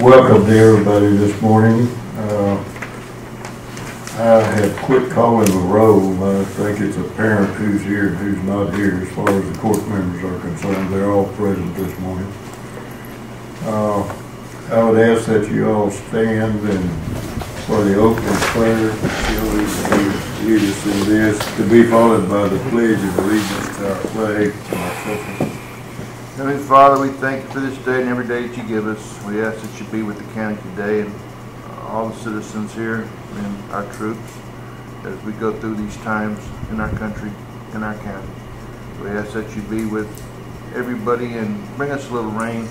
Welcome to everybody this morning. I have quit calling the roll. I think it's apparent who's here and who's not here as far as the court members are concerned. They're all present this morning. I would ask that you all stand and for the opening prayer. Lead us in this, to be followed by the pledge of allegiance to our flag. Heavenly Father, we thank you for this day and every day that you give us. We ask that you be with the county today and all the citizens here and our troops as we go through these times in our country, in our county. We ask that you be with everybody and bring us a little rain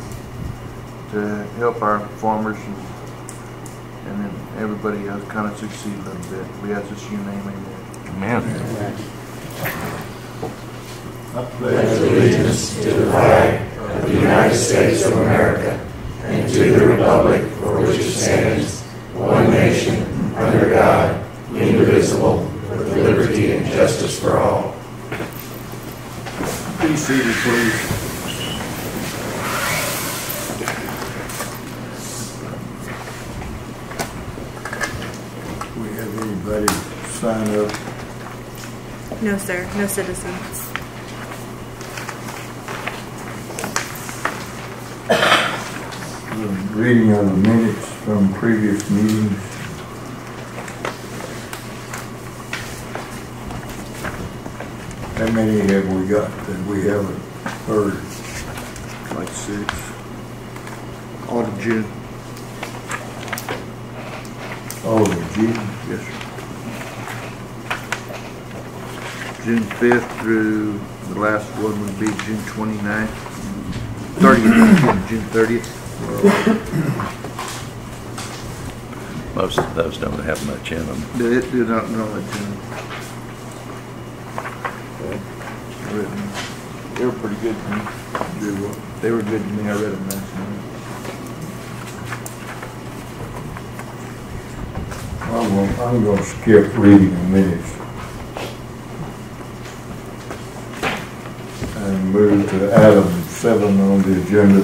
to help our farmers and then everybody else kind of succeed a little bit. We ask this in your name, amen. Amen. I pledge allegiance to the flag of the United States of America and to the republic for which it stands, one nation, under God, indivisible, with liberty and justice for all. Be seated, please. Do we have anybody sign up? No, sir. No citizens. Reading of the minutes from previous meetings. How many have we got that we haven't heard? Like 6. All of June. All of June? Yes, sir. June 5th through the last one would be June 29th. 30th, June 30th. Most of those don't have much in them. They do not know it, June. They were pretty good to me. They were good to me. I read them last night. I'm going to skip reading the minutes and move to item 7 on the agenda.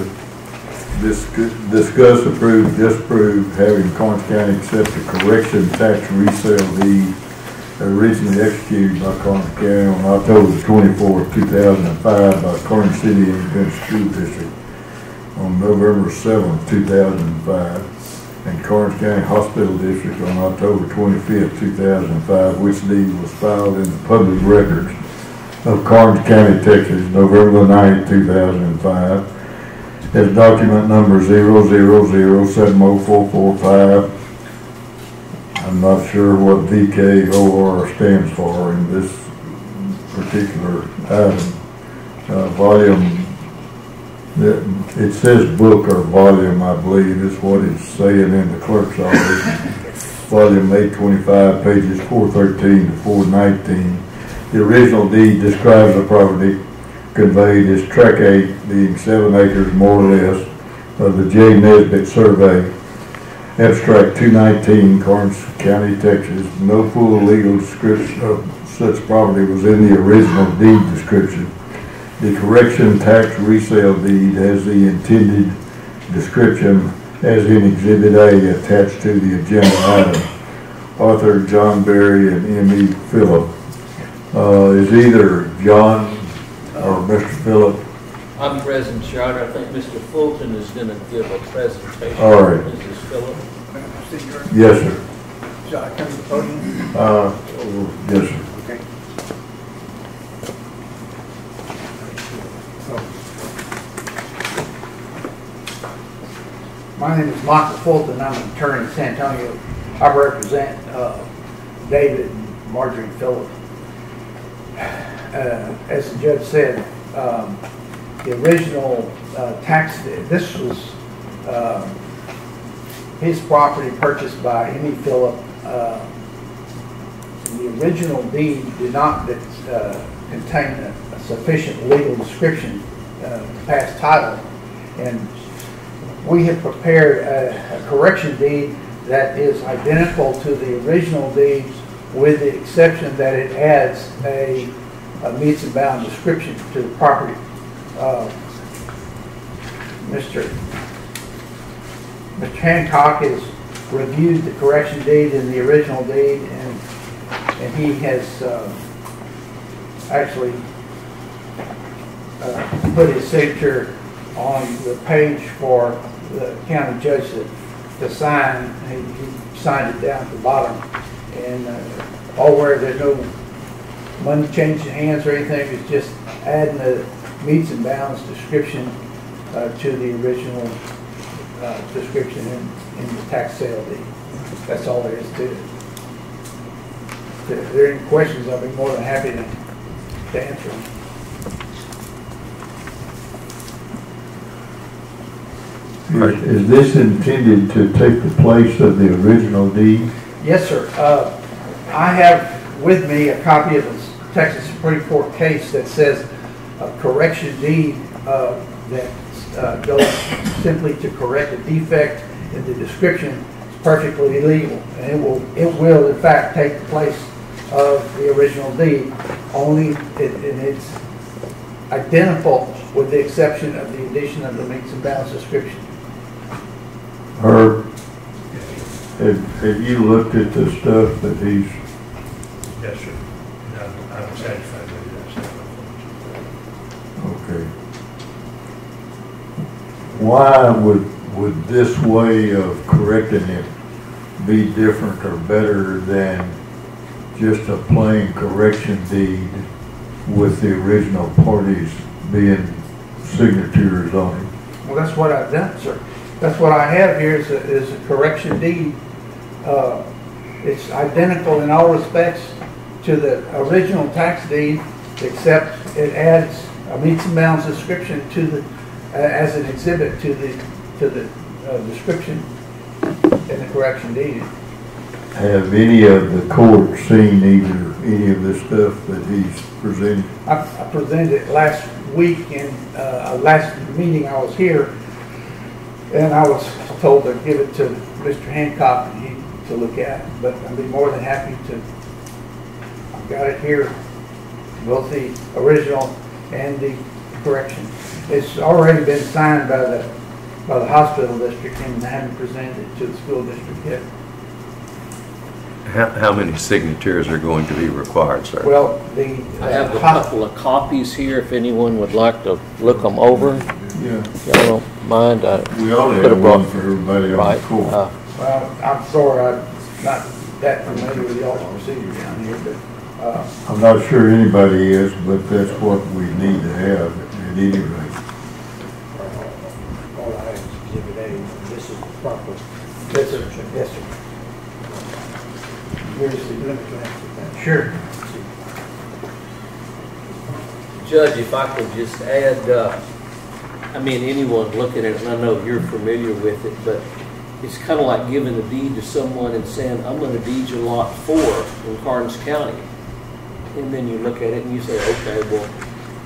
Discuss, approve, disapprove having Karnes County accept the correction tax resale deed originally executed by Karnes County on October 24, 2005 by Karnes City Independent School District on November 7, 2005 and Karnes County Hospital District on October 25, 2005, which deed was filed in the public records of Karnes County, Texas, November 9, 2005. As document number 000704445. I'm not sure what DKOR stands for in this particular item. Volume, it says book or volume, I believe, is what it's saying in the clerk's office. Volume 825, pages 413 to 419. The original deed describes the property conveyed as Track 8, being 7 acres more or less of the J. Nesbitt Survey, Abstract 219, Karnes County, Texas. No full legal description of such property was in the original deed description. The correction tax resale deed has the intended description as in Exhibit A attached to the agenda item. Author John Berry and M.E. Phillip. Is either John or Mr. Phillip? I'm present, Your Honor. I think Mr. Fulton is going to give a presentation. All right. Mrs. Phillip. Yes, sir. Shall I come to the podium? Yes, sir. Okay. My name is Michael Fulton. I'm an attorney in San Antonio. I represent David and Marjorie Phillip. As the judge said, the original tax, this was his property purchased by M.E. Phillip. The original deed did not contain a sufficient legal description to pass title, and we have prepared a correction deed that is identical to the original deed, with the exception that it adds a meets and bounds description to the property. Mr. Mr. Hancock has reviewed the correction deed and the original deed, and he has actually put his signature on the page for the county judge to sign. He signed it down at the bottom, and all where there's no money changing hands or anything, it's just adding the meets and bounds description to the original description in the tax sale deed. That's all there is to it. If there are any questions, I'll be more than happy to answer them. Is this intended to take the place of the original deed? Yes, sir. I have with me a copy of the Texas Supreme Court case that says a correction deed that goes simply to correct a defect in the description is perfectly legal, and it will in fact take the place of the original deed. Only and it's identical with the exception of the addition of the meets and bounds description. Herb, have you looked at the stuff that he's? Yes, sir. I'm satisfied with that. Okay. Why would this way of correcting it be different or better than just a plain correction deed with the original parties being signatures on it? Well, that's what I've done, sir. That's what I have here is a correction deed. It's identical in all respects to the original tax deed, except it adds a meets and bounds description to the as an exhibit to the description in the correction deed. Have any of the courts seen any of this stuff that he's presented? I presented it last week in last meeting I was here, and I was told to give it to Mr. Hancock to look at, but I'd be more than happy to. I've got it here, both the original and the correction. It's already been signed by the hospital district, and I haven't presented it to the school district yet. How many signatures are going to be required, sir? Well, I have a couple of copies here if anyone would like to look them over. Yeah. If y'all don't mind. We ought to have one for everybody on the court. Well, I'm sorry, I'm not that familiar with y'all's procedure down here, but I'm not sure anybody is, but that's what we need to have at any rate. All I have is Exhibit A, and this is the proper. yes, sir. Yes, sir. Here's the limit. Sure. Judge, if I could just add, I mean, anyone looking at it, and I know you're familiar with it, but it's kind of like giving a deed to someone and saying, I'm going to deed you lot 4 in Karnes County. And then you look at it and you say, okay, well,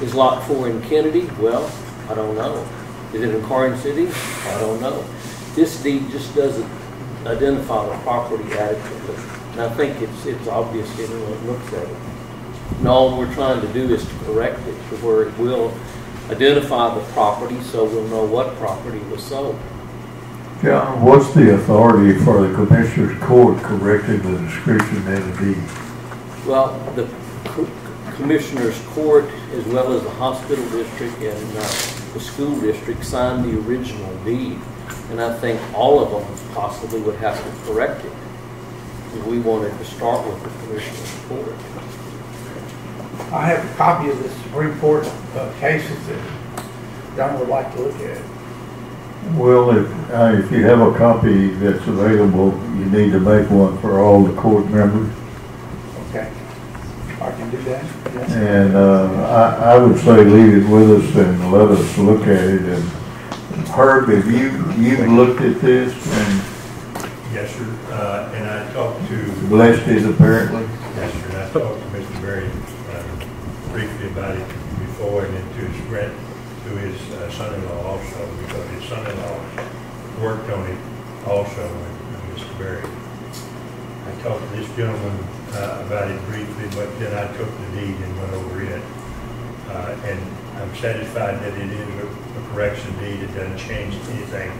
is lot 4 in Kennedy? Well, I don't know. Is it in Karnes City? I don't know. This deed just doesn't identify the property adequately. And I think it's obvious to anyone that looks at it. And all we're trying to do is to correct it to where it will identify the property so we'll know what property was sold. John, what's the authority for the Commissioner's Court correcting the description in the deed? Well, the Commissioner's Court, as well as the hospital district and the school district, signed the original deed. And I think all of them possibly would have to correct it. We wanted to start with the Commissioner's Court. I have a copy of the Supreme Court cases that John would like to look at. Well, if you have a copy that's available, you need to make one for all the court members. Okay. I can do that. Yes. And I would say leave it with us and let us look at it. And Herb, have you've looked at this and Yes, sir. And I talked to blessed it apparently? Yes, sir. And I talked to Mr. Berry briefly about it before, and then to his son-in-law also, because his son-in-law worked on it also with Mr. Berry. I talked to this gentleman about it briefly, but then I took the deed and went over it. And I'm satisfied that it is a correction deed. It doesn't change anything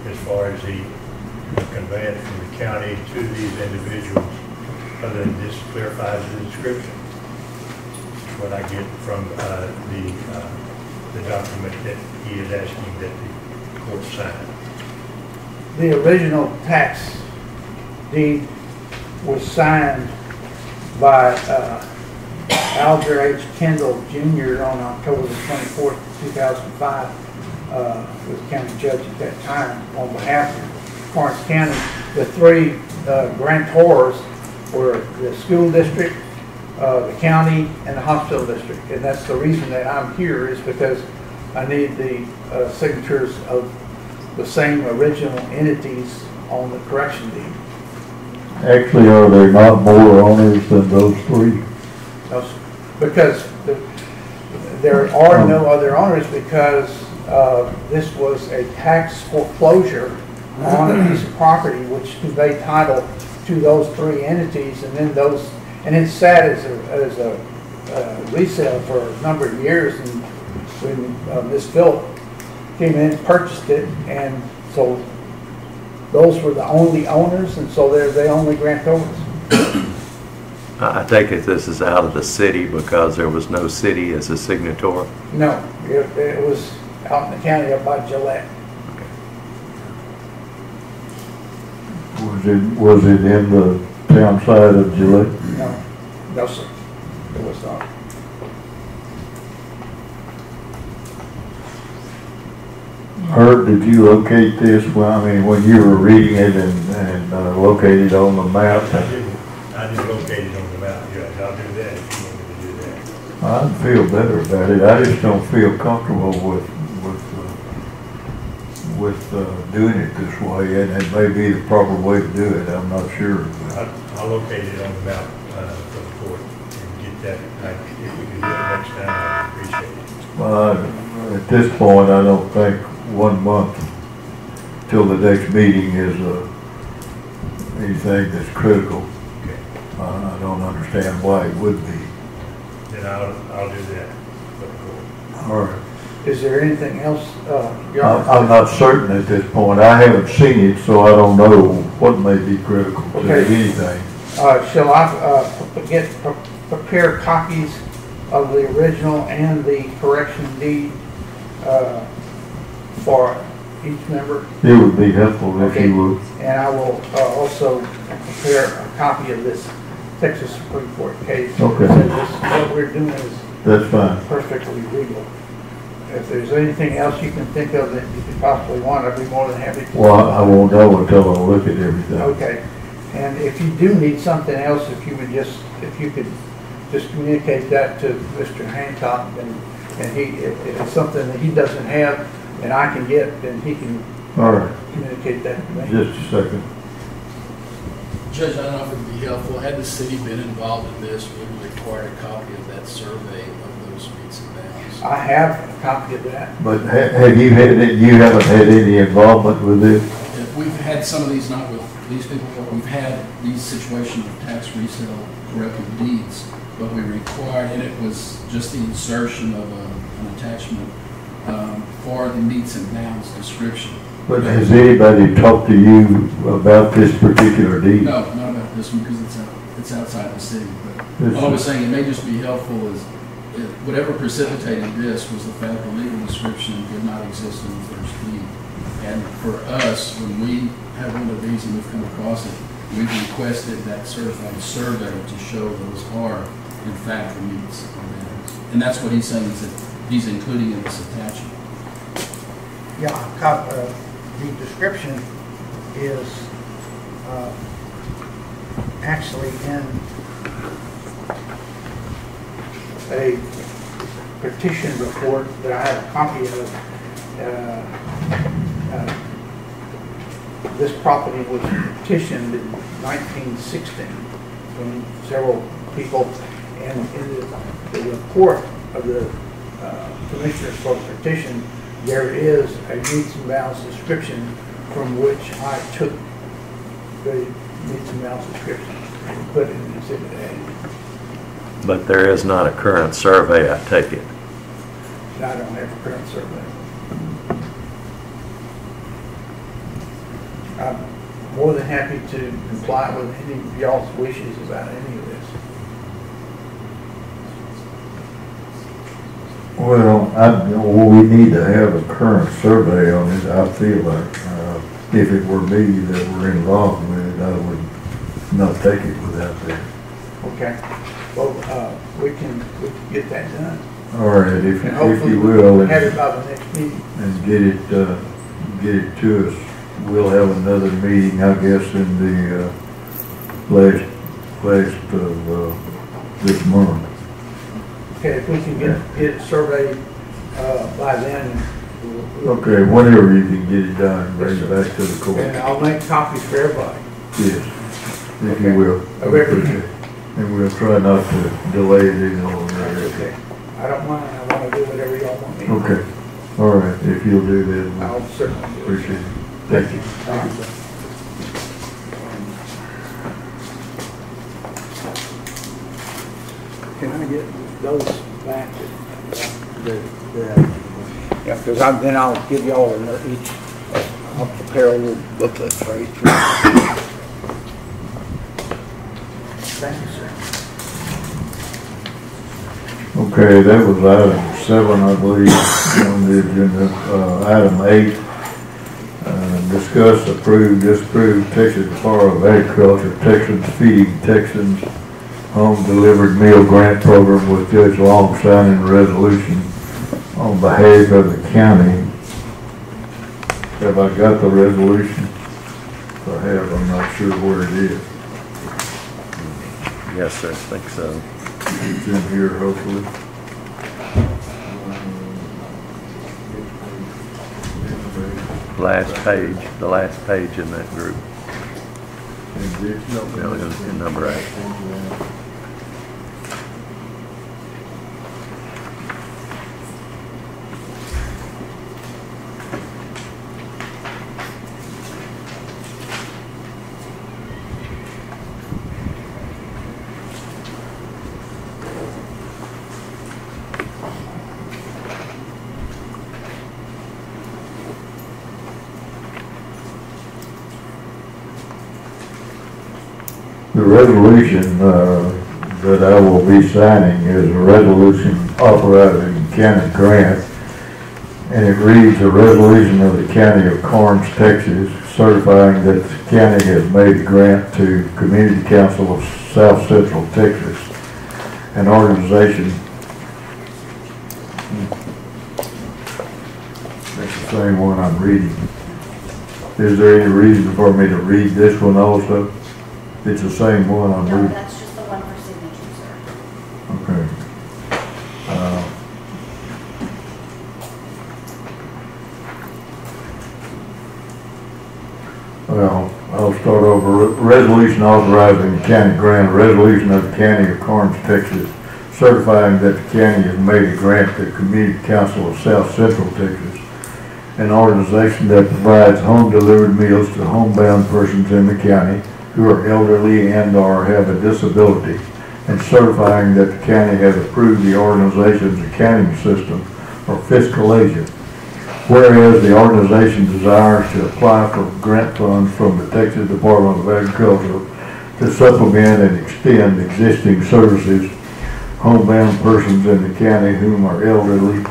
as far as the conveyance from the county to these individuals, other than this clarifies the description. That's what I get from the document that he is asking that the court sign. The original tax deed was signed by Alger H. Kendall Jr. on October the 24th, 2005, was county judge at that time on behalf of Karnes County. The three grantors were the school district, the county, and the hospital district. And that's the reason that I'm here, is because I need the signatures of the same original entities on the correction deed. Actually, are there not more owners than those three? No, sir. Because there are no other owners, because this was a tax foreclosure on a piece of property which conveyed title to those three entities, and then those, and it sat as a resale for a number of years. And when Ms. Phillip came in, purchased it, and so those were the only owners, and so they're the only grantors. I take it this is out of the city because there was no city as a signatory? No, it was out in the county up by Gillette. Was it in the town side of Gillette? No, sir, it was not. Herb, did you locate this? Well, I mean, when you were reading it and located on the map? I didn't locate it on the map, Judge. I'll do that if you want me to do that. I'd feel better about it. I just don't feel comfortable with doing it this way, and it may be the proper way to do it. I'm not sure. I'll locate it on the map for the court and get that. If we can do it next time, I'd appreciate it. At this point, I don't think 1 month till the next meeting is anything that's critical. Okay. I don't understand why it would be. Then I'll do that for the court. All right. Is there anything else? I'm not certain at this point. I haven't seen it, so I don't know what may be critical to anything. Shall I prepare copies of the original and the correction deed for each member? It would be helpful if you would. And I will also prepare a copy of this Texas Supreme Court case. Okay. What we're doing is That's fine. perfectly legal. If there's anything else you can think of that you could possibly want, I'd be more than happy to. Well, I won't know until I look at everything. Okay. And if you do need something else, if you could just communicate that to Mr. Hancock, and if it's something that he doesn't have and I can get, then he can All right. communicate that to me. Just a second. Judge, I don't know if it would be helpful. Had the city been involved in this, we would require a copy of that survey of those meets and bounds. I have a copy of that. But have you had it? You haven't had any involvement with this? We've had some of these, not with these people, but we've had these situations of tax resale corrective deeds, but we required, and it was just the insertion of an attachment for the meets and bounds description. But has anybody talked to you about this particular deed? No, not about this one, because it's outside the city. But all I was saying, it may just be helpful is whatever precipitated this was the fact the legal description did not exist in the first deed. And for us, when we have one of these and we've come across it, we've requested that certified survey to show those are, in fact, the meets and bounds. And that's what he's saying, is that he's including in this attachment. Yeah, the description is actually in a petition report that I have a copy of. This property was petitioned in 1916 from several people, and in the report of the commissioners for the petition, there is a meets and bounds description from which I took the meets and bounds description and put it in Exhibit A. But there is not a current survey, I take it. I don't have a current survey. I'm more than happy to comply with any of y'all's wishes about any of this. Well, we need to have a current survey on it, I feel like. If it were me that were involved with it, I would not take it without that. Okay. Well, we can get that done. All right, if And hopefully you will, have it by the next meeting. and get it to us. We'll have another meeting, I guess, in the last of this month. Okay, if we can get it surveyed by then. Okay, whenever you can get it done, and bring it back to the court. And I'll make copies for everybody. Yes, if you will. Of everything. And we'll try not to delay it any longer. Okay. I don't mind. I want to do whatever y'all want me to do. Okay, all right, if you'll do that, we I'll certainly do it. appreciate it. Thank you. Thank you, sir. Can I get those back? Yeah, because then I'll give y'all each, I'll prepare a little booklet for each one. Thank you, sir. Okay, that was item 7, I believe, on the agenda. Item 8, discuss, approve, disapprove Texas Department of Agriculture, Texans Feeding Texans Home Delivered Meal Grant Program with Judge Long signing a resolution on behalf of the county. Have I got the resolution? If I have, I'm not sure where it is. Yes, sir, I think so. It's in here, hopefully. The last page in that group. No, it was in number 8. The resolution that I will be signing is a resolution authorizing county grant, and it reads, a resolution of the County of Karnes, Texas, certifying that the county has made a grant to Community Council of South Central Texas, an organization. That's the same one I'm reading. Is there any reason for me to read this one also? It's the same one I'm No, reading. that's just the one for signature, sir. Okay. Well, I'll start over. Resolution authorizing the county grant, a resolution of the County of Karnes, Texas, certifying that the county has made a grant to Community Council of South Central Texas, an organization that provides home delivered meals to homebound persons in the county who are elderly and or have a disability, and certifying that the county has approved the organization's accounting system or fiscal agent. Whereas the organization desires to apply for grant funds from the Texas Department of Agriculture to supplement and extend existing services, homebound persons in the county who are elderly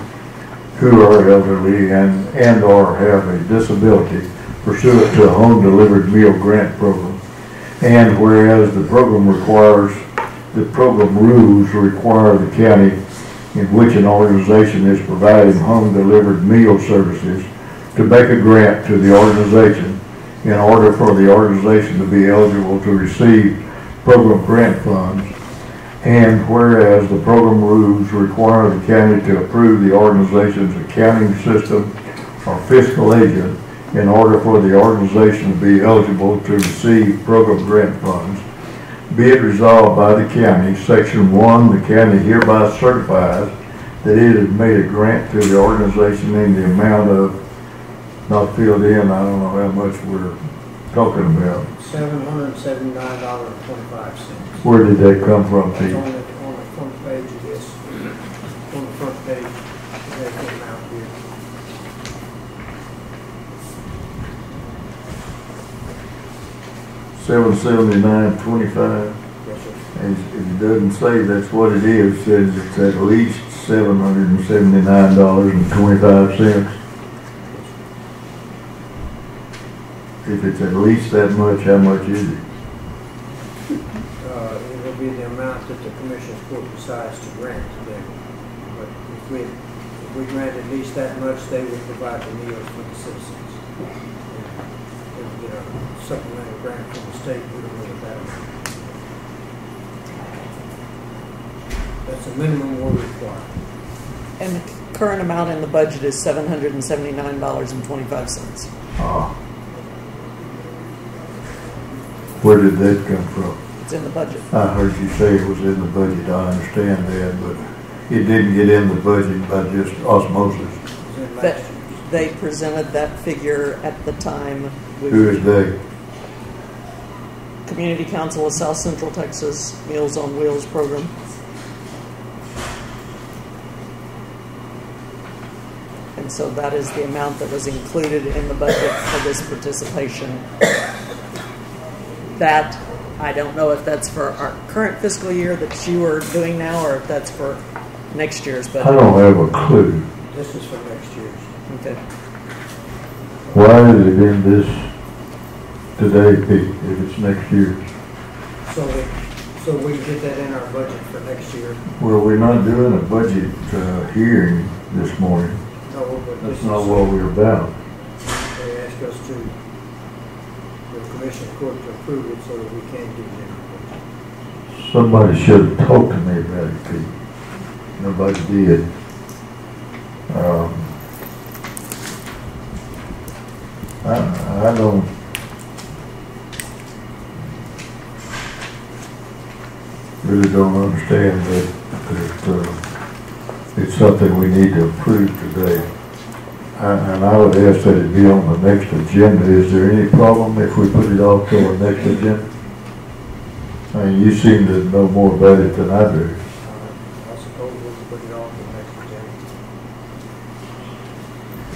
and or have a disability pursuant to a home delivered meal grant program. And whereas the program rules require the county in which an organization is providing home delivered meal services to make a grant to the organization in order for the organization to be eligible to receive program grant funds. And whereas the program rules require the county to approve the organization's accounting system or fiscal agent in order for the organization to be eligible to receive program grant funds, be it resolved by the county, Section 1, the county hereby certifies that it has made a grant to the organization in the amount of, not filled in, I don't know how much we're talking about. $779.25. Where did that come from, It's Pete? on the front page of this, on the front page. $779.25. Yes, sir. And it doesn't say that's what it is, it says it's at least $779.25. If it's at least that much, how much is it? It will be the amount that the Commissioners Court decides to grant to them. But if we grant at least that much, they will provide the meals for the citizens. And if we get a supplemental grant from the state, we don't know what that is. That's the minimum we'll require. And the current amount in the budget is $779.25. Where did that come from? It's in the budget. I heard you say it was in the budget, I understand that, but it didn't get in the budget by just osmosis. It was in last That year's. they presented that figure at the time. Who is they? Community Council of South Central Texas Meals on Wheels program. And so that is the amount that was included in the budget for this participation. That, I don't know if that's for our current fiscal year that you are doing now, or if that's for next year's I budget. don't have a clue. This is for next year's. Okay. Why is it in this today, Pete, if it's next year? So we can get that in our budget for next year. Well, we're not doing a budget hearing this morning. No, but this That's is, not what we're about. they asked us to, the Commission Court to approve it so that we can do it in our budget. Somebody should have talked to me about it, Pete. Nobody did. I don't. Really don't understand that it's something we need to approve today. And I would ask that it be on the next agenda. Is there any problem if we put it off to our next agenda? I mean, you seem to know more about it than I do. I suppose we can put it off the next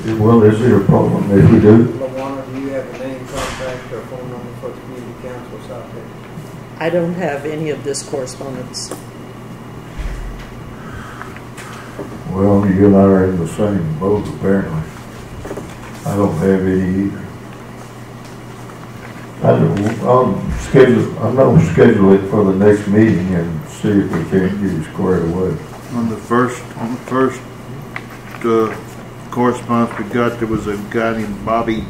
agenda. Well, is there a problem if we do? LaWanna, do you have a name, contact, or phone number for the Community Council of South Texas? I don't have any of this correspondence. Well, you and I are in the same boat, apparently. I don't have any either. I'm gonna schedule it for the next meeting and see if we can't get it squared away. On the first correspondence we got, there was a guy named Bobby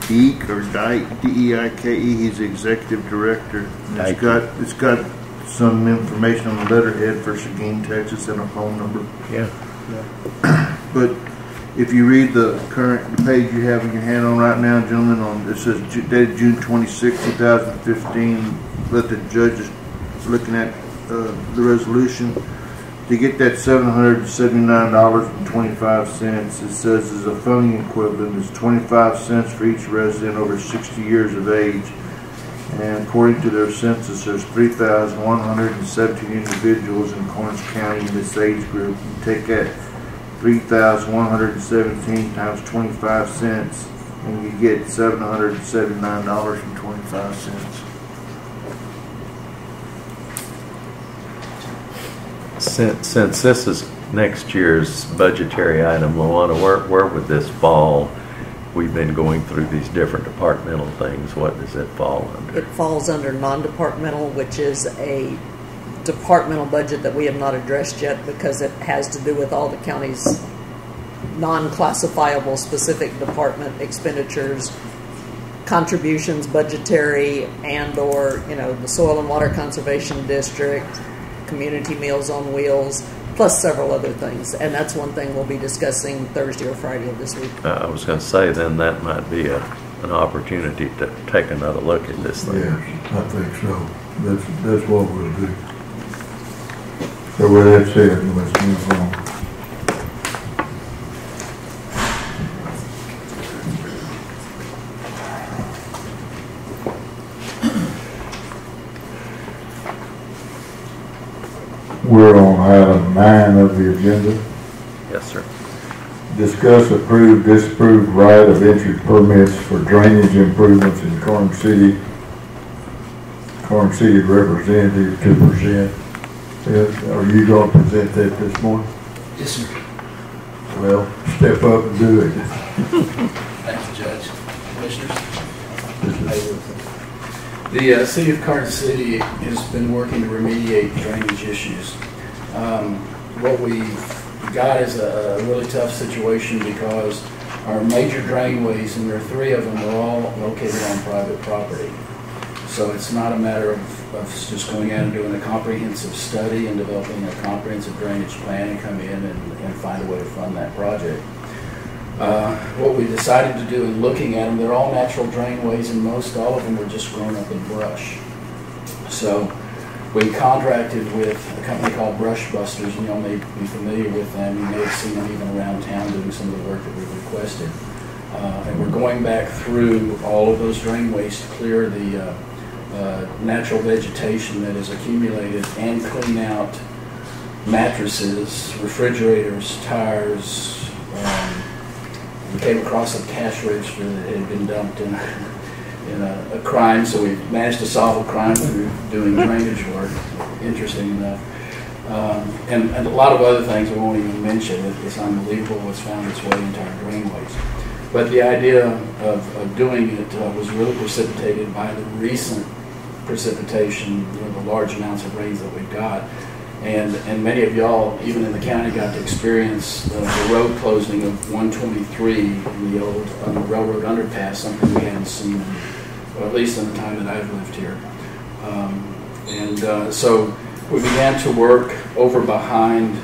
Deek, or D-E-I-K-E. He's the executive director. And it's got some information on the letterhead for Seguin, Texas, and a phone number. Yeah. But if you read the current page you have in your hand on right now, gentlemen, it says dated June 26, 2015. Let the judges looking at the resolution. To get that $779.25, it says is a funding equivalent is 25 cents for each resident over 60 years of age. And according to their census, there's 3,117 individuals in Karnes County in this age group. You take that 3,117 times 25 cents, and you get $779.25. Since this is next year's budgetary item, Luana, where would this fall? We've been going through these different departmental things. What does it fall under? It falls under non-departmental, which is a departmental budget that we have not addressed yet because it has to do with all the county's non-classifiable specific department expenditures, contributions, budgetary, and or, the Soil and Water Conservation District, Community Meals on Wheels, plus several other things. And that's one thing we'll be discussing Thursday or Friday of this week. I was going to say then that might be an opportunity to take another look at this thing. Yes, I think so. That's what we'll do. So with that said, let's move on. We're on item 9 of the agenda. Yes, sir. Discuss, approve, disapprove right of entry permits for drainage improvements in Karnes City Karnes City representative to present. Are you going to present that this morning? Yes, sir. Well, step up and do it. Thank you, Judge. Commissioners. This is- The City of Karnes City has been working to remediate drainage issues. What we've got is a really tough situation because our major drainways, and there are 3 of them, are all located on private property. So it's not a matter of just going out and doing a comprehensive study and developing a comprehensive drainage plan and come in and find a way to fund that project. What we decided to do in looking at them, they're all natural drainways, and most all of them were just grown up in brush. So we contracted with a company called Brush Busters, and y'all may be familiar with them. You may have seen them even around town doing some of the work that we've requested. And we're going back through all of those drainways to clear the natural vegetation that is accumulated and clean out mattresses, refrigerators, tires. We came across a cash register that had been dumped in a crime, so we managed to solve a crime through doing drainage work, interesting enough. And a lot of other things we won't even mention. It's unbelievable what's found its way into our drainways. But the idea of doing it was really precipitated by the recent precipitation, the large amounts of rains that we've got. And many of y'all, even in the county, got to experience the road closing of 123 in the old railroad underpass, something we hadn't seen, at least in the time that I've lived here. So we began to work over behind,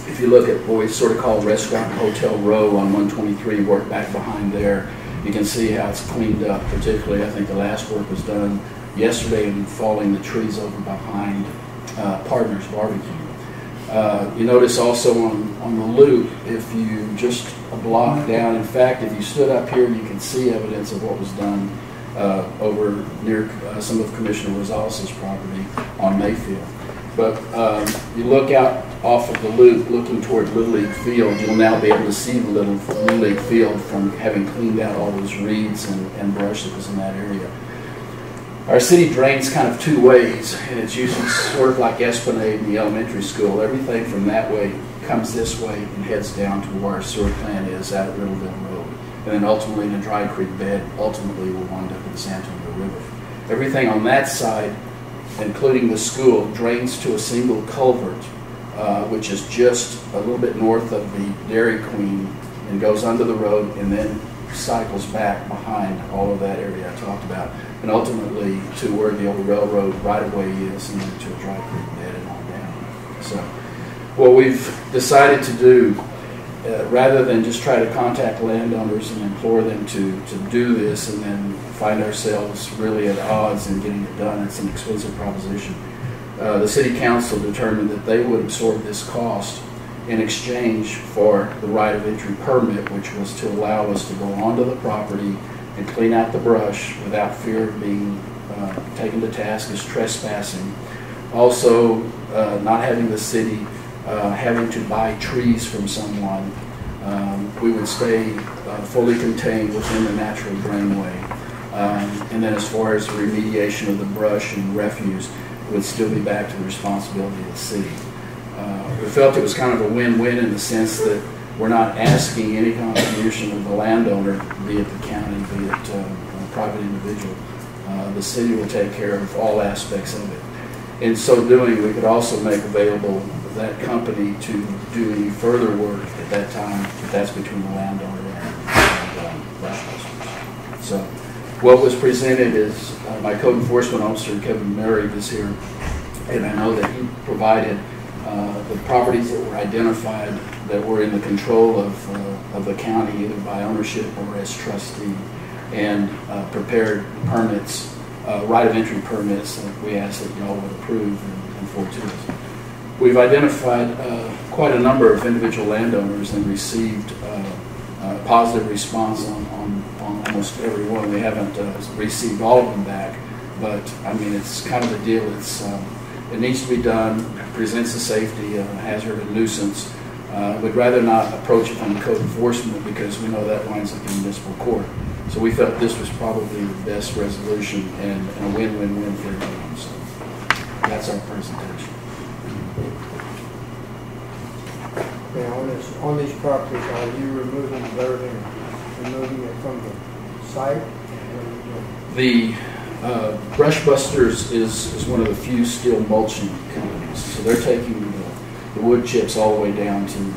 if you look at what we sort of call Restaurant and Hotel Row on 123, work back behind there, you can see how it's cleaned up. Particularly, I think the last work was done yesterday in falling the trees over behind Partners Barbecue. You notice also on the loop, if you just a block down, in fact, if you stood up here, you can see evidence of what was done over near some of Commissioner Rosales' property on Mayfield. But you look out off of the loop, looking toward Little League Field, you'll now be able to see the Little League Field from having cleaned out all those reeds and brush that was in that area. Our city drains kind of 2 ways, and it's usually sort of like Esplanade in the elementary school. Everything from that way comes this way and heads down to where our sewer plant is out at Riddleville Road. And then ultimately in the Dry Creek bed, ultimately will wind up in the San Antonio River. Everything on that side, including the school, drains to a single culvert, which is just a little bit north of the Dairy Queen and goes under the road and then cycles back behind all of that area I talked about, and ultimately to where the old railroad right-of-way is, and then to a Dry Creek bed and on down. So what we've decided to do, rather than just try to contact landowners and implore them to do this and then find ourselves really at odds in getting it done, it's an expensive proposition. The City Council determined that they would absorb this cost in exchange for the right of entry permit, which was to allow us to go onto the property and clean out the brush without fear of being taken to task as trespassing. Also, not having the city having to buy trees from someone. We would stay fully contained within the natural drainway. And then as far as the remediation of the brush and refuse, it would still be back to the responsibility of the city. We felt it was kind of a win-win in the sense that we're not asking any contribution of the landowner, be it the county, be it a private individual. The city will take care of all aspects of it. In so doing, we could also make available that company to do any further work at that time, if that's between the landowner and brush busters. So what was presented is my code enforcement officer, Kevin Murray, is here, and I know that he provided the properties that were identified that were in the control of the county, either by ownership or as trustee, and prepared permits, right of entry permits that we ask that y'all would approve and forward to us. We've identified quite a number of individual landowners and received positive response on almost every one. We haven't received all of them back, but I mean, it's kind of a deal. It needs to be done, presents a safety, hazard, and nuisance. We'd rather not approach it from code enforcement because we know that winds up in municipal court. So we felt this was probably the best resolution and a win-win-win for everyone. So that's our presentation. Now, on these properties, are you removing dirt and removing it from the site? What are you doing? The Brush Busters is one of the few steel mulching companies. So they're taking the wood chips all the way down to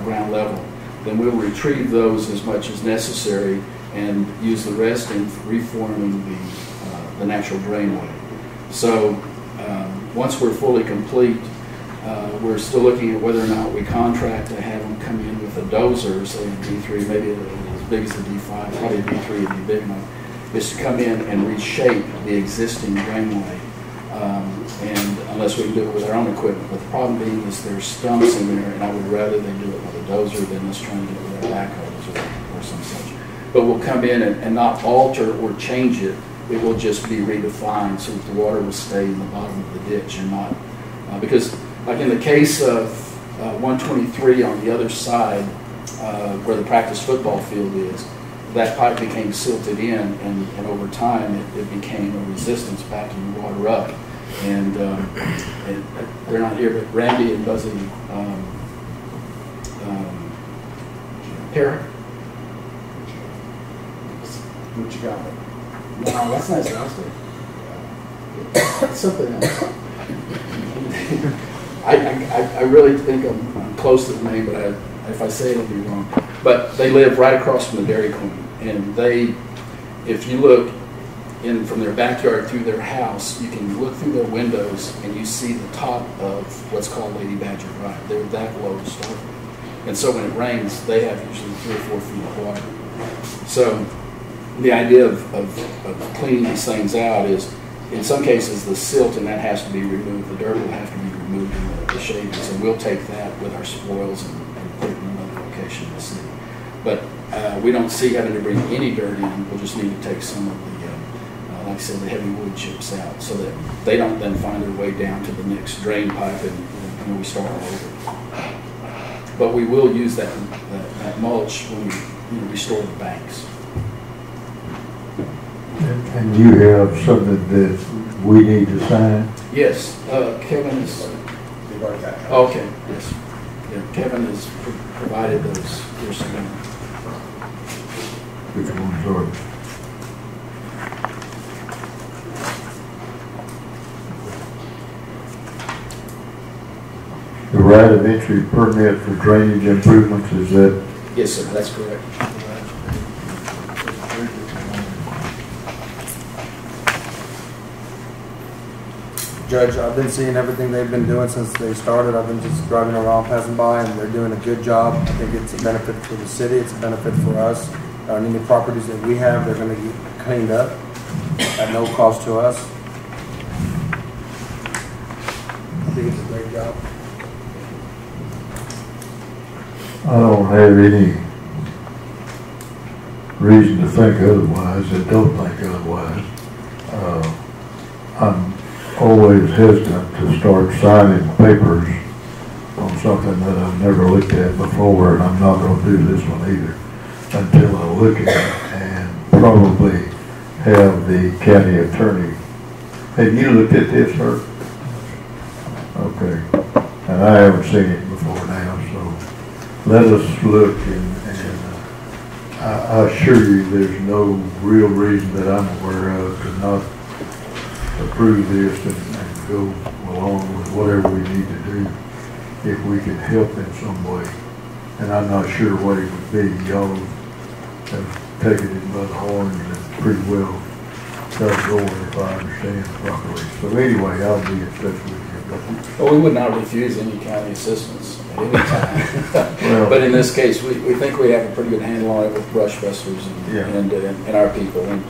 ground level. Then we'll retrieve those as much as necessary and use the rest in reforming the natural drainway. So once we're fully complete, we're still looking at whether or not we contract to have them come in with a dozer, say a D3, maybe as big as a D5, probably a D3 would be big enough, is to come in and reshape the existing drainway. And unless we can do it with our own equipment. But the problem being is there's stumps in there, and I would rather they do it with a dozer than us trying to do it with our backhoes or some such. But we'll come in and not alter or change it. It will just be redefined so that the water will stay in the bottom of the ditch and not, because like in the case of 123 on the other side where the practice football field is, that pipe became silted in, and over time it became a resistance backing the water up. And they're not here, but Randy and Buzzy Parrot. What you got? No, that's not exhaustive. It's something else. I really think I'm close to the name, but if I say it, it'll be wrong. But they live right across from the Dairy Queen, and if you look in from their backyard through their house, you can look through their windows and you see the top of what's called Lady Badger Drive. They're that low to start with. And so when it rains, they have usually 3 or 4 feet of water. So the idea of cleaning these things out is, in some cases, the silt and that has to be removed. The dirt will have to be removed in the shavings, and we'll take that with our spoils and put it in another location in the city. But we don't see having to bring any dirt in. We'll just need to take some of the like I said, the heavy wood chips out so that they don't then find their way down to the next drain pipe and we start all over. But we will use that mulch when we restore the banks. And you have something that we need to sign? Yes, Kevin is. Okay, yes. Yeah, Kevin has provided those. Here's some. Which ones are? The right of entry permit for drainage improvements, is that? Yes, sir, that's correct. Judge, I've been seeing everything they've been doing since they started. I've been just driving around, passing by, and they're doing a good job. I think it's a benefit for the city. It's a benefit for us. Any properties that we have, they're going to get cleaned up at no cost to us. I think it's a great job. I don't have any reason to think otherwise. I don't think otherwise. I'm always hesitant to start signing papers on something that I've never looked at before, and I'm not going to do this one either until I look at it and probably have the county attorney. Have you looked at this, sir? Okay. And I haven't seen it before now, so let us look, and I assure you there's no real reason that I'm aware of to not approve this and go along with whatever we need to do if we can help in some way. And I'm not sure what it would be. Y'all have taken it by the horns and pretty well got going, if I understand properly. So anyway, I'll be in touch with you. Well, we would not refuse any county assistance at any time. Well, but in this case, we think we have a pretty good handle on it with brush busters and our people. And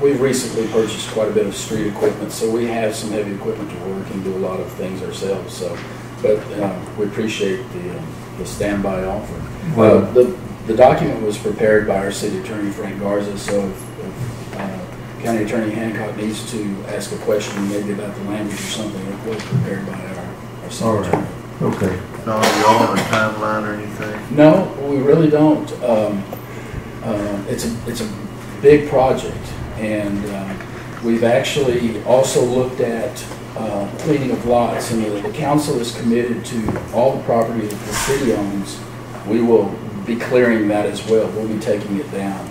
we've recently purchased quite a bit of street equipment, so we have some heavy equipment to work and do a lot of things ourselves. So, but we appreciate the standby offer. Well, the document was prepared by our city attorney, Frank Garza. So if County Attorney Hancock needs to ask a question maybe about the language or something, it was prepared by our city attorney. Okay. No, are y'all on a timeline or anything? No, we really don't. It's big project, and we've actually also looked at cleaning of lots, and the council is committed to all the property that the city owns. We will be clearing that as well. We'll be taking it down.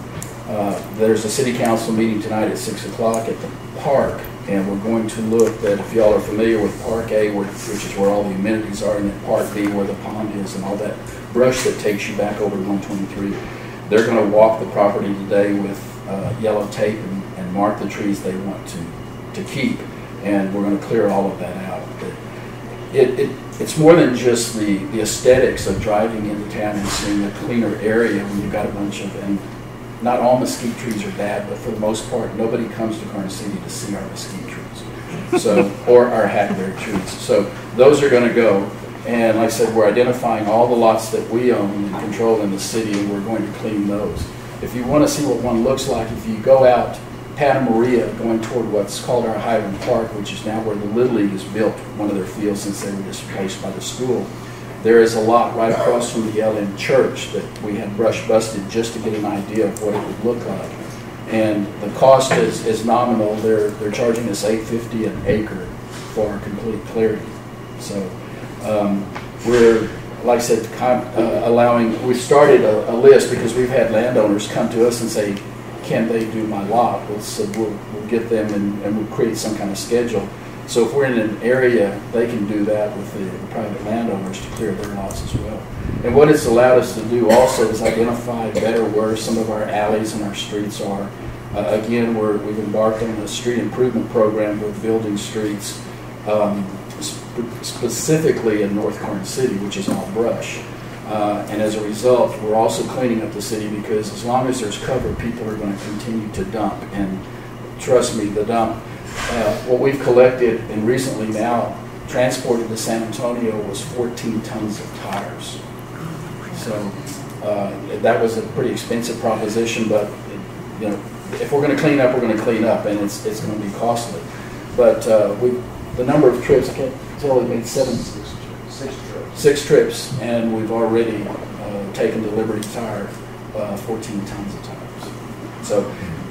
There's a city council meeting tonight at 6 o'clock at the park, and we're going to look at, if y'all are familiar with Park A, which is where all the amenities are, and then Park B, where the pond is, and all that brush that takes you back over 123. They're going to walk the property today with yellow tape and mark the trees they want to keep, and we're going to clear all of that out. It's more than just the aesthetics of driving into town and seeing a cleaner area when you've got a bunch of, and not all mesquite trees are bad, but for the most part, nobody comes to Karnes City to see our mesquite trees, so, or our hackberry trees. So those are going to go, and like I said, we're identifying all the lots that we own and control in the city, and we're going to clean those. If you want to see what one looks like, if you go out Pata Maria, going toward what's called our Highland Park, which is now where the Little League has built one of their fields since they were displaced by the school. There is a lot right across from the LM Church that we had brush busted just to get an idea of what it would look like. And the cost is nominal. They're charging us $8.50 an acre for our complete clearing. So we're, like I said, allowing, we started a list because we've had landowners come to us and say, can they do my lot? So we'll get them and we'll create some kind of schedule. So if we're in an area, they can do that with the private landowners to clear their lots as well. And what it's allowed us to do also is identify better where some of our alleys and our streets are. Again, we've embarked on a street improvement program with building streets specifically in North Karnes City, which is all brush. And as a result, we're also cleaning up the city because as long as there's cover, people are going to continue to dump. And trust me, the dump, what we've collected and recently now transported to San Antonio was 14 tons of tires. So that was a pretty expensive proposition, but you know, if we're going to clean up, we're going to clean up, and it's going to be costly. But the number of trips, I can't tell, we made six trips, and we've already taken to Liberty Tire 14 tons of tires. So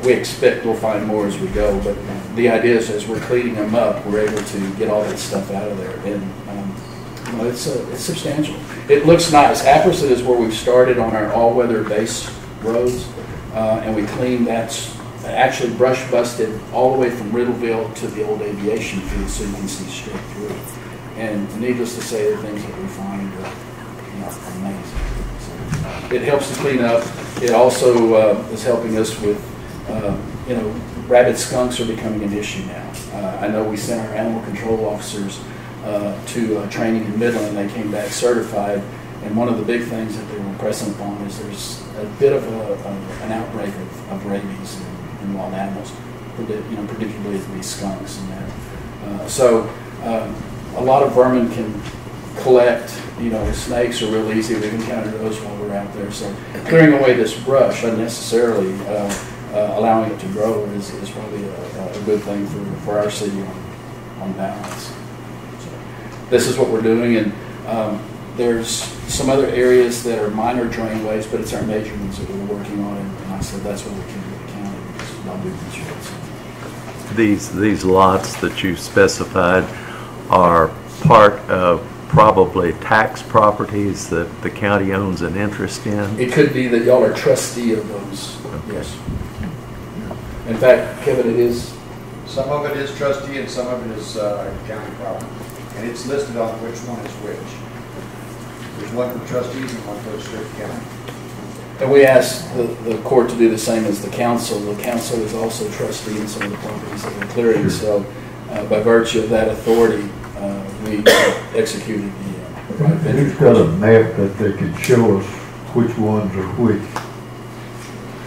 we expect we'll find more as we go, but the idea is as we're cleaning them up, we're able to get all that stuff out of there, and you know, it's substantial. It looks nice. Apperson is where we've started on our all-weather base roads, and we cleaned that's actually brush busted all the way from Riddleville to the old aviation field, so you can see straight through. And needless to say, the things that we find are, you know, amazing. So it helps to clean up. It also is helping us with, you know, rabid skunks are becoming an issue now. I know we sent our animal control officers to training in Midland. They came back certified, and one of the big things that they were pressing upon is there's a bit of an outbreak of rabies in wild animals, you know, particularly these skunks and that. A lot of vermin can collect, you know, snakes are real easy. We've encountered those while we're out there. So clearing away this brush unnecessarily, allowing it to grow is probably a good thing for our city on balance. So this is what we're doing, and there's some other areas that are minor drainways, but it's our major ones that we're working on, and I said that's what we can do with the county because y'all do these roads. These lots that you specified are part of probably tax properties that the county owns an interest in? It could be that y'all are trustee of those, okay. Yes. In fact, Kevin, it is. Some of it is trustee and some of it is county property. And it's listed on which one is which. There's one for trustees and one for the Strict County. And we asked the court to do the same as the council. The council is also trustee in some of the properties that we're clearing. So by virtue of that authority, we executed the private venture. Who's got a map that they could show us which ones are which?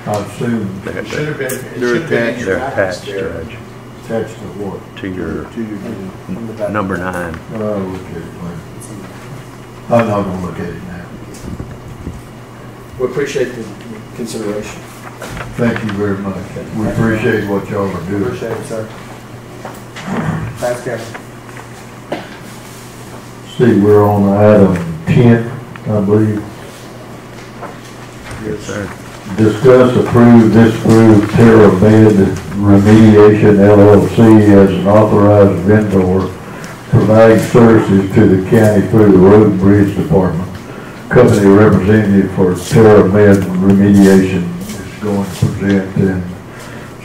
I assume It should have been. They're attached, Judge. Attached to what? To your number 9. I'll look at it later. I'm not going to look at it now. We appreciate the consideration. Thank you very much. We appreciate what y'all are doing. Appreciate it, sir. Thanks, Kevin. See, we're on item 10, I believe. Yes, sir. Discuss, approve, disapprove Terra Med Remediation LLC as an authorized vendor providing services to the county through the Road and Bridge Department. Company representative for Terra Med Remediation is going to present, and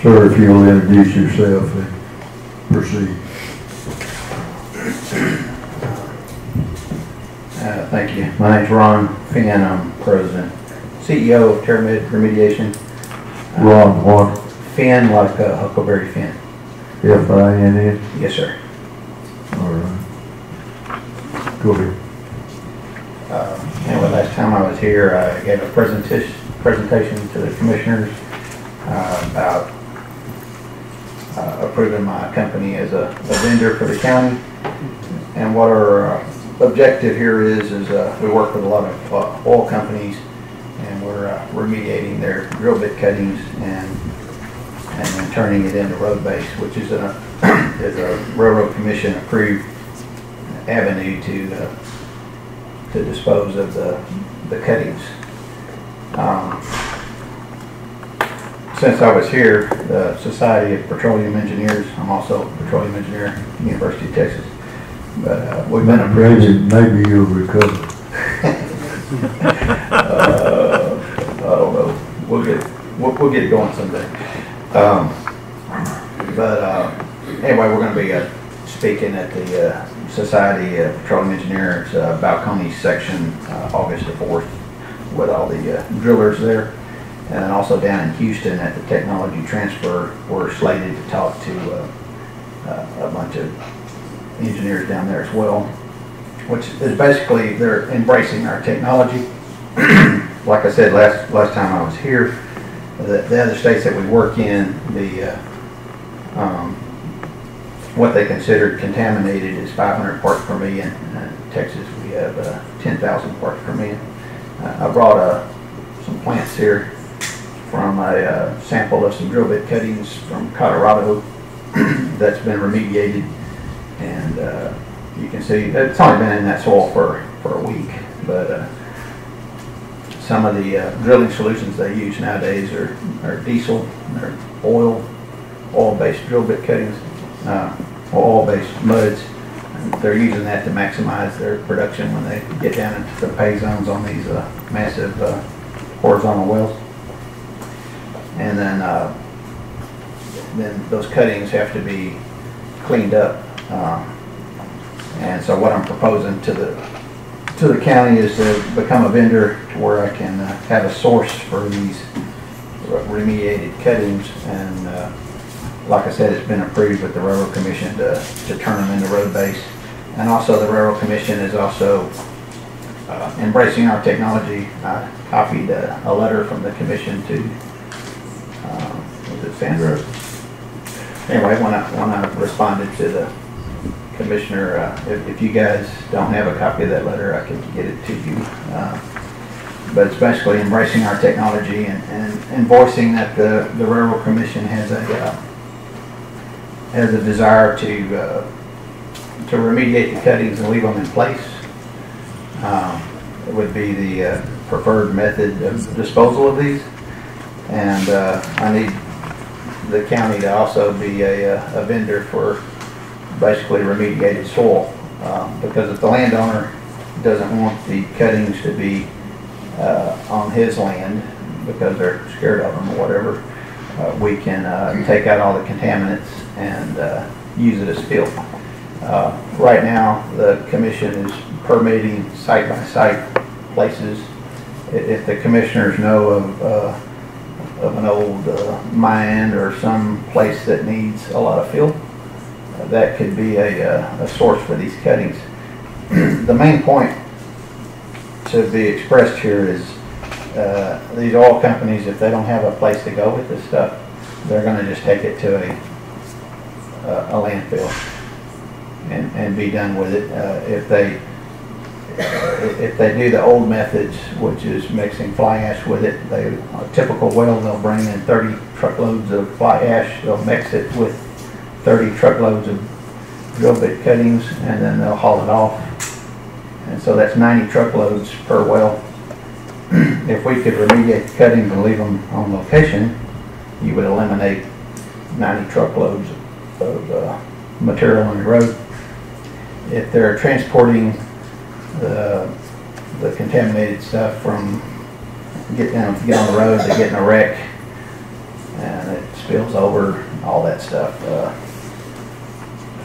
sir, if you'll introduce yourself and proceed. Thank you. My name's Ron Finn. I'm president, CEO of Terra Med Remediation. Ron what? Finn, like Huckleberry Finn. F-I-N-N? Yes, sir. All right. Go ahead. Anyway, last time I was here, I gave a presentation to the commissioners about approving my company as a vendor for the county. And what our objective here is we work with a lot of oil companies, and we're remediating their drill bit cuttings and then turning it into road base, which is a railroad commission approved avenue to dispose of the cuttings. Since I was here, the Society of Petroleum Engineers, I'm also a petroleum engineer at the University of Texas, but we've been approved. Maybe you'll recover. I don't know. We'll get it going someday. Anyway, we're going to be speaking at the Society of Petroleum Engineers Balcony section August the 4th with all the drillers there. And then also down in Houston at the technology transfer, we're slated to talk to a bunch of engineers down there as well, which is basically they're embracing our technology. Like I said last time I was here, the other states that we work in, what they considered contaminated is 500 parts per million. In Texas, we have 10,000 parts per million. I brought some plants here from a sample of some drill bit cuttings from Colorado that's been remediated, and you can see it's only been in that soil for a week, but some of the drilling solutions they use nowadays are diesel, they're oil-based drill bit cuttings, oil-based muds. They're using that to maximize their production when they get down into the pay zones on these massive horizontal wells. And then those cuttings have to be cleaned up. And so what I'm proposing to the county is to become a vendor to where I can have a source for these remediated cuttings. And like I said, it's been approved with the Railroad Commission to turn them into road base. And also the Railroad Commission is also embracing our technology. I copied a letter from the commission to was it Sandra? Anyway, when I responded to the commissioner, if you guys don't have a copy of that letter, I can get it to you. But it's basically embracing our technology and voicing that the Railroad Commission has a desire to remediate the cuttings and leave them in place. It would be the preferred method of disposal of these, and I need the county to also be a vendor for basically remediated soil, because if the landowner doesn't want the cuttings to be on his land because they're scared of them or whatever, we can take out all the contaminants and use it as fill. Right now, the commission is permitting site-by-site places. If the commissioners know of an old mine or some place that needs a lot of fill, that could be a source for these cuttings. The main point to be expressed here is these oil companies, if they don't have a place to go with this stuff, they're going to just take it to a landfill and be done with it. If they do the old methods, which is mixing fly ash with it, a typical well, they'll bring in 30 truckloads of fly ash, they'll mix it with 30 truckloads of drill bit cuttings, and then they'll haul it off. And so that's 90 truckloads per well. if we could remediate the cuttings and leave them on location, you would eliminate 90 truckloads of material on the road. If they're transporting the contaminated stuff from get on the road to get in a wreck and it spills over, all that stuff.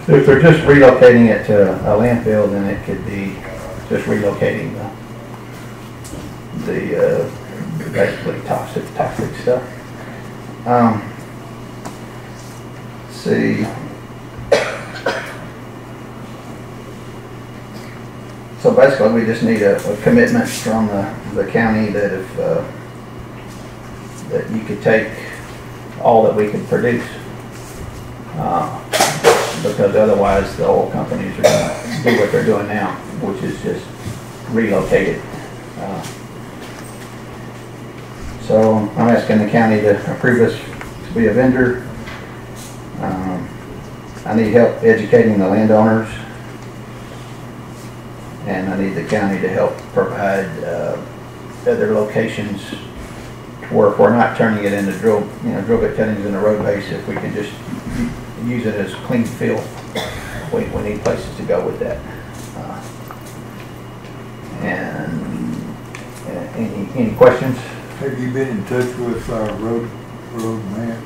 If they're just relocating it to a landfill, then it could be just relocating the basically toxic stuff. See. So basically, we just need a commitment from the county that if that you could take all that we could produce, because otherwise the oil companies are going to do what they're doing now, which is just relocate it. So I'm asking the county to approve us to be a vendor. I need help educating the landowners, and I need the county to help provide other locations to where if we're not turning it into drill bit cuttings in the road base, if we can just use it as clean fill, we need places to go with that. And any questions? Have you been in touch with our road man?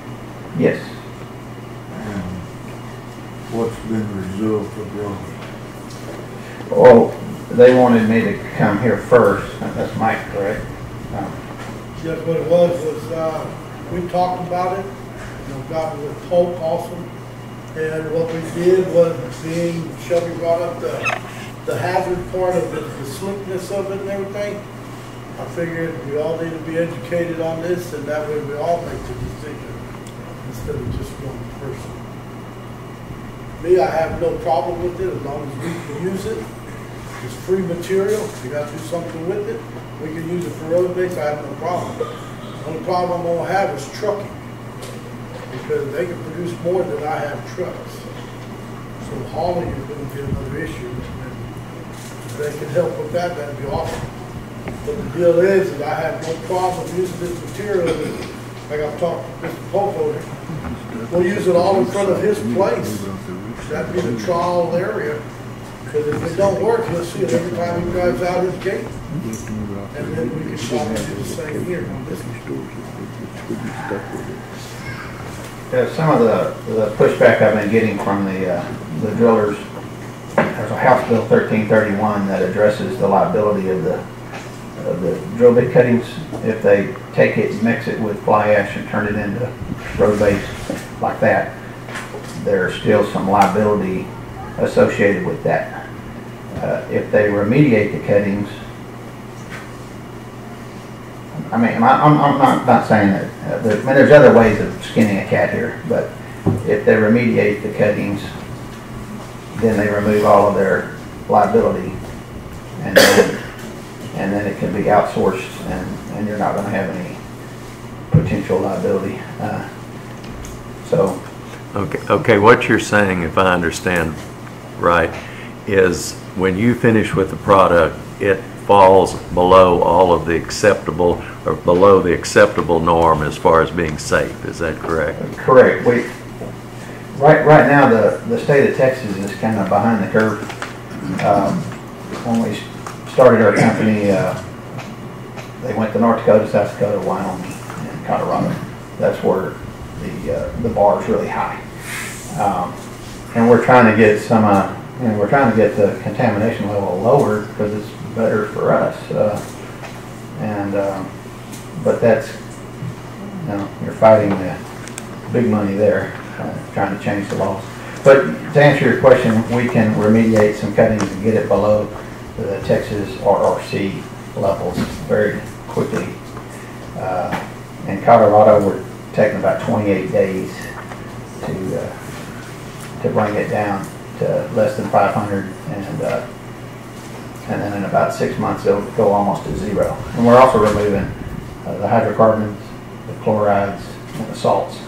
Yes. And what's been the result of yours? Well, they wanted me to come here first. That's Mike, correct? Yes, what it was we talked about it, and got with Polk also. And what we did was, being Shelby brought up the hazard part of it, the slickness of it and everything, I figured we all need to be educated on this, and that way we all make the decision instead of just one person. Me, I have no problem with it as long as we can use it. It's free material. If you got to do something with it, we can use it for road base. I have no problem. The only problem I'm going to have is trucking, because they can produce more than I have trucks. So hauling is going to be another issue. And if they can help with that, that'd be awesome. But the deal is that I have no problem using this material. Like I've talked to Mr. Popo, we'll use it all in front of his place. That'd be the trial area. Because if it don't work, he'll see it every time he drives out his gate. And then we can probably do the same here on this Some of the pushback I've been getting from the drillers, there's a House Bill 1331 that addresses the liability of the drill bit cuttings if they take it and mix it with fly ash and turn it into road base like that. There's still some liability associated with that. If they remediate the cuttings, I mean, I'm not saying that. There's other ways of skinning a cat here, but if they remediate the cuttings, then they remove all of their liability, and then it can be outsourced, and you're not going to have any potential liability. So. Okay. What you're saying, if I understand right, is when you finish with the product, it falls below all of the acceptable, or below the acceptable norm as far as being safe. Is that correct? Correct. Right now the state of Texas is kind of behind the curve. When we started our company, they went to North Dakota, South Dakota, Wyoming, and Colorado. That's where the bar is really high. And we're trying to get we're trying to get the contamination level lower because it's better for us. But that's, you're fighting the big money there, trying to change the laws. But to answer your question, we can remediate some cuttings and get it below the Texas RRC levels very quickly. In Colorado, we're taking about 28 days to bring it down to less than 500, and then in about 6 months it'll go almost to zero. And we're also removing the hydrocarbons, the chlorides, and the salts.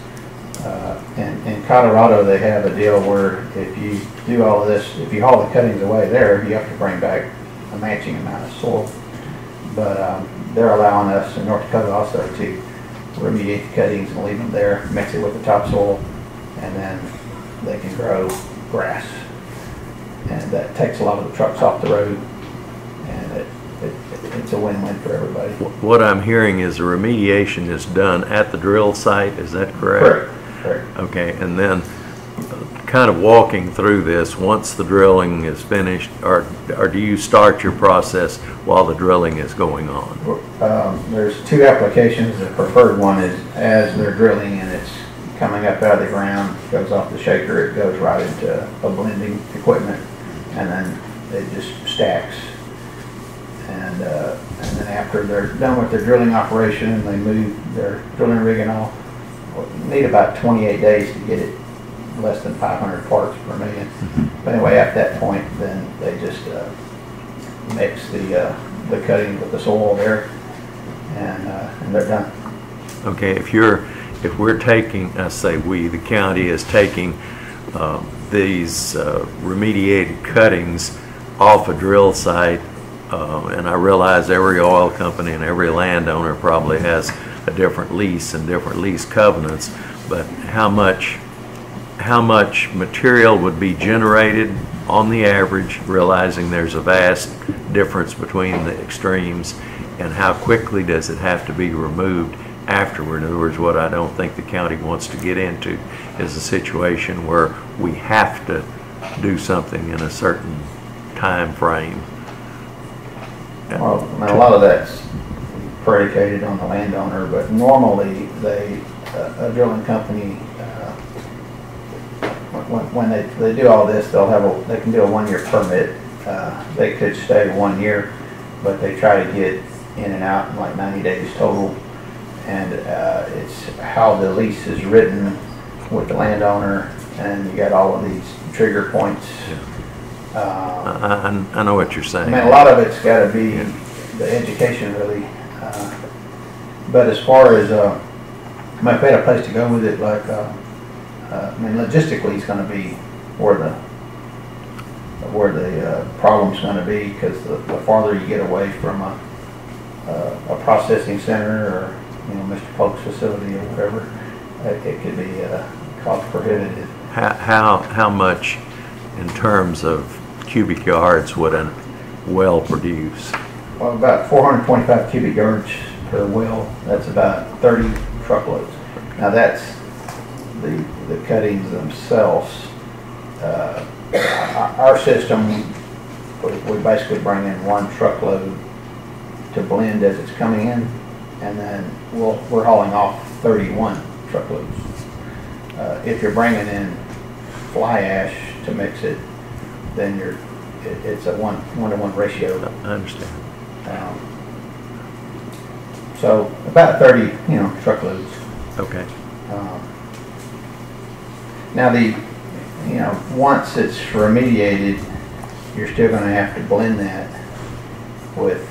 In Colorado, they have a deal where if you do all of this, if you haul the cuttings away there, you have to bring back a matching amount of soil. but they're allowing us in North Dakota also to remediate the cuttings and leave them there, mix it with the topsoil, and then they can grow grass. And that takes a lot of the trucks off the road, and it's a win-win for everybody. What I'm hearing is the remediation is done at the drill site, is that correct? Correct. Okay, and then kind of walking through this, once the drilling is finished, or do you start your process while the drilling is going on? There's two applications. The preferred one is as they're drilling and it's coming up out of the ground, goes off the shaker, it goes right into a blending equipment, and then it just stacks. And then after they're done with their drilling operation, they move their drilling rig and all. Need about 28 days to get it less than 500 parts per million. But anyway, at that point, then they just mix the cutting with the soil there, and they're done. Okay, if we're taking, I say we, the county is taking these remediated cuttings off a drill site, and I realize every oil company and every landowner probably has a different lease and different lease covenants, but how much material would be generated on the average, realizing there's a vast difference between the extremes, and how quickly does it have to be removed afterward? In other words, what I don't think the county wants to get into is a situation where we have to do something in a certain time frame. Well, a lot of that's predicated on the landowner, but normally a drilling company, when they do all this, they can do a 1 year permit. They could stay 1 year, but they try to get in and out in like 90 days total. And it's how the lease is written with the landowner, and you got all of these trigger points. I know what you're saying. I mean, a lot of it's got to be the education, really. But as far as, if we had a place to go with it, like, I mean, logistically, it's going to be where the problem's going to be, because the farther you get away from a processing center or Mr. Polk's facility or whatever, it could be cost prohibitive. How much, in terms of cubic yards, would a well produce? Well, about 425 cubic yards per well. That's about 30 truckloads. Now that's the cuttings themselves. Our system, we basically bring in 1 truckload to blend as it's coming in, and then we're hauling off 31 truckloads. If you're bringing in fly ash to mix it, then it's a 1-to-1 ratio. I understand. So about 30, truckloads. Okay. Now once it's remediated, you're still going to have to blend that with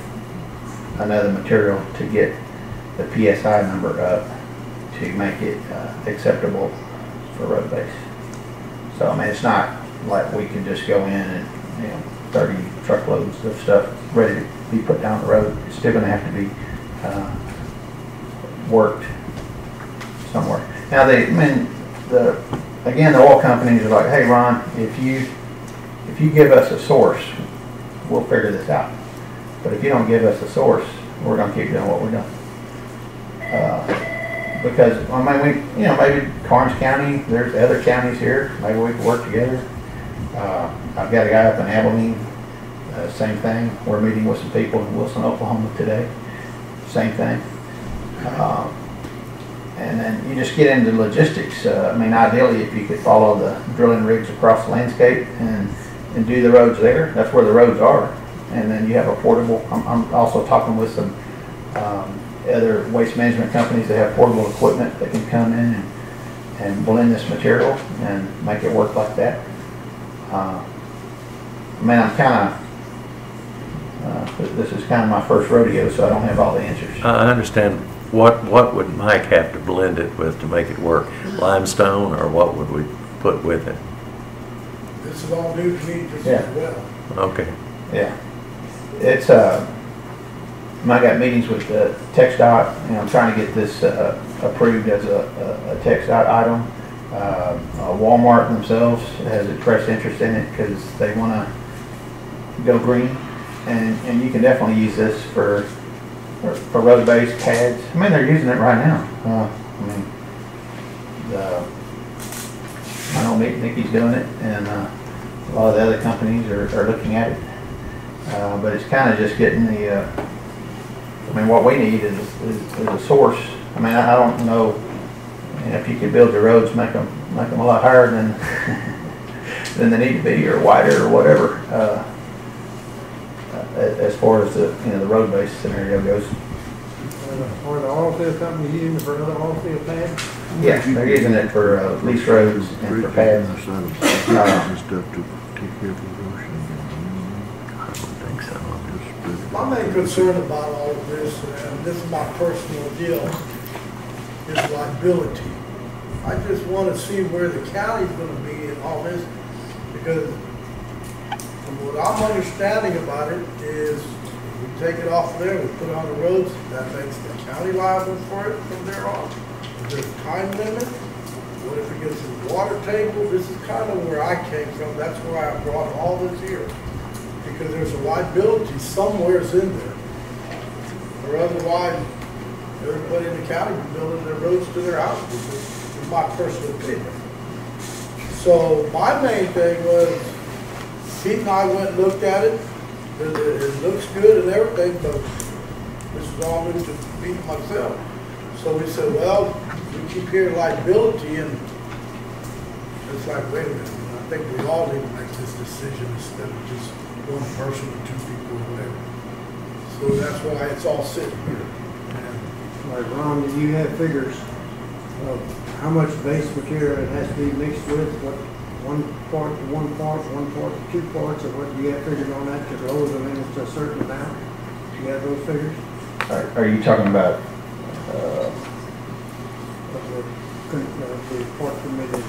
another material to get the PSI number up to make it acceptable for road base. So I mean, it's not like we can just go in and 30 truckloads of stuff ready to be put down the road. It's still going to have to be worked somewhere. Now again, the oil companies are like, hey Ron, if you give us a source, we'll figure this out. But if you don't give us a source, we're going to keep doing what we're doing. Because I mean, maybe Karnes County, there's other counties here, maybe we can work together. I've got a guy up in Abilene, same thing. We're meeting with some people in Wilson, Oklahoma today, same thing. And then you just get into logistics. I mean, ideally, if you could follow the drilling rigs across the landscape and do the roads there, that's where the roads are. And then you have a portable. I'm also talking with some other waste management companies that have portable equipment that can come in and blend this material and make it work like that. I mean, I'm kind of, this is kind of my first rodeo, so I don't have all the answers. I understand. What would Mike have to blend it with to make it work? Limestone, or what would we put with it? This is all new to me just as well. Okay. Yeah. It's I got meetings with TxDOT, you know, trying to get this approved as a TxDOT item. Walmart themselves has expressed interest in it because they want to go green, and you can definitely use this for road-based CADs. I mean, they're using it right now. I mean, I know Nikki's doing it, and a lot of the other companies are looking at it. But it's kind of just getting the, I mean, what we need is a source. I mean, I don't know, you know, if you could build the roads, make them a lot higher than than they need to be, or wider, or whatever. As far as the, you know, the road-based scenario goes. Are the oil field company using it for another oil field pad? Yeah, they're using it for lease roads and for pads. My main concern about all of this, and this is my personal deal, is liability. I just want to see where the county's going to be in all this, because from what I'm understanding about it is we take it off there, we put it on the roads, that makes the county liable for it from there on. Is there a time limit? What if it gets to the water table? This is kind of where I came from. That's why I brought all this here. Because there's a liability somewhere's in there. Or otherwise, everybody in the county is building their roads to their houses. This is my personal opinion. So my main thing was, Pete and I went and looked at it. It looks good and everything, but this is all new to Pete and myself. So we said, well, we keep hearing liability, and it's like, wait a minute, I think we all need to make this decision instead of just one person or two people or whatever. So that's why it's all sitting here. All right, Ron, do you have figures of how much base material it has to be mixed with? What, one part to one part to two parts, or what do you have figured on that to lower the limits to a certain amount? Do you have those figures? Are you talking about the part permitted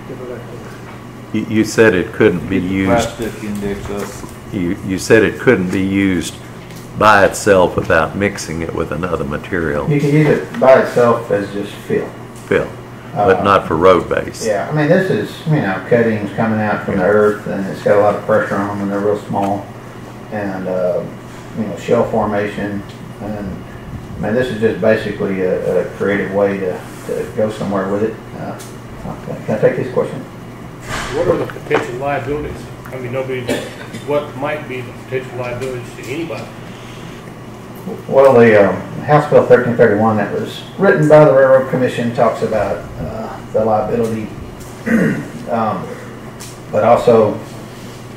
to the left? You said it couldn't be used. Plastic index up. You said it couldn't be used by itself without mixing it with another material. you can use it by itself as just fill. Fill, but not for road base. Yeah, I mean, this is, you know, cuttings coming out from the earth, and it's got a lot of pressure on them, and they're real small, and you know, shell formation, and I mean, this is just basically a creative way to go somewhere with it. Can I take this question? What are the potential liabilities? I mean, what might be the potential liabilities to anybody? Well, the House Bill 1331 that was written by the Railroad Commission talks about the liability, but also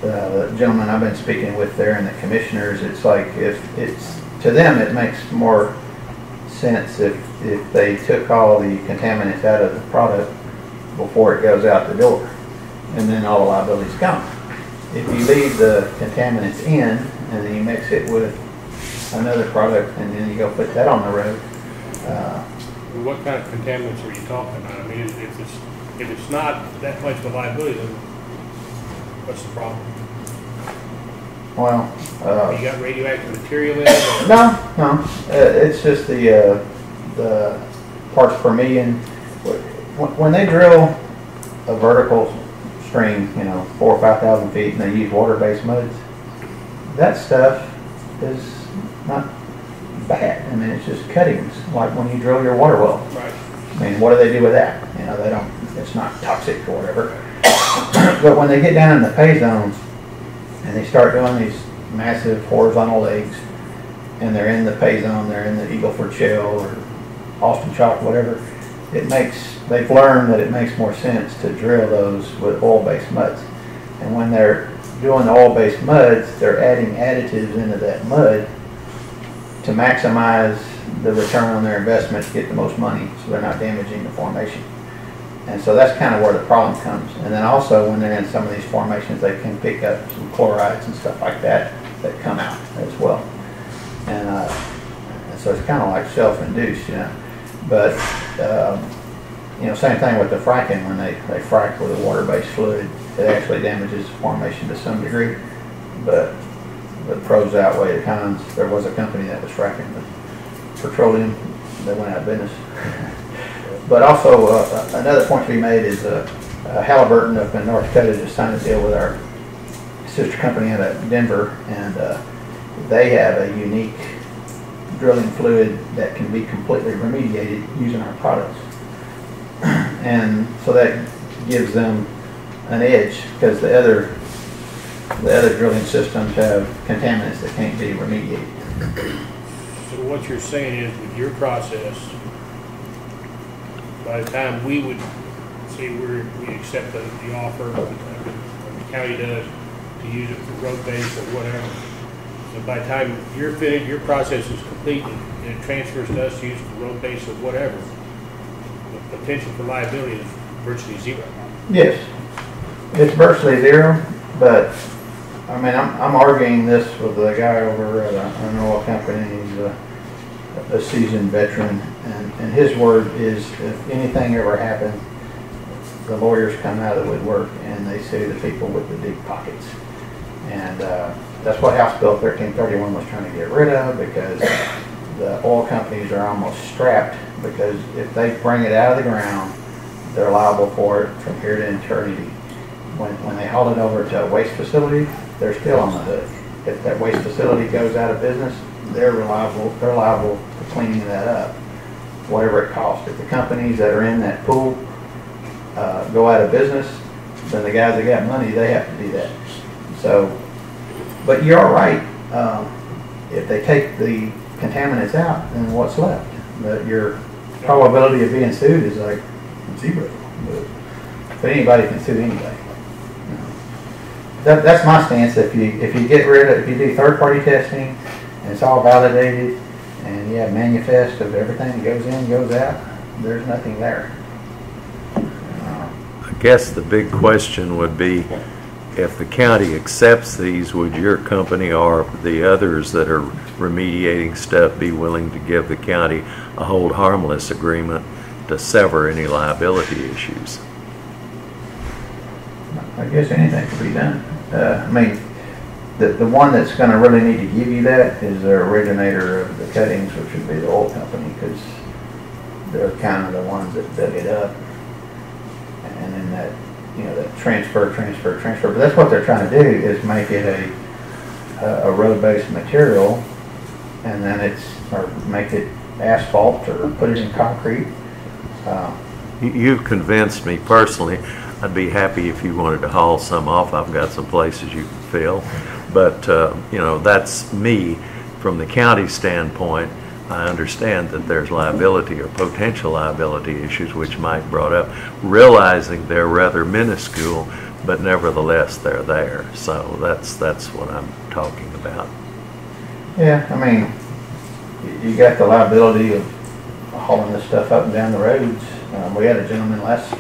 the gentleman I've been speaking with there and the commissioners, it's like, if it's, to them it makes more sense if they took all the contaminants out of the product before it goes out the door, and then all the liabilities come. If you leave the contaminants in and then you mix it with another product and then you go put that on the road. What kind of contaminants are you talking about? I mean, if it's not that much of a liability, then what's the problem? Well, you got radioactive material in it? No. It's just the parts per million. When they drill a vertical string, you know, 4,000 or 5,000 feet, and they use water-based muds, that stuff is not bad. I mean, it's just cuttings, like when you drill your water well. Right. I mean, what do they do with that? You know, they don't, it's not toxic or whatever. But when they get down in the pay zones and they start doing these massive horizontal legs, and they're in the pay zone, they're in the Eagleford Shell or Austin Chalk, whatever, they've learned that it makes more sense to drill those with oil-based muds. And when they're doing the oil-based muds, they're adding additives into that mud to maximize the return on their investment to get the most money, so they're not damaging the formation. And so that's kind of where the problem comes. And then also when they're in some of these formations, they can pick up some chlorides and stuff like that that come out as well. And so it's kind of like self-induced, you know. But you know, same thing with the fracking. When they frack with a water-based fluid, it actually damages the formation to some degree. But the pros outweigh the cons. There was a company that was fracking the petroleum. They went out of business. But also, another point to be made is Halliburton up in North Dakota just signed a deal with our sister company out of Denver, and they have a unique drilling fluid that can be completely remediated using our products. And so that gives them an edge, because the other drilling systems have contaminants that can't be remediated. So what you're saying is, with your process, by the time we would say we accept the offer, or the county does, to use it for road base or whatever, so by the time you're finished, your process is complete, and it transfers to us to use for road base or whatever, the potential for liability is virtually zero. Yes, it's virtually zero, but I mean, I'm arguing this with the guy over at an oil company. He's a seasoned veteran, and his word is, if anything ever happened, the lawyers come out of the woodwork and they sue the people with the deep pockets. And that's what House Bill 1331 was trying to get rid of, because the oil companies are almost strapped, because if they bring it out of the ground, they're liable for it from here to eternity. When they haul it over to a waste facility, they're still on the hook. If that waste facility goes out of business, they're liable for cleaning that up, whatever it costs. If the companies that are in that pool go out of business, then the guys that got money, they have to do that. So, but you're all right. If they take the contaminants out, then what's left? Your probability of being sued is like zero. But anybody can sue anybody. That's my stance. If you get rid of, if you do third-party testing and it's all validated, and you have manifest of everything that goes in, goes out, there's nothing there. I guess the big question would be, if the county accepts these, would your company or the others that are remediating stuff be willing to give the county a hold harmless agreement to sever any liability issues? I guess anything could be done. I mean, the one that's going to really need to give you that is the originator of the cuttings, which would be the oil company, because they're kind of the ones that dug it up. And then that, you know, that transfer. But that's what they're trying to do, is make it a road-based material, and then or make it asphalt or put it in concrete. You've convinced me personally. I'd be happy if you wanted to haul some off. I've got some places you can fill. But, you know, that's me. From the county standpoint, I understand that there's liability or potential liability issues which Mike brought up, realizing they're rather minuscule, but nevertheless they're there. So that's what I'm talking about. Yeah, I mean, you got the liability of hauling this stuff up and down the roads. We had a gentleman last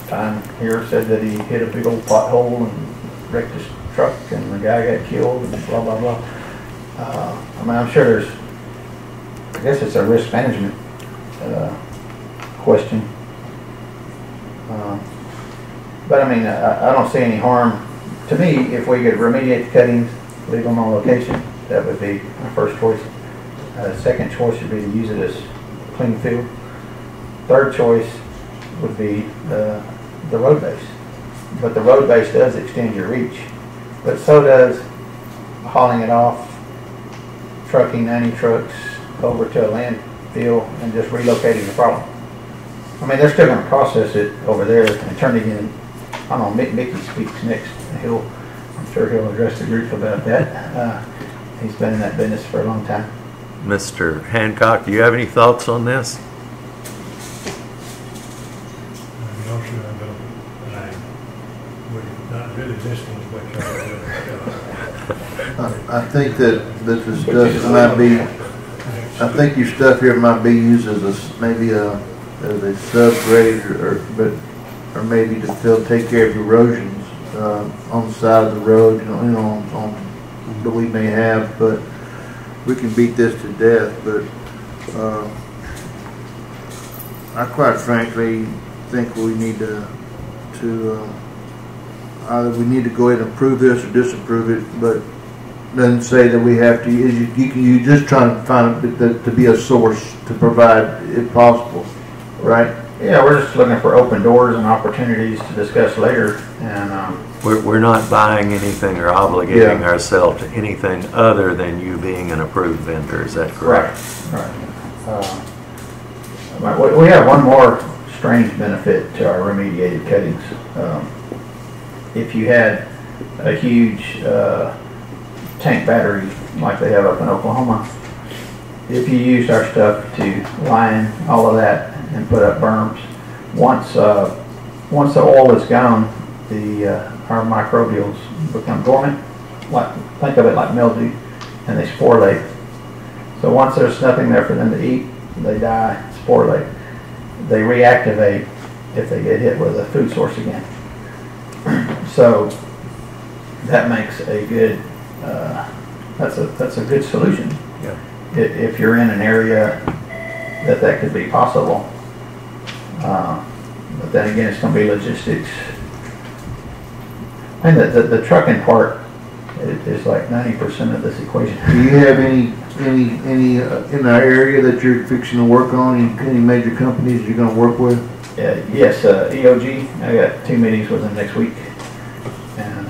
time here said that he hit a big old pothole and wrecked his truck, and the guy got killed, and blah blah blah. I mean, I'm sure I guess it's a risk management question. But I mean, I don't see any harm. To me, if we could remediate the cuttings, leave them on location, that would be my first choice. Second choice would be to use it as clean fuel. Third choice would be the road base. But the road base does extend your reach. But so does hauling it off, trucking 90 trucks over to a landfill and just relocating the problem. I mean, they're still going to process it over there and turn it in. I don't know, Mickey speaks next. I'm sure he'll address the group about that. He's been in that business for a long time. Mr. Hancock, do you have any thoughts on this? No, sure I don't. I would not really listen to what y'all are. I think that the stuff might be, I think your stuff here might be used as maybe as a subgrade or maybe to take care of erosions on the side of the road, you know, that we may have, but we can beat this to death. But I quite frankly think we need to either we need to go ahead and approve this or disapprove it. But doesn't say that we have to, you just trying to find to be a source to provide if possible, right? Yeah, we're just looking for open doors and opportunities to discuss later, and We're not buying anything or obligating Yeah. ourselves to anything other than you being an approved vendor, is that correct? right. We have one more strange benefit to our remediated cuttings. If you had a huge tank battery like they have up in Oklahoma, if you used our stuff to line all of that and put up berms, once the oil is gone, our microbials become dormant. Think of it like mildew, and they sporulate. So once there's nothing there for them to eat, they die, sporulate. They reactivate if they get hit with a food source again. So that makes a good, that's a good solution. Yeah. If you're in an area that could be possible. But then again, it's going to be logistics. And the trucking part is like 90% of this equation. Do you have any in our area that you're fixing to work on? Any major companies you're going to work with? Yes, EOG. I got 2 meetings with them next week, and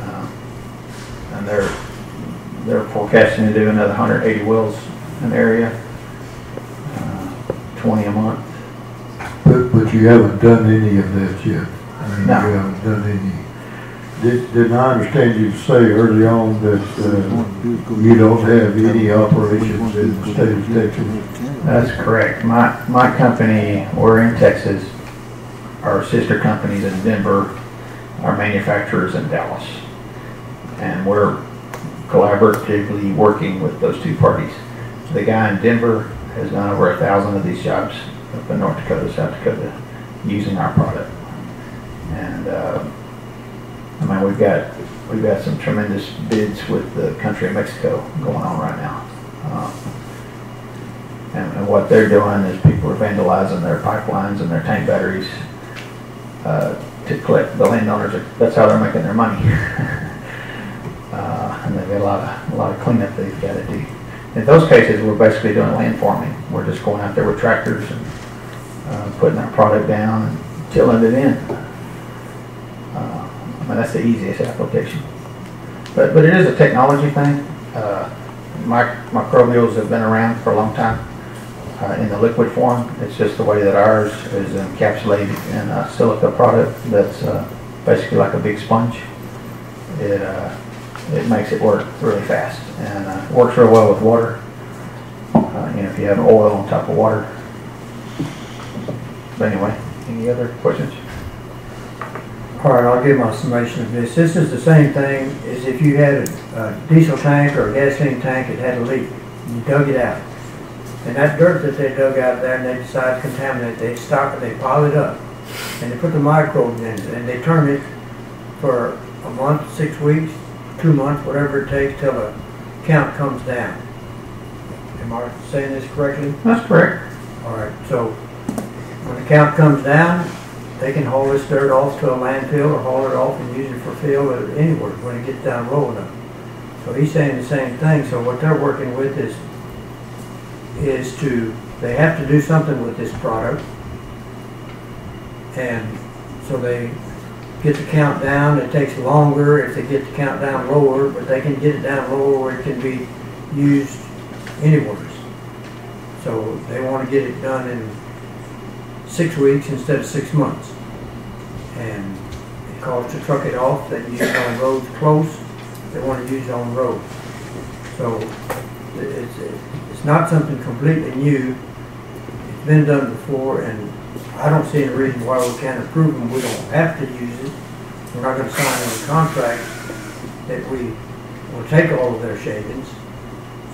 they're forecasting to do another 180 wells in the area, 20 a month. But you haven't done any of that yet. I mean, No. you haven't done any. Didn't I understand you say early on that you don't have any operations in the state of Texas? That's correct. My company, we're in Texas. Our sister companies in Denver, our manufacturers in Dallas, and we're collaboratively working with those two parties. The guy in Denver has done over 1,000 of these jobs up in North Dakota, South Dakota, using our product. And I mean, we've got some tremendous bids with the country of Mexico going on right now. And what they're doing is people are vandalizing their pipelines and their tank batteries to collect the landowners. That's how they're making their money. And they've got a lot of cleanup they've got to do. In those cases, we're basically doing land farming. We're just going out there with tractors and putting our product down and tilling it in. I mean, that's the easiest application. But it is a technology thing. Microbials have been around for a long time in the liquid form. It's just the way that ours is encapsulated in a silica product that's basically like a big sponge. It makes it work really fast and works real well with water. If you have oil on top of water. But anyway, any other questions? All right, I'll give my summation of this. This is the same thing as if you had a diesel tank or a gasoline tank that had a leak. You dug it out. And that dirt that they dug out there and they decided to contaminate, they stock it, they pile it up. And they put the microbes in it and they turn it for a month, 6 weeks, 2 months, whatever it takes till the count comes down. Am I saying this correctly? That's correct. All right, so when the count comes down, they can haul this dirt off to a landfill or haul it off and use it for fill or anywhere when it gets down low enough. So he's saying the same thing. So what they're working with is they have to do something with this product. And so they get the count down. It takes longer if they get the count down lower, but they can get it down lower where it can be used anywhere. So they want to get it done in 6 weeks instead of 6 months. And it costs to truck it off. They use it on roads close. They want to use it on roads. So it's not something completely new. It's been done before, and I don't see any reason why we can't approve them. We don't have to use it. We're not going to sign any contract that we will take all of their shavings.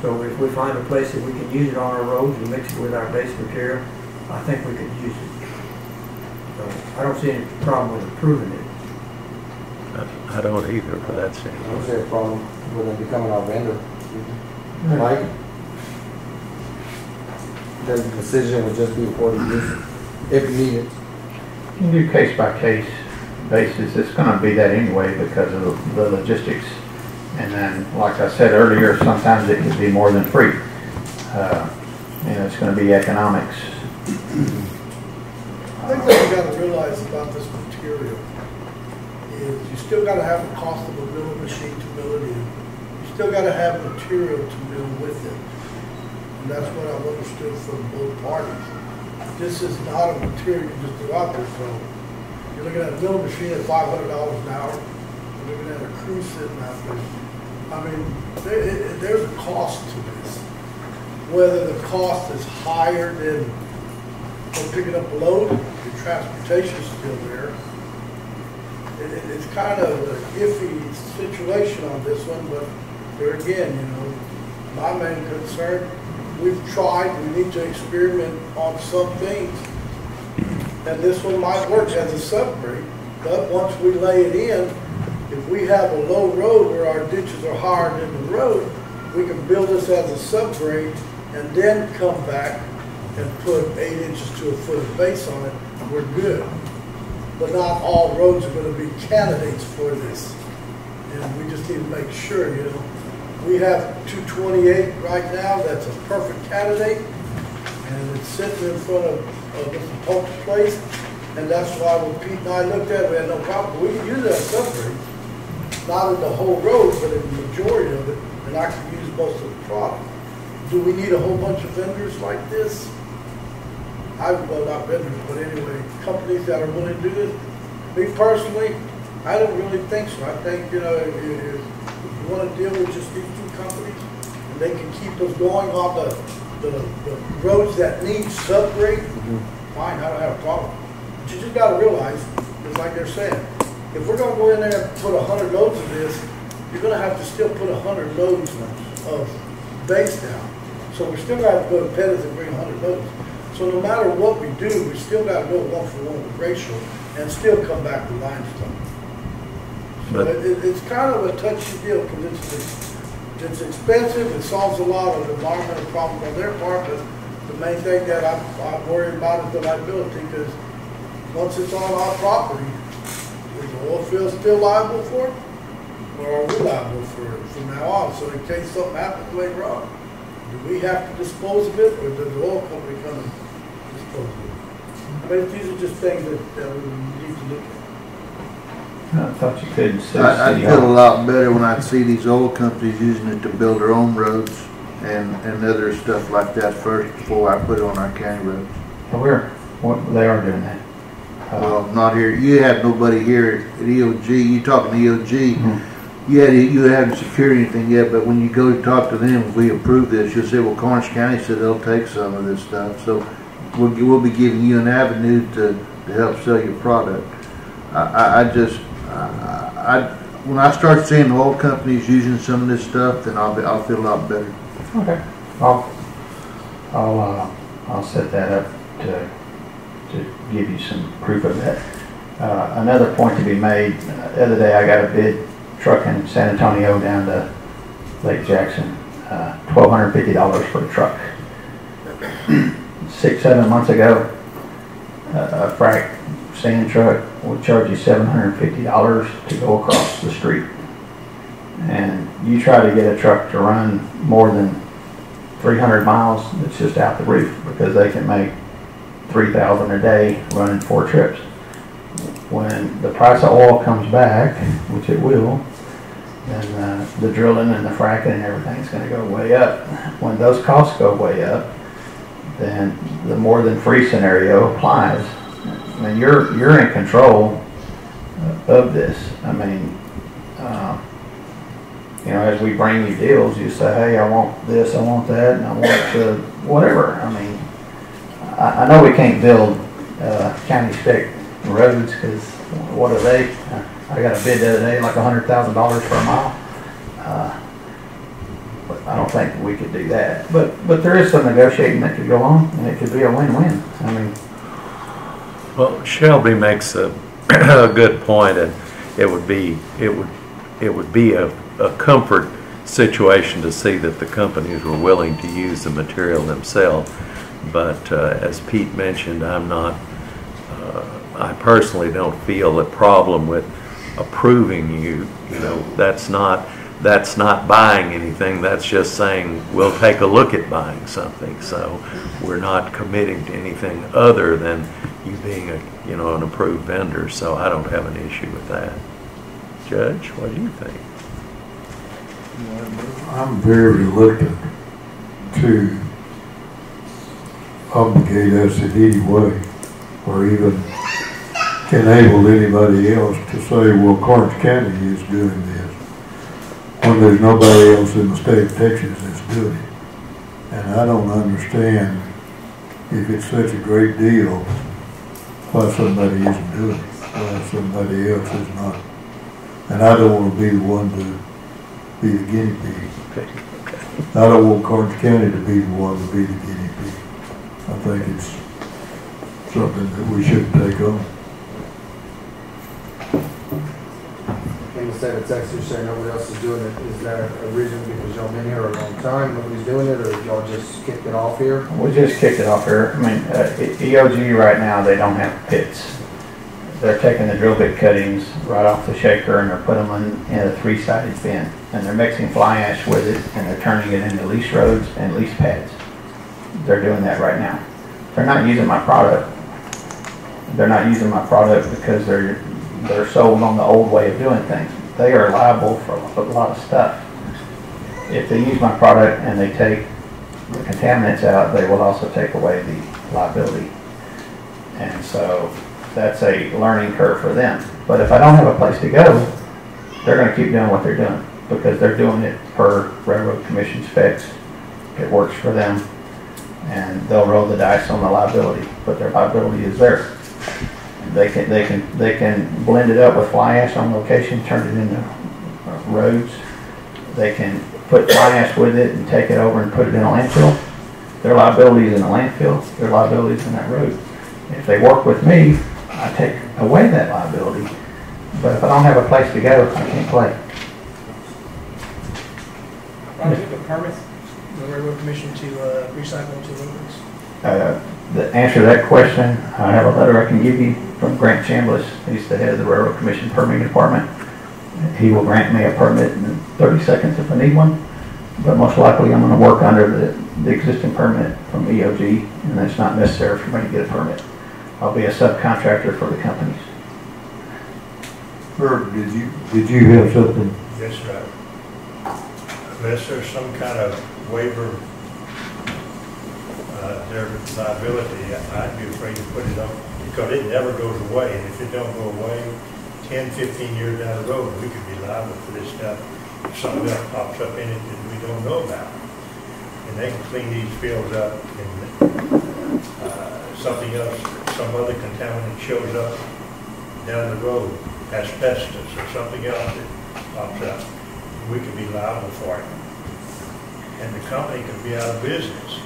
So if we find a place that we can use it on our roads and mix it with our base material, I think we could use it. So I don't see any problem with approving it. I don't either for that I standpoint. don't see a problem with them becoming our vendor. Mike? The decision would just be for the use if needed. You can do case by case basis. It's going to be that anyway because of the logistics. And then, like I said earlier, sometimes it could be more than free. It's going to be economics. I think what you got to realize about this material is you still got to have the cost of a milling machine to mill it in. You still got to have material to mill with it. And that's what I've understood from both parties. This is not a material you just throw out there. So you're looking at a milling machine at $500 an hour. You're looking at a crew sitting out there. I mean, there's a cost to this. Whether the cost is higher than picking up a load, your transportation's still there. It's kind of an iffy situation on this one, but there again, my main concern, we've tried, we need to experiment on some things. And this one might work as a subgrade, but once we lay it in, if we have a low road where our ditches are higher than the road, we can build this as a subgrade and then come back and put 8 inches to a foot of base on it, we're good. But not all roads are going to be candidates for this. And we just need to make sure, We have 228 right now, that's a perfect candidate. And it's sitting in front of Mr. Polk's place. And that's why when Pete and I looked at it, we had no problem. We can use that subgrade. Not in the whole road, but in the majority of it. And I can use most of the product. Do we need a whole bunch of vendors like this? Well, not vendors, but anyway, companies that are willing to do this. Me personally, I don't really think so. I think, if you want to deal with just these two companies, and they can keep us going on the roads that need subgrade, fine, I don't have a problem. But you just got to realize, just like they're saying, if we're going to go in there and put 100 loads of this, you're going to have to still put 100 loads of base down. So we're still going to have to go to Pettis and bring 100 loads. So no matter what we do, we still got to go 1-for-1 with ratio and still come back to limestone. So it's kind of a touchy deal because it's expensive. It solves a lot of environmental problems on their part, but the main thing that I'm worried about is the liability because once it's on our property, is the oil field still liable for it? Or are we liable for it from now on? So in case something happens later on, do we have to dispose of it, or does the oil company come and dispose of it? I mean, these are just things that we need to look at. I thought you couldn't see. I'd feel a lot better when I'd see these oil companies using it to build their own roads and other stuff like that first before I put it on our county roads. They are doing that. Well, not here. You have nobody here at EOG. You talking to EOG. Mm-hmm. You haven't secured anything yet, but when you go to talk to them, if we approve this, you'll say, well, Karnes County said they'll take some of this stuff. So we'll be giving you an avenue to help sell your product. When I start seeing oil companies using some of this stuff, then I'll feel a lot better. Okay. I'll set that up to give you some proof of that. Another point to be made, the other day I got a bid trucking San Antonio down to Lake Jackson, $1,250 for a truck. 6-7 months ago, a frac sand truck will charge you $750 to go across the street. And you try to get a truck to run more than 300 miles, it's just out the roof because they can make 3,000 a day running 4 trips. When the price of oil comes back, which it will, then the drilling and the fracking and everything is going to go way up. When those costs go way up, then the more than free scenario applies. I mean, you're in control of this. I mean, as we bring you deals, you say, hey, I want this, I want that, and I want whatever. I mean, I know we can't build county spec roads because what are they? I got a bid the other day like $100,000 for a mile. But I don't think we could do that. But there is some negotiating that could go on, and it could be a win-win. I mean, well, Shelby makes a good point, and it would be a comfort situation to see that the companies were willing to use the material themselves. But as Pete mentioned, I personally don't feel a problem with approving you. That's not that's not buying anything, that's just saying, we'll take a look at buying something. So we're not committing to anything other than you being an approved vendor, so I don't have an issue with that. Judge, what do you think? I'm very reluctant to obligate us in any way, or even enable anybody else to say, well, Karnes County is doing this, when there's nobody else in the state of Texas that's doing it. And I don't understand, if it's such a great deal, why somebody isn't doing it, why somebody else is not. And I don't want to be the one to be the guinea pig. I don't want Karnes County to be the one to be the guinea pig. I think it's something that we shouldn't take on. In the state of Texas, you're saying nobody else is doing it. Is there a reason because y'all been here a long time, nobody's doing it, or y'all just kicked it off here? We just kicked it off here. I mean, EOG right now, they don't have pits. They're taking the drill bit cuttings right off the shaker and they're putting them in a 3-sided bin. And they're mixing fly ash with it and they're turning it into lease roads and lease pads. They're doing that right now. They're not using my product. They're not using my product because they're sold on the old way of doing things. They are liable for a lot of stuff. If they use my product and they take the contaminants out, they will also take away the liability. And so that's a learning curve for them. But if I don't have a place to go, they're going to keep doing what they're doing because they're doing it per Railroad Commission specs. It works for them, and they'll roll the dice on the liability, but their liability is there. They can blend it up with fly ash on location, turn it into roads. They can put fly ash with it and take it over and put it in a landfill. Their liability is in the landfill. Their liability is in that road. If they work with me, I take away that liability. But if I don't have a place to go, I can't play. Ron, do you have a permit from the Railroad Commission to recycle into liquids? The answer to that question, I have a letter I can give you from Grant Chambliss. He's the head of the Railroad Commission Permitting Department. He will grant me a permit in 30 seconds if I need one. But most likely I'm going to work under the existing permit from EOG, and that's not necessary for me to get a permit. I'll be a subcontractor for the companies. Herb, did you have something? Yes, sir. Unless there's some kind of waiver, their liability, I'd be afraid to put it on, because it never goes away. And if it don't go away, 10, 15 years down the road, we could be liable for this stuff. If something else pops up in it that we don't know about. And they can clean these fields up and something else, some other contaminant shows up down the road, asbestos or something else that pops up. We could be liable for it. And the company could be out of business.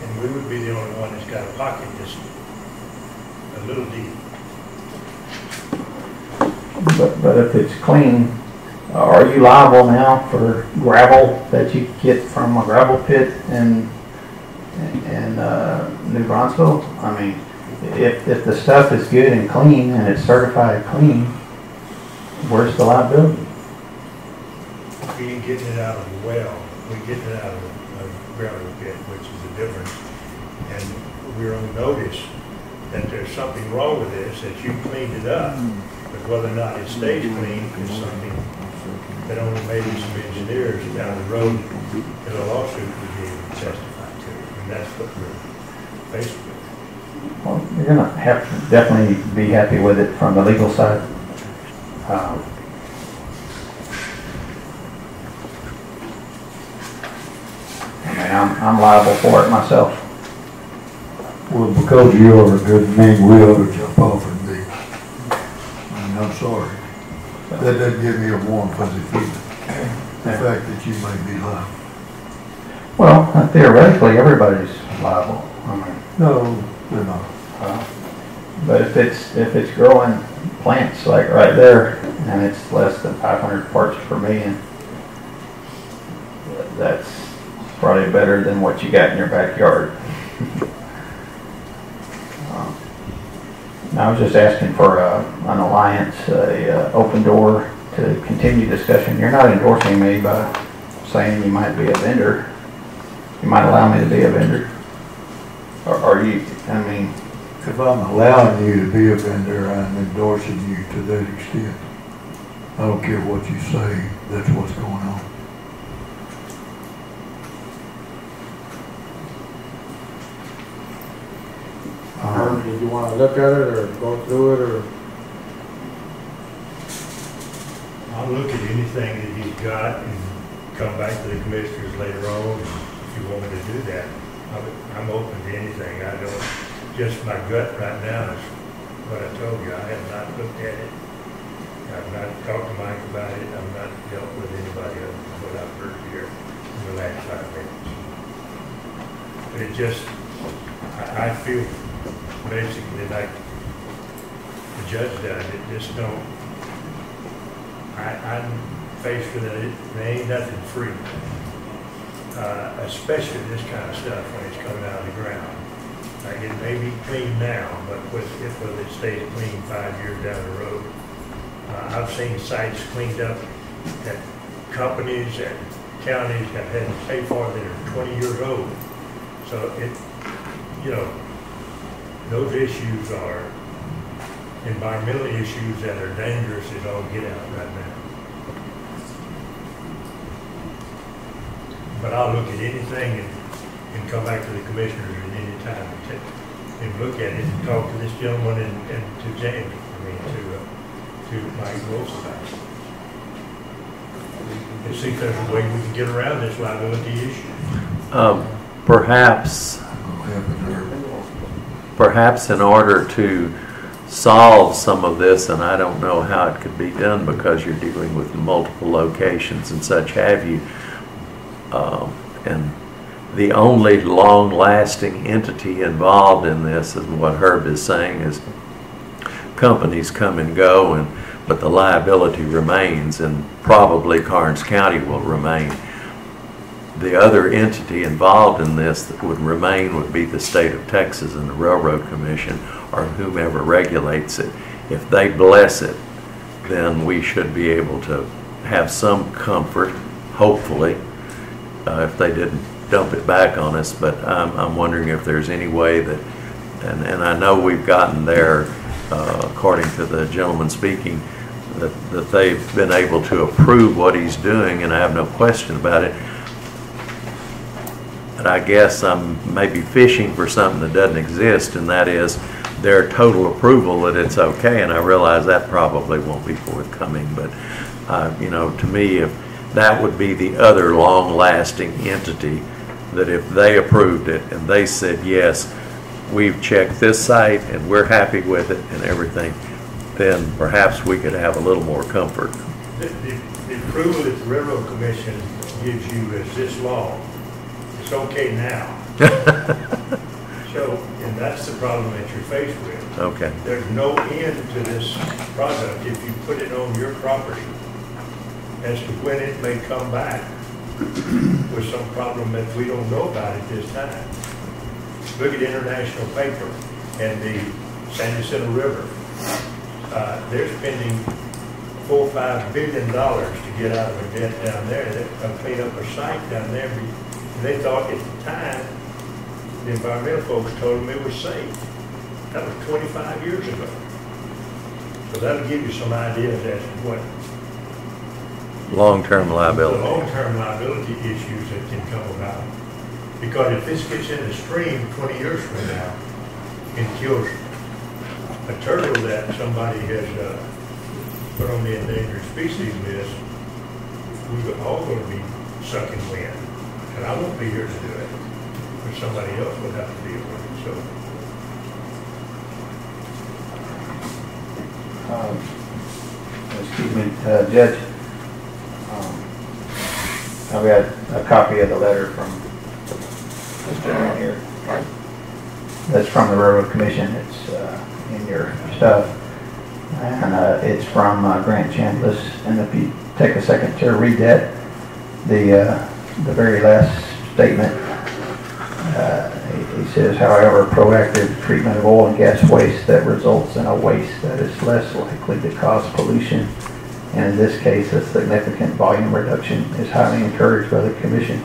And we would be the only one that's got to pocket this a little deep. But if it's clean, are you liable now for gravel that you get from a gravel pit in New Brunswick? I mean, if the stuff is good and clean and it's certified clean, where's the liability? We ain't getting it out of the well. We're getting it out of the gravel pit, which is the difference. And we're on notice that there's something wrong with this, that you cleaned it up. But whether or not it stays clean is something that only maybe some engineers down the road in a lawsuit would be able to testify to. And that's what we're faced with. Well, you're going to have to definitely be happy with it from the legal side. I mean, I'm liable for it myself. Well, because you are a good man, we ought to jump off and be. I mean, I'm sorry. That doesn't give me a warm, fuzzy feeling. The fact that you may be liable. Well, theoretically, everybody's liable. I mean, no, they're not. But if it's growing plants like right there, and it's less than 500 parts per million, that's probably better than what you got in your backyard. I was just asking for an alliance, open door to continue discussion. You're not endorsing me by saying you might be a vendor. You might allow me to be a vendor. Or are you, I mean... If I'm allowing you to be a vendor, I'm endorsing you to that extent. I don't care what you say, that's what's going on. Did you want to look at it or go through it or? I'll look at anything that he's got and come back to the commissioners later on if you want me to do that. I'm open to anything. I don't, just my gut right now is what I told you. I have not looked at it. I've not talked to Mike about it. I've not dealt with anybody other than what I've heard here in the last 5 minutes. But it just, I feel basically like the judge does. It just don't, I'm faced with it. There ain't nothing free, especially this kind of stuff when it's coming out of the ground. Like it may be clean now, but if it stays clean 5 years down the road. I've seen sites cleaned up that companies and counties have had to pay for that are 20 years old. So it, you know, those issues are environmental issues that are dangerous as all get out right now. But I'll look at anything and come back to the commissioners at any time and look at it and talk to this gentleman and to James, to Mike Wilson about it. And see if there's a way we can get around this liability issue. Perhaps in order to solve some of this, and I don't know how it could be done because you're dealing with multiple locations and such have you, and the only long-lasting entity involved in this, is what Herb is saying, is companies come and go, but the liability remains, and probably Karnes County will remain. The other entity involved in this that would remain would be the state of Texas and the Railroad Commission, or whomever regulates it. If they bless it, then we should be able to have some comfort, hopefully, if they didn't dump it back on us. But I'm wondering if there's any way that, and I know we've gotten there, according to the gentleman speaking, that they've been able to approve what he's doing, and I have no question about it. But I guess I'm maybe fishing for something that doesn't exist, and that is their total approval that it's okay, and I realize that probably won't be forthcoming, but you know, to me, if that would be the other long-lasting entity, that if they approved it and they said, yes, we've checked this site and we're happy with it and everything, then perhaps we could have a little more comfort. The approval that the Railroad Commission gives you is this long. It's okay now. So, and that's the problem that you're faced with. Okay. There's no end to this product if you put it on your property as to when it may come back with some problem that we don't know about at this time. Look at international paper and the San Jacinto River. They're spending $4 or $5 billion to get out of a debt down there. They've cleaned up a site down there. And they thought at the time, the environmental folks told them it was safe. That was 25 years ago. So that'll give you some ideas as to what long-term liability. The long-term liability issues that can come about. Because if this gets in the stream 20 years from now and kills a turtle that somebody has put on the endangered species list, we're all going to be sucking wind. And I won't be here to do it, but somebody else will have to deal with it. So, excuse me, Judge. I've got a copy of the letter from this gentleman here. That's from the Railroad Commission. It's in your stuff. And it's from Grant Chambliss. And if you take a second to read that, the very last statement, he says, however, proactive treatment of oil and gas waste that results in a waste that is less likely to cause pollution and in this case, a significant volume reduction is highly encouraged by the Commission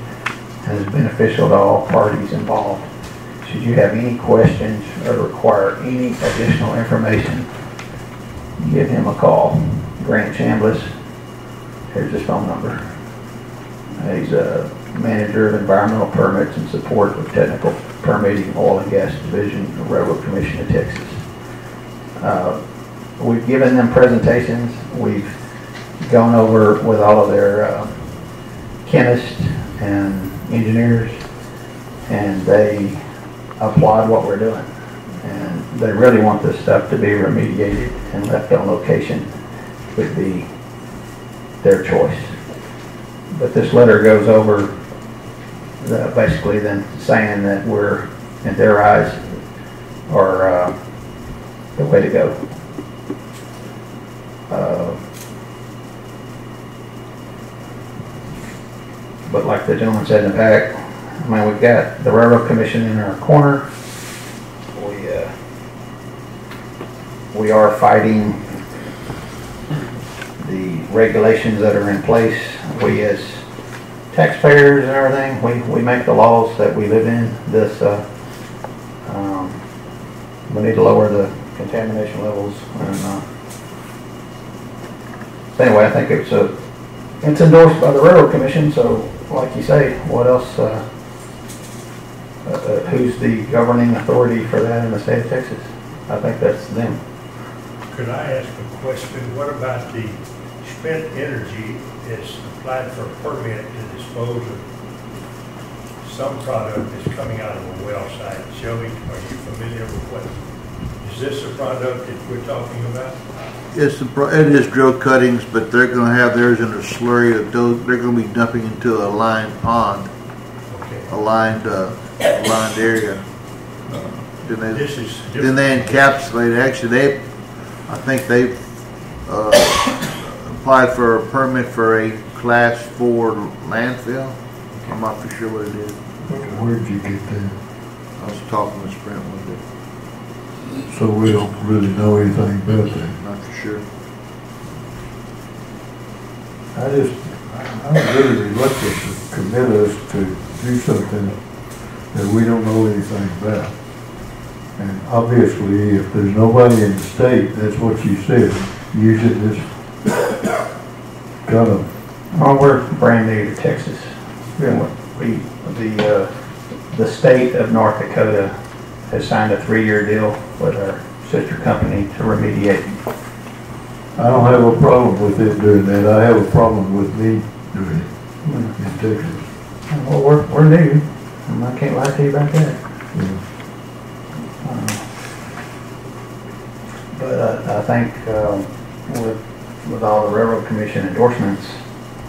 and is beneficial to all parties involved. Should you have any questions or require any additional information, give him a call. Grant Chambliss, here's his phone number. He's a manager of environmental permits and support of technical permitting, oil and gas division of Railroad Commission of Texas. We've given them presentations. We've gone over with all of their chemists and engineers, and they applaud what we're doing. And they really want this stuff to be remediated, and left on location would be their choice. But this letter goes over basically then saying that we're, in their eyes, are the way to go. But like the gentleman said in the back, I mean, we've got the Railroad Commission in our corner. We are fighting the regulations that are in place. We as taxpayers and everything, we make the laws that we live in. This we need to lower the contamination levels. And so anyway, I think it's endorsed by the Railroad Commission. So, like you say, what else? Who's the governing authority for that in the state of Texas? I think that's them. Could I ask a question? What about the spent energy is applied for a permit to dispose of some product that's coming out of a well site? Shelby, are you familiar with what? Is this a product that we're talking about? It is drill cuttings, but they're going to have theirs in a slurry of those. They're going to be dumping into a lined pond, okay. a lined area. Then they encapsulate. Actually, I think they've applied for a permit for a Class 4 landfill. I'm not for sure what it is. Where'd you get that? I was talking with Sprint one day. So we don't really know anything about that. Not for sure. I'm really reluctant to commit us to do something that we don't know anything about. And obviously, if there's nobody in the state, that's what you said, using this kind of... Oh, we're brand new to Texas. The state of North Dakota has signed a 3-year deal with our sister company to remediate. I don't have a problem with it doing that. I have a problem with me doing it in Texas. Well, we're new, and I can't lie to you about that. Yeah. But I think with all the Railroad Commission endorsements,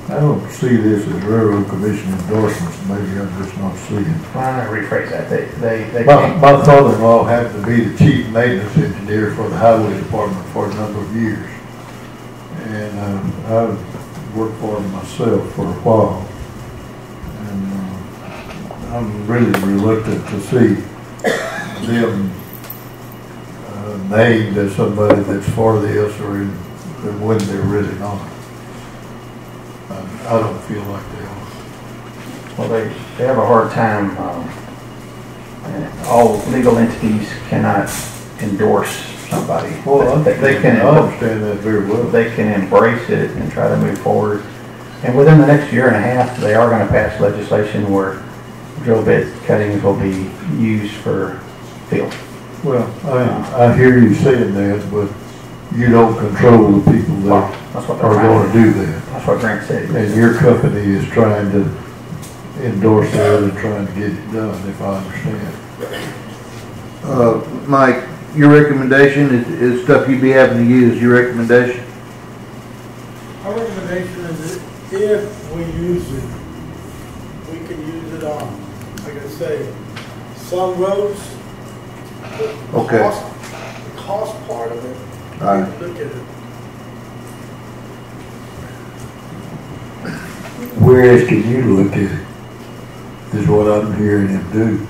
I don't see this as Railroad Commission endorsements. Maybe I'm just not seeing. Well, I rephrase that. They my father-in-law happened to be the chief maintenance engineer for the highway department for a number of years, and I worked for him myself for a while, and I'm really reluctant to see them named as somebody that's for this or when they're really not. I don't feel like they are. Well, they have a hard time. All legal entities cannot endorse somebody. Well, they can. I understand that very well. They can embrace it and try to move forward. And within the next year and a half, they are going to pass legislation where drill bit cuttings will be used for field. Well, I hear you saying that, but you don't control the people that are going to do that. That's what Grant said. And your company is trying to endorse that and trying to get it done, if I understand. Mike, your recommendation is stuff you'd be having to use. Your recommendation? Our recommendation is that if we use it, we can use it on, like I say, some roads. Okay. The cost part of it, all right. Look at it. We're asking you to look at it, is what I'm hearing him do.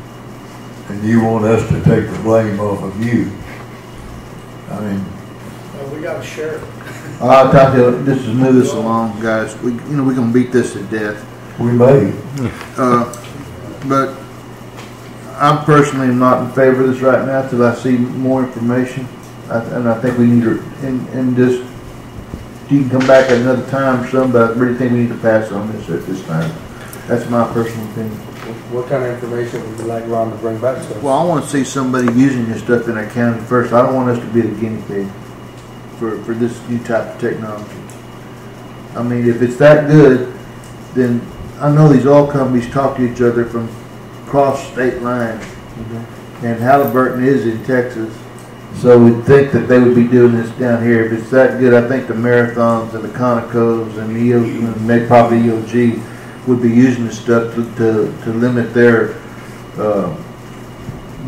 And you want us to take the blame off of you. I mean... Well, we got to share it. I'll tell you, this is move this along, guys. We're gonna beat this to death. We may. But I'm personally not in favor of this right now till I see more information. And I think we need to, and just, you can come back at another time or something, but I really think we need to pass on this at this time. That's my personal opinion. What kind of information would you like Ron to bring back to us? Well, I want to see somebody using this stuff in our county first. I don't want us to be the guinea pig for this new type of technology. I mean, if it's that good, then I know these oil companies talk to each other from across state lines. Mm-hmm. And Halliburton is in Texas. So we'd think that they would be doing this down here. If it's that good, I think the Marathons and the Conocos and the maybe probably EOG would be using this stuff to limit their,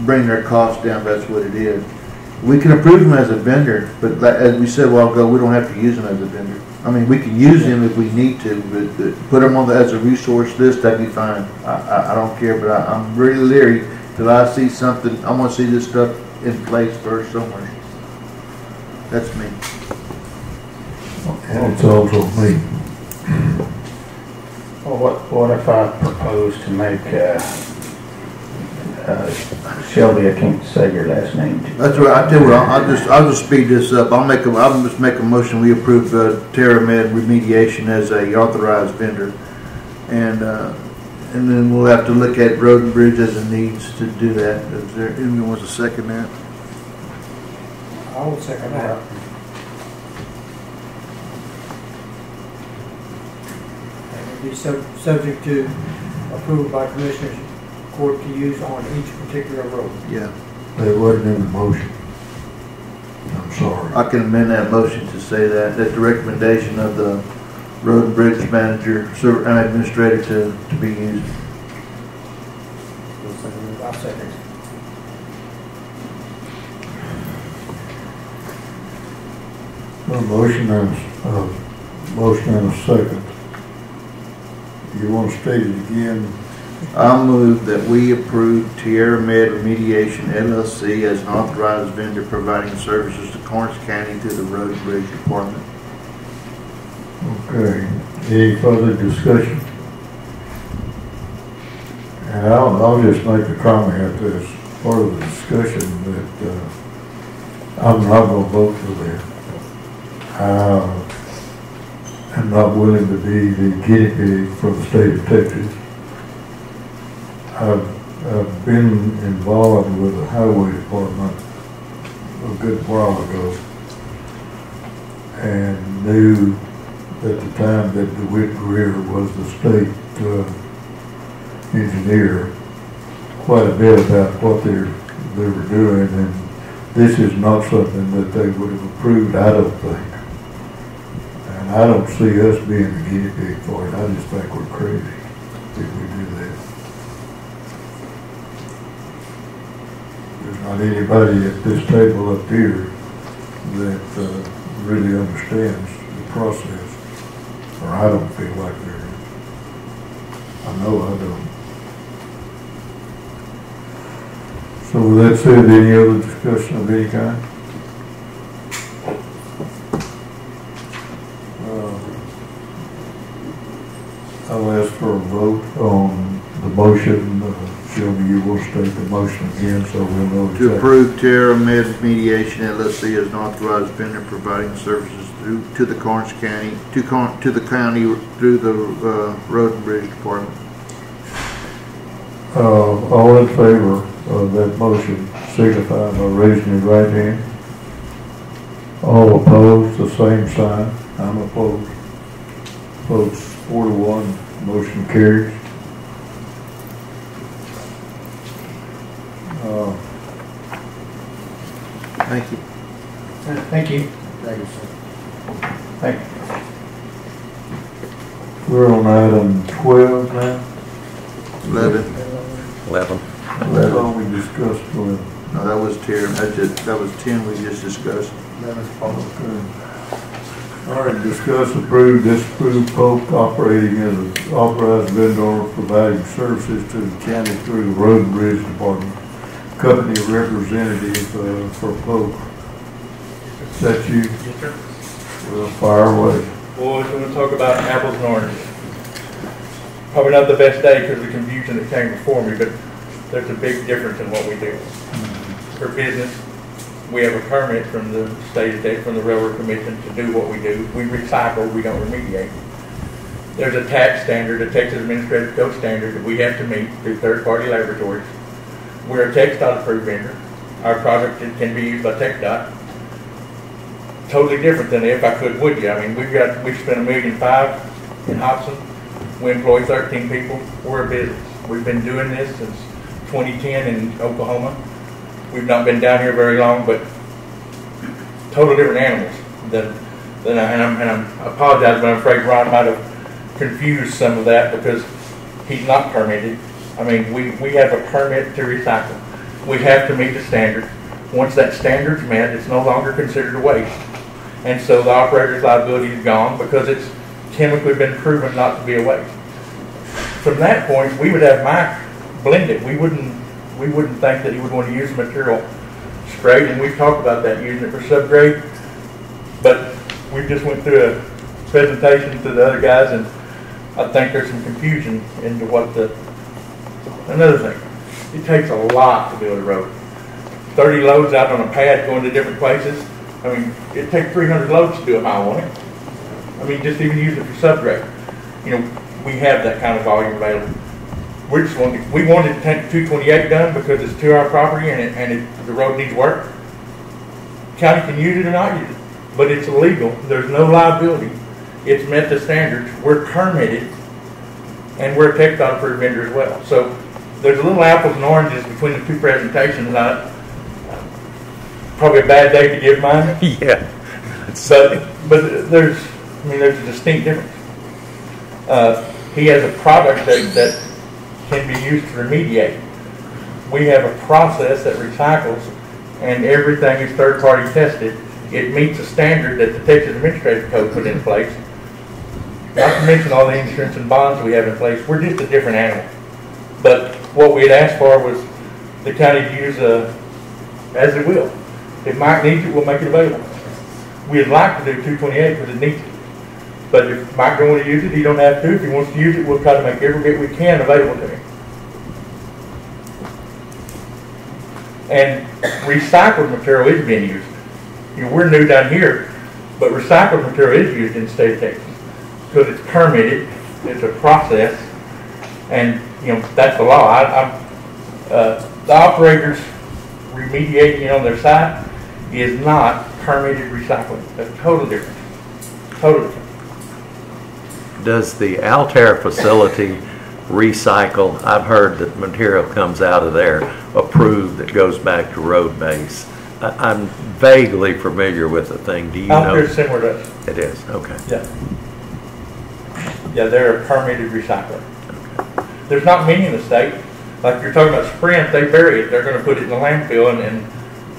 bring their costs down. That's what it is. We can approve them as a vendor, but as we said a while ago, we don't have to use them as a vendor. I mean, we can use them if we need to, but put them on as a resource list, that'd be fine. I don't care, but I'm really leery till I see something. I want to see this stuff in place first somewhere. That's me. And it's also me. Well, what if I propose to make Shelby, I can't say your last name. That's right. I tell you what, I'll just speed this up. I'll just make a motion. We approve TerraMed remediation as a authorized vendor, and then we'll have to look at Road and Bridge as it needs to do that. Is there anyone wants to second that? I will second that. And it'll be subject to approval by Commissioners Court to use on each particular road. Yeah. That wasn't in the motion. I'm sorry. I can amend that motion to say that the recommendation of the Road and Bridge Manager and Administrator to be used. I'll second. A motion and a second. You want to state it again? I'll move that we approve TerraMed Remediation LLC as an authorized vendor providing services to Karnes County through the Road and Bridge Department. Okay. Any further discussion? And I'll just make a comment as part of the discussion that I'm not going to vote for that. I'm not willing to be the guinea pig for the state of Texas. I've been involved with the highway department a good while ago and knew at the time that DeWitt Greer was the state engineer quite a bit about what they were doing, and this is not something that they would have approved, I don't think. And I don't see us being the guinea pig for it. I just think we're crazy if we do that. There's not anybody at this table up here that really understands the process, or I don't feel like there is. I know I don't. So with that said, any other discussion of any kind? I'll ask for a vote on the motion. Shelby, you will state the motion again so we'll know exactly. To approve TerraMed Mediation LLC as an authorized vendor providing services to the Karnes County, to the county through the Road and Bridge Department. All in favor of that motion signify by raising your right hand. All opposed, the same sign. I'm opposed. Votes 4-1, motion carries. Thank you. Thank you. Thank you, sir. Thank you. We're on item 12 now. 11. 11. That's all we discussed. 11. No, that was that was 10 we just discussed. That was public. All right, discuss, approve, disapprove Polk operating as an authorized vendor providing services to the county through the Road and Bridge Department. Company representative for Polk. Is that you? Yes, sir. We'll fire away. Well, we're going to talk about apples and oranges. Probably not the best day because of the confusion that came before me, but there's a big difference in what we do. For business, we have a permit from the state, from the Railroad Commission to do what we do. We recycle, we don't remediate. There's a tax standard, a Texas Administrative Code standard that we have to meet through third-party laboratories. We're a TxDOT approved vendor. Our product can be used by TxDOT. Totally different than if I could, would you? I mean, we spent $1.5 million in Hobson. We employ 13 people. We're a business. We've been doing this since 2010 in Oklahoma. We've not been down here very long, but total different animals than I apologize, but I'm afraid Ron might have confused some of that because he's not permitted. I mean, we have a permit to recycle. We have to meet the standard. Once that standard's met, it's no longer considered a waste. And so the operator's liability is gone because it's chemically been proven not to be a waste. From that point, we would have Mike blend it. We wouldn't think that he would want to use the material straight, and we've talked about that, using it for subgrade. But we just went through a presentation to the other guys, and I think there's some confusion into what another thing. It takes a lot to build a road. 30 loads out on a pad going to different places. I mean, it takes 300 loads to do a mile on it. I mean, just even use it for subgrade. You know, we have that kind of volume available. We wanted to take 228 done because it's to our property and the road needs work. County can use it or not use it, but it's illegal. There's no liability. It's met the standards. We're permitted, and we're a TxDOT approved vendor as well. So there's a little apples and oranges between the two presentations. Probably a bad day to give mine. Yeah. But there's a distinct difference. He has a product that can be used to remediate. We have a process that recycles, and everything is third-party tested. It meets a standard that the Texas Administrative Code put in place. Not to mention all the insurance and bonds we have in place. We're just a different animal. But what we had asked for was the county to use as it will. If Mike needs it, we'll make it available. We'd like to do 228 because it needs it. But if Mike don't want to use it, he don't have to. If he wants to use it, we'll try to make every bit we can available to him. And recycled material is being used. You know, we're new down here, but recycled material is used in the state of Texas because it's permitted. It's a process, and that's the law. The operators remediating on their site is not permitted recycling. That's totally different. Totally different. Does the Altair facility recycle? I've heard that material comes out of there approved that goes back to road base. I'm vaguely familiar with the thing. Do you know? Altair's similar to us. It is, okay. Yeah, they're a permitted recycler. Okay. There's not many in the state. Like you're talking about Sprint, they bury it. They're going to put it in the landfill, and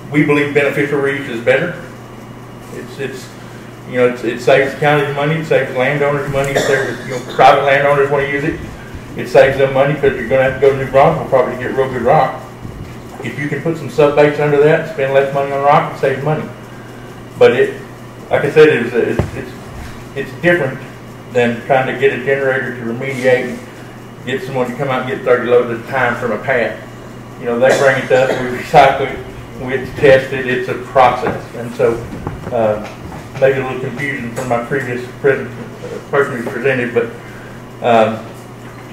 we believe beneficial reuse is better. It saves the county money, it saves landowners money. If private landowners want to use it, it saves them money because you're going to have to go to New Braunfels probably to get real good rock. If you can put some sub-base under that and spend less money on rock, it saves money. But like I said, it's different than trying to get a generator to remediate and get someone to come out and get 30 loads at a time from a pad. They bring it to us, we recycle it, it's tested, it's a process. And so maybe a little confusion from my previous person who presented, but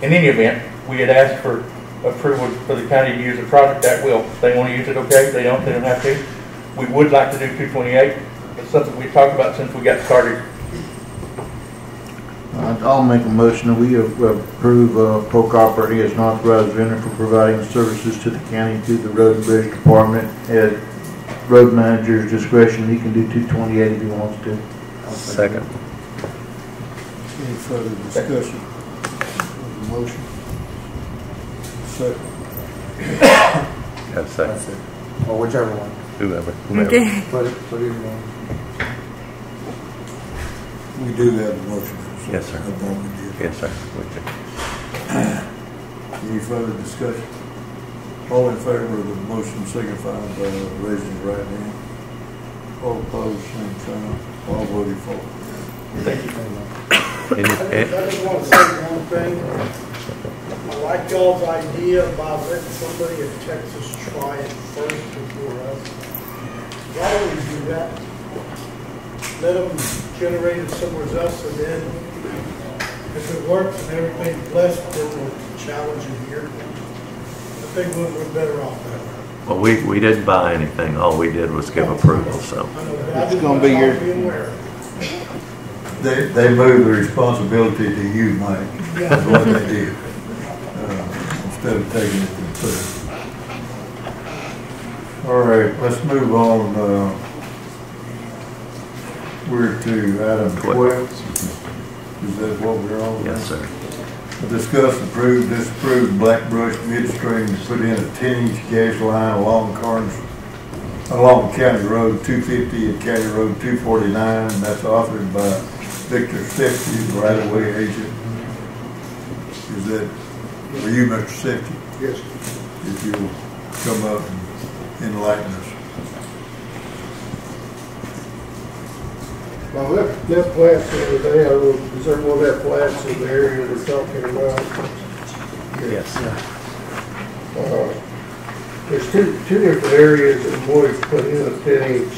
in any event, we had asked for approval for the county to use a product at will. If they want to use it, okay. If they don't have to. We would like to do 228. It's something we talked about since we got started. I'll make a motion that we approve Polk Operating as an authorized vendor for providing services to the county through the Road and Bridge Department. At road manager's discretion, he can do 228 if he wants to. Second. Any further discussion of the motion? Second. Have a second. Or whichever one. Whoever. Okay. Put it in one. We do have a motion. So Yes, sir. Yes, sir. Any further discussion? All in favor of the motion signify by raising your right hand. All opposed, same sign. I'll vote for it. Thank you. I just want to say one thing. I like y'all's idea about letting somebody in Texas try it first before us. Why don't we do that? Let them generate it somewhere else, and then if it works and everything's blessed, then we'll challenge it here. I think we're better off that way. Well, we didn't buy anything. All we did was give approval, so. It's gonna be your, They moved the responsibility to you, Mike. That's what they did. Instead of taking it to the clerk. All right, let's move on. We're to item 12. Is that what we're on? Yes, sir. Discuss, approve, disapprove Black Brush Midstream to put in a 10-inch gas line along Karnes, along County Road 250 and County Road 249, and that's authored by Victor Sefty, right-of-way agent. Is that, for you, Mr. Sefty? Yes. If you'll come up and enlighten us. Well, that plants over there, is there one of that plants in the area we're talking about? Yes. There's two different areas that boys put in a 10-inch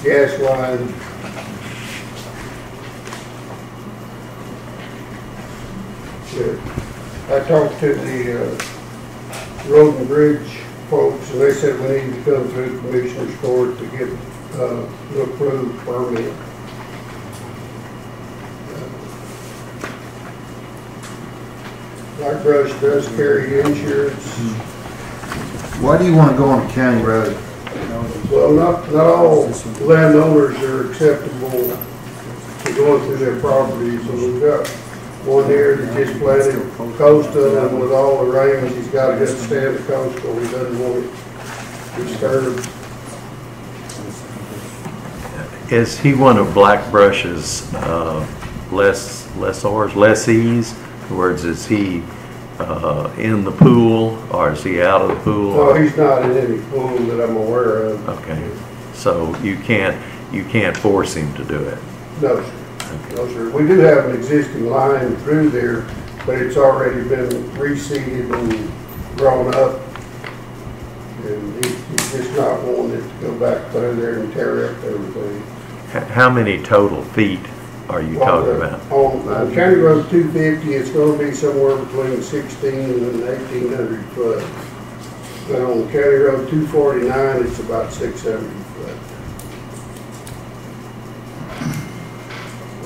gas line. I talked to the Road and Bridge folks, and they said we need to come through the Commissioner's Court to get the approved permit. Black Brush does carry insurance. why do you want to go on a county road? Well, not all landowners are acceptable to going through their property, so we've got one here that just planted coastal, and with all the rains, he's got to stand the coastal, he doesn't want it disturbed. Is he one of Black Brush's lessees? In other words, is he in the pool or is he out of the pool? No, he's not in any pool that I'm aware of. Okay, so you can't force him to do it. No, sir. Okay. No, sir. We do have an existing line through there, but it's already been reseeded and grown up. And he's just not wanting it to go back through there and tear up everything. How many total feet are you talking about? On County Road 250, it's going to be somewhere between 16 and 1,800 foot. But on County Road 249, it's about 600 foot.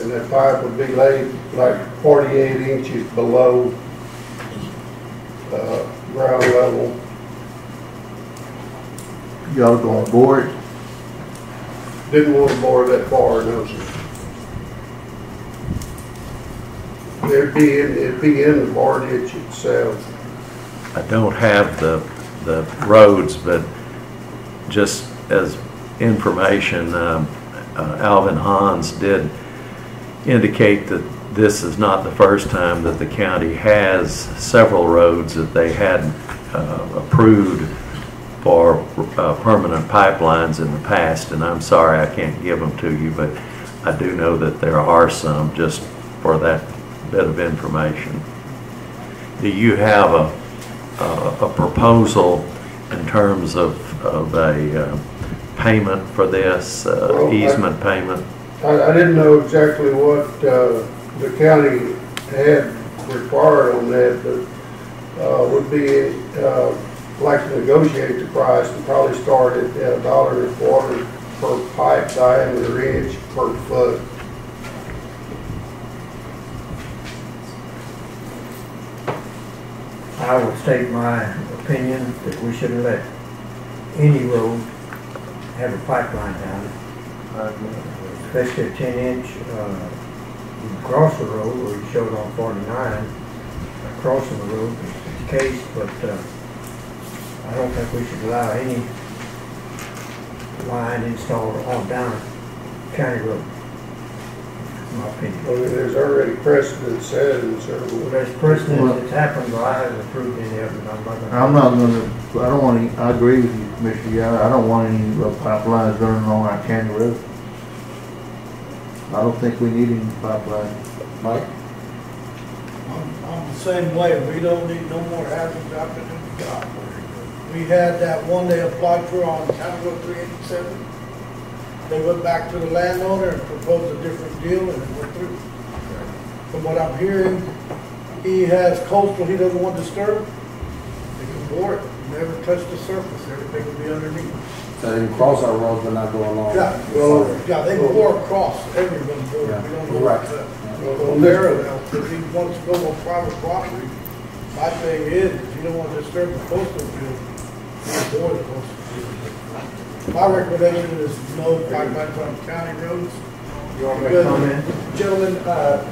And that pipe would be laid like 48 inches below ground level. Y'all going board? Didn't want to bore that far, no, sir. It'd be in the bar ditch itself. I don't have the roads, but just as information, Alvin Hans did indicate that this is not the first time that the county has several roads that they hadn't approved for permanent pipelines in the past, and I'm sorry I can't give them to you, but I do know that there are some, just for that bit of information. Do you have a proposal in terms of a payment for this, Well, easement payment? I didn't know exactly what the county had required on that, but would be like to negotiate the price and probably start at $1.25 per pipe diameter inch per foot. I would state my opinion that we shouldn't let any road have a pipeline down it. Especially a 10-inch, you can cross the road, or you showed on 49, crossing the road is the case, but I don't think we should allow any line installed on down county road. In my opinion. Well, there's already precedent set in several. Well, there's precedent that's happened, but I haven't approved any of it. I don't want any, I agree with you, Mr. Young. I don't want any pipelines running along our county road. I don't think we need any pipeline. Mike? I'm the same way. We don't need no more hazards out there than we got. We had that one they applied for on County Road 387. They went back to the landowner and proposed a different deal and it went through. From what I'm hearing, he has coastal he doesn't want disturbed. They can bore it, never touch the surface. Everything will be underneath. So they can cross our roads but not go along. Yeah, well, yeah, they bore across everyone's road. Yeah. We don't know Right. what's that. Well, parallel, if he wants to go on private property, my thing is, if you don't want to disturb the coastal field, you bore the coastal field. My recommendation is no pipelines on county roads. You want me to comment? Gentlemen,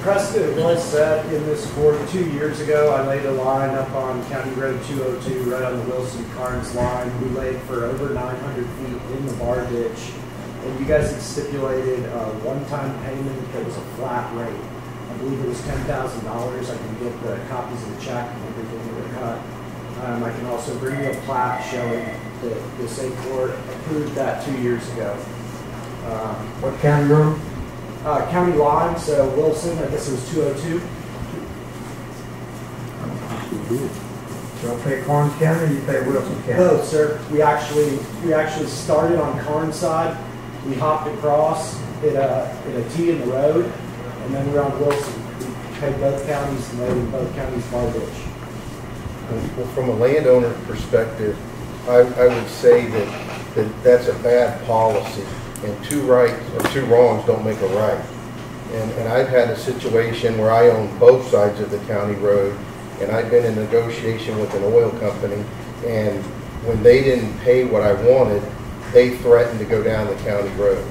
precedent was set in this court 2 years ago. I laid a line up on County Road 202, right on the Wilson-Karnes line. We laid for over 900 feet in the bar ditch. And you guys had stipulated a one-time payment that was a flat rate. I believe it was $10,000. I can get the copies of the check and everything that were cut. I can also bring you a plat showing that the state court approved that 2 years ago. What county road? County line, so Wilson, I guess it was 202. You don't pay Karnes County, or you pay Wilson County? Both, sir. We actually started on Karnes side. We hopped across, hit a T in the road, and then we're on Wilson. We paid both counties and laid in both counties bar ditch. Well, from a landowner perspective, I would say that's a bad policy. And two rights or two wrongs don't make a right. And I've had a situation where I own both sides of the county road, and I've been in negotiation with an oil company, and when they didn't pay what I wanted, they threatened to go down the county road.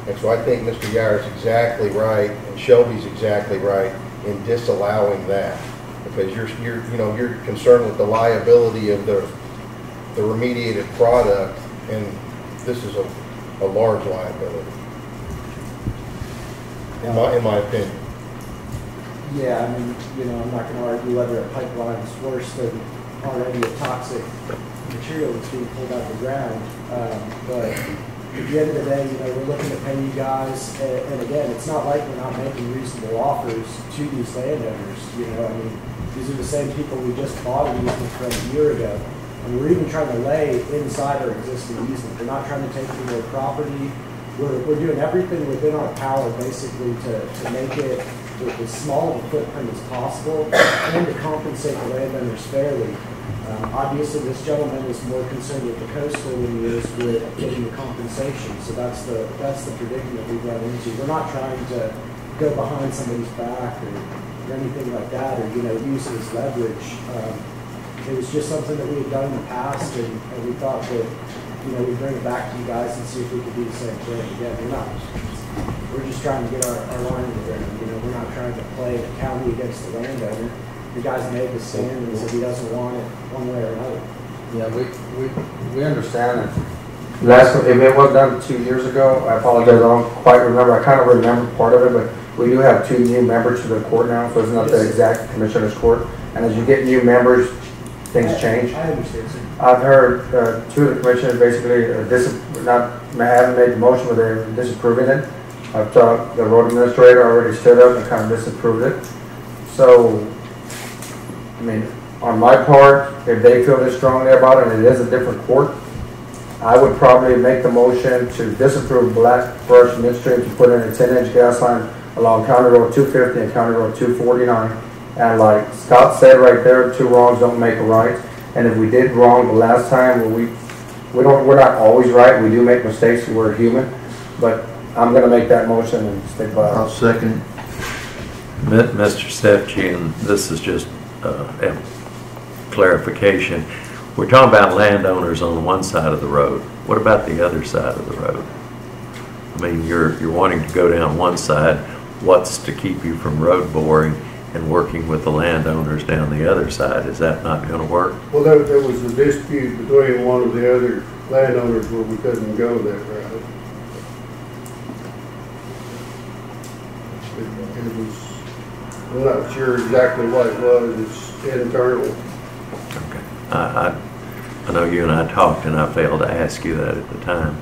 And so I think Mr. Yar's exactly right, and Shelby's exactly right in disallowing that, because you're concerned with the liability of the remediated product, and this is a large liability, in my opinion. Yeah, I mean, I'm not going to argue whether a pipeline is worse than already a toxic material that's being pulled out of the ground. But at the end of the day, we're looking to pay you guys, and again, it's not like we're not making reasonable offers to these landowners. I mean, these are the same people we just bought an easement from a year ago. And we're even trying to lay inside our existing easement. We're not trying to take any more property. We're doing everything within our power, basically, to make it as small of a footprint as possible and to compensate the landowners fairly. Obviously, this gentleman is more concerned with the coastal than he is with getting the compensation. So that's the predicament we've run into. We're not trying to go behind somebody's back or anything like that, or use it as leverage. It was just something that we had done in the past, and we thought that, we'd bring it back to you guys and see if we could do the same thing. Again, we're just trying to get our line in the ground. We're not trying to play the county against the landowner. The guy's made the stand and said he doesn't want it one way or another. Yeah, we understand it. If it was done 2 years ago, I apologize, I don't quite remember. I kind of remember part of it, but we do have 2 new members to the court now, so it's not the exact commissioner's court. And as you get new members, things change. I understand, sir. I've heard 2 of the commissioners basically haven't made the motion, but they're disapproving it. I've talked, the road administrator already stood up and kind of disapproved it. So, I mean, on my part, if they feel this strongly about it and it is a different court, I would probably make the motion to disapprove Black Brush Midstream to put in a 10-inch gas line along County Road 250 and County Road 249. And like Scott said right there, 2 wrongs don't make a right. And if we did wrong the last time, we're not always right. We do make mistakes. We're human. But I'm going to make that motion and stick by it. I'll second. Mr. Stefchi, and this is just a clarification. We're talking about landowners on one side of the road. What about the other side of the road? I mean, you're wanting to go down one side. What's to keep you from road boring and working with the landowners down the other side? Is that not going to work? Well, there was a dispute between one of the other landowners where we couldn't go that route. It was, I'm not sure exactly what it was. It's internal. Okay. I know you and I talked, and I failed to ask you that at the time.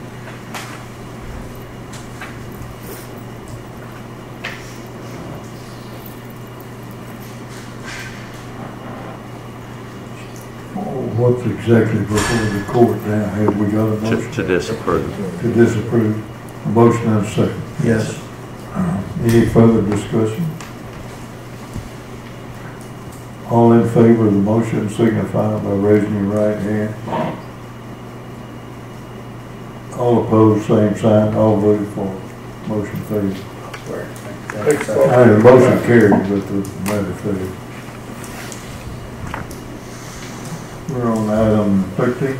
What's exactly before the court now? Have we got a motion? To disapprove. To disapprove. A motion and a second. Yes. Any further discussion? All in favor of the motion signify by raising your right hand. All opposed, same sign. All voted for. Motion failed. The motion carried, but the matter failed. We're on item 13.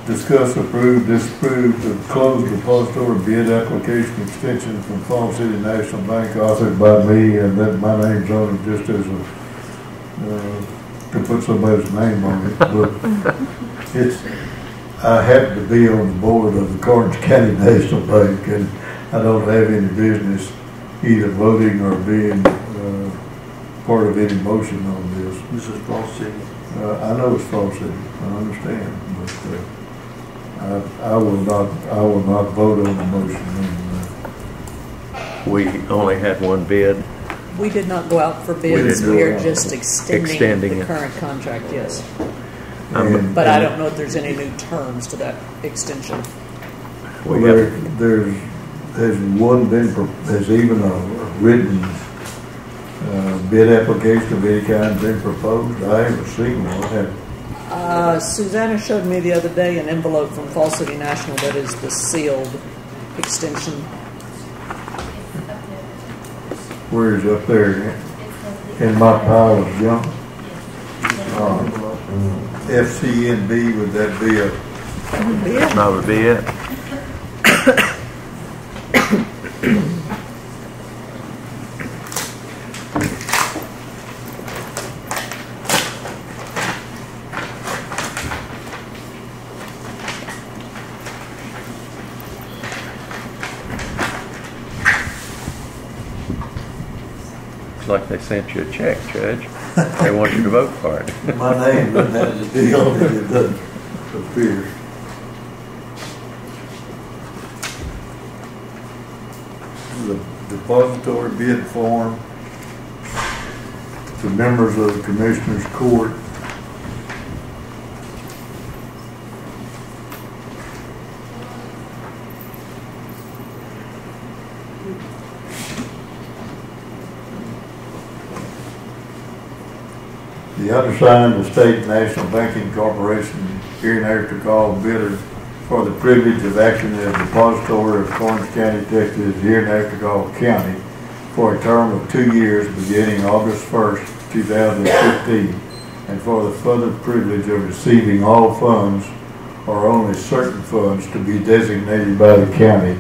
Discuss, approve, disapprove the closed depository bid application extension from Fall City National Bank authored by me, and that my name's on it just as a, to put somebody's name on it, but I happen to be on the board of the Karnes County National Bank, and I don't have any business either voting or being part of any motion on this. This is Fall City. I know it's Fall City, I understand, but I will not vote on the motion. We only had one bid. We did not go out for bids. didn't We go are out. just extending the it. current contract, yes. But I don't know if there's any new terms to that extension. Has one been, has even a written bid application of any kind been proposed? I haven't seen one. Susanna showed me the other day an envelope from Fall City National that is the sealed extension. Where is up there? In my pile of junk? FCNB, would that be a? That would be it. Like they sent you a check, Judge. They want you to vote for it. My name doesn't have to be on it, it doesn't appear. The depository bid form to members of the Commissioners Court. The undersigned, the State National Banking Corporation, hereinafter called bidder for the privilege of acting as depository of Karnes County, Texas, hereinafter called county, for a term of 2 years beginning August 1st, 2015, and for the further privilege of receiving all funds or only certain funds to be designated by the county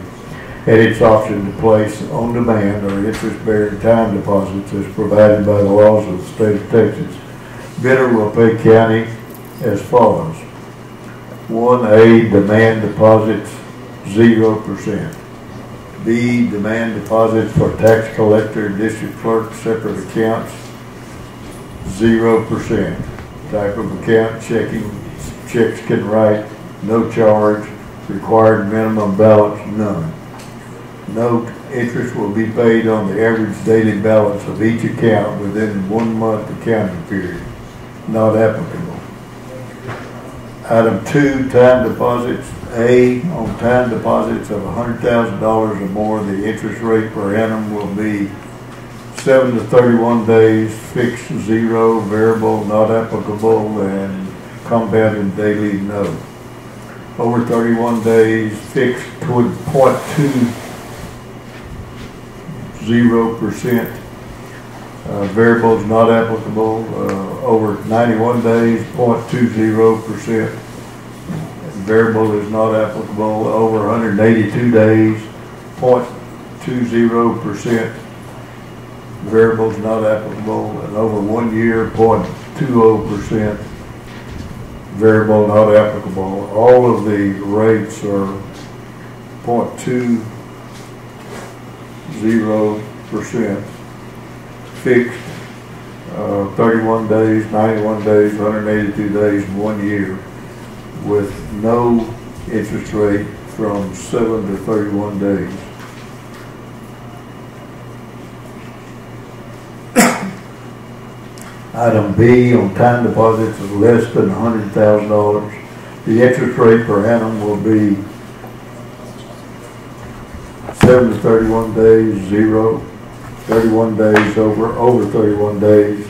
at its option to place on demand or interest-bearing time deposits as provided by the laws of the state of Texas. Bidder will pay county as follows. 1A, demand deposits 0%. B, demand deposits for tax collector, district clerk, separate accounts 0%. Type of account, checks can write, no charge, required minimum balance, none. Note, interest will be paid on the average daily balance of each account within 1 month accounting period. Not applicable. Item 2, time deposits. A, on time deposits of $100,000 or more, the interest rate per annum will be 7 to 31 days, fixed 0, variable, not applicable, and compounded daily, no. Over 31 days, fixed 0.20%. Variables not applicable. Over 91 days, 0.20%. Variable is not applicable. Over 182 days, 0.20%. Variable is not applicable. And over 1 year, 0.20%. Variable not applicable. All of the rates are 0.20%. Fixed, 31 days, 91 days, 182 days, 1 year, with no interest rate from 7 to 31 days. Item B, on time deposits of less than $100,000, the interest rate per annum will be 7 to 31 days, 0, 31 days over 31 days,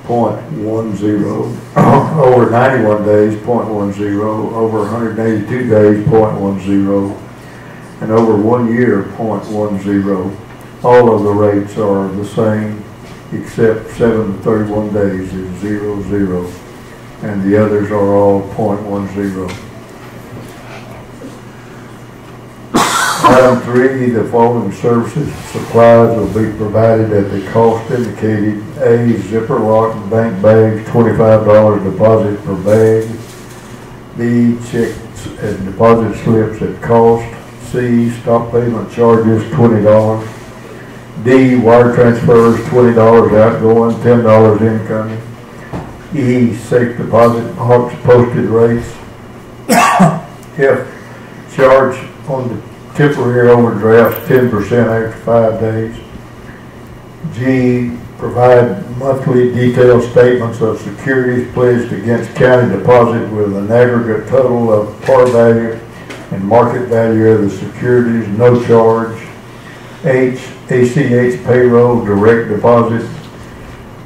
0.10, over 91 days, 0.10, over 182 days, 0.10, and over 1 year, 0.10. All of the rates are the same, except 7 to 31 days is 0, 0, and the others are all 0.10. Item 3, the following services and supplies will be provided at the cost indicated. A, zipper lock and bank bags, $25 deposit per bag. B, checks and deposit slips at cost. C, stop payment charges, $20. D, wire transfers, $20 outgoing, $10 incoming. E, safe deposit box posted rates. F, charge on the temporary overdrafts 10% after 5 days. G, provide monthly detailed statements of securities pledged against county deposit with an aggregate total of par value and market value of the securities, no charge. H, ACH payroll direct deposit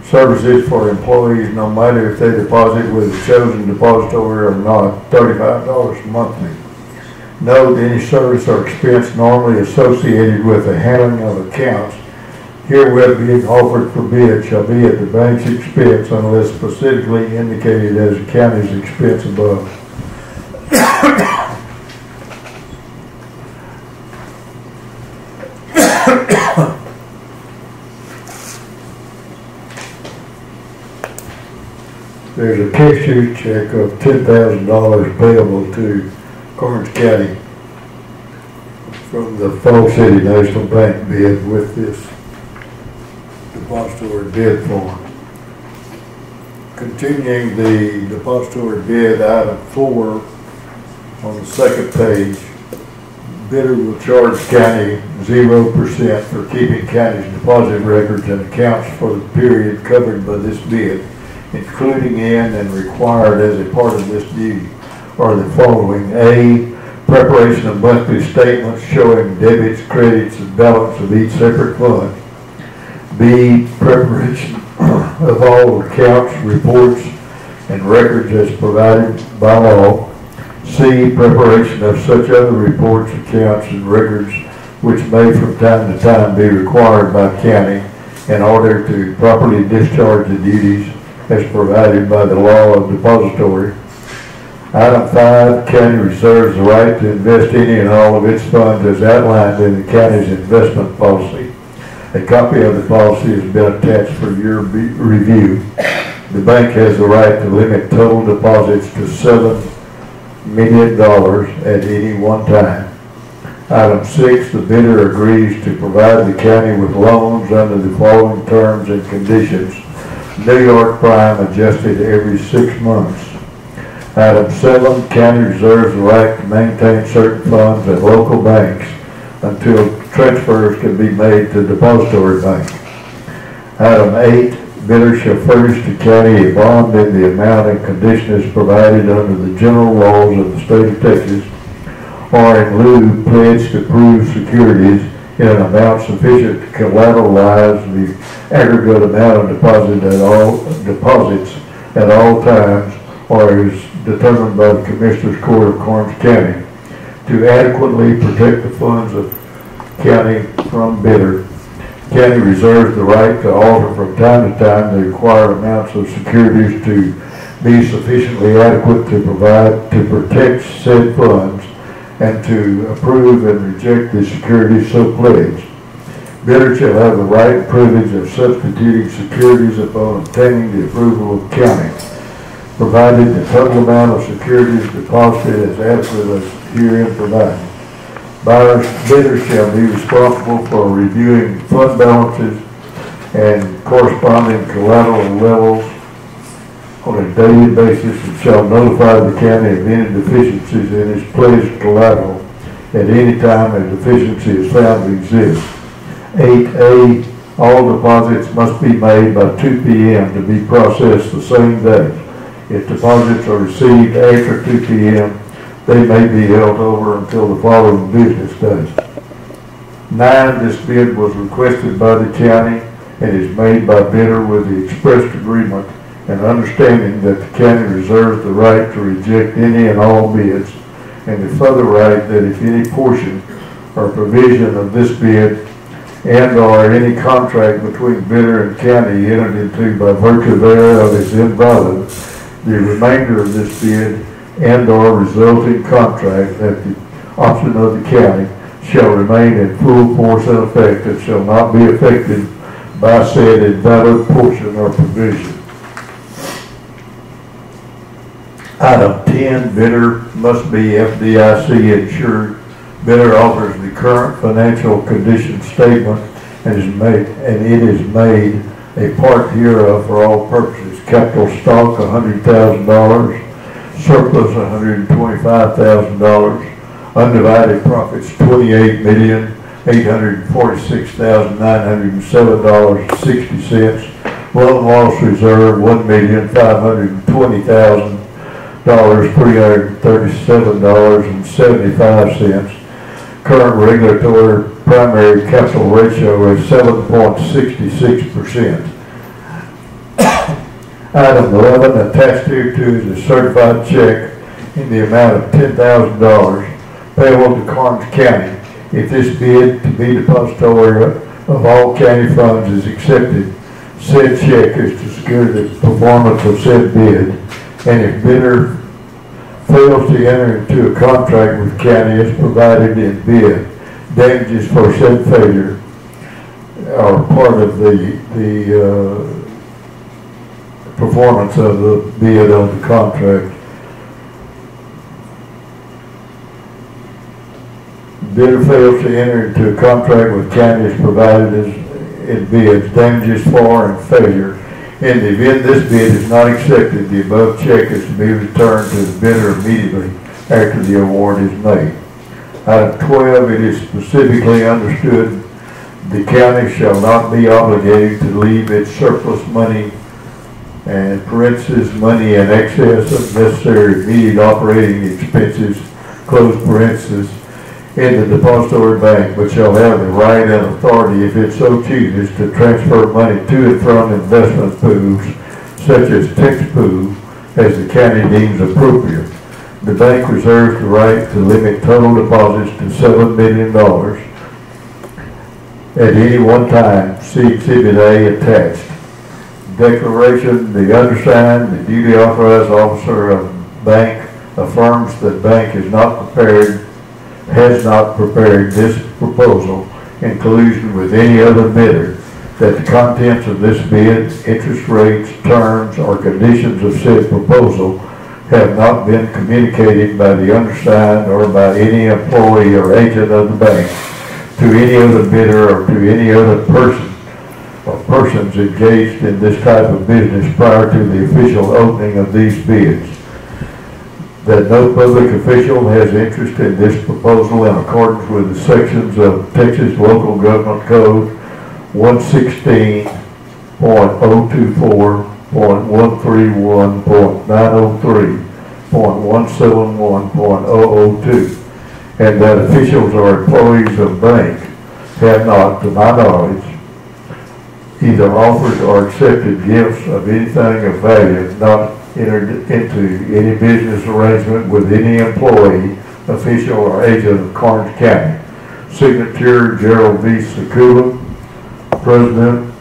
services for employees, no matter if they deposit with a chosen depository or not, $35 monthly. Note, any service or expense normally associated with the handling of accounts herewith being offered for bid shall be at the bank's expense unless specifically indicated as the county's expense above. There's a cashier's check of $10,000 payable to Karnes County from the Fall City National Bank bid with this depository bid form. Continuing the depository bid, item 4 on the second page, bidder will charge county 0% for keeping county's deposit records and accounts for the period covered by this bid, including in and required as a part of this duty are the following. A, preparation of monthly statements showing debits, credits, and balance of each separate fund. B, preparation of all accounts, reports, and records as provided by law. C, preparation of such other reports, accounts, and records which may from time to time be required by county in order to properly discharge the duties as provided by the law of depository. Item 5, county reserves the right to invest any and all of its funds as outlined in the county's investment policy. A copy of the policy has been attached for your review. The bank has the right to limit total deposits to $7 million at any one time. Item 6, the bidder agrees to provide the county with loans under the following terms and conditions. New York Prime adjusted every 6 months. Item 7, county reserves the right to maintain certain funds at local banks until transfers can be made to depository bank. Item 8, bidder shall furnish the county a bond in the amount and conditions provided under the general laws of the state of Texas, or in lieu pledged to prove securities in an amount sufficient to collateralize the aggregate amount of deposits at all times, or is determined by the Commissioner's Court of Karnes County, to adequately protect the funds of county from bidder. County reserves the right to alter from time to time the required amounts of securities to be sufficiently adequate to protect said funds and to approve and reject the securities so pledged. Bidder shall have the right and privilege of substituting securities upon obtaining the approval of county, provided the total amount of securities deposited is adequate as herein provided. Bidders shall be responsible for reviewing fund balances and corresponding collateral levels on a daily basis and shall notify the county of any deficiencies in its pledged collateral at any time a deficiency is found to exist. 8A, All deposits must be made by 2 p.m. to be processed the same day. If deposits are received after 2 p.m., they may be held over until the following business day. 9, this bid was requested by the county and is made by bidder with the expressed agreement and understanding that the county reserves the right to reject any and all bids, and the further right that if any portion or provision of this bid and or any contract between bidder and county entered into by virtue thereof is invalid, the remainder of this bid and or resulting contract at the option of the county shall remain in full force and effect and shall not be affected by said invalid portion or provision. Item 10, bidder must be FDIC insured. Bidder offers the current financial condition statement and it is made a part hereof for all purposes. Capital stock $100,000, surplus $125,000, undivided profits $28,846,907.60. Loan loss reserve $1,520,337.75. Current regulatory primary capital ratio is 7.66%. Item 11, attached hereto is a certified check in the amount of $10,000 payable to Karnes County. If this bid to be depository of all county funds is accepted, said check is to secure the performance of said bid, and if bidder fails to enter into a contract with county as provided in bid, damages for said failure are part of the performance of the bid on the contract. Bidder fails to enter into a contract with county as provided as in bids, damages for and failure. In the event this bid is not accepted, the above check is to be returned to the bidder immediately after the award is made. Item 12, it is specifically understood the county shall not be obligated to leave its surplus money and parentheses money in excess of necessary immediate operating expenses, close parentheses, in the depository bank, but shall have the right and authority, if it so chooses, to transfer money to and from investment pools, such as text pool, as the county deems appropriate. The bank reserves the right to limit total deposits to $7 million at any one time. See Exhibit A attached. Declaration: the undersigned, the duly authorized officer of bank, affirms that bank has not prepared this proposal in collusion with any other bidder, that the contents of this bid, interest rates, terms, or conditions of said proposal have not been communicated by the undersigned or by any employee or agent of the bank to any other bidder or to any other person or persons engaged in this type of business prior to the official opening of these bids. That no public official has interest in this proposal in accordance with the sections of Texas Local Government Code 116.024.131.903.171.002, and that officials or employees of bank have not, to my knowledge, either offered or accepted gifts of anything of value, not entered into any business arrangement with any employee, official, or agent of Karnes County. Signature: Gerald V. Sekula, President.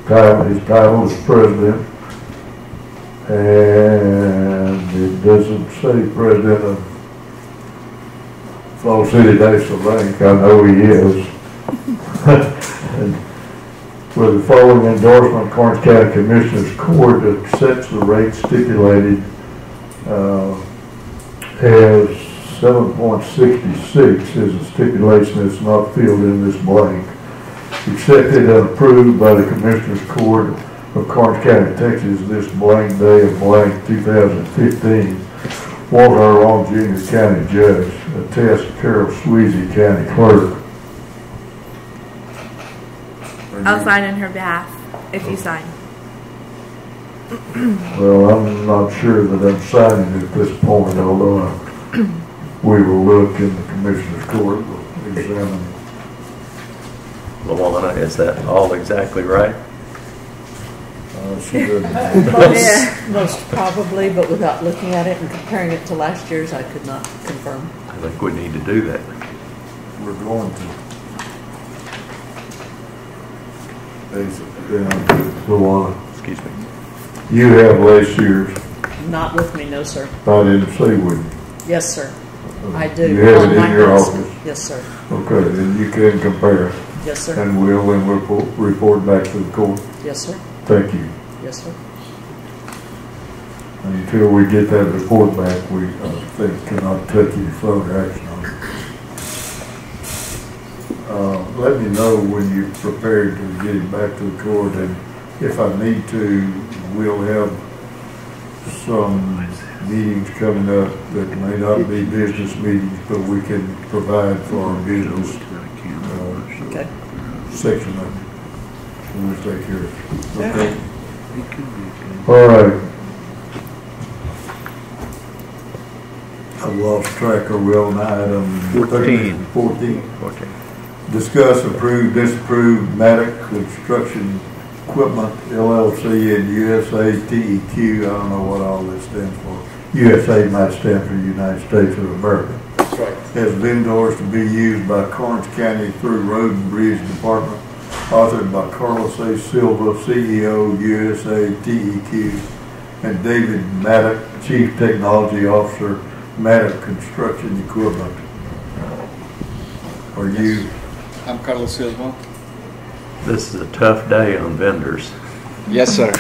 His title is President, and it doesn't say President of Fall City National Bank. I know he is. With the following endorsement, Karnes County Commissioners Court accepts the rate stipulated as 7.66 is a stipulation that's not filled in this blank. Accepted and approved by the Commissioners Court of Karnes County, Texas, this blank day of blank 2015. Walter R. Long Jr. County Judge. Attest: Carol Sweezy, County Clerk. Are I'll sign in her behalf if you sign. Well, I'm not sure that I'm signing at this point, although we will look in the commissioner's court, we'll examine. Luana, is that all exactly right? She doesn't. Most probably, but without looking at it and comparing it to last year's, I could not confirm. I think we need to do that. We're going to. Luana. Excuse me. You have last year's. Not with me, no, sir. I didn't say would. Yes, sir. I do. You have it On my in your desk. office? Yes, sir. Okay, then you can compare. Yes, sir. And we'll then report back to the court. Yes, sir. Thank you. Yes, sir. And until we get that report back, we, I think, cannot take any further action on it. Let me know when you're prepared to get it back to the court, and if I need to, we'll have some meetings coming up that may not be business meetings, but we can provide for our business section of it. We'll take care of it. Okay. All right. I've lost track. Are we on item 14? Discuss, approve, disapprove Maddox Construction Equipment LLC and USA TEQ. I don't know what all this stands for. USA might stand for United States of America. That's right. As vendors to be used by Karnes County through Road and Bridge Department. Authored by Carlos A. Silva, CEO, USA TEQ, and David Maddox, Chief Technology Officer, Maddox Construction Equipment. Are you? I'm Carlos Silva. This is a tough day on vendors. Yes, sir.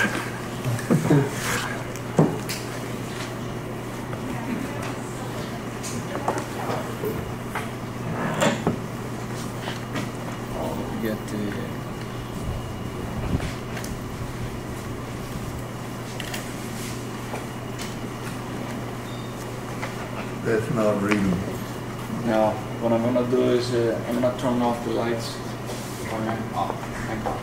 That's not readable. Now, what I'm going to do is I'm going to turn off the lights. Hang on.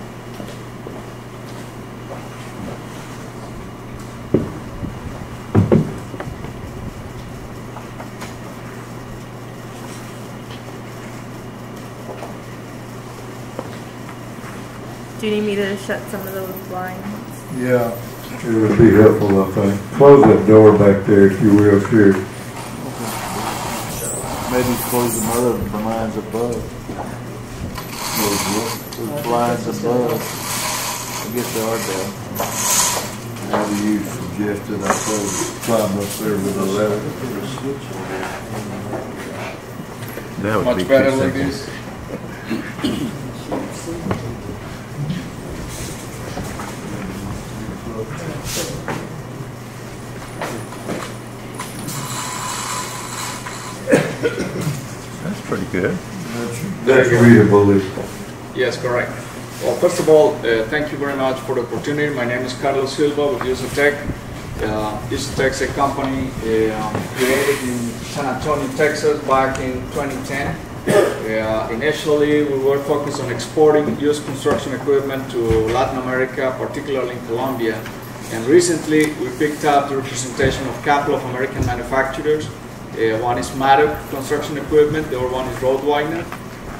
Do you need me to shut some of those blinds? Yeah, it would be helpful, I think. Close that door back there, if you will, sure. Maybe close the other blinds above. Those blinds above. I guess they are down. How do you suggested I climb up there with a ladder? That would Much be better too like simple. this. That's pretty good. That's readable. Yes, correct. Well, first of all, thank you very much for the opportunity. My name is Carlos Silva with Usatech. Usatech is a company created in San Antonio, Texas back in 2010. Initially, we were focused on exporting used construction equipment to Latin America, particularly in Colombia. And recently, we picked up the representation of a couple of American manufacturers. One is Maddox Construction Equipment, the other one is Roadwiner.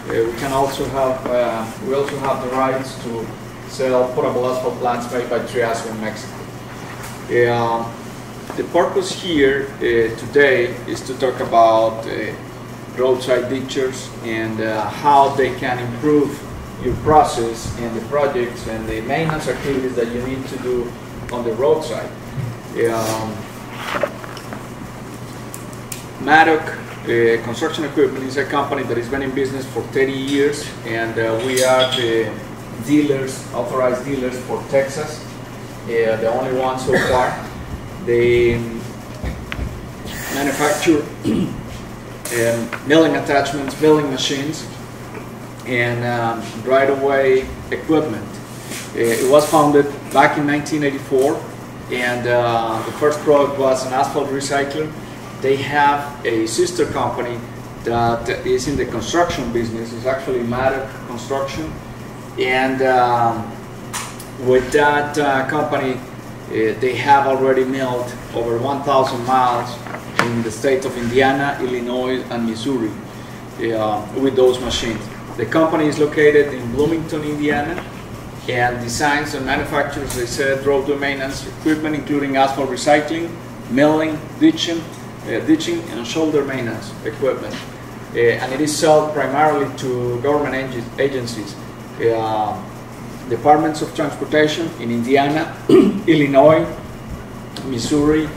We also have the rights to sell portable asphalt plants made by Triazo in Mexico. The purpose here today is to talk about roadside ditchers and how they can improve your process and the projects and the maintenance activities that you need to do on the roadside. Maddox Construction Equipment is a company that has been in business for 30 years, and we are the dealers, authorized dealers for Texas, the only one so far. They manufacture milling attachments, milling machines, and right-of-way equipment. It was founded back in 1984, and the first product was an asphalt recycler. They have a sister company that is in the construction business. It's actually Maddox Construction, And with that company, they have already milled over 1,000 miles in the states of Indiana, Illinois, and Missouri with those machines. The company is located in Bloomington, Indiana, and designs and manufactures, as I said, roadway maintenance equipment, including asphalt recycling, milling, ditching, and shoulder maintenance equipment. And it is sold primarily to government agencies, departments of transportation in Indiana, Illinois, Missouri,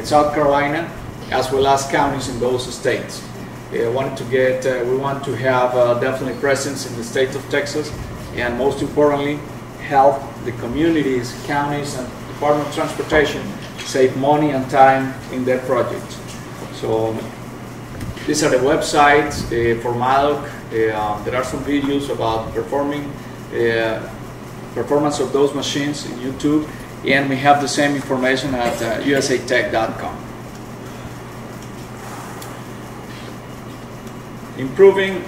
South Carolina, as well as counties in those states. We want to have definitely presence in the state of Texas, and most importantly, help the communities, counties, and Department of Transportation save money and time in their projects. So these are the websites for MADOC. There are some videos about performance of those machines in YouTube, and we have the same information at usatech.com. Improving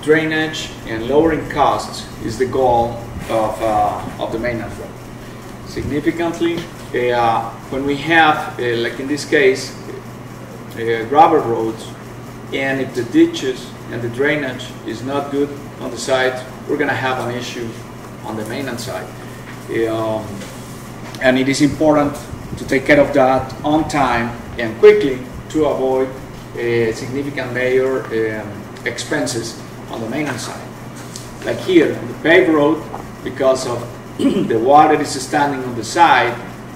drainage and lowering costs is the goal of the maintenance road. Significantly, when we have, like in this case, gravel roads, and if the ditches and the drainage is not good on the side, we're going to have an issue on the maintenance side. And it is important to take care of that on time and quickly to avoid significant major expenses on the maintenance side. Like here on the paved road, because of the water is standing on the side,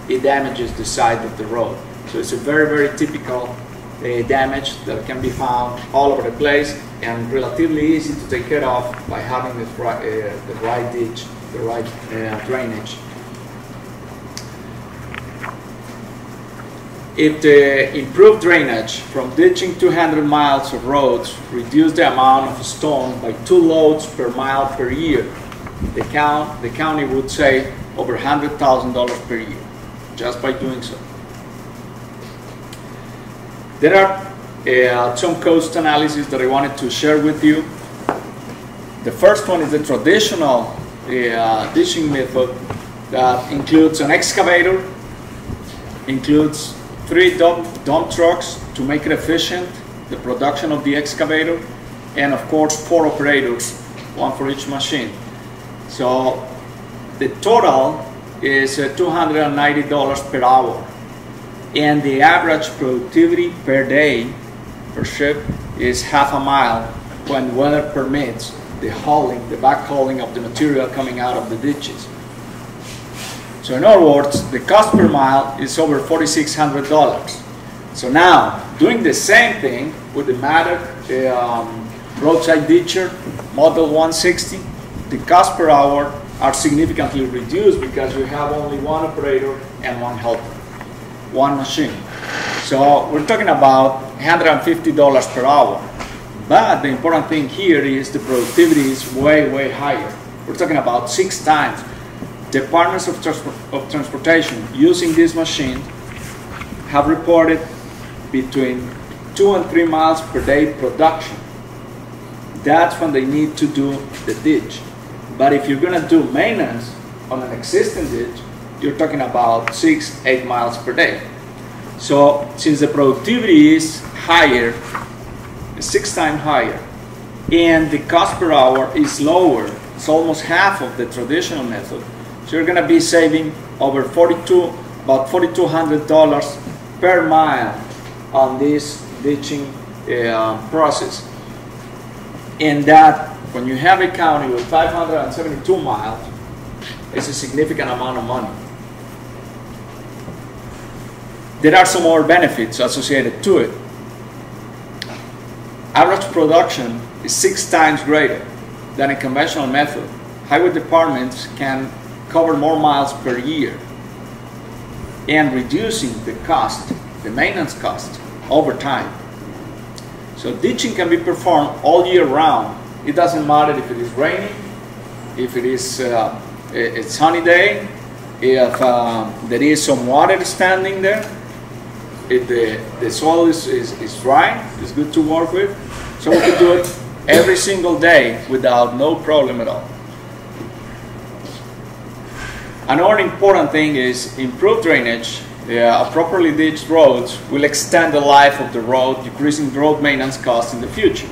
it damages the side of the road. So it's a very, very typical damage that can be found all over the place and relatively easy to take care of by having the right ditch, the right drainage. If the improved drainage from ditching 200 miles of roads reduce the amount of stone by 2 loads per mile per year, the county would save over $100,000 per year just by doing so. There are some cost analysis that I wanted to share with you. The first one is the traditional ditching method that includes an excavator, includes 3 dump trucks to make it efficient, the production of the excavator, and of course 4 operators, 1 for each machine. So the total is $290 per hour, and the average productivity per day per ship is half a mile when weather permits the backhauling of the material coming out of the ditches. So in other words, the cost per mile is over $4,600. So now, doing the same thing with the MADOC roadside ditcher, Model 160, the cost per hour are significantly reduced because you have only 1 operator and 1 helper, 1 machine. So we're talking about $150 per hour. But the important thing here is the productivity is way, way higher. We're talking about 6 times. Departments of Transportation using this machine have reported between 2 and 3 miles per day production. That's when they need to do the ditch. But if you're going to do maintenance on an existing ditch, you're talking about 6-8 miles per day. So since the productivity is higher, 6 times higher, and the cost per hour is lower, it's almost half of the traditional method. So you're going to be saving over about $4,200 per mile on this ditching process. And that, when you have a county with 572 miles, it's a significant amount of money. There are some more benefits associated to it. Average production is 6 times greater than a conventional method. Highway departments can cover more miles per year and reducing the cost, the maintenance cost, over time. So ditching can be performed all year round. It doesn't matter if it is raining, if it is a sunny day, if there is some water standing there, if the soil is dry, it's good to work with. So we can do it every single day without no problem at all. Another important thing is improved drainage. Properly ditched roads will extend the life of the road, decreasing road maintenance costs in the future.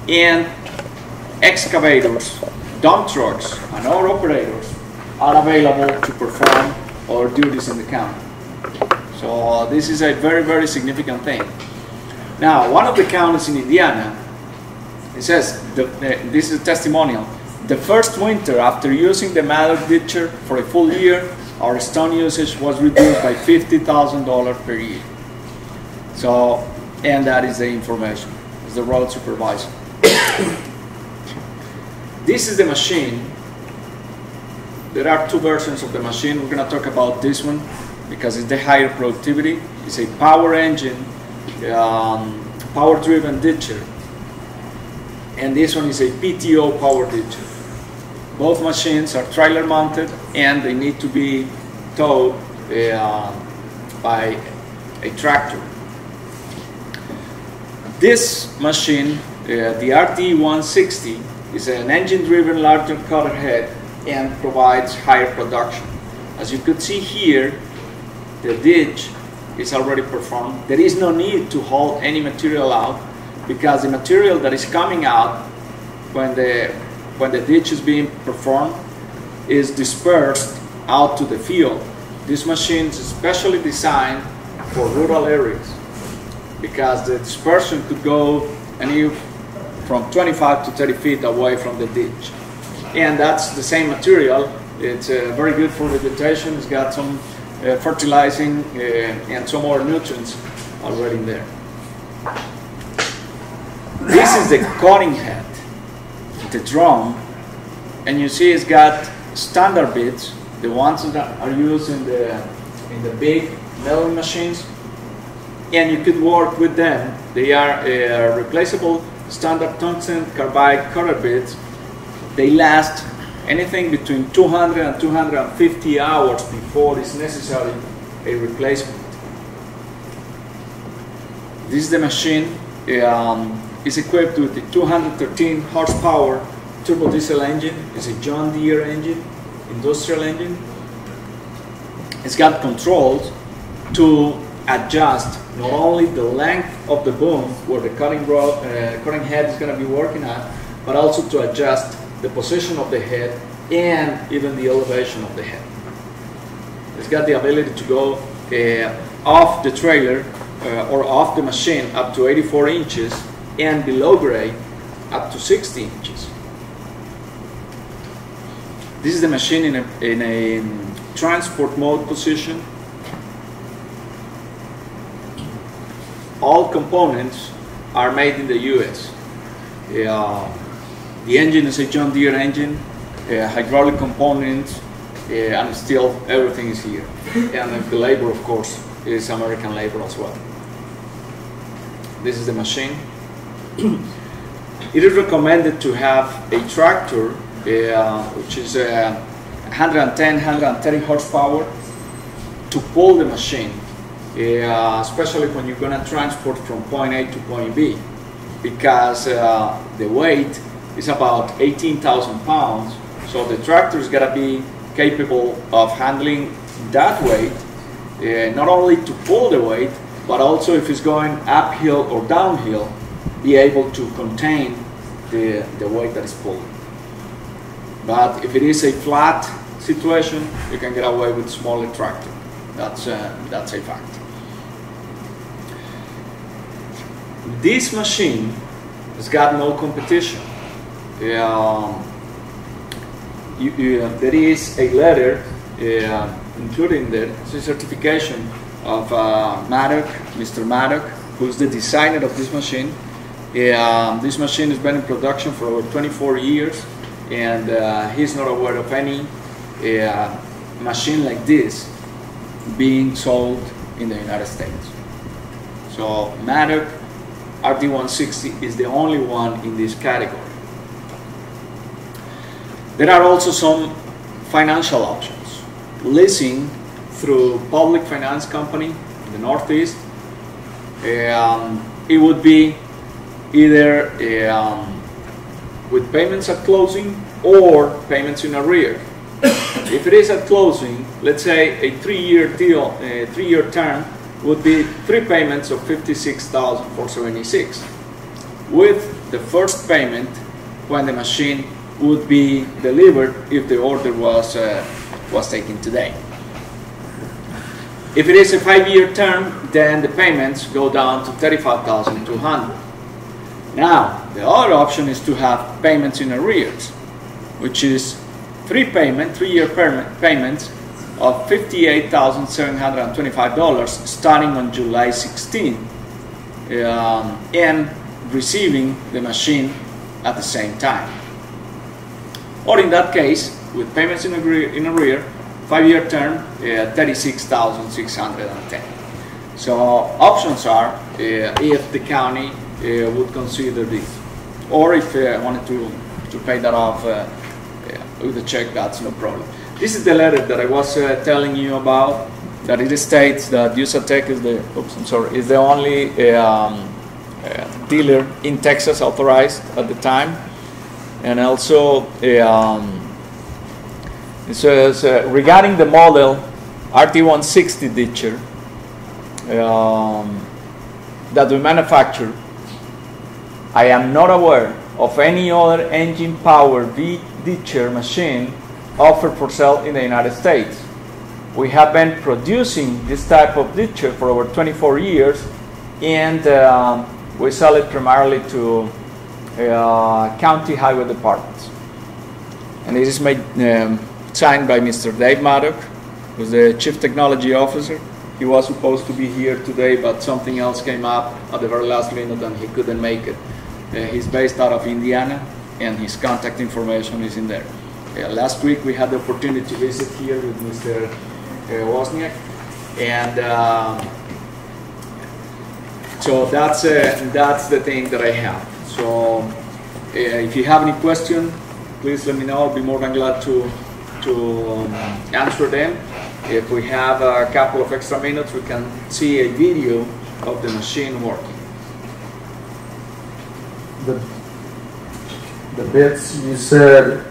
And excavators, dump trucks, and other operators are available to perform other duties in the county. So this is a very, very significant thing. Now, one of the counties in Indiana, it says, this is a testimonial, the first winter after using the Mattock ditcher for a full year, our stone usage was reduced by $50,000 per year. So, and that is the information, it's the road supervisor. This is the machine. There are two versions of the machine. We're going to talk about this one because it's the higher productivity. It's a power engine, power-driven ditcher. And this one is a PTO power ditcher. Both machines are trailer mounted and they need to be towed by a tractor. This machine, the RD160, is an engine-driven larger cutter head and provides higher production. As you could see here, the ditch is already performed. There is no need to haul any material out because the material that is coming out when the ditch is being performed is dispersed out to the field. This machine is especially designed for rural areas because the dispersion could go from 25 to 30 feet away from the ditch. And that's the same material. It's very good for vegetation. It's got some fertilizing and some more nutrients already in there. This is the cutting head, the drum, and you see it's got standard bits, the ones that are used in the big milling machines, and you could work with them. They are replaceable standard tungsten carbide cutter bits. They last anything between 200 and 250 hours before it's necessary a replacement. This is the machine. It's equipped with a 213 horsepower turbo diesel engine. It's a John Deere engine, industrial engine. It's got controls to adjust not only the length of the boom where the cutting head is going to be working at, but also to adjust the position of the head and even the elevation of the head. It's got the ability to go off the trailer or off the machine up to 84 inches and below grade up to 60 inches. This is the machine in a transport mode position. All components are made in the US. The engine is a John Deere engine, hydraulic components, and still everything is here. And the labor, of course, is American labor as well. This is the machine. It is recommended to have a tractor, which is 110, 130 horsepower, to pull the machine, especially when you're going to transport from point A to point B, because the weight is about 18,000 pounds, so the tractor is going to be capable of handling that weight, not only to pull the weight, but also if it's going uphill or downhill, be able to contain the weight that is pulled. But if it is a flat situation, you can get away with smaller tractor. That's a fact. This machine has got no competition. There is a letter including the certification of Mattock, Mr. Mattock, who's the designer of this machine. This machine has been in production for over 24 years, and he's not aware of any machine like this being sold in the United States. So Mattock RD160 is the only one in this category. There are also some financial options. Leasing through public finance company in the Northeast. It would be either with payments at closing or payments in arrears. If it is at closing, let's say a 3-year deal, a 3-year term would be 3 payments of $56,476, with the first payment when the machine would be delivered if the order was taken today. If it is a 5-year term, then the payments go down to $35,200. Now, the other option is to have payments in arrears, which is 3-year payments of $58,725 starting on July 16 and receiving the machine at the same time. Or in that case, with payments in arrear, 5-year term, $36,610. So options are if the county would consider this, or if I wanted to pay that off with a check, that's no problem. This is the letter that I was telling you about, that it states that USATEC is the only dealer in Texas authorized at the time. And also it says regarding the model RT160 ditcher that we manufacture, I am not aware of any other engine-powered ditcher machine offered for sale in the United States. We have been producing this type of ditcher for over 24 years, and we sell it primarily to county highway departments. And this is made, signed by Mr. Dave Maddock, who's the Chief Technology Officer. He was supposed to be here today, but something else came up at the very last minute and he couldn't make it. He's based out of Indiana, and his contact information is in there. Last week we had the opportunity to visit here with Mr. Wozniak, and so that's the thing that I have. So if you have any question, please let me know. I'll be more than glad to answer them. If we have a couple of extra minutes, we can see a video of the machine working. The bits, you said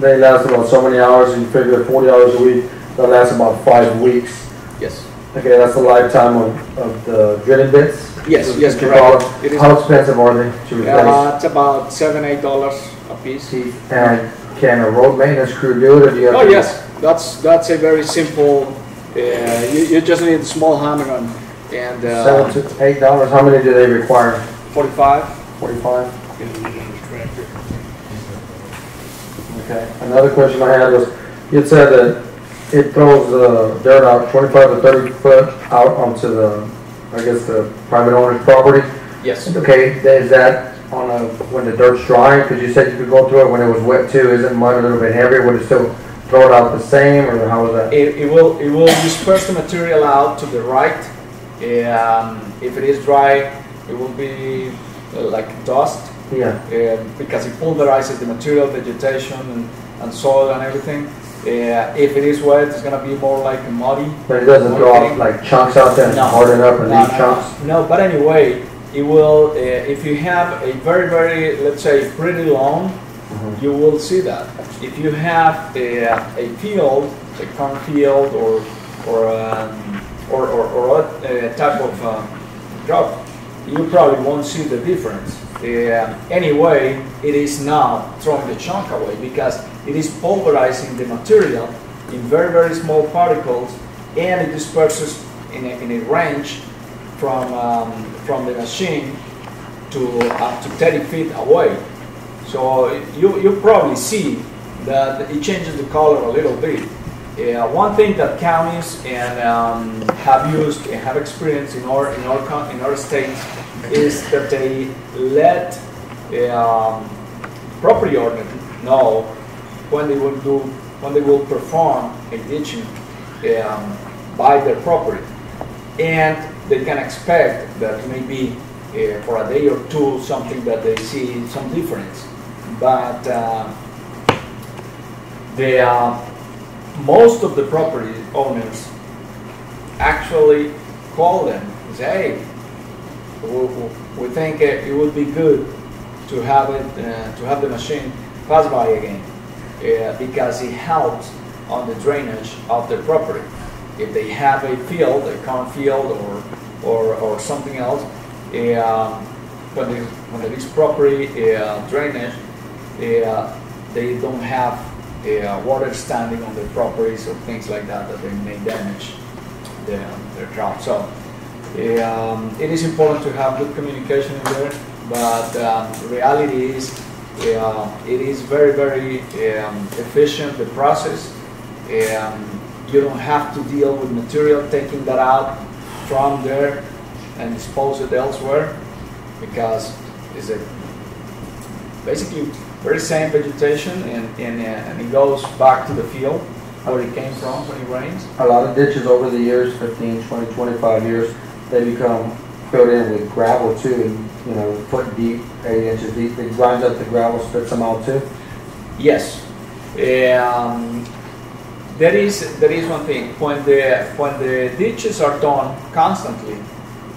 they last about so many hours, and you figure 40 hours a week, they'll last about 5 weeks. Yes. Okay, that's the lifetime of the drilling bits? Yes, yes, correct. How expensive are they to replace? It's about $7-8 a piece. And can a road maintenance crew do it? Or do you have to yes, that's a very simple, you just need a small hammer and $7 to $8, how many do they require? 45. 45? Okay. Another question I had was, you had said that it throws the dirt out 25 to 30 foot out onto the, I guess, the private owner's property? Yes. Okay, is that on when the dirt's dry? Because you said you could go through it when it was wet too. Isn't mud a little bit heavier? Would it still throw it out the same, or how is that? It will disperse the material out to the right. If it is dry, it will be like dust. Yeah. Because it pulverizes the material, vegetation, and soil and everything. If it is wet, it's going to be more like muddy. But it doesn't draw like chunks out there and harden up and leave chunks? No, but anyway, it will, if you have a very, very, let's say, pretty lawn, you will see that. If you have a field, a cornfield or a type of crop, you probably won't see the difference. Anyway, it is now throwing the chunk away because it is pulverizing the material in very, very small particles, and it disperses in a range from the machine to up to 30 feet away. So you probably see that it changes the color a little bit. One thing that counties and have used and have experienced in our states is that they let property owner know when they will perform a ditching by their property, and they can expect that maybe for a day or two something that they see some difference, but most of the property owners actually call them and say, hey, we think it would be good to have it, to have the machine pass by again, because it helps on the drainage of their property. If they have a field, a cornfield or something else, when there is property drainage, they don't have water standing on their properties or things like that they may damage their crops. So it is important to have good communication in there, but the reality is it is very, very efficient, the process. You don't have to deal with material, taking that out from there and dispose it elsewhere, because it's basically very same vegetation, and it goes back to the field where it came from when it rains. A lot of ditches over the years, 15, 20, 25 years, they become filled in with gravel too, and foot deep, 8 inches deep. It grinds up the gravel, spits them out too. Yes. There is one thing. When the ditches are done constantly,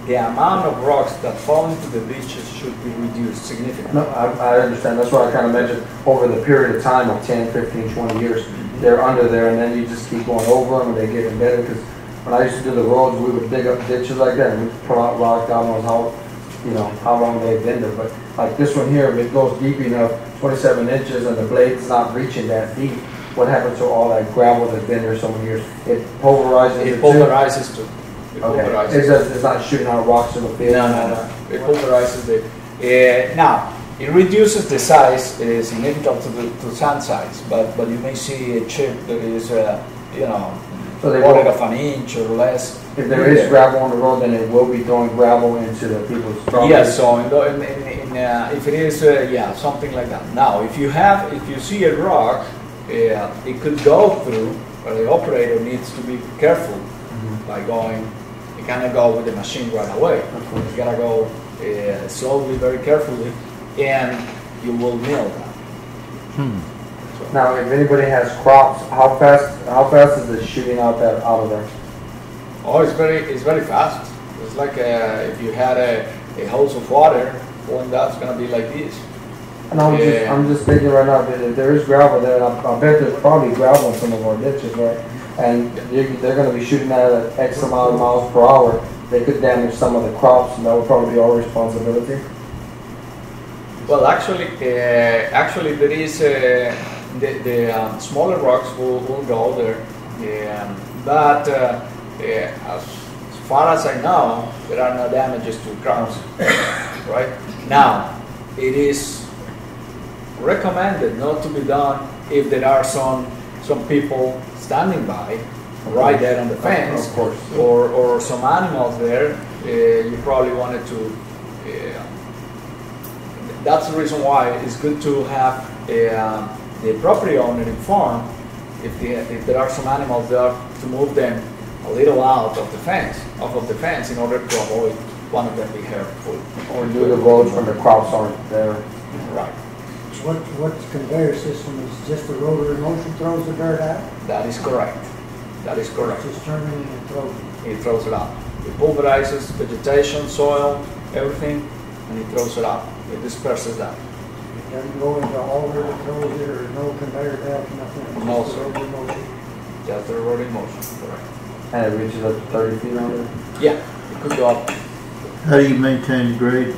the amount of rocks that fall into the ditches should be reduced significantly. No, I understand. That's why I kind of mentioned over the period of time of 10, 15, 20 years, they're under there, and then you just keep going over them and they get embedded. Because when I used to do the roads, we would dig up ditches like that, and we'd pull out rock. God knows how long they've been there. But like this one here, if it goes deep enough, 27 inches, and the blade's not reaching that deep, what happens to all that gravel that's been there so many years? It pulverizes. It pulverizes too. Okay. It's not shooting out rocks in the field. No. It pulverizes it. Now it reduces the size significantly to sand size, but you may see a chip that is quarter of an inch or less. If there is gravel on the road, then it will be throwing gravel into the people's property. Yes. So if it is something like that. Now if you see a rock, it could go through, but the operator needs to be careful by going. You cannot go with the machine right away. You gotta go slowly, very carefully, and you will mill that. So. Now, if anybody has crops, how fast is it shooting out of there? Oh, it's very fast. It's like if you had a hose of water, well, that's gonna be like this. And I'm just thinking right now that if there is gravel there, I bet there's probably gravel in some of our ditches, right? And they're going to be shooting at X amount of miles per hour. They could damage some of the crops, and that would probably be our responsibility. Well, actually, there is the smaller rocks will go there, but as far as I know, there are no damages to crops. Right now, it is recommended not to be done if there are some people standing by right there on the fence, of course, or some animals there. You probably wanted to. That's the reason why it's good to have the property owner informed if there are some animals there, to move them a little out of the fence, in order to avoid one of them being hurtful. Or do the roads when the crops aren't there. Right. What conveyor system is just the rotary motion throws the dirt out? That is correct. It's just turning and throws it. It throws it out. It pulverizes vegetation, soil, everything, and it throws it out. It disperses that. It doesn't go into all where it throws it, or no conveyor belt, nothing. No, just the rotary motion. Just the rotary motion, correct. And it reaches up to 30 feet under? Yeah, it could go up. How do you maintain the grade?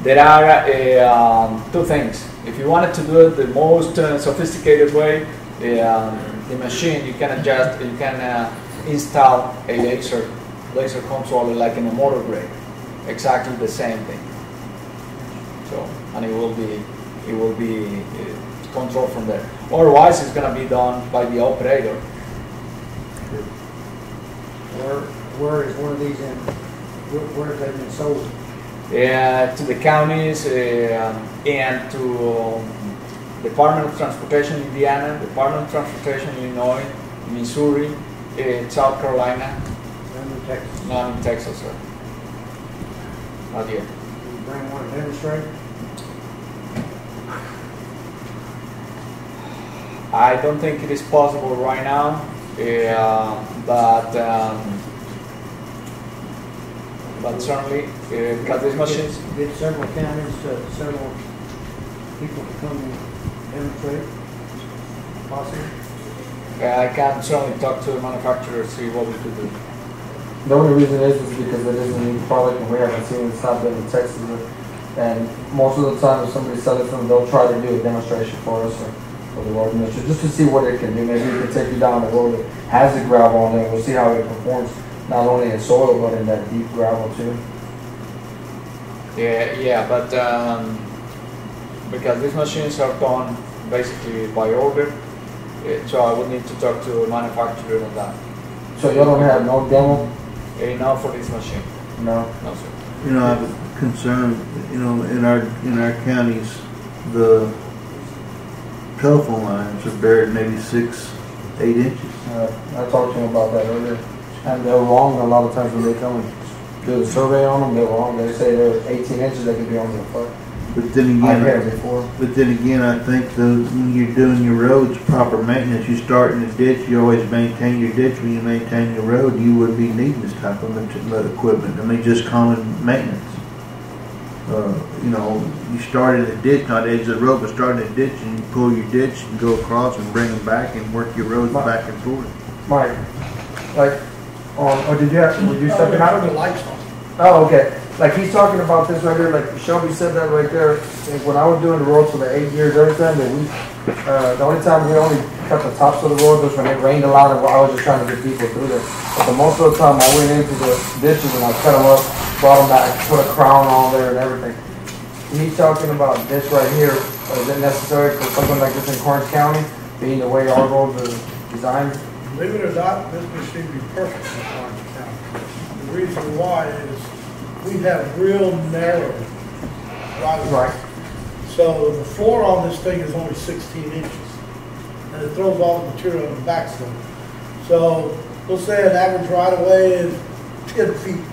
There are two things. If you wanted to do it the most sophisticated way, the machine, you can install a laser controller like in a motor grade, exactly the same thing. So, and it will be controlled from there. Otherwise, it's going to be done by the operator. Where is one of these in? Where have they been sold? To the counties and to Department of Transportation Indiana, Department of Transportation Illinois, Missouri, South Carolina. None in Texas. None in Texas, sir. Not yet. You bring one to demonstrate? I don't think it is possible right now, but certainly, because these machines. Get several counties, several people to come and demonstrate, possibly. I can certainly talk to the manufacturer, see what we could do. The only reason is because it is a new product and we haven't seen it stop in Texas. And most of the time, if somebody sells them, they'll try to do a demonstration for us or the road administrator just to see what it can do. Maybe we can take you down the road that has the gravel on it. We'll see how it performs, not only in soil but in that deep gravel too. Yeah, but because these machines are done basically by order, so I would need to talk to a manufacturer on that. So you don't have no demo? Not for this machine. No. No, sir. You know, I have a concern, you know, in our counties, the telephone lines are buried maybe 6-8 inches. I talked to him about that earlier. And they're wrong a lot of times when they come and do the survey on them, they're wrong. They say they're 18 inches, they could be on the foot. But then again, I think when you're doing your roads, proper maintenance, you start in the ditch, you always maintain your ditch. When you maintain your road, you would be needing this type of equipment. I mean, just common maintenance. You know, you start in the ditch, not edge of the road, but start in the ditch and you pull your ditch and go across and bring them back and work your roads back and forth. Mike, like, were you stepping out? The lights on. Oh, okay. Like he's talking about this right here, like Shelby said that right there. Like when I was doing the roads for the 8 years, every time that the only time we only cut the tops of the road was when it rained a lot and I was just trying to get people through there. But the most of the time I went into the ditches and I cut them up, brought them back, put a crown on there and everything. He's talking about this right here. Is it necessary for something like this in Karnes County, being the way our roads are designed? Believe it or not, this machine would be perfect in Karnes County. The reason why is we have real narrow driveways. Right. So the floor on this thing is only 16 inches. And it throws all the material on the back slope. So let's say an average right of way is 10 feet.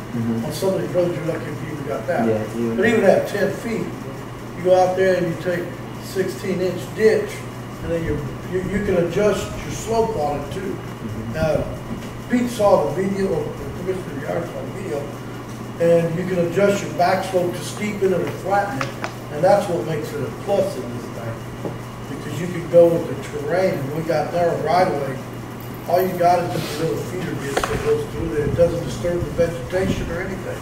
On some of these roads you're lucky if you even got that. Yeah, but even at 10 feet, you go out there and you take 16-inch ditch and then you can adjust your slope on it too. Now, Pete saw the video, or Commissioner Yard saw the video, and you can adjust your back slope to steepen it or flatten it, and that's what makes it a plus in this thing. Because you can go with the terrain, and we got narrow right of way. All you got is just a little feeder ditch that goes through there. It doesn't disturb the vegetation or anything.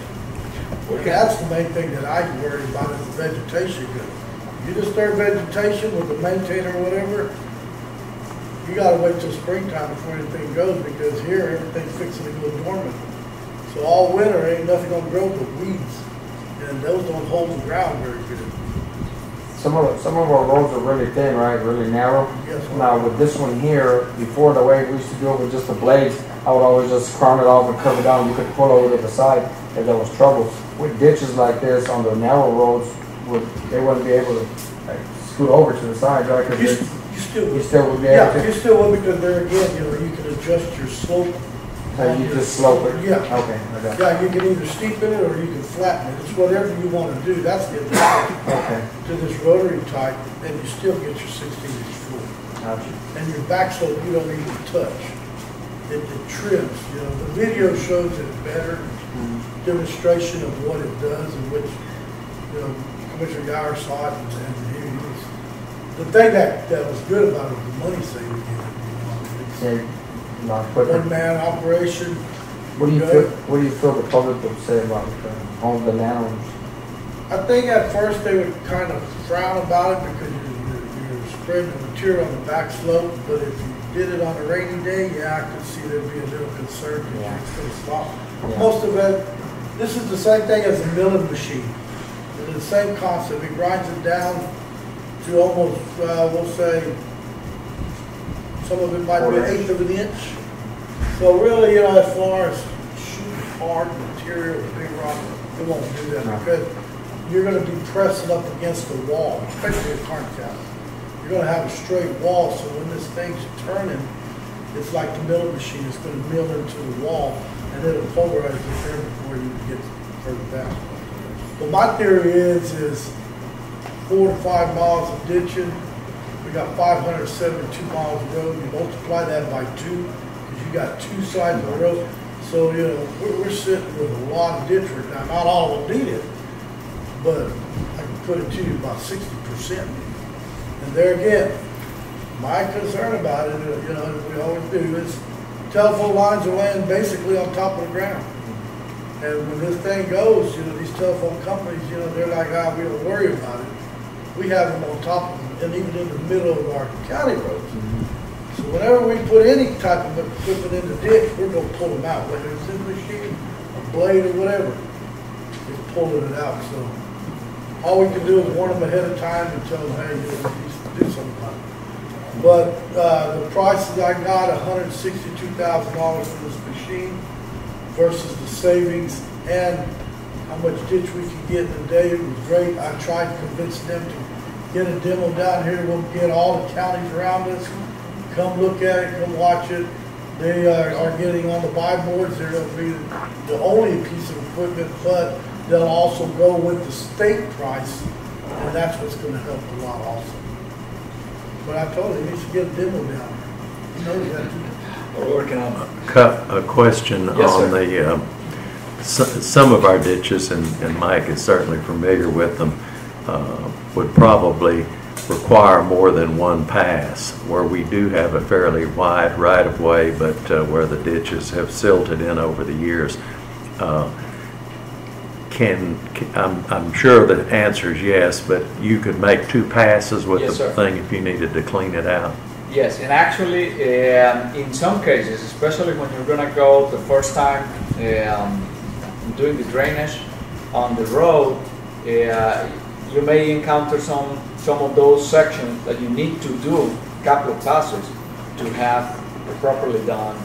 And that's the main thing that I worry about is the vegetation. If you disturb vegetation with the maintainer or whatever, you gotta wait till springtime before anything goes, because here everything's fixing to go dormant. So all winter ain't nothing gonna grow but weeds, and those don't hold the ground very good. Some of our roads are really thin, right? Really narrow. Yes. Now with this one here, before the way we used to do it with just the blades, I would always just crown it off and curve it down. You could pull over to the side if there was trouble. With ditches like this on the narrow roads, they wouldn't be able to scoot over to the side, right? Because you still would be able to. Yeah, you still would, because there again, you can adjust your slope. You just slope it? Yeah. Okay, I got it. Yeah, you can either steepen it or you can flatten it. It's whatever you want to do. That's the advantage to this rotary type, and you still get your 16-inch floor. Gotcha. And your back slope, you don't even touch. It trims. The video shows it better, demonstration of what it does, and which, Commissioner Geyer saw it, and he was, the thing that was good about it was the money saving. One man operation. What do you feel the public would say about the landowners? I think at first they would kind of frown about it because you're spreading the material on the back slope. But if you did it on a rainy day, I could see there'd be a little concern because it's going to stop. Yeah. Most of it, this is the same thing as a milling machine. It's the same concept. It grinds it down to almost, we'll say, some of it might be 1/8 of an inch. So really, as far as shooting hard material, big rock, it won't do that because you're going to be pressing up against the wall, especially in Karnes County. You're going to have a straight wall, so when this thing's turning, it's like the milling machine. It's going to mill into the wall, and it'll pulverize it there before you get further down. But my theory is 4 to 5 miles of ditching. We got 572 miles of road. You multiply that by 2, because you got 2 sides of the road. So, we're sitting with a lot of ditch work. Now, not all of them need it, but I can put it to you about 60%. And there again, My concern about it, you know, as we always do, is telephone lines are laying basically on top of the ground. And when this thing goes, you know, these telephone companies, you know, they're like, ah, we don't worry about it. We have them on top of them, and even in the middle of our county roads. So whenever we put any type of equipment in the ditch, we're gonna pull them out, whether it's a machine, a blade, or whatever. It's pulling it out, so. All we can do is warn them ahead of time and tell them, hey, you know, do something about it. But the prices I got, $162,000 for this machine versus the savings and how much ditch we could get in a day, it was great. I tried to convince them to get a demo down here. We'll get all the counties around us. Come look at it, come watch it. They are getting on the buy boards. They're going to be the only piece of equipment, but they'll also go with the state price, and that's what's going to help a lot also. But I told him he should get a demo down there. He knows that too. We're working on A question Yes, on sir. the, some of our ditches, and Mike is certainly familiar with them, would probably require more than one pass, where we do have a fairly wide right-of-way, but where the ditches have silted in over the years. I'm sure the answer is yes, but you could make two passes with Yes, the sir. thing if you needed to clean it out. Yes, and actually, in some cases, especially when you're gonna go the first time doing the drainage on the road, you may encounter some of those sections that you need to do a couple of passes to have a properly done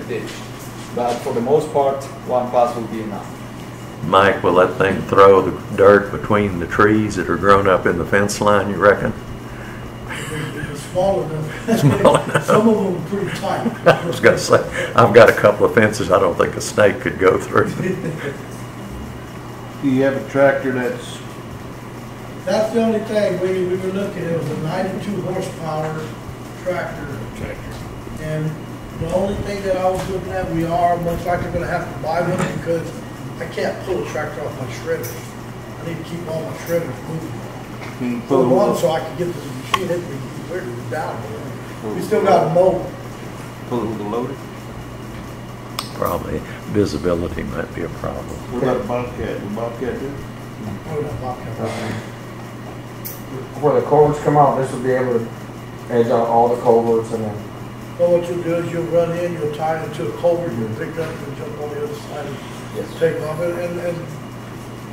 ditch. But for the most part, one pass will be enough. Mike, will that thing throw the dirt between the trees that are grown up in the fence line, you reckon? It's small enough. Small enough. Some of them are pretty tight. I was gonna say, I've got a couple of fences I don't think a snake could go through. Do you have a tractor that's, That's the only thing, we were looking, it was a 92 horsepower tractor. And the only thing that I was looking at, we are most likely gonna have to buy one because I can't pull a tractor off my shredder. I need to keep all my shredders moving. For one, so I can get this machine, we're down. We still got a mold. pull it with a loader? Probably visibility might be a problem. What about a Bobcat? Will Bobcat do? Oh, no, Bobcat. Where the culverts come out, this will be able to edge out all the culverts and then. So what you'll do is you'll run in, you'll tie it to a culvert, you'll pick up and jump on the other side and take off it, and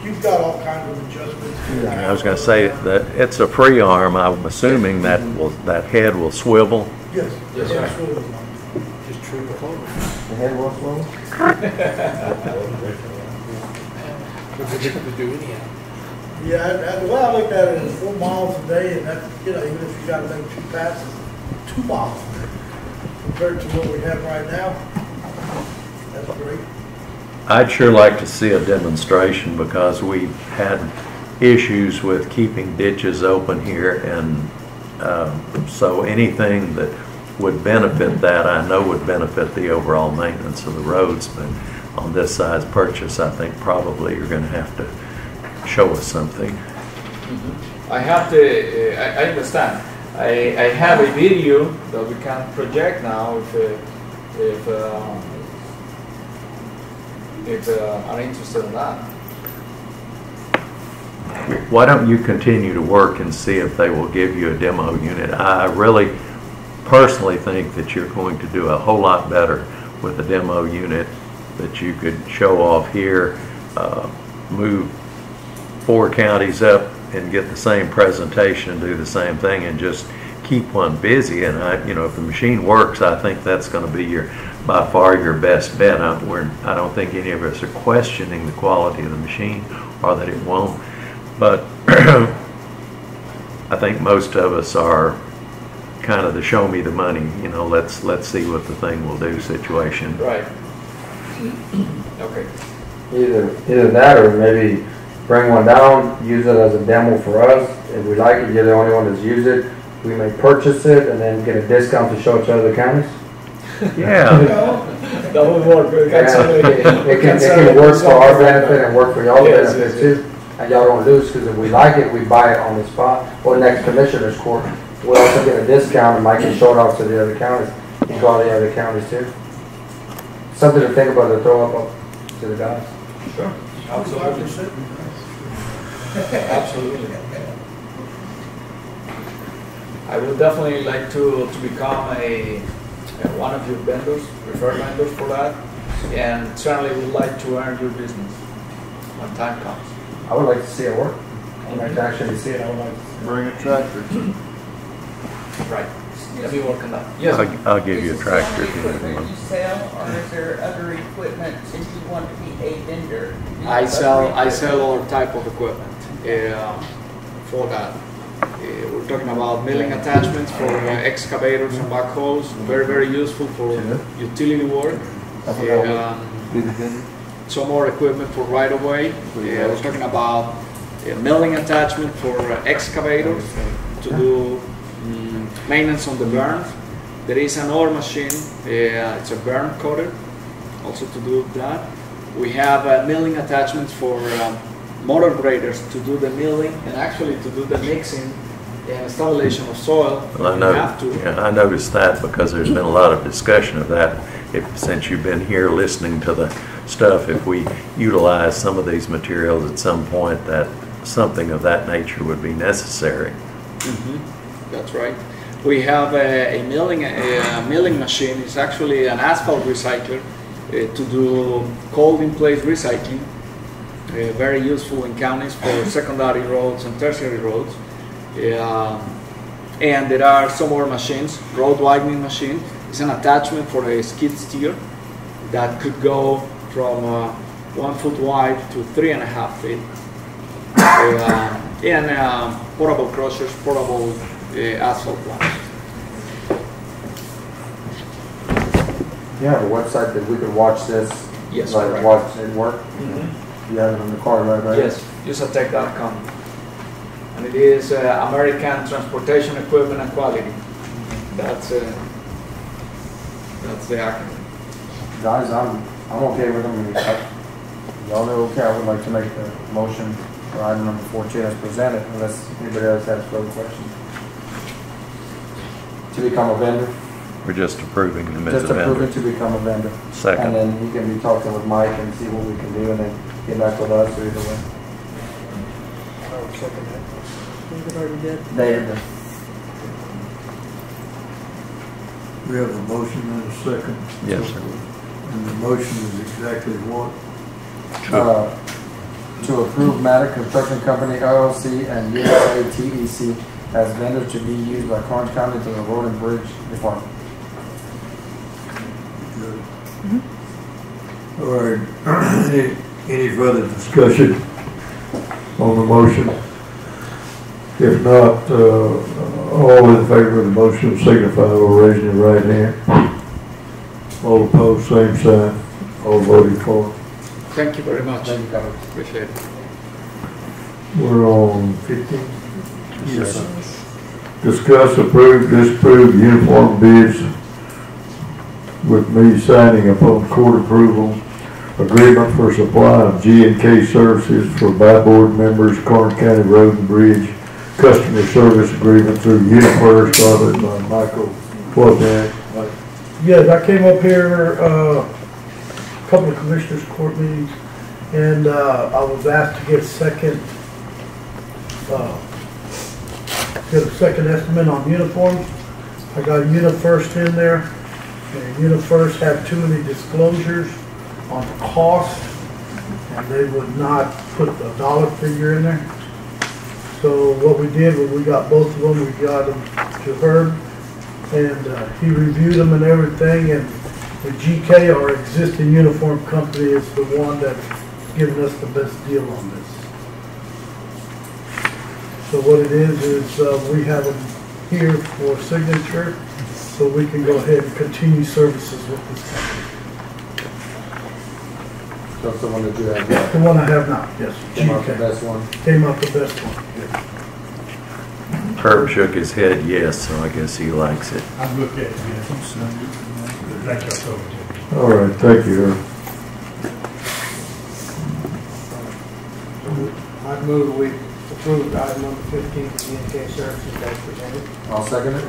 you've got all kinds of adjustments. I was going to say that it's a free arm. I'm assuming that that head will swivel. Yes. Yes, Yes, sir. sir. Just true before. The head will swivel? What's the difference to do anyhow? Yeah, and the way I looked at it is 4 miles a day, and that's, you know, even if you got to make 2 passes, 2 miles a day compared to what we have right now. That's great. I'd sure like to see a demonstration because we've had issues with keeping ditches open here, and so anything that would benefit that I know would benefit the overall maintenance of the roads, but on this size purchase I think probably you're going to have to show us something. I have the, I understand. I have a video that we can project now if are interested in that. Why don't you continue to work and see if they will give you a demo unit? I really personally think that you're going to do a whole lot better with a demo unit that you could show off here, move 4 counties up and get the same presentation and do the same thing and just keep one busy. And if the machine works, I think that's going to be by far your best bet. I don't think any of us are questioning the quality of the machine or that it won't, but I think most of us are kind of the show me the money, let's see what the thing will do situation. Right. Okay. Either that or maybe bring one down, use it as a demo for us. If we like it, you're the only one that's used it. We may purchase it and then get a discount to show it to other counties. Yeah. That would work. It can work for our benefit and work for y'all's benefit too. And y'all don't lose, because if we like it, we buy it on the spot or next commissioner's court. we'll also get a discount, and Mike can show it off to the other counties, and call the other counties too. Something to think about to throw up to the guys. Sure. Absolutely. Absolutely. I would definitely like to become one of your vendors, preferred vendors for that, and certainly would like to earn your business when time comes. I would like to see it work. I would like to actually see it. I would like to Bring a tractor. Right. Let me work on that. Yes. I'll give you a tractor if Is you this need the only one. equipment you sell, or is there other equipment since you want to be a vendor? Do you I have sell other all type of equipment for that. We're talking about milling attachments for excavators and backhoes, very, very useful for utility work. Some more equipment for right-of-way. We're talking about milling attachment for excavators to do maintenance on the burns. There is another machine, it's a burn coater, also to do that. We have milling attachments for motor graders to do the milling and actually to do the mixing and stabilization of soil. Well, I noticed that because there's been a lot of discussion of that. Since you've been here listening to the stuff, if we utilize some of these materials at some point, that something of that nature would be necessary. That's right. We have a milling machine. It's actually an asphalt recycler to do cold in place recycling. Very useful in counties for secondary roads and tertiary roads. And there are some more machines. Road widening machine is an attachment for a skid steer that could go from 1 foot wide to 3.5 feet. And portable crushers, portable asphalt plants. You have a website that we could watch this? Yes, like correct. watch it work? You have it on the card, right? Yes, usatech.com. And it is American Transportation Equipment and Quality. That's the acronym. Guys, I'm okay with them. Y'all are okay. I would like to make the motion for item number 14 as presented, unless anybody else has further questions. To become a vendor? We're just approving them as Just a vendor. approving to become a vendor. Second. And then he can be talking with Mike and see what we can do, and then get back with us or either way. I would second that. David already did. David. We have a motion and a second. Yes, sir. And the motion is exactly what? To approve Matter Construction Company LLC and USA TEC as vendors to be used by Karnes County to the Road and Bridge Department. Good. All right. Any further discussion on the motion? If not, all in favor of the motion signify by raising your right hand. All opposed, same sign. All voting for. Thank you very much. Thank you, Governor. Appreciate it. We're on 15. Yes, sir. Discuss, approve, disapprove uniform bids with me signing upon court approval agreement for supply of G&K services for by-board members, Karnes County Road and Bridge customer service agreement through UniFirst, authored by Michael Wozniak. Yes, I came up here a couple of commissioners' court meetings, and I was asked to get a second estimate on uniforms. I got UniFirst in there, and UniFirst had too many disclosures on the cost, and they would not put a dollar figure in there. So what we did was we got both of them, we got them to Herb, and he reviewed them and everything, and the GK, our existing uniform company, is the one that's giving us the best deal on this. So what it is we have them here for signature, so we can go ahead and continue services with this company. That's the one that you have now. The one I have now, yes. Came out the GK. best one. Came out the best one, yes. Herb shook his head yes, so I guess he likes it. I've looked at it, yes. Thank you, so much. All right, thank you, Herb. I move we approve item number 15 for DNK services as presented. I'll second it.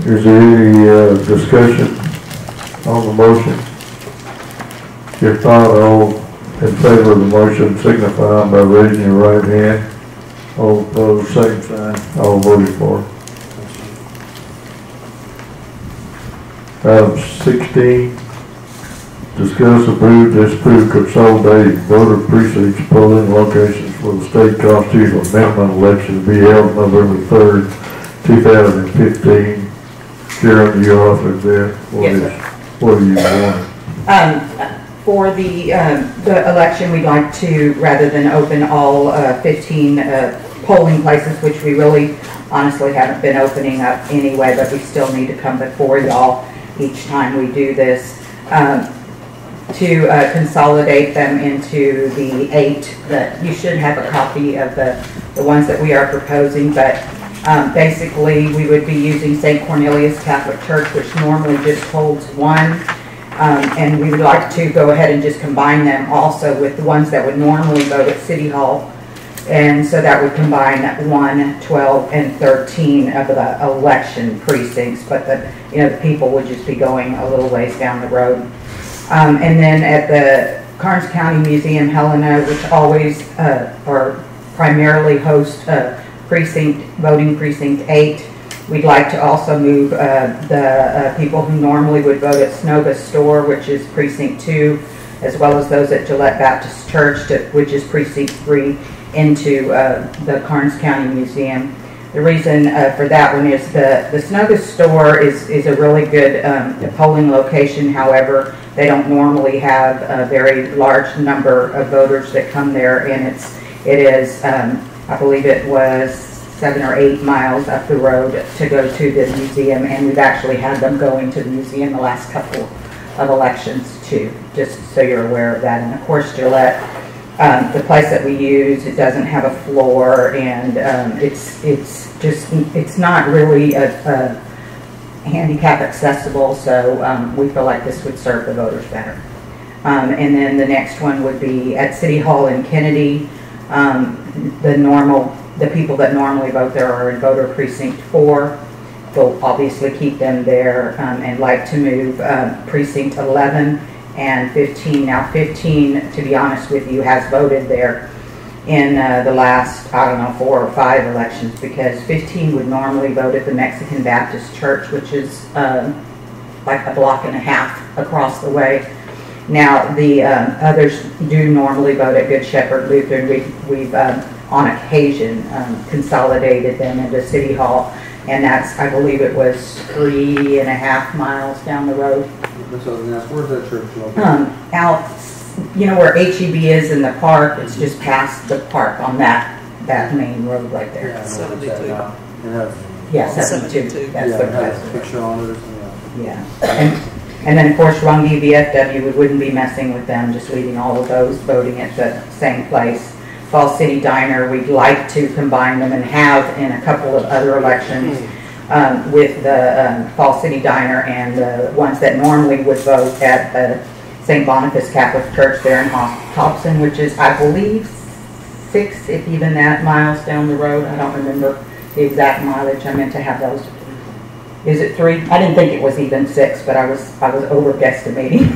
Is there any discussion on the motion? If not, all in favor of the motion signify by raising your right hand. All opposed, same sign. All voted for. Item 16, discuss, approve, disapprove, consolidate voter precincts polling locations for the state constitutional amendment election to be held November 3rd, 2015. Sharon, you authored there. What are you wanting? For the election, we'd like to, rather than open all 15 polling places, which we really honestly haven't been opening up anyway, but we still need to come before y'all each time we do this, to consolidate them into the 8 that you should have a copy of the ones that we are proposing, but basically we would be using St. Cornelius Catholic Church, which normally just holds 1. And we would like to go ahead and just combine them also with the ones that would normally vote at City Hall. And so that would combine 1, 12, and 13 of the election precincts, but the people would just be going a little ways down the road. And then at the Karnes County Museum, Helena, which always or primarily host voting precinct 8, we'd like to also move the people who normally would vote at Snova's Store, which is precinct 2, as well as those at Gillette Baptist Church, which is precinct 3, into the Karnes County Museum. The reason for that one is the Snova's Store is a really good polling location. However, they don't normally have a very large number of voters that come there, and it is I believe it was 7 or 8 miles up the road to go to the museum, and we've actually had them going to the museum the last couple of elections too, just so you're aware of that. And of course, Gillette, the place that we use, it doesn't have a floor, and it's not really a handicap accessible, so we feel like this would serve the voters better. And then the next one would be at City Hall in Kennedy. The people that normally vote there are in voter precinct 4. We'll obviously keep them there, and like to move precinct 11 and 15. Now 15, to be honest with you, has voted there in the last, I don't know, 4 or 5 elections, because 15 would normally vote at the Mexican Baptist Church, which is like a block and a half across the way. Now the others do normally vote at Good Shepherd Lutheran. We've on occasion consolidated them into City Hall, and that's, I believe it was 3.5 miles down the road. Where's that church located? Out, where HEB is in the park, it's just past the park on that main road right there. Yeah, 72. Yeah, 72. That's it has a picture on it. Yeah. And then, of course, Runge VFW, we wouldn't be messing with them, just leaving all of those voting at the same place. Fall City Diner, we'd like to combine them and have in a couple of other elections with the Fall City Diner and the ones that normally would vote at the St. Boniface Catholic Church there in Hobson, which is, I believe, 6, if even that, miles down the road. I don't remember the exact mileage. I meant to have those. Is it 3? I didn't think it was even 6, but I was over guesstimating.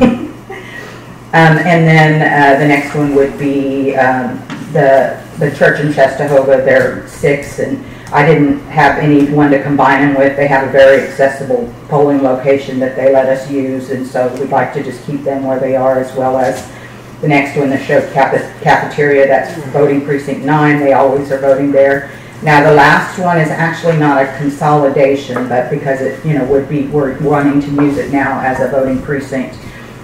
And then the next one would be the church in Czestochowa. They're 6, and I didn't have anyone to combine them with. They have a very accessible polling location that they let us use, and so we'd like to just keep them where they are, as well as the next one, the Show Cafeteria. That's voting precinct 9. They always are voting there. Now the last one is actually not a consolidation, but because it we're wanting to use it now as a voting precinct.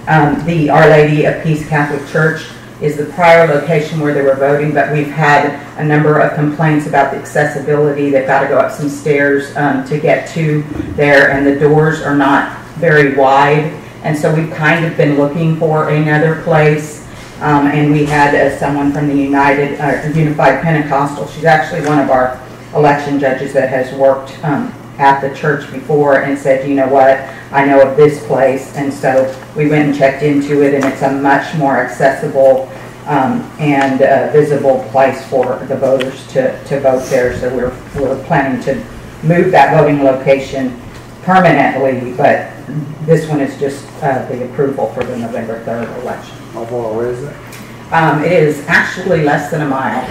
The Our Lady of Peace Catholic Church is the prior location where they were voting, but we've had a number of complaints about the accessibility. They've got to go up some stairs to get to there, and the doors are not very wide, and so we've kind of been looking for another place. And we had someone from the Unified Pentecostal. She's actually one of our election judges that has worked at the church before, and said, you know what, I know of this place. And so we went and checked into it, and it's a much more accessible and a visible place for the voters to vote there. So we're planning to move that voting location permanently, but this one is just the approval for the November 3rd election. How far away is it? It is actually less than a mile.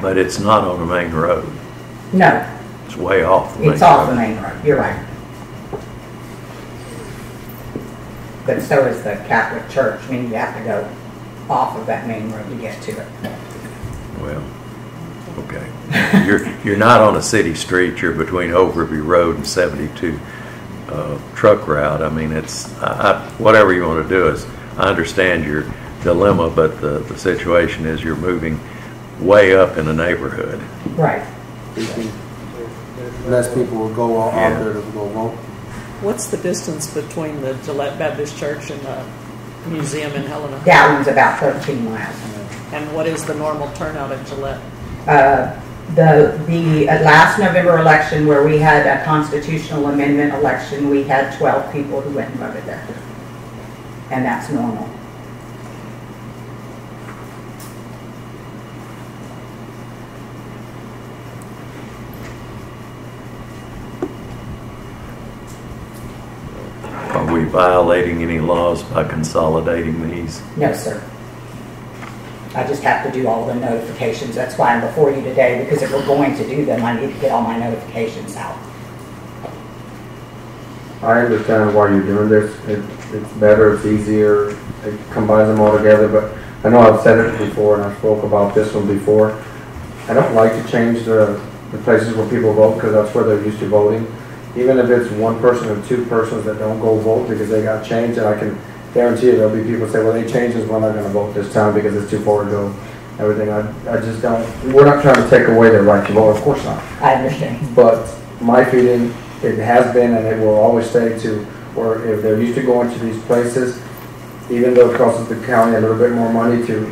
But it's not on the main road. No, It's way off the main road. it's off the main road. You're right. But so is the Catholic Church. I mean, you have to go off of that main road to get to it. Well, okay. You're not on a city street. You're between Overby Road and 72 truck route. I mean, it's whatever you want to do. Is I understand your dilemma, but the situation is you're moving way up in the neighborhood. Right. Less people will go out there to go vote. What's the distance between the Gillette Baptist Church and the museum in Helena? That one's about 13 miles. And what is the normal turnout at Gillette? The last November election, where we had a constitutional amendment election, we had 12 people who went and voted there. And that's normal. Are we violating any laws by consolidating these? No, sir. I just have to do all the notifications. That's why I'm before you today, because if we're going to do them, I need to get all my notifications out. I understand why you're doing this. It's better, it's easier, it combines them all together, but I know I've said it before and I spoke about this one before. I don't like to change the places where people vote because that's where they're used to voting. Even if it's one person or two persons that don't go vote because they got changed, and I can guarantee you there'll be people say, well, they changed this, we're not going to vote this time because it's too far to go. Everything, I just don't, we're not trying to take away their right to vote, of course not. I understand. But my feeling, it has been and it will always stay to where if they're used to going to these places, even though it costs the county a little bit more money to,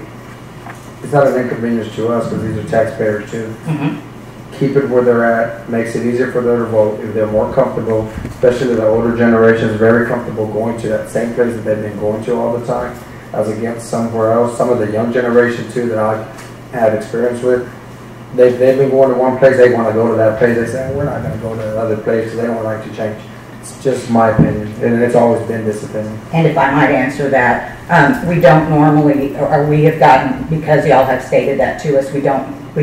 it's not an inconvenience to us because these are taxpayers too. Mm-hmm. Keep it where they're at, makes it easier for them to vote. If they're more comfortable, especially the older generation is very comfortable going to that same place that they've been going to all the time, as against somewhere else. Some of the young generation too that I've had experience with, they've been going to one place, they want to go to that place. They say, we're not going to go to the other place because they don't like to change. It's just my opinion, and it's always been this opinion. And if I might answer that, we don't normally, or we have gotten, because y'all have stated that to us, we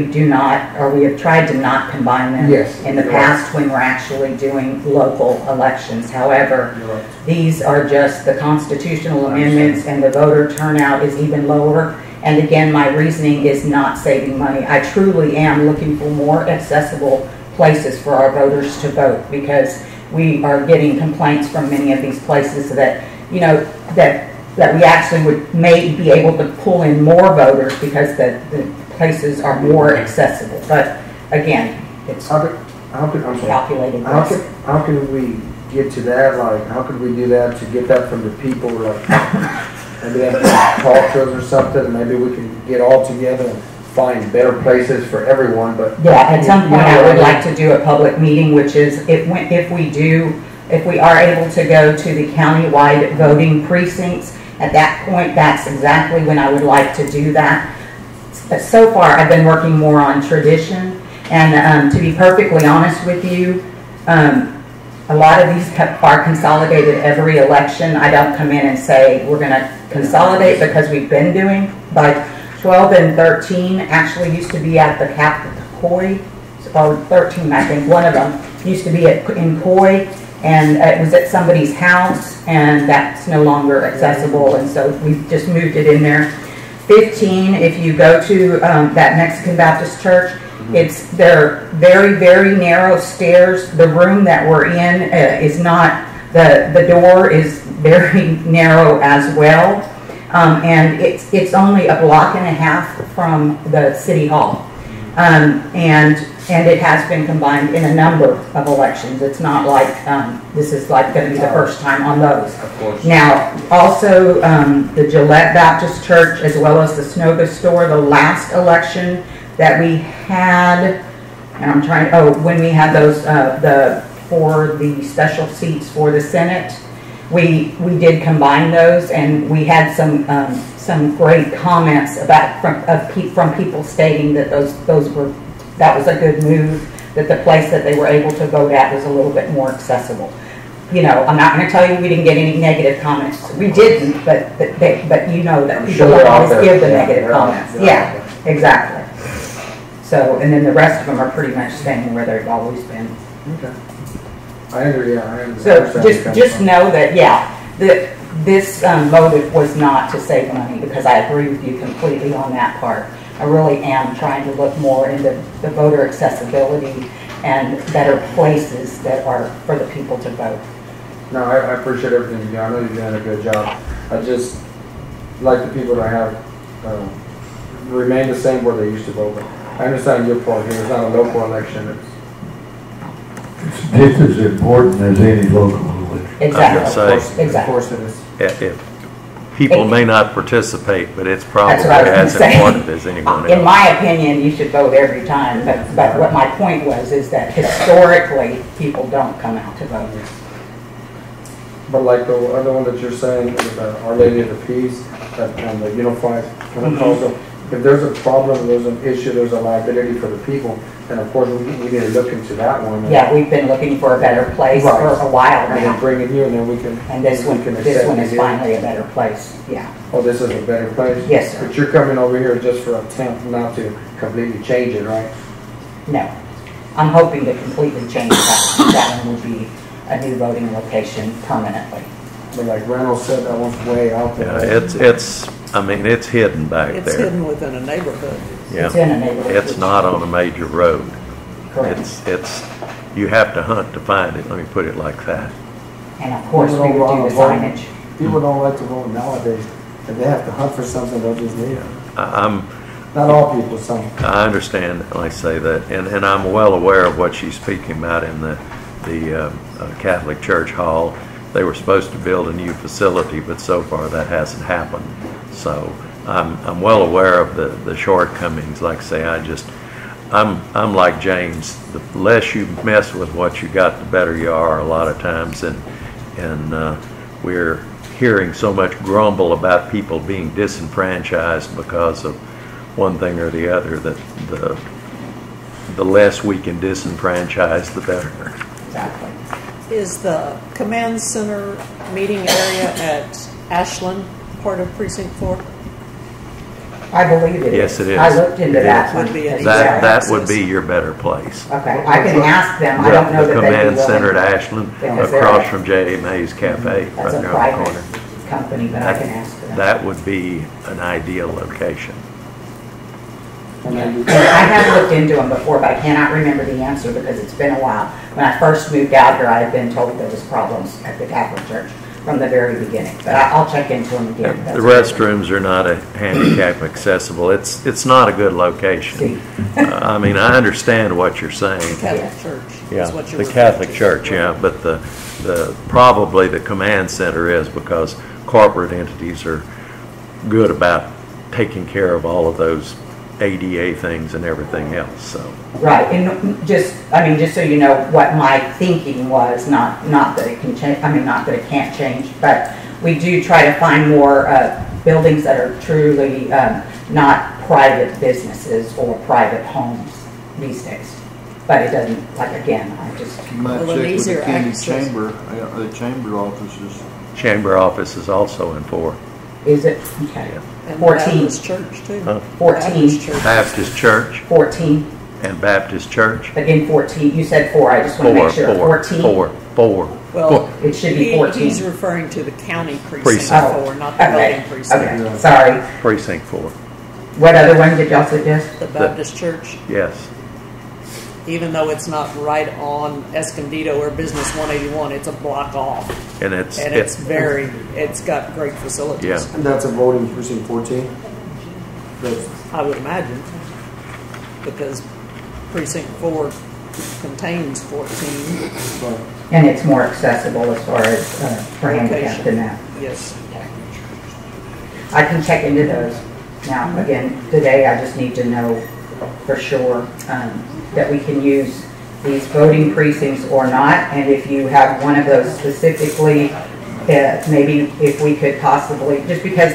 do not, or we have tried to not combine them in the past when we're actually doing local elections. However, these are just the constitutional amendments and the voter turnout is even lower. And again, my reasoning is not saving money. I truly am looking for more accessible places for our voters to vote because we are getting complaints from many of these places that, you know, that we actually would may be able to pull in more voters because the places are more accessible. But again, it's calculated. How can we get to that? Like, how could we do that to get that from the people? Like, maybe they have to talk to us or something. Maybe we can get all together and find better places for everyone. But yeah, at some point I would like to do a public meeting, which is if we are able to go to the county-wide voting precincts. At that point, that's exactly when I would like to do that. But so far, I've been working more on tradition, and to be perfectly honest with you, a lot of these are consolidated every election. I don't come in and say we're going to consolidate because we've been doing, like 12 and 13 actually used to be at the Coy, or 13 I think, one of them used to be in Coy, and it was at somebody's house, and that's no longer accessible, and so we've just moved it in there. 15, if you go to that Mexican Baptist church, they're very, very narrow stairs. The room that we're in is not, the door is very narrow as well, and it's only a block and a half from the city hall, and it has been combined in a number of elections. It's not like this is like going to be the first time on those. Of course. Now, also the Gillette Baptist Church as well as the Snoga store, the last election that we had, and I'm trying, when we had those, for the special seats for the Senate, we did combine those, and we had some great comments about from people stating that that was a good move, that the place that they were able to vote at was a little bit more accessible. You know, I'm not going to tell you we didn't get any negative comments. We didn't, but you know that people don't always give the negative comments. Yeah, exactly. So, and then the rest of them are pretty much staying where they've always been. Okay. I agree, yeah. I So just know that, this motive was not to save money, because I agree with you completely on that part. I really am trying to look more into the voter accessibility and better places that are for the people to vote. No, I appreciate everything you do. I know you're doing a good job. I just like the people that I have remain the same where they used to vote. But I understand your point here. It's not a local election. It's just as important as any local election. Exactly. Of course it is. If people may not participate, but it's probably as important as anyone else. In my opinion, you should vote every time. But what my point was is that historically, people don't come out to vote. But like the other one that you're saying, Our Lady of the Peace, and the Unified Pentecostal, if there's a problem, there's an issue, there's a liability for the people, then of course we need to look into that one. Yeah, we've been looking for a better place for a while now. And then bring it here, and then we can. And this one is finally a better place. Yeah. Oh, this is a better place? Yes, sir. But you're coming over here just for an attempt not to completely change it, right? No, I'm hoping to completely change that. That one will be a new voting location permanently. But like Reynolds said, that one's way out there. Yeah, I mean, it's hidden back there. It's hidden within a neighborhood. Yeah. It's in a neighborhood. It's not on a major road. Correct. It's you have to hunt to find it. Let me put it like that. And of course, we would do the signage. People don't like to vote nowadays. If they have to hunt for something, they'll just leave it. I'm Not all people, some. I understand, and I say that, and I'm well aware of what she's speaking about in the Catholic Church Hall. They were supposed to build a new facility, but so far that hasn't happened. So I'm well aware of the shortcomings. Like I say, I'm like James. The less you mess with what you got, the better you are a lot of times, and we're hearing so much grumble about people being disenfranchised because of one thing or the other, that the less we can disenfranchise, the better. Exactly. Is the command center meeting area at Ashland part of Precinct 4? I believe it is. Yes, it is. I looked into that one. That would be your better place. Okay, I can ask them. I don't know that they'd be willing. The command center at Ashland, across from J.A. May's Cafe, right That's a there on the private corner. company, but I can ask them. That would be an ideal location. I have looked into them before, but I cannot remember the answer because it's been a while. When I first moved out here, I had been told there was problems at the Catholic Church from the very beginning. But I'll check into them again. The restrooms are not handicap accessible. It's not a good location. I mean, I understand what you're saying. Catholic Church. Yeah, the Catholic Church, yeah. But probably the command center is, because corporate entities are good about taking care of all of those ADA things and everything else. So right, and just so you know what my thinking was, not that it can change. I mean, not that it can't change, but we do try to find more buildings that are truly not private businesses or private homes these days. But it doesn't, like, again, I just. You might check with the county chamber, the chamber offices. Chamber office is also in 4. Is it? Okay. Yeah. And 14. Baptist Church too. 14. Baptist Church. 14. And Baptist Church. Again, 14. You said 4. I just want to make sure. 14. 4. Well, it should be 14. He's referring to the county precinct 4, not the voting precinct. Okay. Sorry. Precinct 4. What other one did y'all suggest? The Baptist Church. Yes. Even though it's not right on Escondido or Business 181, it's a block off. And it's got great facilities. Yeah. And that's a voting precinct 14? I would imagine, because precinct 4 contains 14. And it's more accessible as far as for handicapped than that. Yes. I can check into those. Now, again, today I just need to know for sure that we can use these voting precincts or not, and if you have one of those specifically maybe if we could possibly, just because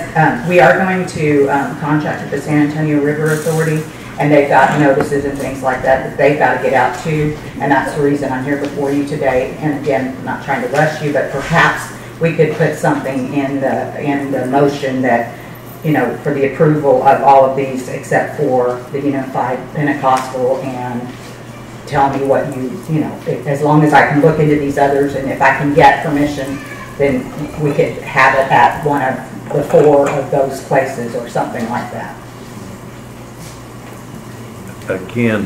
we are going to contract with the San Antonio River Authority, and they've got notices and things like that they've got to get out too, and that's the reason I'm here before you today. And again, I'm not trying to rush you, but perhaps we could put something in the motion that, for the approval of all of these except for the Unified Pentecostal, and tell me what as long as I can look into these others, and if I can get permission, then we could have it at one of the 4 of those places or something like that. Again,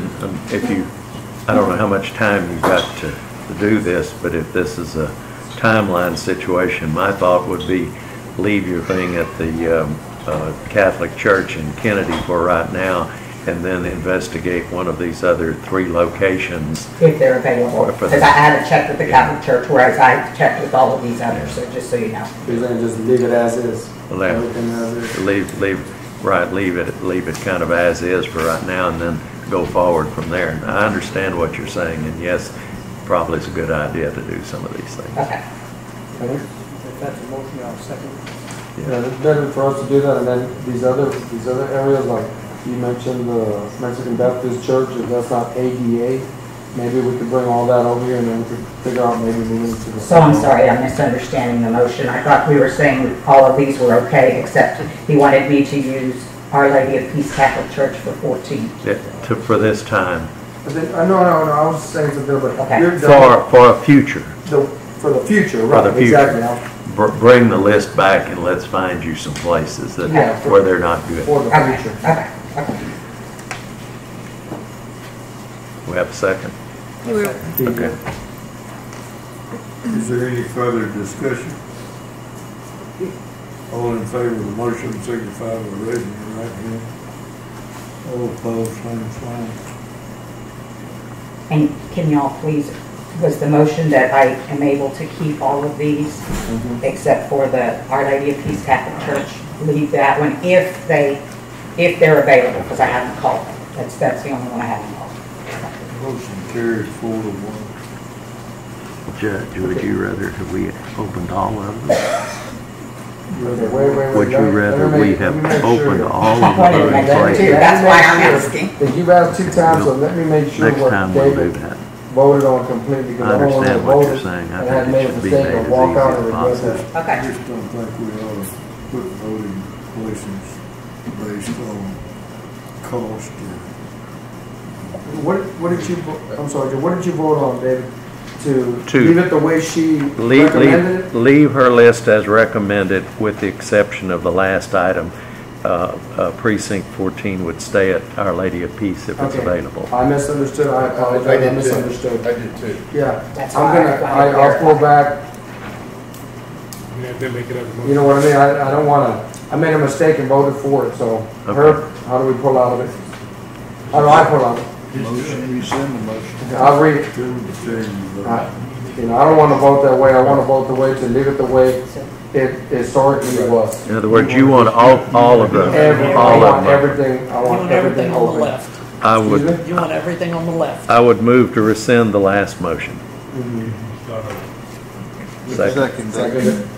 I don't know how much time you've got to do this, but if this is a timeline situation, my thought would be leave your thing at the Catholic Church in Kennedy for right now, and then investigate one of these other 3 locations. If they're available. Because I haven't checked with the Catholic Church, whereas I've checked with all of these others, so just so you know. You're saying just leave it as is? Everything as is? Leave it kind of as is for right now, and then go forward from there. And I understand what you're saying, and yes, probably it's a good idea to do some of these things. Okay. If that's a motion, I'll second it. Yeah, it's better for us to do that, and then these other areas, like you mentioned the Mexican Baptist Church, if that's not ADA, maybe we could bring all that over here and then we could figure out maybe moving to the... So I'm sorry, I'm misunderstanding the motion. I thought we were saying all of these were okay, except he wanted me to use Our Lady of Peace Catholic Church for 14. Yeah, for this time. But then, no, I was saying something, but okay. For a future. For the future, right, for the future. Exactly. Bring the list back and let's find you some places that where they're not good. For the future. Okay. We have a second? Okay. Is there any further discussion? All in favor of the motion signify by raising your right hand. All opposed, same sign. And can y'all please, was the motion that I am able to keep all of these except for the Our Lady of Peace Catholic Church, leave that one if they're available, because I haven't called them. That's the only one I haven't called. Motion carried 4-1. Judge, would you rather have we opened all of them? Wait, would you rather we have opened all of those places? That's why I'm asking. You've asked 2 times, so let me make sure next time we'll do that. Voted on completely, because I understand what you're saying. I think it should be made as easy as possible. Okay. I just don't think we ought to put voting places based on cost What did you, I'm sorry, what did you vote on, David? To leave it the way she recommended it? Leave her list as recommended with the exception of the last item. Precinct 14 would stay at Our Lady of Peace if it's available. I misunderstood. I apologize. I misunderstood. I did too. Yeah. That's I'll pull back. You know what I mean? I don't want to. I made a mistake and voted for it. So, Herb, how do we pull out of it? How do I pull out of it? Motion, rescind the motion. I'll read it. I don't want to vote that way. I want to vote the way to leave it the way it historically was. In other words, you want all of them. All of them. Everything. I want everything on the left. You want everything on the left. I would move to rescind the last motion. Second.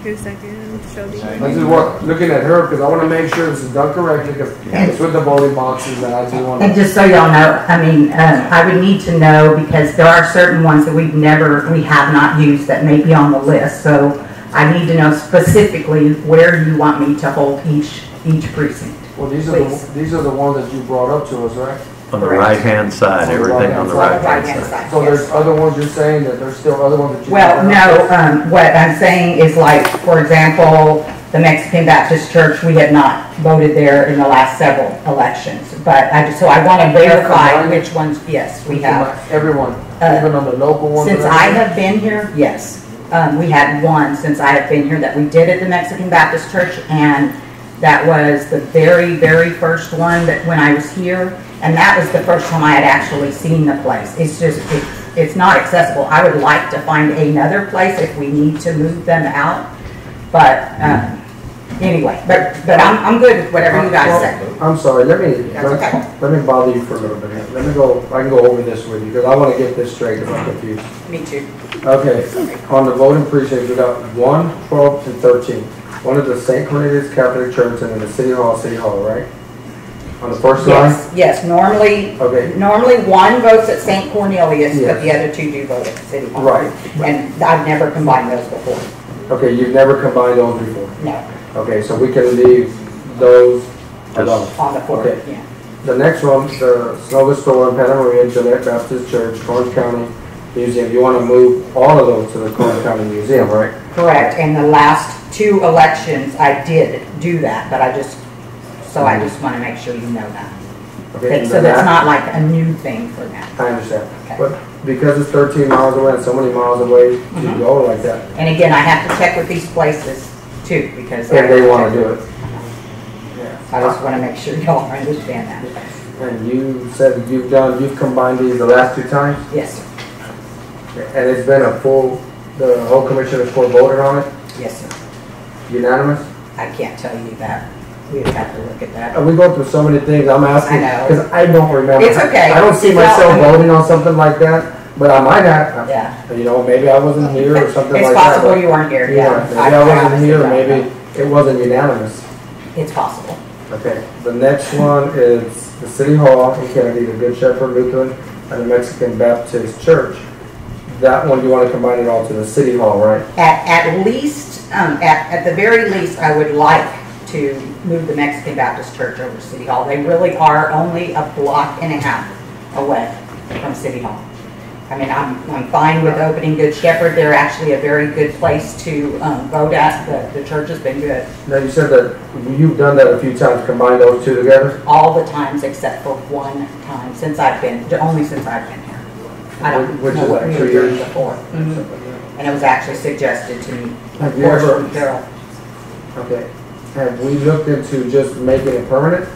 Who second? Shelby. This is what, looking at her, because I want to make sure this is done correctly, because it's with the voting boxes, and I do want to. And just so y'all know, I mean, I would need to know, because there are certain ones that we have not used that may be on the list, so I need to know specifically where you want me to hold each precinct. Well, these are the ones that you brought up to us, right? On the right-hand side, everything on the right-hand side. So there's other ones you're saying that there's still other ones that you... Well, no, what I'm saying is, like, for example, the Mexican Baptist Church, we have not voted there in the last several elections. But so I want to verify which ones, yes, we have. Everyone, even on the local ones? Since I have been here, yes. We had one since I have been here that we did at the Mexican Baptist Church, and that was the very, very first one that when I was here. And that was the first time I had actually seen the place. It's just, it's not accessible. I would like to find another place if we need to move them out. But Anyway, but I'm good with whatever you guys say. I'm sorry, let me bother you for a little bit here. I can go over this with you, because I want to get this straight, because I'm confused. Me too. Okay, on the voting precincts, we got 1, 12, and 13. One is the St. Cornelius Catholic Church, and then the City Hall, right? On the first line? Yes, normally one votes at St. Cornelius, but the other two do vote at City Hall. Right. And I've never combined those before. Okay, you've never combined those before? No. Okay, so we can leave those alone. On the floor, Okay. yeah. The next one, the Snow Store in Santa Maria, Gillette Baptist Church, Karnes County Museum. You want to move all of those to the Karnes County Museum, right? Correct, and the last 2 elections, I did do that, but I just want to make sure you know that. Okay, So that's not like a new thing for them. I understand. But because it's 13 miles away and so many miles away to go like that. And again, I have to check with these places too, because if they want to do it. I just want to make sure y'all understand that. And you said you've combined these the last 2 times? Yes, sir. And it's been the whole commission has full voted on it? Yes, sir. Unanimous? I can't tell you that. We would have to look at that. And we go through so many things. I'm asking I know. because I don't remember. It's okay. I don't see myself voting on something like that, but I might have. Yeah. You know, maybe I wasn't here or something It's like that. possible you weren't here, yeah. Maybe I wasn't here. Maybe it wasn't unanimous. It's possible. Okay. The next one is the City Hall in Kennedy, the Good Shepherd Lutheran and the Mexican Baptist Church. That one, you want to combine it all to the City Hall, right? At least, at the very least, I would like to move the Mexican Baptist Church over to City Hall. They really are only a block and a half away from City Hall. I mean, I'm fine with opening Good Shepherd. They're actually a very good place to vote at. The church has been good. Now, you said that you've done that a few times, combine those 2 together? All the times except for one time, only since I've been here. I don't know what we were doing before. And it was actually suggested to me. Have you ever, okay, have we looked into just making it permanent?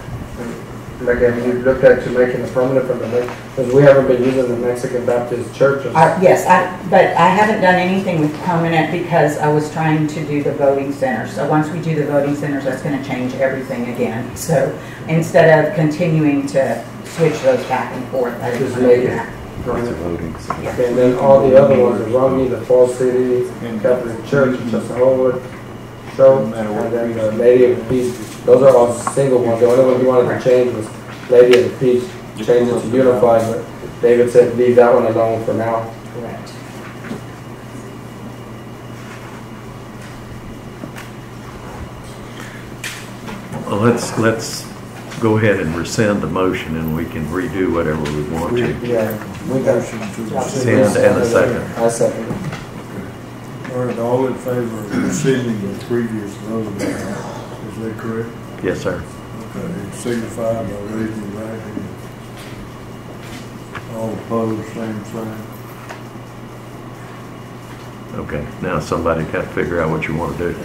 Like, have you looked at making it permanent from because we haven't been using the Mexican Baptist Church? Yes, but I haven't done anything with permanent because I was trying to do the voting centers. So once we do the voting centers, that's going to change everything again. So instead of continuing to switch those back and forth, I just make it that. Okay, and then all the other ones, the Romney, the Falls City, and Catholic Church, just a whole show, and then the Lady of the Peace. Those are all single ones. The only one you wanted to change was Lady of the Peace. Change it to Unified, but David said leave that one alone for now. Correct. Well, let's go ahead and rescind the motion, and we can redo whatever we want to. Yeah, we got rescind and a second. I second. All right, all in favor of rescinding the previous vote, is that correct? Yes, sir. Okay, signify by raising your right hand. All opposed, same sign. Okay, now somebody got to figure out what you want to do.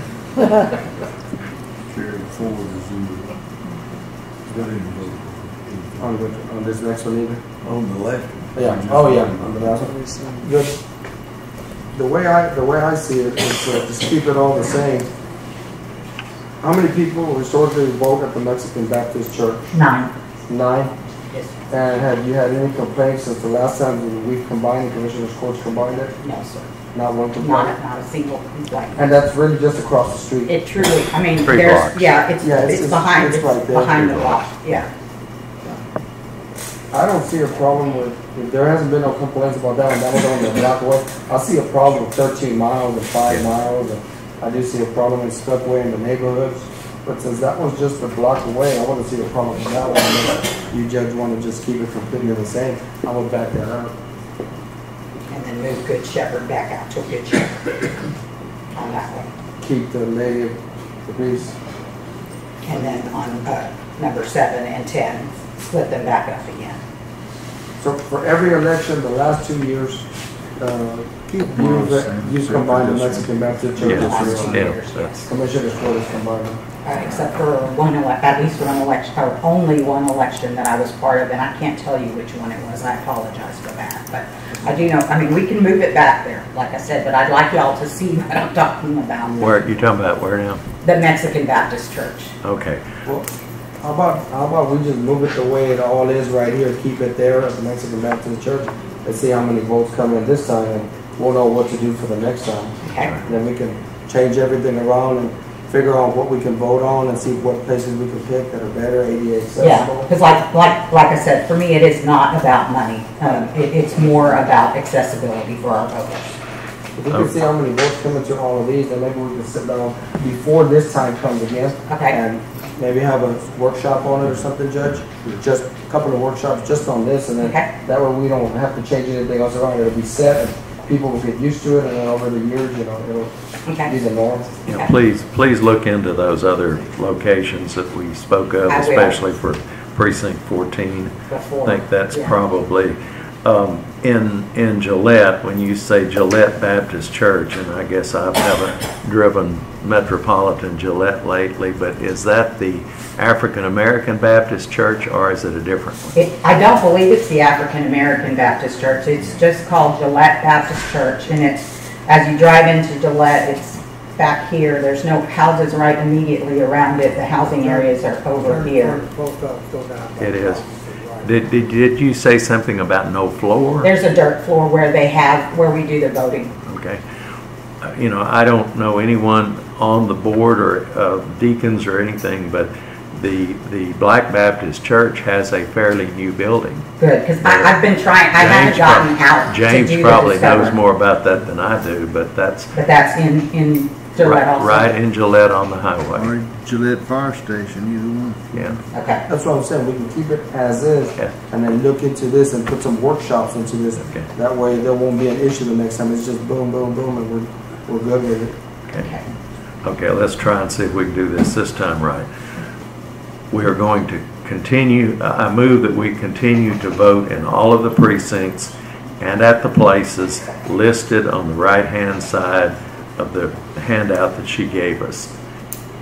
Chair Ford is in the On this next one either? on the left. Yeah. Oh yeah. On the last one. The way I see it is just keep it all the same. How many people historically vote at the Mexican Baptist Church? 9. 9. Yes. And have you had any complaints since the last time we combined the commissioners' courts combined it? No, sir. Not one complaint. Not a single complaint. And that's really just across the street. It truly. I mean, 3 there's blocks. it's behind. It's right there. behind the block. Yeah. I don't see a problem with, if there hasn't been no complaints about that one, that was on the block away. I see a problem with 13 miles and 5 miles, and I do see a problem in Stepway in the neighborhoods. But since that one's just a block away, I want to see a problem with that one. If you judge want to just keep it completely the same, I would back that up. And then move Good Shepherd back out to Good Shepherd on that one. Keep the Lady of the Peace. And then on number 7 and 10, split them back up again. So for every election, the last 2 years, You've combined the Mexican Baptist Church. That's Commissioner's Court is combined. Except for at least one election, or only one election that I was part of, and I can't tell you which one it was. I apologize for that. But I do know, I mean, we can move it back there, like I said, but I'd like y'all to see what I'm talking about. where you talking about? Where now? The Mexican Baptist Church. Okay. Well, how about we just move it the way it all is right here, keep it there at the Mexican Baptist Church, and see how many votes come in this time, and we'll know what to do for the next time. Okay. And then we can change everything around and figure out what we can vote on and see what places we can pick that are better, ADA accessible. Yeah, because like I said, for me, it is not about money. It's more about accessibility for our voters. If we can see how many votes come into all of these, then maybe we can sit down before this time comes again. Okay. And maybe have a workshop on it or something, Judge. Just a couple of workshops just on this, and then that way we don't have to change anything else around. It'll be set, and people will get used to it, and then over the years, you know, it'll be the norm. Yeah, please look into those other locations that we spoke of, especially for precinct 14. I think that's probably in Gillette. When you say Gillette Baptist Church, and I guess I haven't driven Metropolitan Gillette lately, but is that the African American Baptist Church, or is it a different one? I don't believe it's the African American Baptist Church. It's just called Gillette Baptist Church, and it's, as you drive into Gillette, it's back here. There's no houses right immediately around it. The housing areas are over here. It is. Did you say something about no floor? There's a dirt floor where we do the voting. Okay. You know, I don't know anyone on the board or deacons or anything, but the Black Baptist Church has a fairly new building. Good, because I've been trying, I haven't gotten out James to do probably the knows more about that than I do, but that's in Gillette also. Right in Gillette on the highway. Or Gillette Fire Station, either one. Yeah. Okay. That's what I'm saying. We can keep it as is, and then look into this and put some workshops into this. Okay. That way, there won't be an issue the next time. It's just boom, boom, boom, and we're good with it. Okay. Okay, let's try and see if we can do this time right. We are going to continue, I move that we continue to vote in all of the precincts and at the places listed on the right-hand side of the handout that she gave us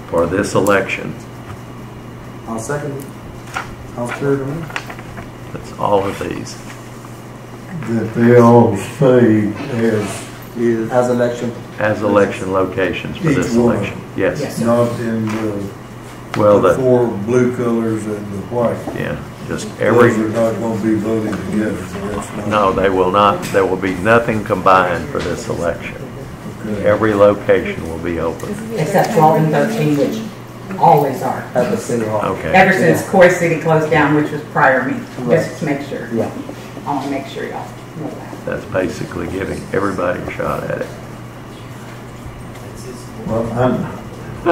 for this election. I'll second it. Sounds clear to me. That's all of these. That they all say as election. As election locations for this election. Yes. Not in the, the four blue colors and the white. Yeah, just every. Those are not going to be voting together. That's not. No, they will not. There will be nothing combined for this election. Okay. Every location will be open. Except 12 and 13, which always are. At the city hall. Okay. Ever since Coy City closed down, which was prior to me. Right. Just to make sure. Yeah. I want to make sure y'all know that. That's basically giving everybody a shot at it. Well,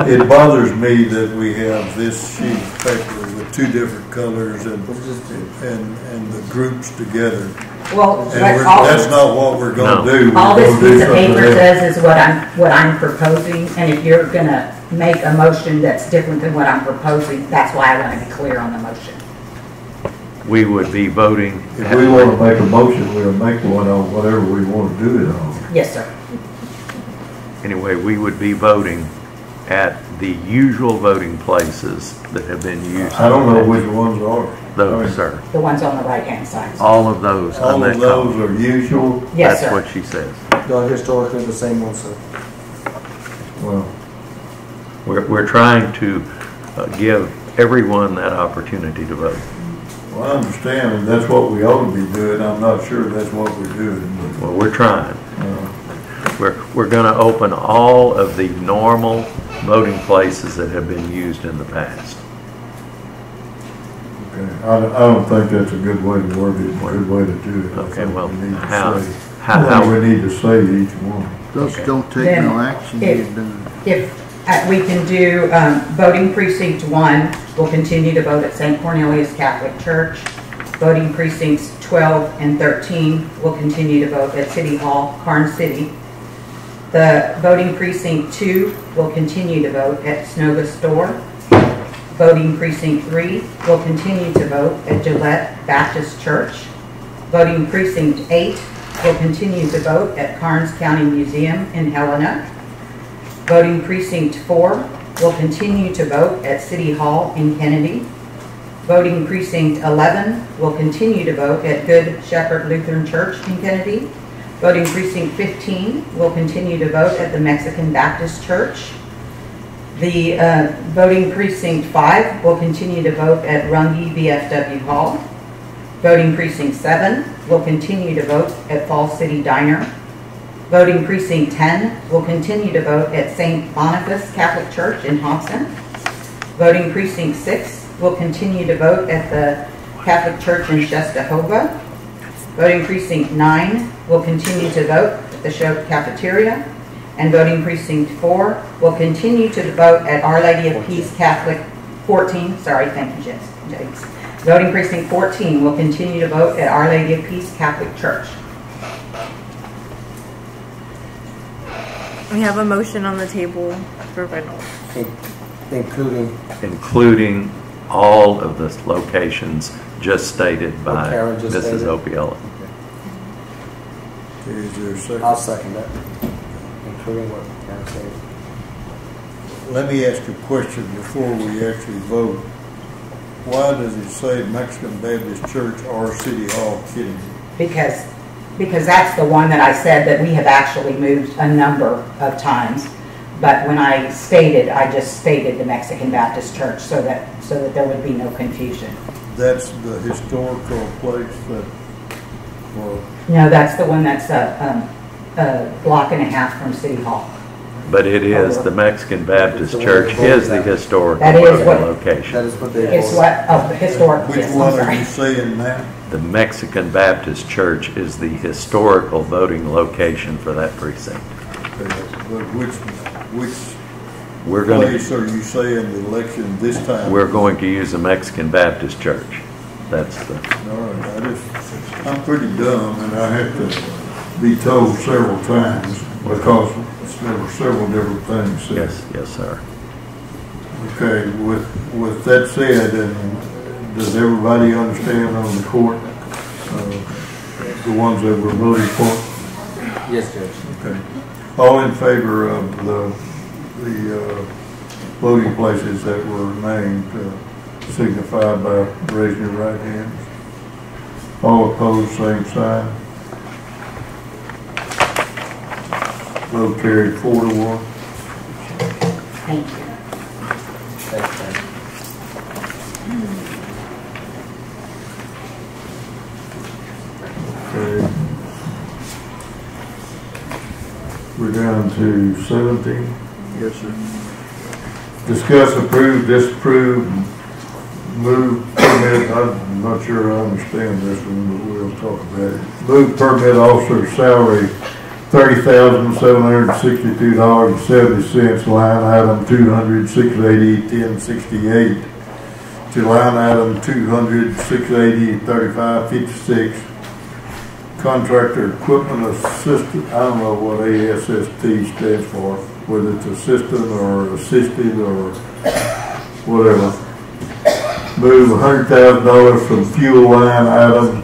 it bothers me that we have this sheet of paper with two different colors and the groups together. Well, that's not what we're going to do. All this piece of paper says is what I'm proposing, and if you're going to make a motion that's different than what I'm proposing, that's why I want to be clear on the motion. We would be voting. If we want to make a motion, we'll make one on whatever we want to do it on. Yes, sir. Anyway, we would be voting at the usual voting places that have been used. I don't know which ones are. Those, sir. The ones on the right-hand side. All of those. All of those are usual? Yes, That's sir. what she says. They're historically the same ones, sir. Well, we're trying to give everyone that opportunity to vote. Well, I understand, and that's what we ought to be doing. I'm not sure that's what we're doing. Well, we're trying. We're going to open all of the normal voting places that have been used in the past. Okay. I don't think that's a good way to word it, a good way to do it. Okay, well, how we need to say each one. Those don't take Then no action. If we can do voting precinct 1, we'll continue to vote at St. Cornelius Catholic Church. Voting precincts 12 and 13 will continue to vote at City Hall, Karnes City. The voting precinct 2 will continue to vote at Snova Store. Voting precinct 3 will continue to vote at Gillette Baptist Church. Voting precinct 8 will continue to vote at Karnes County Museum in Helena. Voting Precinct 4 will continue to vote at City Hall in Kennedy. Voting Precinct 11 will continue to vote at Good Shepherd Lutheran Church in Kennedy. Voting Precinct 15 will continue to vote at the Mexican Baptist Church. The Voting Precinct 5 will continue to vote at Runge VFW Hall. Voting Precinct 7 will continue to vote at Fall City Diner. Voting Precinct 10 will continue to vote at St. Boniface Catholic Church in Hobson. Voting Precinct 6 will continue to vote at the Catholic Church in Shestahovah. Voting Precinct 9 will continue to vote at the Show Cafeteria. And Voting Precinct 4 will continue to vote at Our Lady of Peace Catholic 14. Sorry, thank you, James. Voting Precinct 14 will continue to vote at Our Lady of Peace Catholic Church. We have a motion on the table for final. Including all of the locations just stated by Mrs. Opiella. Okay, is there a second? I'll second that. Including what Karen said. Let me ask a question before we actually vote. Why does it say Mexican Baptist Church or City Hall, Kennedy? Because that's the one that I said that we have actually moved a number of times. But when I stated, I just stated the Mexican Baptist Church so that there would be no confusion. That's the historical place that, or? No, that's the one that's a block and a half from City Hall. But it is, the Mexican Baptist Church is the historical location. That is what they It's what, oh, the historical. Which one are you saying now? The Mexican Baptist Church is the historical voting location for that precinct. But which place are you saying the election this time? We're going to use the Mexican Baptist Church. That's the. All right, I'm pretty dumb, and I have to be told several times because there were several different things said. Yes, sir. Okay, with that said, and does everybody understand on the court, the ones that were voting for? Yes, Judge. Okay. All in favor of the voting places that were named, signify by raising your right hands. All opposed, same sign. Vote carried 4-1. Thank you. Okay. We're down to 17. Yes, sir. Discuss, approve, disapprove, move permit. I'm not sure I understand this one, but we'll talk about it. Move permit officer salary $30,762.70, line item 200, 680, 1068 to line item 200, 680, 3556. Contractor equipment assistant, I don't know what ASST stands for, whether it's assistant or assisted or whatever. Move $100,000 from fuel line item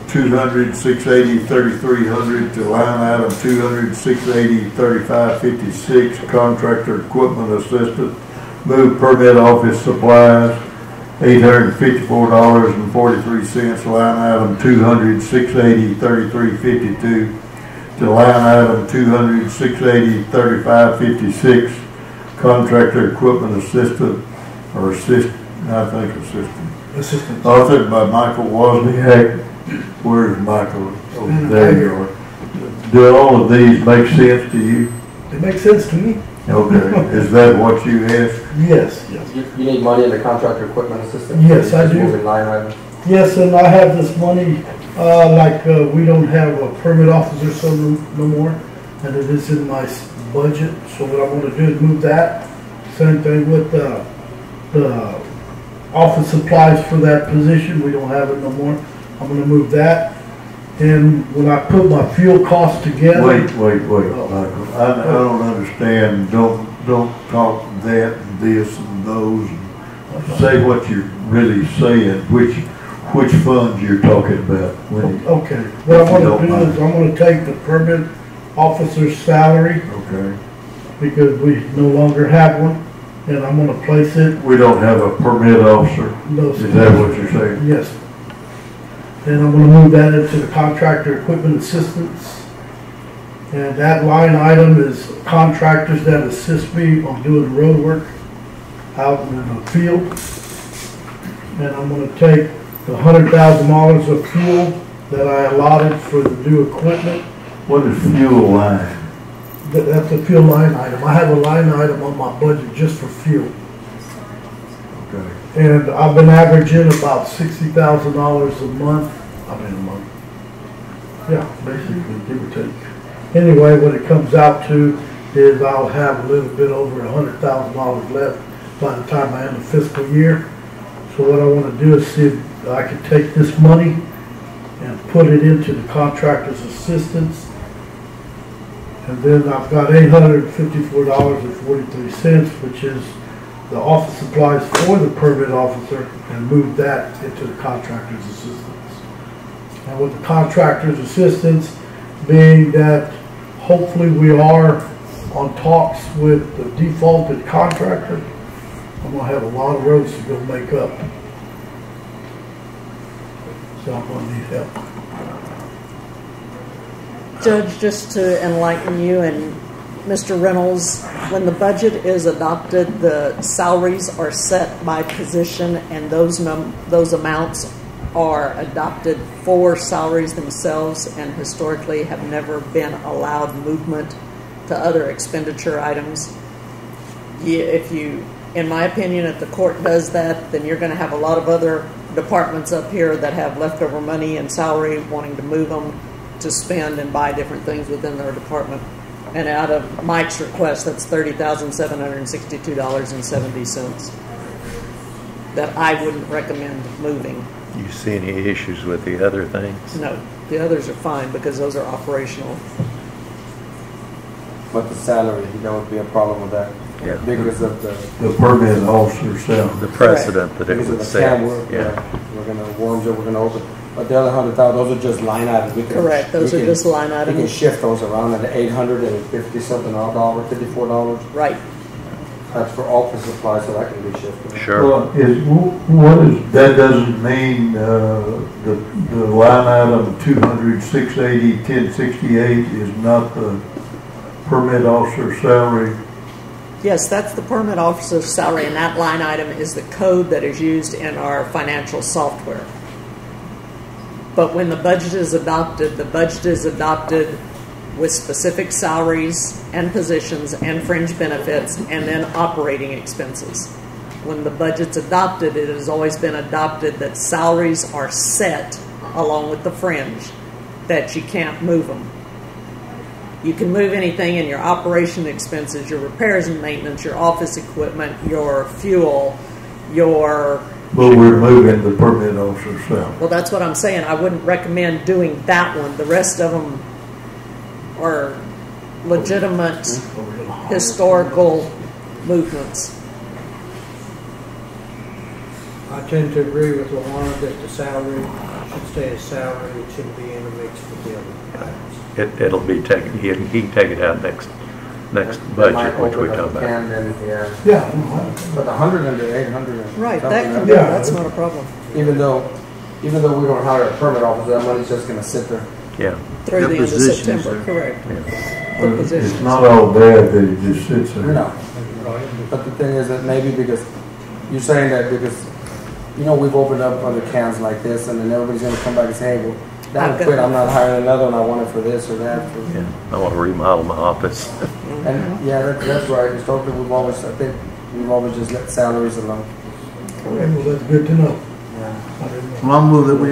200, 680, 3300 to line item 200, 680, 3556. Contractor equipment assistant. Move permit office supplies $854.43, line item 200, 680, 3352 to line item 200, 680, 3556. Contractor equipment assistant, or assistant, I think assistant. Authored by Michael Wozniak. Where's Michael? Oh, there you are. Do all of these make sense to you? It makes sense to me. Okay. Is that what you asked? Yes. You need money in the contractor equipment assistant? Yes, I do. Moving line items? Yes, and I have this money, we don't have a permit officer so no more, and it is in my budget, so what I want to do is move that. Same thing with the office supplies for that position, we don't have it no more. I'm going to move that. And when I put my fuel costs together. Wait, Michael. I don't understand. Don't talk that, this, and those. Say what you're really saying. which funds you're talking about. When Okay, what I'm gonna do is I'm gonna take the permit officer's salary, Okay. because we no longer have one, and I'm gonna place it. We don't have a permit officer? No, Is that what you're saying? Yes. And I'm gonna move that into the contractor equipment assistance. And that line item is contractors that assist me on doing road work out in the field. And I'm gonna take the $100,000 of fuel that I allotted for the new equipment. What is fuel line? That's a fuel line item. I have a line item on my budget just for fuel. Okay. And I've been averaging about $60,000 a month. I mean, a month. Yeah, basically, give or take. Anyway, what it comes out to is I'll have a little bit over $100,000 left by the time I end the fiscal year. So what I want to do is see if I can take this money and put it into the contractor's assistance. And then I've got $854.43, which is the office supplies for the permit officer, and move that into the contractor's assistance. And with the contractor's assistance being that hopefully we are on talks with the defaulted contractor, I'm gonna have a lot of roads to go make up. So I'm gonna need help. Judge, just to enlighten you and Mr. Reynolds, when the budget is adopted, the salaries are set by position, and those amounts are adopted for salaries themselves, and historically have never been allowed movement to other expenditure items. If you, in my opinion, if the court does that, then you're going to have a lot of other departments up here that have leftover money and salary wanting to move them to spend and buy different things within their department. And out of Mike's request, that's $30,762.70 that I wouldn't recommend moving. You see any issues with the other things? No, the others are fine because those are operational. But the salary, that would be a problem with that. Yeah. Because of the permit officer salary. The precedent that it because of would the set. CAM work, we're gonna worms that we're gonna open. But the other 100,000, those are just line items. We can, Correct, those are just line We items. can shift those around at $850-something $54. Right. That's for office supplies, so that can be shifted. Sure. Well, that doesn't mean, the line item 200, 680, 1068 is not the permit officer salary? Yes, that's the permit officer's salary, and that line item is the code that is used in our financial software. But when the budget is adopted, the budget is adopted with specific salaries and positions and fringe benefits and then operating expenses. When the budget's adopted, it has always been adopted that salaries are set along with the fringe, that you can't move them. You can move anything in your operation expenses, your repairs and maintenance, your office equipment, your fuel, your... But we're moving the permit officer salary. Well, that's what I'm saying. I wouldn't recommend doing that one. The rest of them are legitimate historical movements. I tend to agree with Luana that the salary should stay as salary. It shouldn't be intermixed with the other items. It'll be taken, he can take it out next budget, which we talked about. Yeah. But the 100 and the 800. Right, that can be, that's not a problem. Even though we don't hire a permit officer, that money's just gonna sit there. Yeah. Through the end of September, correct. It's not all bad that it just sits there. No. But the thing is that maybe because, you're saying that because, we've opened up other cans like this, and then everybody's gonna come back and say, hey, well, that was quit, I'm not hiring another one, I want it for this or that. Yeah, I want to remodel my office. And that's right. Historically, we've always just let salaries alone. Well, that's good to know. Well, I move that we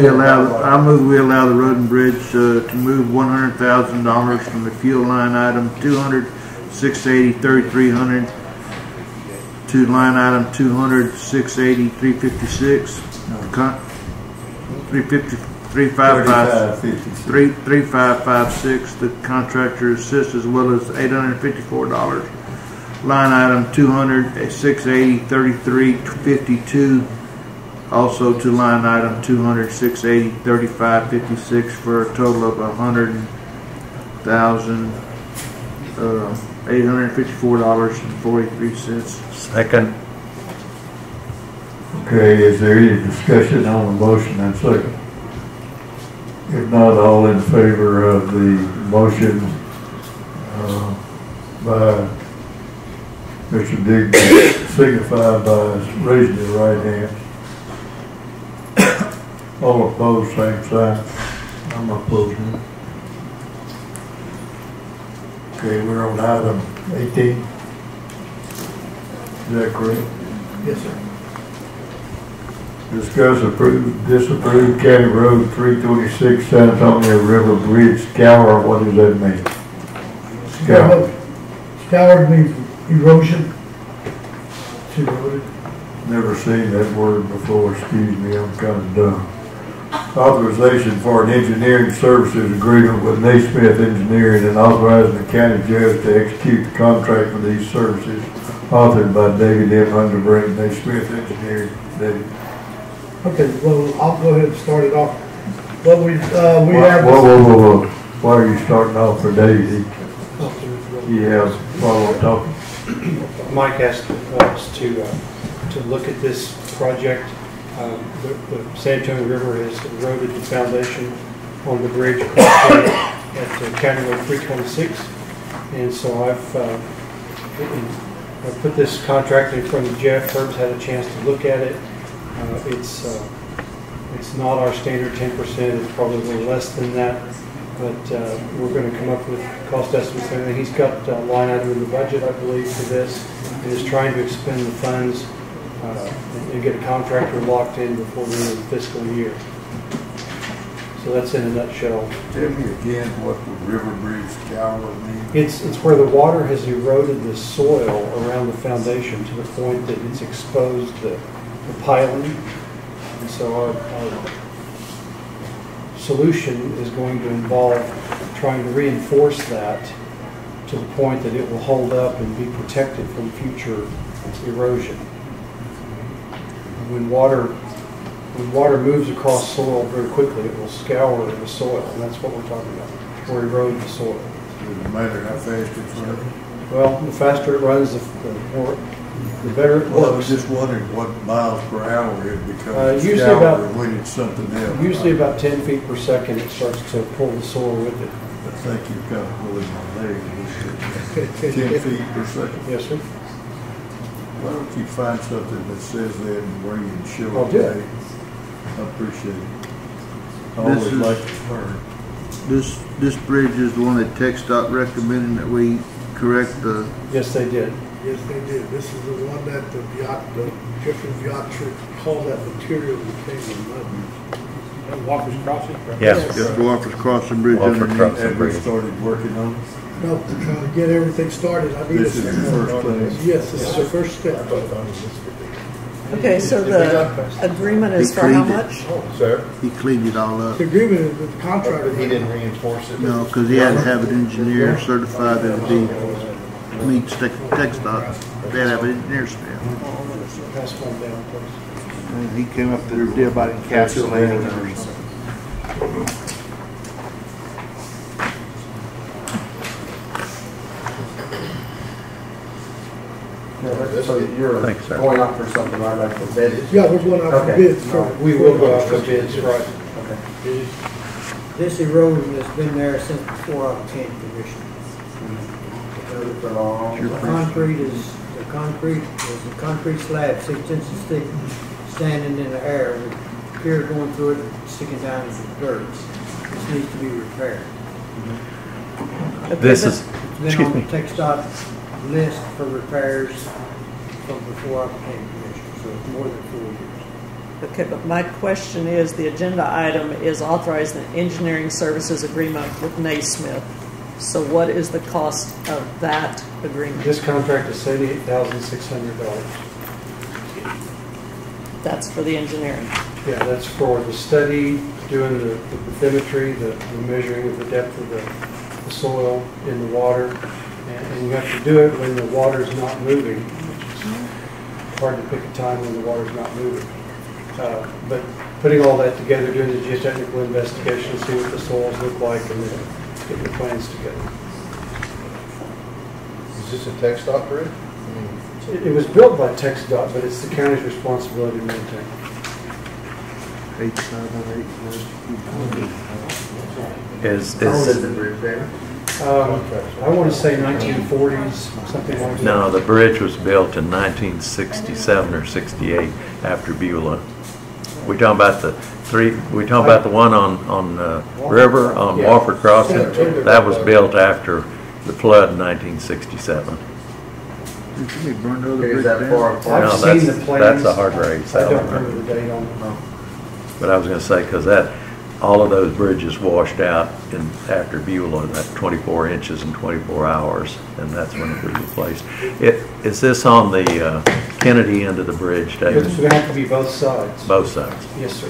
allow the road and bridge to move $100,000 from the fuel line item 200, 680, 3300 to line item 200, 680, 356, 3556, the contractor assist, as well as $854. Line item 200, 680, 3352 also to line item 200-680-3556 for a total of $100,854.43. Second. Okay, is there any discussion on the motion and second? If not, all in favor of the motion by Mr. Digby, signify by raising your right hand. All opposed, same sign. I'm opposing. Okay, we're on item 18. Is that correct? Yes, sir. Discuss disapprove County Road 326 San Antonio River Bridge scour. What does that mean? Scour. Scour means erosion. It's eroded. Never seen that word before. Excuse me, I'm kind of dumb. Authorization for an engineering services agreement with Naismith Engineering and authorizing the county judge to execute the contract for these services. Authored by David M. Underbrink, Naismith Engineering. David. Okay, well, I'll go ahead and start it off. Well, we have... Whoa. Why are you starting off for David? You have while we're talking. Mike asked us to look at this project. The San Antonio River has eroded the foundation on the bridge across at County Road 326, and so I've put this contract in front of Jeff. Herb's had a chance to look at it. It's not our standard 10%. It's probably a little less than that, but we're going to come up with cost estimates and everything. He's got a line item in the budget, I believe, for this, and is trying to expend the funds and get a contractor locked in before the end of the fiscal year. So that's in a nutshell. Tell me again what the river bridge scour means. It's where the water has eroded the soil around the foundation to the point that it's exposed the piling. And so our solution is going to involve trying to reinforce that to the point that it will hold up and be protected from future erosion. When water moves across soil very quickly, it will scour the soil, and that's what we're talking about, or erode the soil. Does it matter how fast it's running? Well, the faster it runs, the better it Well, I was works. just wondering what miles per hour it becomes Usually scour about when it's something else. Usually about 10 feet per second, it starts to pull the soil with it. I think you're kind of pulling my leg. 10 feet per second. Yes, sir. Why don't you find something that says that and bring it and show I'll it do it. today? I appreciate it. I This always is- like to learn. This bridge is the one that TxDOT recommended that we correct the. Yes, they did. Yes, they did. This is the one that the different yacht trip called that material that came in mud. Walker's Crossing? Yes. Yes, Walker's Crossing Bridge Walker underneath. Crossing Have we Bridge. started working on it? No, we're trying to get everything started. I need This is the first thing. Yes, this is the first step. Okay, so the agreement is for how much? Sir? He cleaned it all up. The agreement is with the contractor. He didn't reinforce it? No, because he had to have an engineer certified that it meets TxDOT. They had to have an engineer stamp. Pass one down, please. And he came up there and did about encapsulating it or something. So you're Thanks, sir. going out for something right like the bid? Yeah, we're going out for Okay. bids. We will go out for bids, right. This erosion has been there since before I became commissioner. For long. The concrete is a concrete slab, 6 inches thick, standing in the air with pier going through it, sticking down into the dirt. This needs to be repaired. This is, It's been on the TxDOT list for repairs from before I became commissioner, so it's more than 4 years. Okay, but my question is, the agenda item is authorizing the engineering services agreement with Naismith. So what is the cost of that agreement? This contract is $78,600. That's for the engineering. Yeah, that's for the study, doing the bathymetry, the measuring of the depth of the soil in the water. And you have to do it when the water's not moving, which is hard to pick a time when the water's not moving. But putting all that together, doing the geotechnical investigation, see what the soils look like, and then get the plans together. Is this a TxDOT bridge? It was built by TxDOT, but it's the county's responsibility to maintain. I want to say 1940s, something like that. No, the bridge was built in 1967 or 68 after Beulah. We talking about the one on River, on Wofford Crossing? That was built after the flood in 1967. Is that far apart? No, I've seen the plans. that's a hard race. I don't remember the date on it. But I was going to say, because all of those bridges washed out after Beulah, that 24 inches in 24 hours, and that's when it was replaced. Is this on the Kennedy end of the bridge, David? It's going to have to be both sides. Both sides. Yes, sir.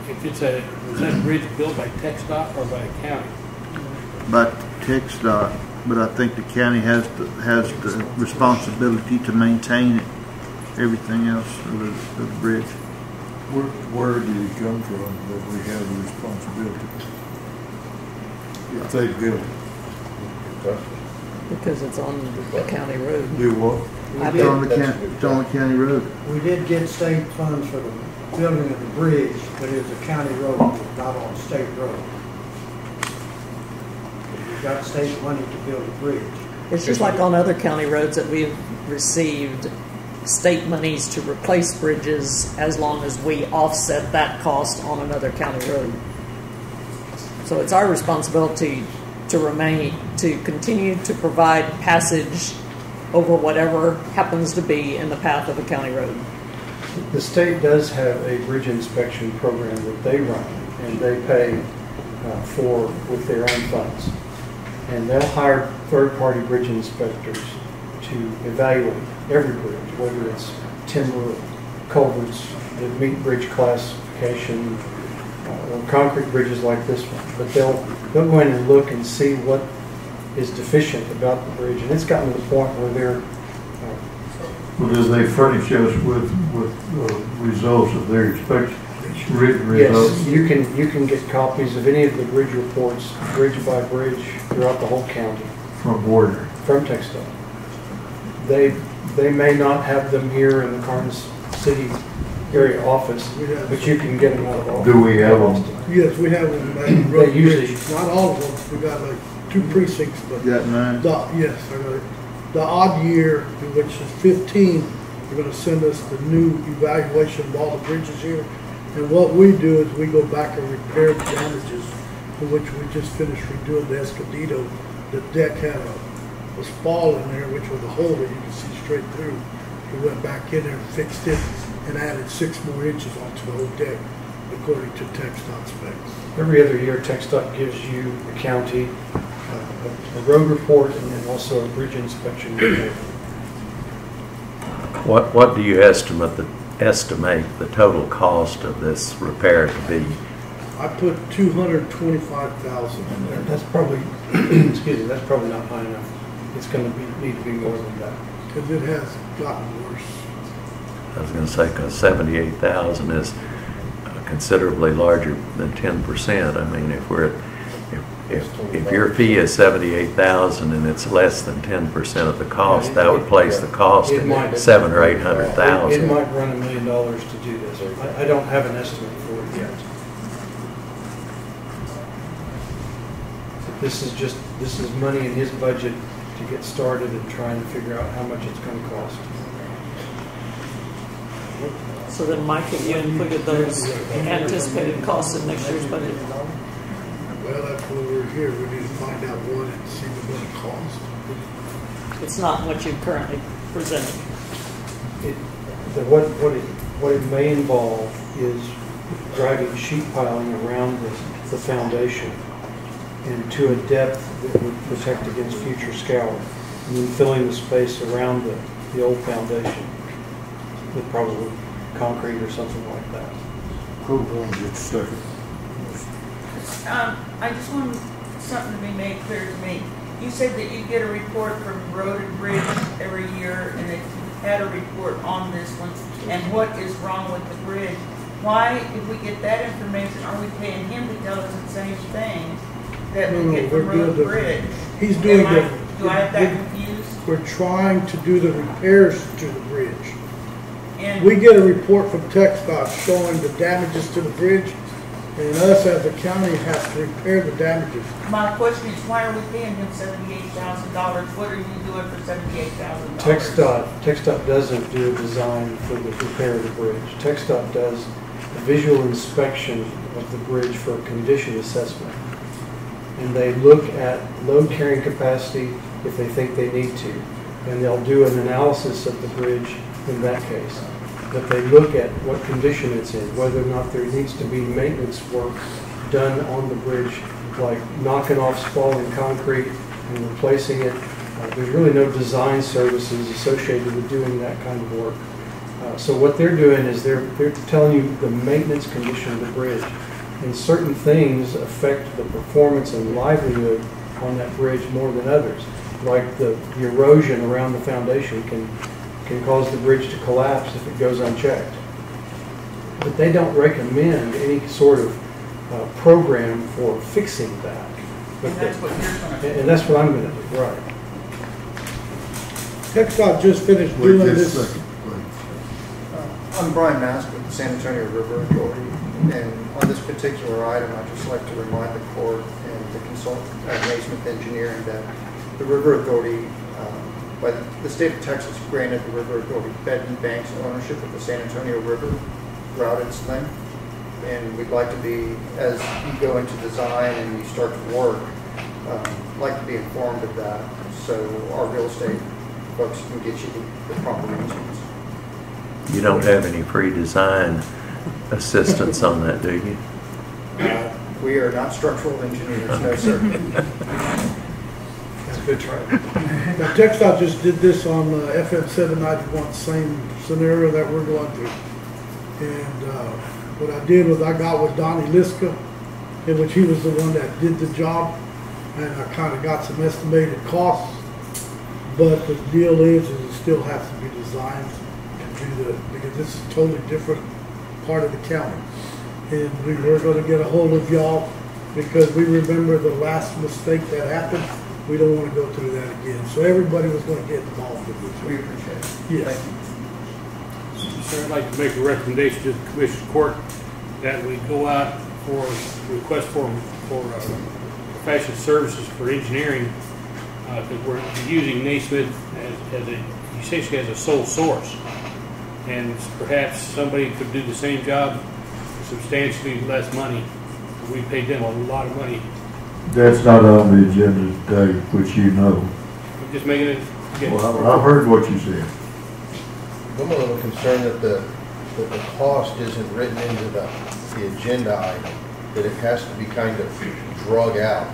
Was that bridge built by TxDOT or by the county? By TxDOT, but I think the county has the responsibility to maintain it, everything else of the bridge. Where did it come from that we have the responsibility? If they built it. Because it's on the county road. Do what? It's on the county road. We did get state funds for the building of the bridge, but it was a county road, not on state road. We got state money to build a bridge. It's just like on other county roads that we've received state monies to replace bridges as long as we offset that cost on another county road. So it's our responsibility to continue to provide passage over whatever happens to be in the path of a county road. The state does have a bridge inspection program that they run, and they pay for with their own funds. And they'll hire third-party bridge inspectors to evaluate every bridge, whether it's timber, culverts that meet bridge classification, or concrete bridges like this one. But they'll go in and look and see what is deficient about the bridge, and it's gotten to the point where they're. Well, do they furnish us with results of their inspection? Written results? Yes, you can get copies of any of the bridge reports, bridge by bridge, throughout the whole county. From where? From TxDOT. They may not have them here in the Karnes City area office, but you can get them out of all. Do we have them? Yes, we have them. They usually, not all of them. We got like 2 precincts, but You got 9? yes, I got it. The odd year, which is 15, they're going to send us the new evaluation of all the bridges here. And what we do is we go back and repair the damages, for which we just finished redoing the Escondido. The deck had a fall in there, which was a hole that you can see straight through. We went back in there and fixed it and added 6 more inches onto the whole deck, according to TxDOT specs. every other year, TxDOT gives you, the county, a road report and then also a bridge inspection report. What do you estimate the total cost of this repair to be? I put 225,000 in there. That's probably, excuse me, that's probably not high enough. It's going to need to be more than that. Because it has gotten worse. I was going to say, because 78,000 is considerably larger than 10%. I mean, if your fee is 78,000 and it's less than 10% of the cost, that would place the cost at $700,000 or $800,000. It might run $1 million to do this. I don't have an estimate for it yet. This is money in his budget to get started and trying to figure out how much it's going to cost. So then, Mike, have you included those anticipated costs in next year's budget? Well, that's why we're here. We need to find out one and see what it costs. It's not what you've currently presented. What it may involve is driving sheet piling around the foundation and to a depth that would protect against future scour, and then filling the space around the old foundation with probably concrete or something like that. Cool, get stuck. I just want something to be made clear to me. You said that you get a report from Road and Bridge every year, and if you had a report on this one and what is wrong with the bridge. Why, if we get that information, are we paying him to tell us the same thing that we get from Road and Bridge? He's doing Am I- different. Do I have that confused? We're trying to do the repairs to the bridge. And We get a report from TxDOT showing the damages to the bridge, and us as a county have to repair the damages. my question is, why are we paying him $78,000? What are you doing for $78,000? TxDOT doesn't do a design for the repair of the bridge. TxDOT does a visual inspection of the bridge for a condition assessment. And they look at load carrying capacity if they think they need to. And they'll do an analysis of the bridge in that case. But they look at what condition it's in, whether or not there needs to be maintenance work done on the bridge, like knocking off spalling concrete and replacing it. There's really no design services associated with doing that kind of work. So what they're doing is they're telling you the maintenance condition of the bridge. And certain things affect the performance and livelihood on that bridge more than others. Like the erosion around the foundation can cause the bridge to collapse if it goes unchecked. But they don't recommend any sort of program for fixing that. But And that's what you're going to do. and that's what I'm going to do, right. TxDOT just finished Wait doing just a this. second, please. I'm Brian Mask with the San Antonio River Authority, and on this particular item, I'd just like to remind the court and the consultant at Naismith Engineering that the River Authority, by the state of Texas, granted the River Authority bed and banks ownership of the San Antonio River throughout its length, and we'd like to be, as you go into design and you start to work, like to be informed of that, so our real estate folks can get you the proper answers. You don't have any free design assistance on that, do you? We are not structural engineers, no sir. That's a good try. Now, TxDOT just did this on FM 791, same scenario that we're going through. And what I did was I got with Donnie Liska, in which he was the one that did the job, and I kind of got some estimated costs. But the deal is it still has to be designed and do because this is a totally different part of the county. And we were going to get a hold of y'all because we remember the last mistake that happened. We don't want to go through that again. So everybody was going to get involved in this. We appreciate it. Yes. Thank you. Sir, I'd like to make a recommendation to the Commission's Court that we go out for request for professional services for engineering, because we're using Naismith as essentially as a sole source. And perhaps somebody could do the same job for substantially less money. We paid them a lot of money. That's not on the agenda today, which you know. I'm just making it. Well, I heard what you said. I'm a little concerned that the cost isn't written into the agenda item, that it has to be kind of drug out.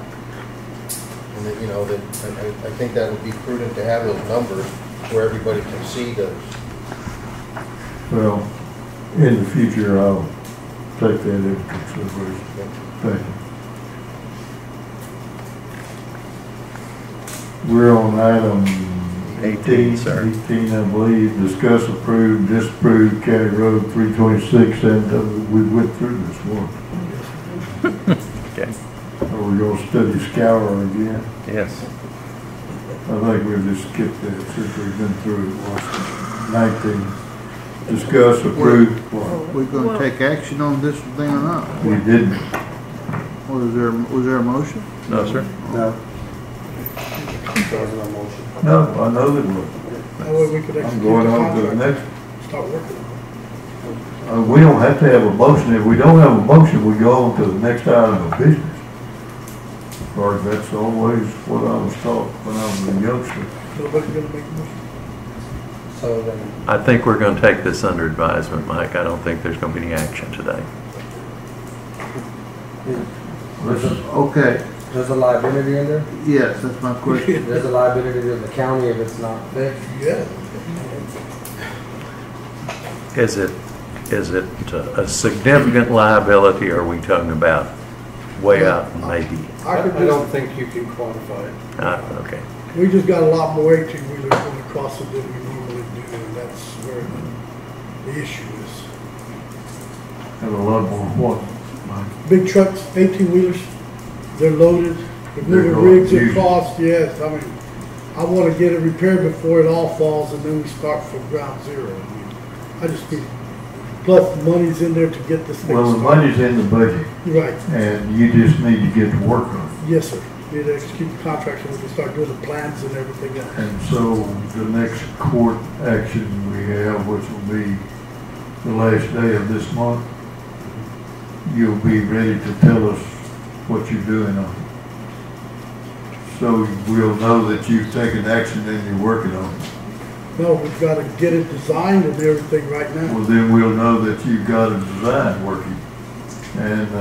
And that, you know, that I think that would be prudent to have those numbers where everybody can see those. Well, in the future, I'll take that into consideration. Thank you. We're on item 18, sir. 18, I believe. Discuss, approve, disapprove County Road 326, and we went through this one. Okay. Are we going to study scour again? Yes. I think we'll just skip that since we've been through it once. 19. Discuss, approve. We're gonna take action on this thing or not? We didn't. Was there a motion? No, sir. No. There was no motion. No, I know there was. That way we could I'm execute going the on to the contract. next. Start working on We don't have to have a motion. If we don't have a motion, we go on to the next item of business. Or that's always what I was taught when I was a youngster. it. Nobody's gonna make a motion. So then, I think we're going to take this under advisement, Mike. I don't think there's going to be any action today. Okay, there's a liability in there? yes, that's my question. There's a liability to the county if it's not fixed? Yeah. Is it a significant liability, or are we talking about way out maybe? I don't think you can quantify it. Okay. We just got a lot more 18-wheelers going crossing than we normally do, and that's where the issue is. Have a lot more what, Mike? Big trucks, 18-wheelers, they're loaded, they're They're moving going rigs huge. across, yes, I mean, I want to get it repaired before it all falls, and then we start from ground zero. I mean, I just need, plus the money's in there to get this thing Well, the started. money's in the budget, Right, and you just need to get to work on it. yes, sir. Need to execute the contract so we can start doing the plans and everything else. And so the next court action we have, which will be the last day of this month, you'll be ready to tell us what you're doing on it. So we'll know that you've taken action and you're working on it. No, we've got to get it designed and everything right now. Well, then we'll know that you've got a design working. And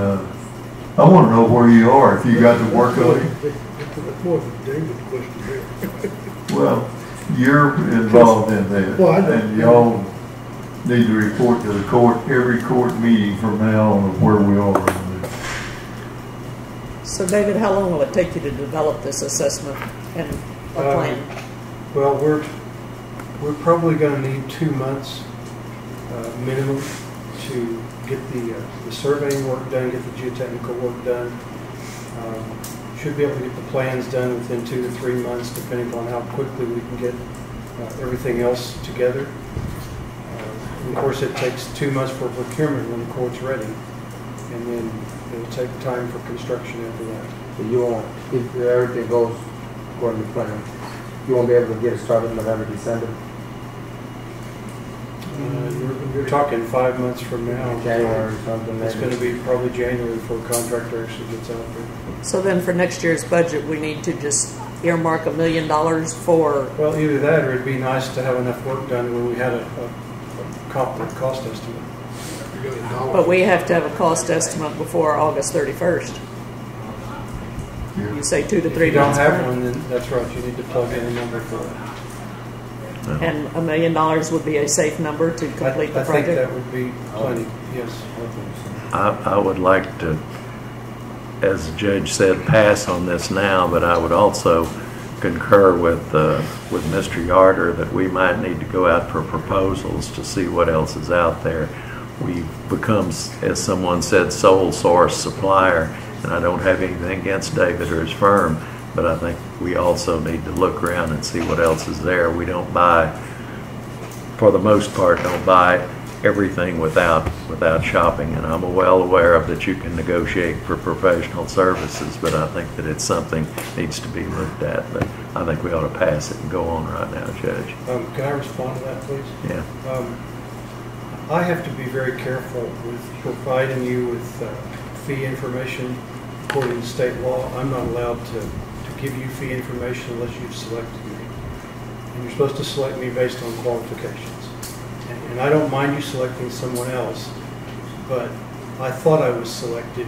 I want to know where you are, if you got to work on it. That's more of a David question here. Well, you're involved in that, Well, I know. and y'all need to report to the court, every court meeting from now on of where we are on this. So David, how long will it take you to develop this assessment and a plan? Well, we're probably going to need 2 months minimum to get the surveying work done, get the geotechnical work done. Should be able to get the plans done within 2 to 3 months, depending on how quickly we can get everything else together. Of course, it takes 2 months for procurement when the court's ready, and then it'll take time for construction after that. So you won't, if everything goes according to plan, you won't be able to get it started in November, December? You're talking 5 months from now. January or something. It's going to be probably January before a contractor actually gets out there. So then for next year's budget, we need to just earmark $1 million for... Well, either that, or it'd be nice to have enough work done when we had a cost estimate. But we have to have a cost estimate before August 31st. You say 2 to 3 months. If you don't have one, then that's right, you need to plug in a number for it. And $1 million would be a safe number to complete the project? I think that would be plenty, yes. I would like to, as the judge said, pass on this now, but I would also concur with Mr. Yarder that we might need to go out for proposals to see what else is out there. We've become, as someone said, sole source supplier, and I don't have anything against David or his firm, but I think we also need to look around and see what else is there. We don't buy, for the most part, don't buy everything without shopping, and I'm well aware of that you can negotiate for professional services, but I think that it's something that needs to be looked at. But I think we ought to pass it and go on right now, Judge. Can I respond to that, please? Yeah. I have to be very careful with providing you with fee information according to state law. I'm not allowed to give you fee information unless you've selected me. And you're supposed to select me based on qualifications. And I don't mind you selecting someone else, but I thought I was selected,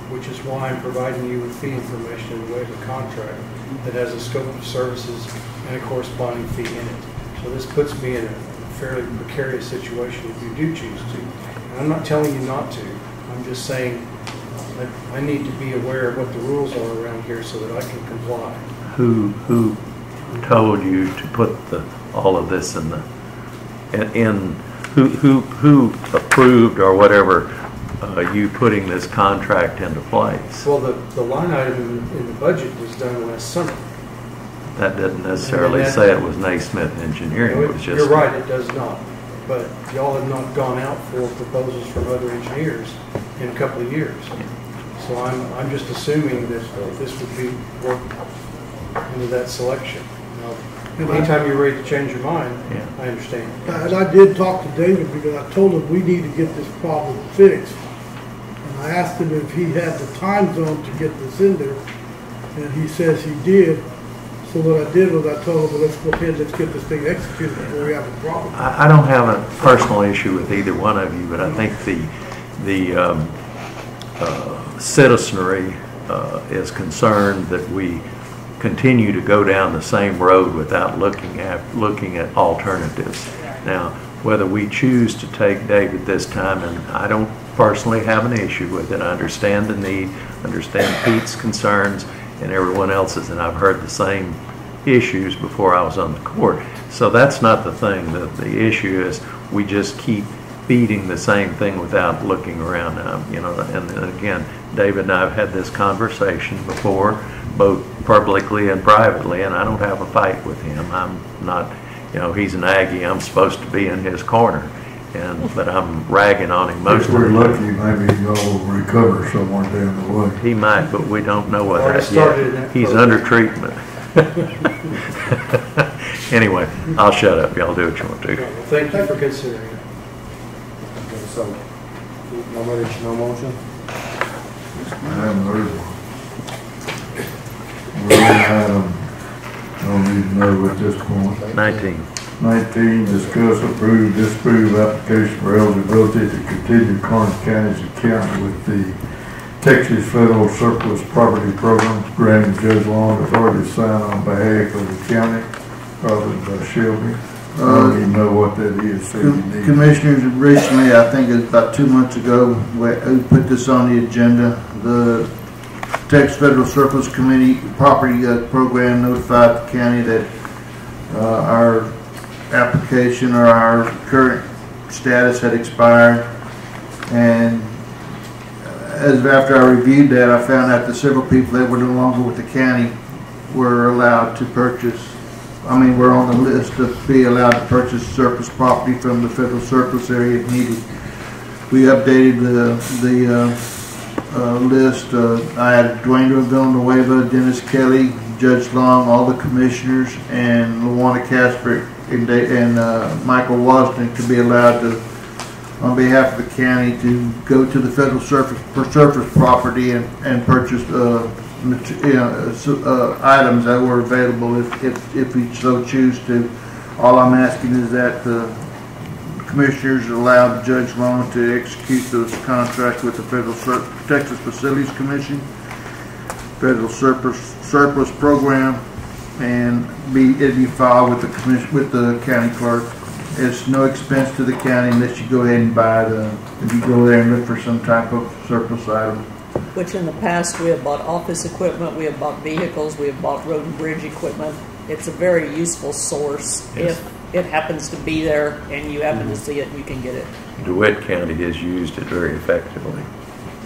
which is why I'm providing you with fee information in the way of a contract that has a scope of services and a corresponding fee in it. So this puts me in a fairly precarious situation if you do choose to. And I'm not telling you not to. I'm just saying I need to be aware of what the rules are around here so that I can comply. Who told you to put all of this in who approved or whatever you putting this contract into place? Well, the line item in the budget was done last summer. That didn't necessarily say it was Naismith Engineering. It was just. You're right, it does not. But y'all have not gone out for proposals from other engineers in a couple of years. So I'm just assuming that this would be worked into that selection. Now, anytime you're ready to change your mind, yeah. I understand. And I did talk to David because I told him we need to get this problem fixed. And I asked him if he had the time zone to get this in there, and he says he did. So what I did was I told him, well, let's go ahead, let's get this thing executed before we have a problem. I don't have a personal issue with either one of you, but I think the citizenry is concerned that we continue to go down the same road without looking at alternatives. Now, whether we choose to take David this time, and I don't personally have an issue with it. I understand the need, understand Pete's concerns and everyone else's, and I've heard the same issues before I was on the court. So that's not the thing. The issue is we just keep feeding the same thing without looking around. You know, and again, David and I have had this conversation before, both publicly and privately, and I don't have a fight with him. I'm not, you know, he's an Aggie. I'm supposed to be in his corner, but I'm ragging on him most If of the we're time. lucky, maybe he'll recover somewhere down the way. He might, but we don't know what Already that started yet. that He's program. under treatment. Anyway, I'll shut up. Y'all do what you want to. Thank you for considering it. Okay, so, no motion? I haven't heard one. We're on item, I don't need to know at this point. 19. 19, discuss, approve, disapprove application for eligibility to continue Karnes County's account with the Texas Federal Surplus Property Program, granting Judge Long authority to sign on behalf of the county, probably by Shelby. I don't even know what that is. So you need- Commissioners, recently, I think it was about 2 months ago, we put this on the agenda. The Texas Federal Surplus Committee Property Program notified the county that our application or our current status had expired. And as after I reviewed that, I found out that several people that were no longer with the county were allowed to purchase. I mean, we're on the list to be allowed to purchase surplus property from the federal surplus area if needed. We updated the list. I had Dwayne Villanueva, Dennis Kelly, Judge Long, all the commissioners, and Luana Casper and Michael Wasden to be allowed to, on behalf of the county, to go to the federal surface property and purchase items that were available if we so choose to. All I'm asking is that the commissioners allow Judge Long to execute those contracts with the Federal Texas Facilities Commission, Federal Surplus Program, and it'd be filed with the commission with the county clerk. It's no expense to the county unless you go ahead and buy if you go there and look for some type of surplus item. Which in the past we have bought office equipment, we have bought vehicles, we have bought road and bridge equipment. It's a very useful source. Yes. If it happens to be there and you happen to see it, you can get it. DeWitt County has used it very effectively.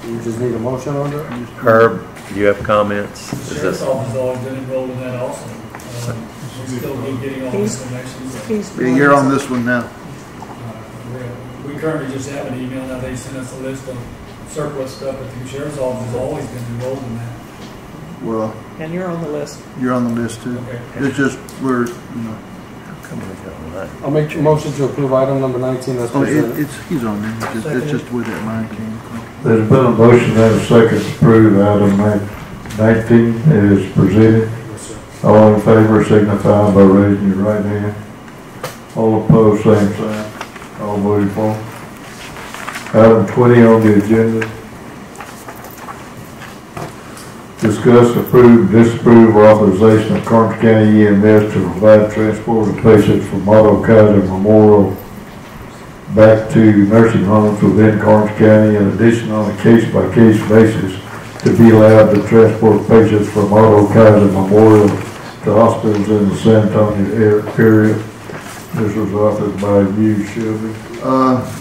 You just need a motion on that? Herb, do you have comments? Is Sheriff's this, office has always been enrolled in that also. We're still getting all this information. Yeah, you're on this one now. We currently just have an email now. They sent us a list of surplus stuff, but the sheriff's office has always been enrolled in that. Well, And you're on the list. you're on the list too. Okay. It's just we're. I'll make a motion to approve item number 19 as Oh, presented. he's on there. It's just where that line came from. There's been a motion and a second to approve item 19 is presented. All in favor signify by raising your right hand. All opposed, same sign. All voted for. Item 20 on the agenda. Discuss, approve, disapprove authorization of Karnes County EMS to provide transport of patients from Otto Kaiser Memorial back to nursing homes within Karnes County, in addition on a case-by-case basis to be allowed to transport patients from Otto Kaiser Memorial to hospitals in the San Antonio area. This was authored by you, Shelby.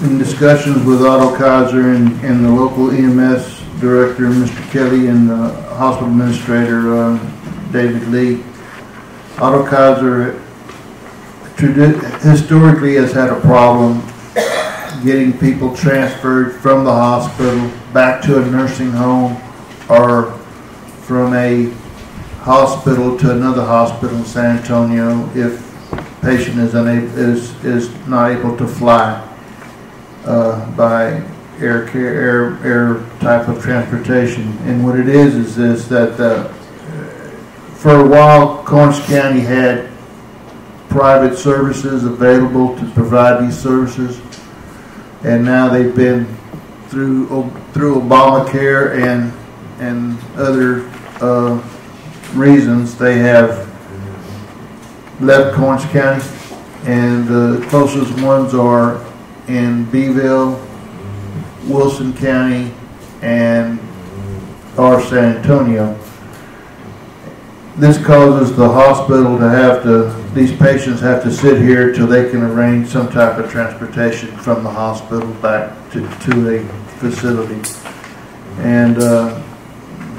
In discussions with Otto Kaiser and the local EMS director, Mr. Kelly, and the hospital administrator, David Lee, Otto Kaiser historically has had a problem getting people transferred from the hospital back to a nursing home or from a hospital to another hospital in San Antonio if patient is not able to fly by air type of transportation. And what it is that for a while Karnes County had private services available to provide these services, and now they've been through Obamacare and other reasons they have left Karnes County, and the closest ones are in Beeville, Wilson County, and San Antonio. This causes the hospital to have to these patients have to sit here till they can arrange some type of transportation from the hospital back to a facility. And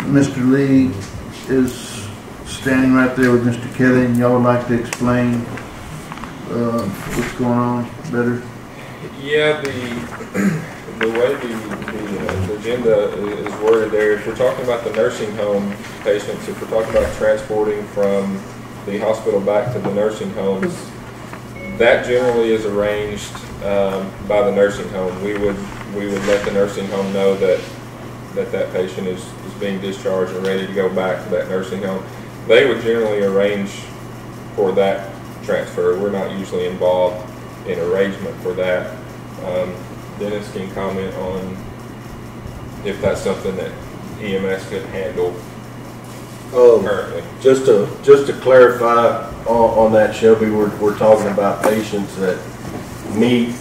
Mr. Lee is standing right there with Mr. Kelly, and y'all would like to explain what's going on better? Yeah, the way the agenda is worded there, if we're talking about the nursing home patients, if we're talking about transporting from the hospital back to the nursing homes, that generally is arranged by the nursing home. We would let the nursing home know that that patient is being discharged and ready to go back to that nursing home. They would generally arrange for that transfer. We're not usually involved in arrangement for that. Dennis can comment on if that's something that EMS could handle currently. Just to clarify on that, Shelby, we're talking about patients that meet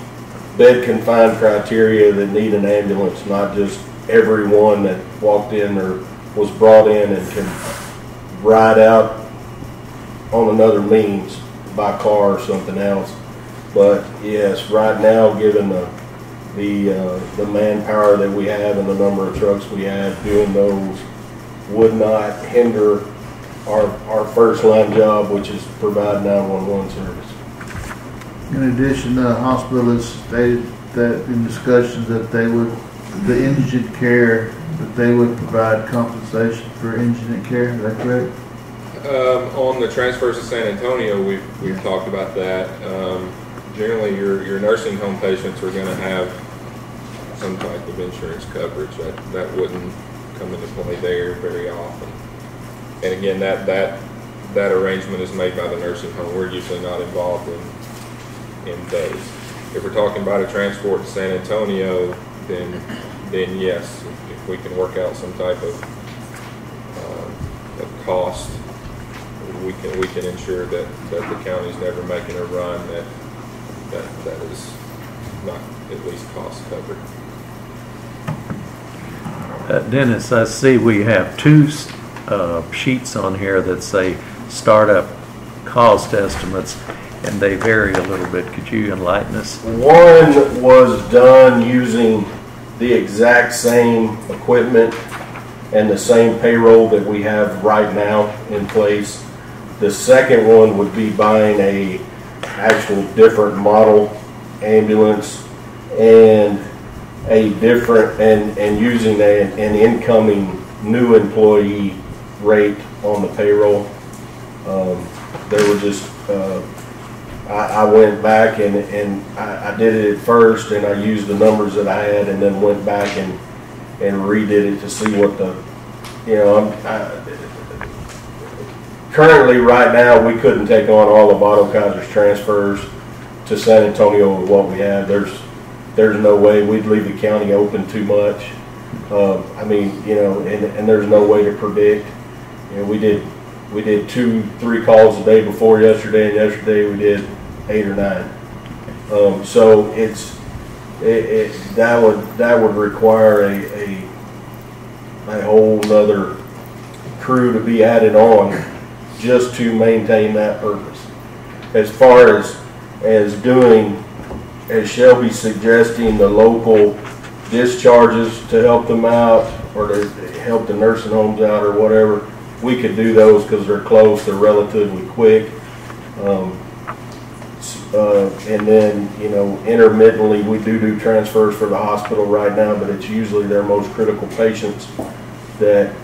bed confined criteria that need an ambulance, not just everyone that walked in or was brought in and can ride out on another means by car or something else. But yes, right now, given the manpower that we have and the number of trucks we have, doing those would not hinder our first line job, which is provide 911 service. In addition, the hospital has stated that in discussions that they would, the indigent care, that they would provide compensation for indigent care. Is that correct? On the transfers to San Antonio, we've talked about that. Generally, your nursing home patients are going to have some type of insurance coverage. That wouldn't come into play there very often. And again, that arrangement is made by the nursing home. We're usually not involved in those. If we're talking about a transport to San Antonio, then yes, if we can work out some type of cost, we can ensure that the county's never making a run that is not at least cost covered. Dennis, I see we have two sheets on here that say startup cost estimates, and they vary a little bit. Could you enlighten us? One was done using the exact same equipment and the same payroll that we have right now in place. The second one would be buying a actual different model ambulance and a different and using an incoming new employee rate on the payroll. They were just I went back and I did it at first, and I used the numbers that I had, and then went back and redid it to see what the, currently right now we couldn't take on all of Otto Kaiser's transfers to San Antonio with what we have. There's no way. We'd leave the county open too much. I mean, and there's no way to predict. We did 2-3 calls a day before yesterday, and yesterday we did 8 or 9. So that would require a whole nother crew to be added on just to maintain that purpose. As far as doing, as Shelby's suggesting, the local discharges to help them out, or to help the nursing homes out or whatever, we could do those because they're close, they're relatively quick. And then, intermittently we do transfers for the hospital right now, but it's usually their most critical patients that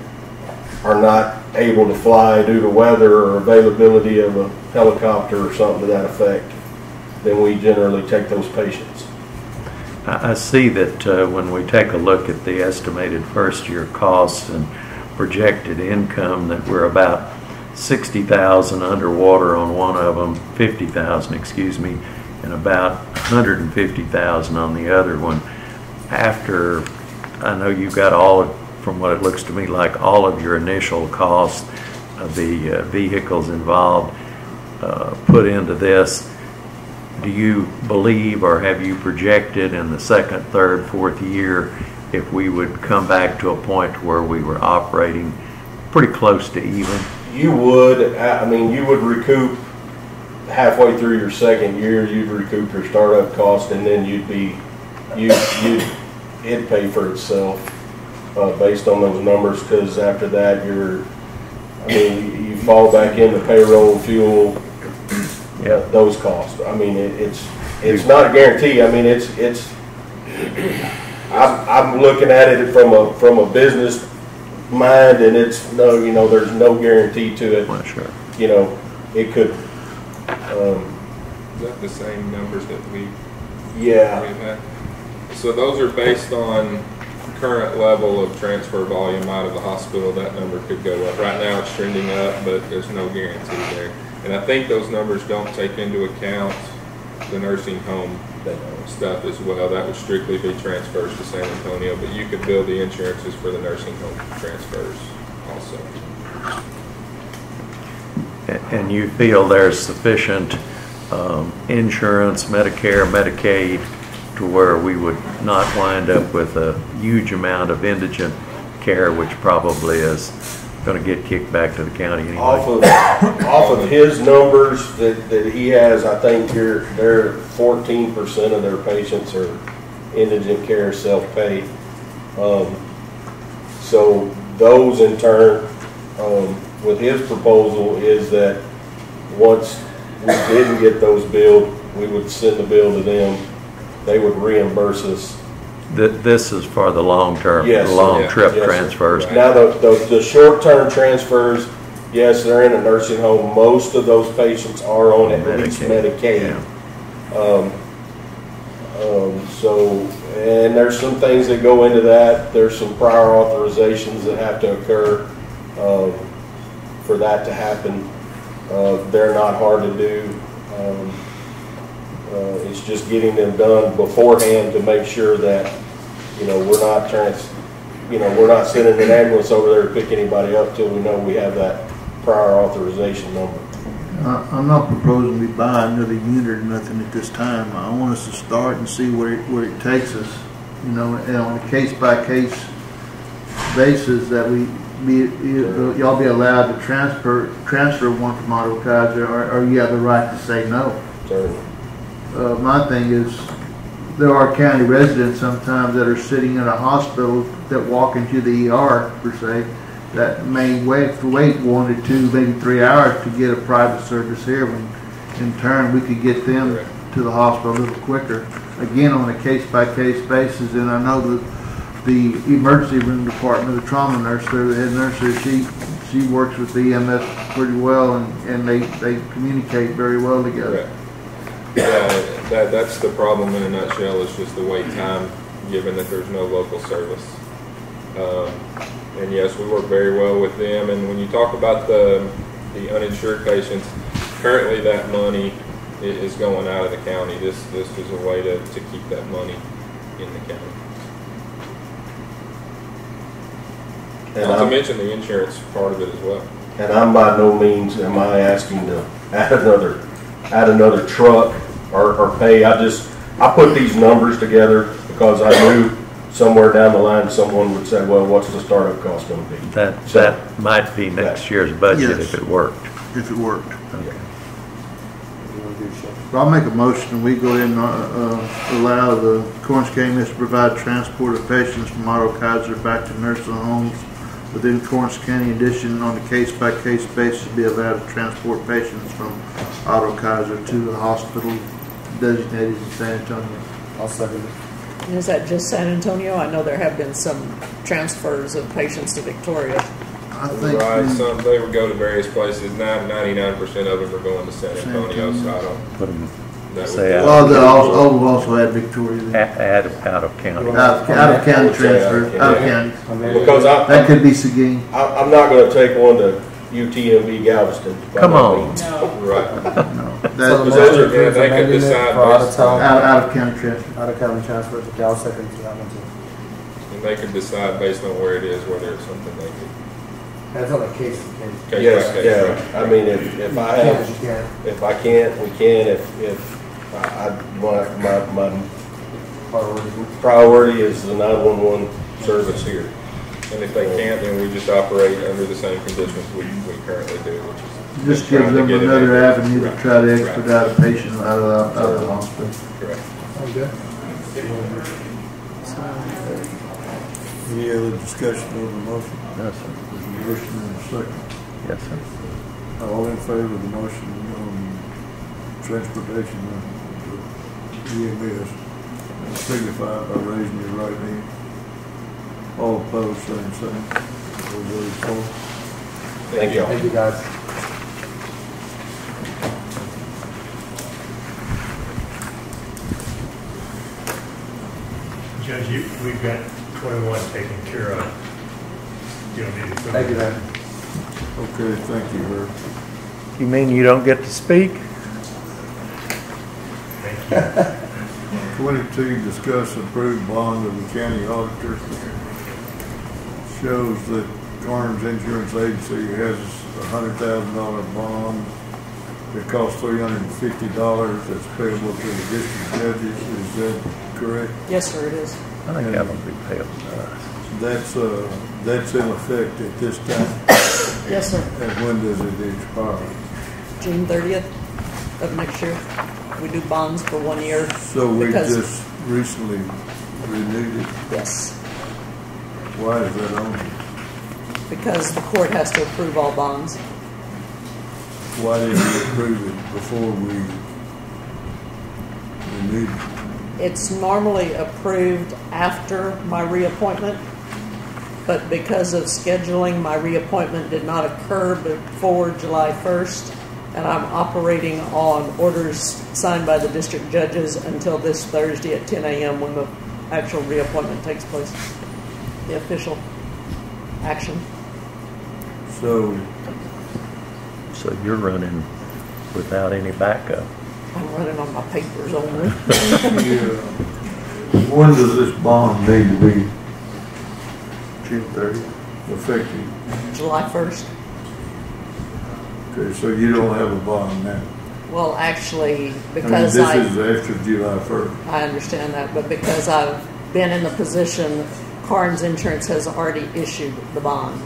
are not able to fly due to weather or availability of a helicopter or something to that effect. Then we generally take those patients. I see that when we take a look at the estimated first year costs and projected income, that we're about 60,000 underwater on one of them, 50,000, excuse me, and about 150,000 on the other one. After, I know you've got from what it looks to me like all of your initial costs of the vehicles involved put into this. Do you believe, or have you projected in the second, third, fourth year, if we would come back to a point where we were operating pretty close to even? You would, you would recoup halfway through your second year, you'd recoup your startup cost, and then it'd pay for itself based on those numbers. Because after that, you fall back into payroll, fuel, those costs. I mean, it's not a guarantee. I mean, I'm looking at it from a business mind, and there's no guarantee to it. Well, sure. It could. Is that the same numbers that we've had? So those are based on current level of transfer volume out of the hospital. That number could go up. Right now it's trending up, but there's no guarantee there. And I think those numbers don't take into account the nursing home stuff as well. That would strictly be transfers to San Antonio, but you could bill the insurances for the nursing home transfers also. And you feel there's sufficient insurance, Medicare, Medicaid, to where we would not wind up with a huge amount of indigent care, which probably is going to get kicked back to the county anyway. Off of his numbers that he has, I think they're 14% of their patients are indigent care, self-pay. So those in turn, with his proposal, is that once we didn't get those billed, we would send the bill to them. They would reimburse us. This is for the long-term, yes, trip transfers. Now the short-term transfers, yes, they're in a nursing home. Most of those patients are on at least Medicaid. And there's some things that go into that. There's some prior authorizations that have to occur for that to happen. They're not hard to do. It's just getting them done beforehand to make sure that we're not sending an ambulance over there to pick anybody up till we know we have that prior authorization number. I'm not proposing we buy another unit or nothing at this time. I want us to start and see where it takes us, and on a case-by-case basis that y'all be allowed to transfer one from Otto Kaiser, or you have the right to say no. Certainly. My thing is, there are county residents sometimes that are sitting in a hospital that walk into the ER, per se, that may wait 1 to 2, maybe 3 hours to get a private service here, when in turn we could get them to the hospital a little quicker. Again, on a case-by-case basis, and I know that the emergency room department, the trauma nurse there, the head nurse there, she works with the EMS pretty well, and they communicate very well together. Yeah, that's the problem in a nutshell. Is just the wait time, given that there's no local service. And yes, we work very well with them. And when you talk about the uninsured patients, currently that money is going out of the county. This is a way to keep that money in the county. And not to mention the insurance part of it as well. And I'm by no means am I asking to add another truck or pay. I put these numbers together because I knew somewhere down the line someone would say, well, what's the startup cost going to be? That might be next year's budget if it worked. If it worked. Okay. So I'll make a motion and we go ahead and allow the Karnes County to provide transport of patients from Otto Kaiser back to nursing homes within Karnes County. In addition, on a case-by-case basis, be allowed to transport patients from Otto Kaiser to the hospital designated in San Antonio. I'll second it. And is that just San Antonio? I know there have been some transfers of patients to Victoria. I think some they would go to various places. 99% of them are going to San Antonio, so I don't put them. Well, they also had Victoria. Out of county. Out of county transfer. Out of county. Because that could be Seguin. I'm not going to take one to UTMB Galveston. Come on. No. Right. No. They could decide out of county transfer. Out of county transfer to Gal second to that one too. And they could decide based on where it is, whether it's something they could. That's on a case to case. Yes, yeah. I mean, if I have, if I can't, we can. If my priority is the 911 service here. And if they can't, then we just operate under the same conditions we currently do, which is Just gives them another avenue to try to expedite a patient out of the hospital. Correct. Okay. Any other discussion on the motion? Yes, sir. There's a motion and a second. Yes, sir. All in favor of the motion on transportation of EMS, signify by raising your right hand. All opposed, same sign. All voted for. Thank you. Thank you, guys. Judge, we've got 21 taken care of. You don't need to. Thank you, Dan. Okay, thank you, Herb. You mean you don't get to speak? Thank you. 22, discuss approved bond of the county auditor. Shows that Karnes Insurance Agency has a $100,000 bond. It costs $350. That's payable to the district judges. Is that correct? Yes, sir, it is. I think that would be payable to us. That's in effect at this time. Yes, sir. And when does it expire? June 30th of next year. We do bonds for 1 year. So we just recently renewed it? Yes. Why is that on? Because the court has to approve all bonds. Why didn't we approve it before we renewed it? It's normally approved after my reappointment, but because of scheduling, my reappointment did not occur before July 1st, and I'm operating on orders signed by the district judges until this Thursday at 10 a.m. when the actual reappointment takes place, the official action. So you're running without any backup. I'm running on my papers only. Yeah. When does this bond need to be? June 30th, effective? July 1st. Okay, so you don't have a bond now? Well, actually, because this is after July 1st. I understand that, but because I've been in the position, Karnes Insurance has already issued the bond.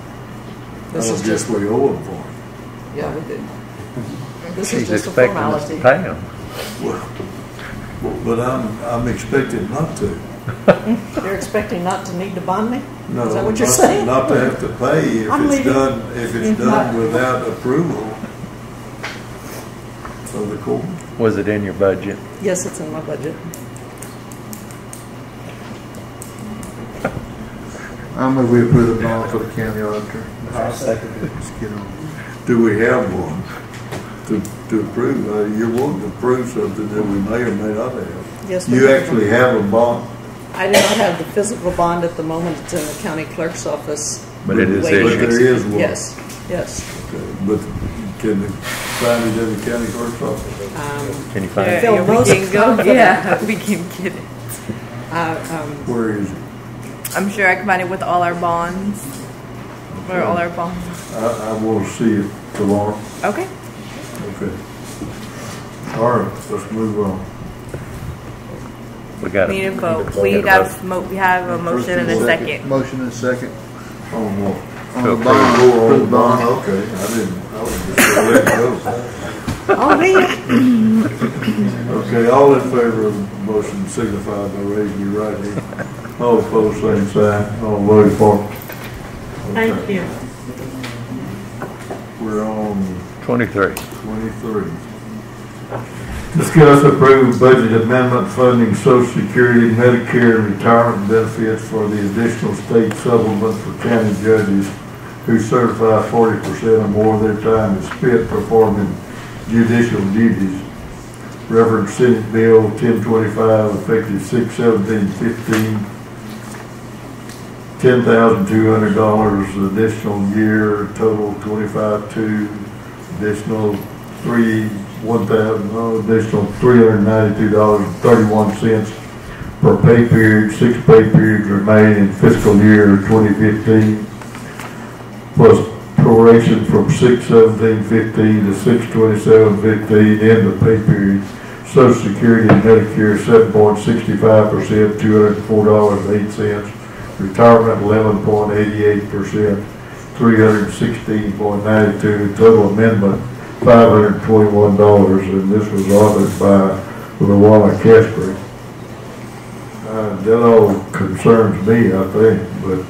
This is just we owe them for it. Yeah, we do. This She's is just a expecting us to formality. pay them. Well, but I'm expecting not to. You're expecting not to need to bond me? No, Is that what you're saying? Not to have to pay if I'm it's leaving. done, if it's done without approval of the court. Was it in your budget? Yes, it's in my budget. I'm gonna we approve the bond for the county auditor. I'll second it. Let's get on. Do we have one to approve? You're wanting to approve something that we may or may not have. Yes, You we actually have a bond? I do not have the physical bond at the moment. It's in the county clerk's office. But it is waiting. But there is one? Yes, yes. Okay, but can they find it in the county clerk's office? Can you find Yeah, it? Feel we most can go. confident. Yeah, we can get it. Where is it? I'm sure I can find it with all our bonds. Or all our bonds. I will see it tomorrow. Okay. Okay. All right, let's move on. We got We need a vote. We have a motion and a second. Motion and a second. On what? On To the bond. Oh, on Approve the bond, okay. I was just gonna let it go. Oh, man. Okay, all in favor of the motion signify by raising your right hand. All opposed, same sign. All voted for. Thank Okay. you. We're on 23. 23. Discuss approved budget amendment funding Social Security, Medicare, and retirement benefits for the additional state supplement for county judges who certify 40% or more of their time is spent performing judicial duties. Reference Senate Bill 1025, effective 6/17/15. $10,200 additional year, total 25.2, additional additional $392.31 per pay period. 6 pay periods remain in fiscal year 2015, plus proration from 6/17/15 to 6/27/15 in the pay period. Social Security and Medicare 7.65%, $204.08. Retirement 11.88%, $316.92. Total amendment $521, and this was authored by Luana Casper. That all concerns me, I think, but I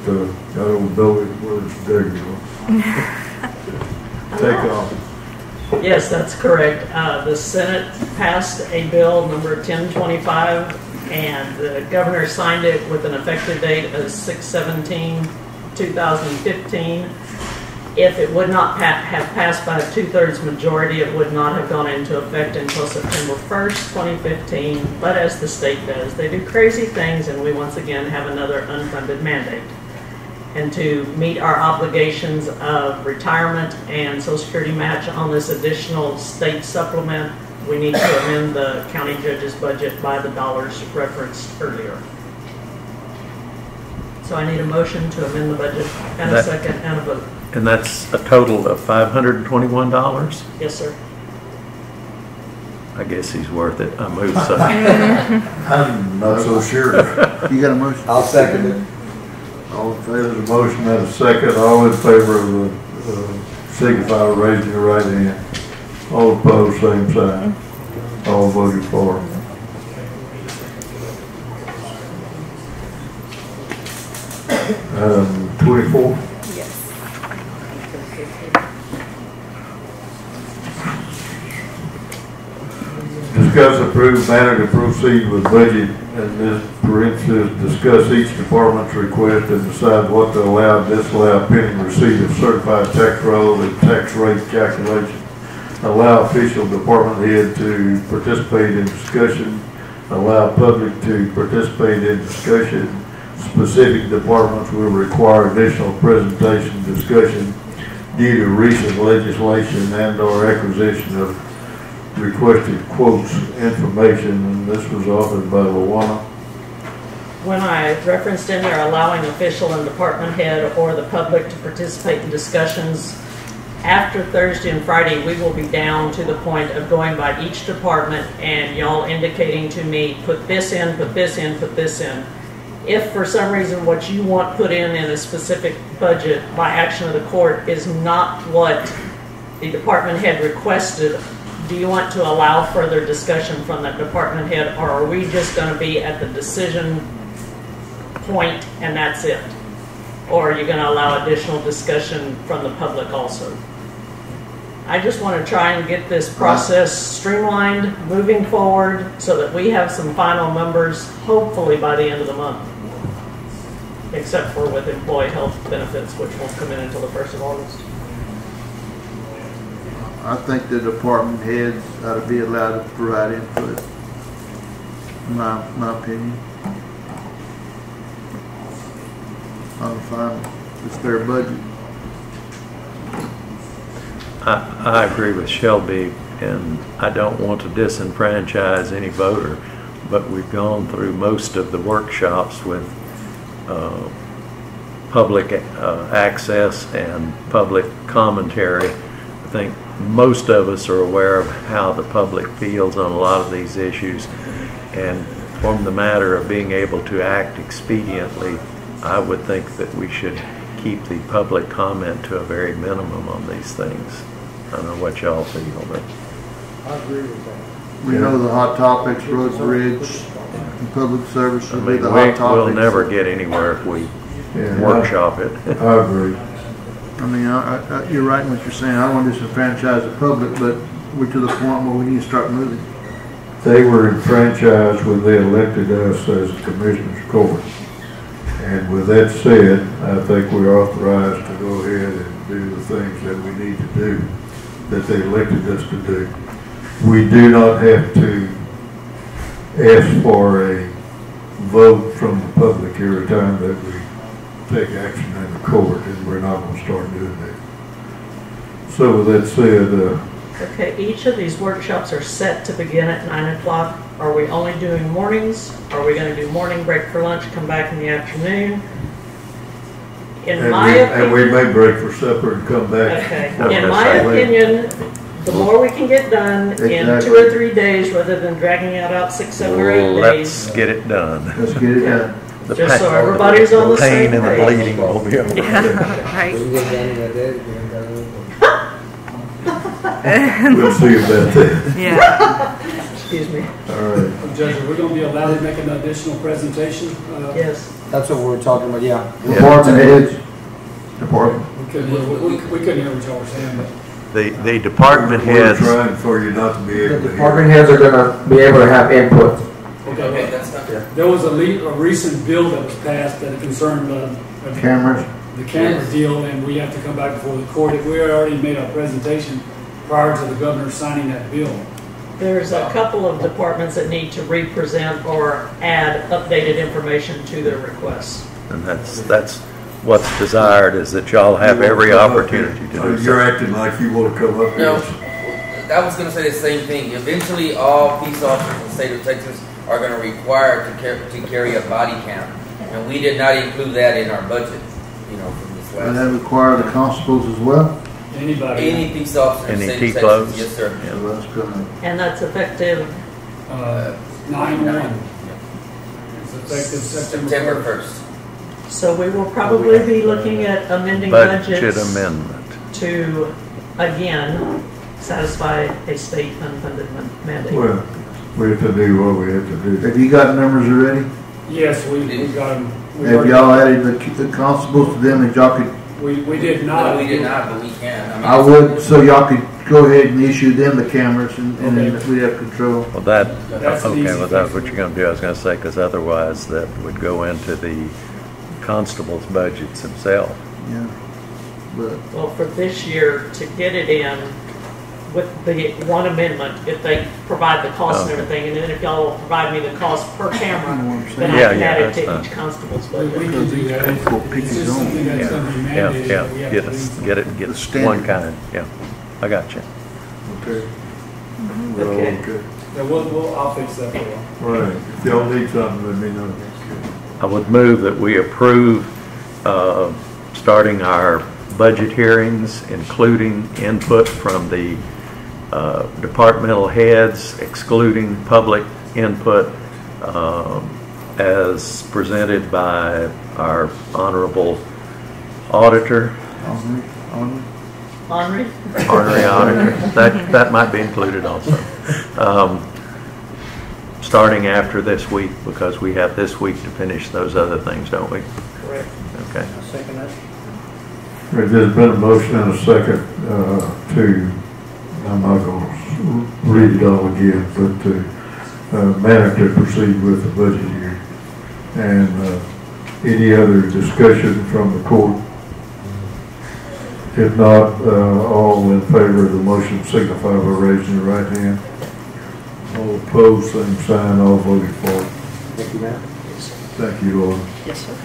don't know it was there, you know. Take off. Yes, that's correct. The Senate passed a bill number 1025, and the governor signed it with an effective date of 6/17/2015. If it would not have passed by a 2/3 majority, it would not have gone into effect until September 1st, 2015. But as the state does, they do crazy things, and we once again have another unfunded mandate. And to meet our obligations of retirement and Social Security match on this additional state supplement, we need to amend the county judge's budget by the dollars referenced earlier. So I need a motion to amend the budget and a second and a vote. And that's a total of $521? Yes, sir. I guess he's worth it. I move so. I'm not so sure. You got a motion? I'll second it. All in favor of the motion and a second, all in favor of the, signify by raising your right hand. All opposed, same sign. All voted for. Item 24. Discuss approved manner to proceed with budget, and this parenthesis, discuss each department's request and decide what to allow and disallow pending receipt of certified tax roll and tax rate calculation. Allow official department head to participate in discussion. Allow public to participate in discussion. Specific departments will require additional presentation discussion due to recent legislation and/or acquisition of requested quotes information, and this was authored by Luana. When I referenced in there allowing official and department head or the public to participate in discussions, after Thursday and Friday, we will be down to the point of going by each department and y'all indicating to me, put this in, put this in, put this in. If for some reason what you want put in a specific budget by action of the court is not what the department head requested, do you want to allow further discussion from that department head, or are we just going to be at the decision point and that's it? Or are you going to allow additional discussion from the public also? I just want to try and get this process streamlined, moving forward, so that we have some final numbers, hopefully by the end of the month. Except for with employee health benefits, which won't come in until the 1st of August. I think the department heads ought to be allowed to provide input. My opinion. I'm fine. It's their budget. I agree with Shelby, and I don't want to disenfranchise any voter, but we've gone through most of the workshops with public access and public commentary. I think most of us are aware of how the public feels on a lot of these issues, and from the matter of being able to act expediently, I would think that we should keep the public comment to a very minimum on these things. I don't know what y'all feel, but I agree with that. We know the hot topics, road, bridge, and public service should be the hot topics. We'll never get anywhere if we workshop it. I agree. I mean, you're right in what you're saying. I don't want to disenfranchise the public, but we're to the point where we need to start moving. They were enfranchised when they elected us as a commissioner's court. And with that said, I think we're authorized to go ahead and do the things that we need to do, that they elected us to do. We do not have to ask for a vote from the public every time that we take action in the court, and we're not going to start doing that. So with that said, okay, each of these workshops are set to begin at 9 o'clock. Are we only doing mornings? Are we going to do morning, break for lunch, come back in the afternoon? And we may break for supper and come back. Okay. In my opinion, the more we can get done in 2 or 3 days rather than dragging it out 6, 7, or 8 days. Let's get it done. Let's get it done. Just so everybody's on the same pain and the bleeding will be over. Yeah, right. We'll see about that. Yeah. Excuse me. All right. Judge, are we going to be allowed to make an additional presentation? Yes. That's what we're talking about, yeah. Department heads. Department. We couldn't hear what y'all were saying, but The department heads, We're trying for you not to be able to hear. Department heads are gonna be able to have input. okay, that's not. There was a recent bill that was passed that concerned Cameras. the camera deal, and we have to come back before the court. We had already made our presentation prior to the governor signing that bill. There's a couple of departments that need to represent or add updated information to their requests. and that's what's desired, is that y'all have every opportunity to do You're so. acting like you want to come up here. No, I was going to say the same thing. Eventually, all peace officers in the state of Texas are going to require to carry a body cam, and we did not include that in our budget. You know, from this last. And that require the constables as well? Anybody? Any peace officer in the Any state of T-close? Texas, yes, sir. Yeah, well, that's good. And that's effective 9/1. It's effective September 1st. So we will probably be looking at amending Budget budgets amendment. to, again, satisfy a state unfunded mandate. Well, we have to do what we have to do. Have you got numbers already? Yes, we got them. Have y'all added the constables to them, and y'all could, We did not. No, we did not, but we can. I would, so y'all could go ahead and issue them the cameras, and then we'd have control. Well, That's an okay, easy well, that's fix. what you're gonna do, I was gonna say, because otherwise that would go into the constable's budgets themselves. Yeah. But Well, for this year, to get it in with the one amendment, if they provide the cost and Okay. everything, and then if y'all will provide me the cost per camera, then I Yeah, can yeah, add it that's to fine. each constable's We budget. can do that. It's just something that's going to be Yeah, mandated. yeah, that we have get to us, do. get it, one kind, yeah, I got you. Okay. We're all Okay. okay. Yeah, I'll fix that for you. All right. If y'all need something, let me know. I would move that we approve, starting our budget hearings, including input from the departmental heads, excluding public input, as presented by our honorable auditor, Henri? honorary auditor. That might be included also. Starting after this week, because we have this week to finish those other things, don't we? Correct. Okay. Second that. There's been a motion and a second to, I'm not going to read it all again, but to manner to proceed with the budget here. And any other discussion from the court? If not, all in favor of the motion signify by raising your right hand. All opposed, same sign, all voting for it. Thank you, ma'am. Thank you, Lord. Yes, sir.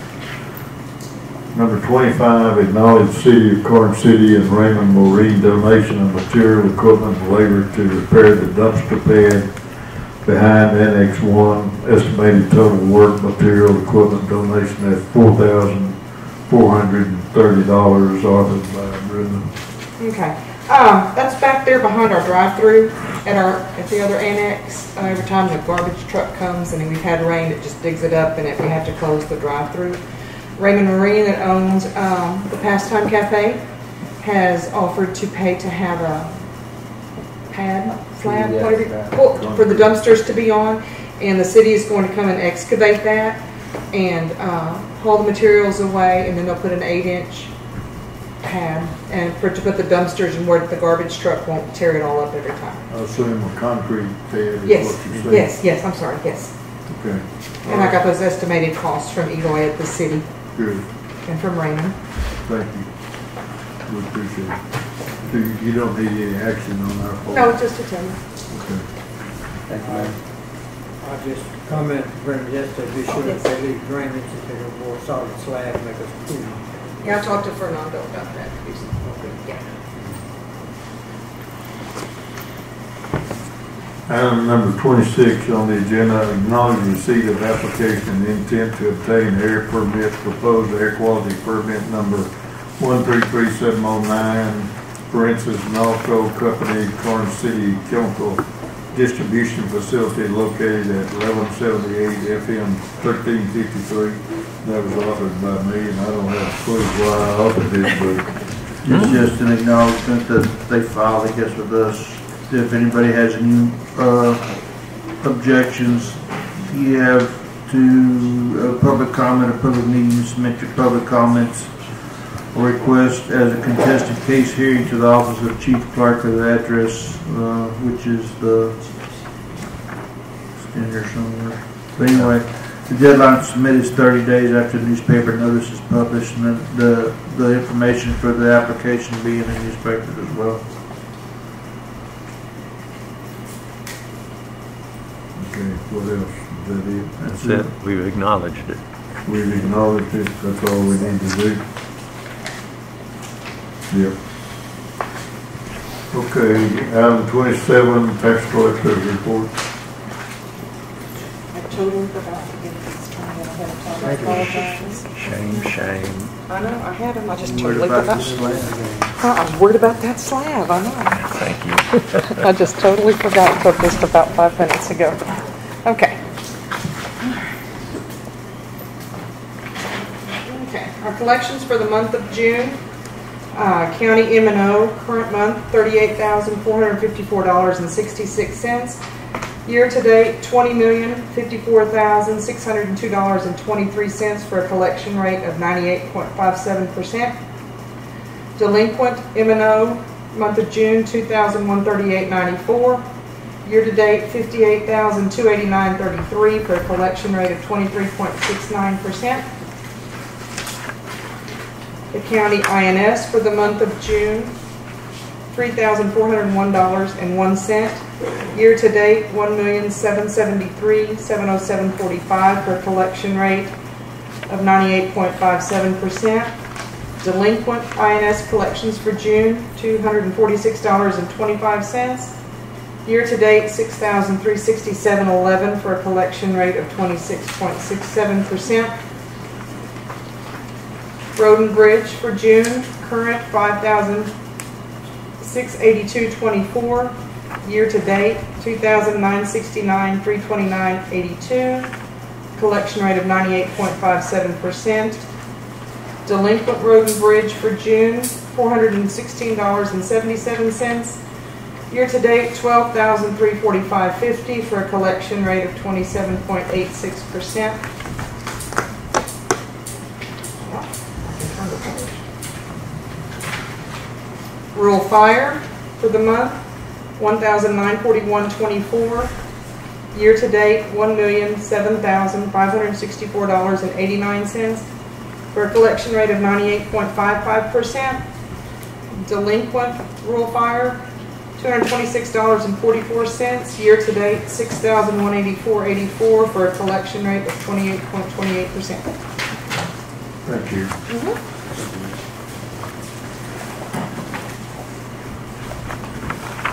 Number 25, acknowledge City of Karnes City and Raymond Marine donation of material, equipment, and labor to repair the dumpster pad behind Annex 1. Estimated total work, material, equipment donation at $4,430, authored by Brenda. Okay, that's back there behind our drive-through at the other annex. Every time the garbage truck comes and we've had rain, it just digs it up, and we have to close the drive-through. Raymond Marine, that owns the Pastime Cafe, has offered to pay to have a slab, for the dumpsters to be on, and the city is going to come and excavate that and haul the materials away, and then they'll put an 8-inch pad and to put the dumpsters and where the garbage truck won't tear it all up every time. I assume a concrete pad is Yes, what you're saying? yes, I'm sorry, yes. Okay. And I got those estimated costs from Eloy at the city. Good. And from Raymond. Thank you. We appreciate it. So you don't need any action on our part? No, just to tell you. Okay. Thank you, ma'am. I just comment, Brenda, just to be sure that they leave drainage, if they're a more solid slab, make us cool. Yeah, I talked to Fernando about that. Yeah. Item number 26 on the agenda, acknowledge receipt of application and intent to obtain air permit, proposed air quality permit number 133709, for instance, Nalco Company, Karnes City Chemical Distribution Facility located at 1178 FM 1353. That was authored by me, and I don't have a clue why I authored it, but It's just an acknowledgement that they filed, I guess, with us. If anybody has any objections, you have to public comment or public meeting, submit your public comments or request as a contested case hearing to the office of chief clerk of the address, which is the, it's in here somewhere. But anyway, the deadline to submit is 30 days after the newspaper notice is published, and the information for the application will be in the newspaper as well. Okay, what else? Is that it? That's it. We've acknowledged it. We've acknowledged it. That's all we need to do. Yep. Okay, item 27, tax collector's report. I totally forgot to get these turned in ahead of time. I apologize. Shame. I know, I had them, I just Worried totally about forgot. the slab. I was worried about that slab, I know. Thank you. I just totally forgot until just about 5 minutes ago. Okay. Okay, our collections for the month of June. County M&O, current month, $38,454.66. Year-to-date, $20,054,602.23 for a collection rate of 98.57%. Delinquent M&O, month of June, $2,138.94. Year-to-date, $58,289.33 for a collection rate of 23.69%. The county INS for the month of June, $3,401.01. Year-to-date, $1,773,707.45 for a collection rate of 98.57%. Delinquent INS collections for June, $246.25. Year-to-date, $6,367.11 for a collection rate of 26.67%. Road and Bridge for June, current $5,682.24. Year-to-date, $2,969.329.82. Collection rate of 98.57%. Delinquent Road and Bridge for June, $416.77. Year-to-date, $12,345.50 for a collection rate of 27.86%. Rural Fire for the month, $1,941.24. Year-to-date, $1,007,564.89 for a collection rate of 98.55%. Delinquent Rural Fire, $226.44. Year-to-date, $6,184.84 for a collection rate of 28.28%. Thank you.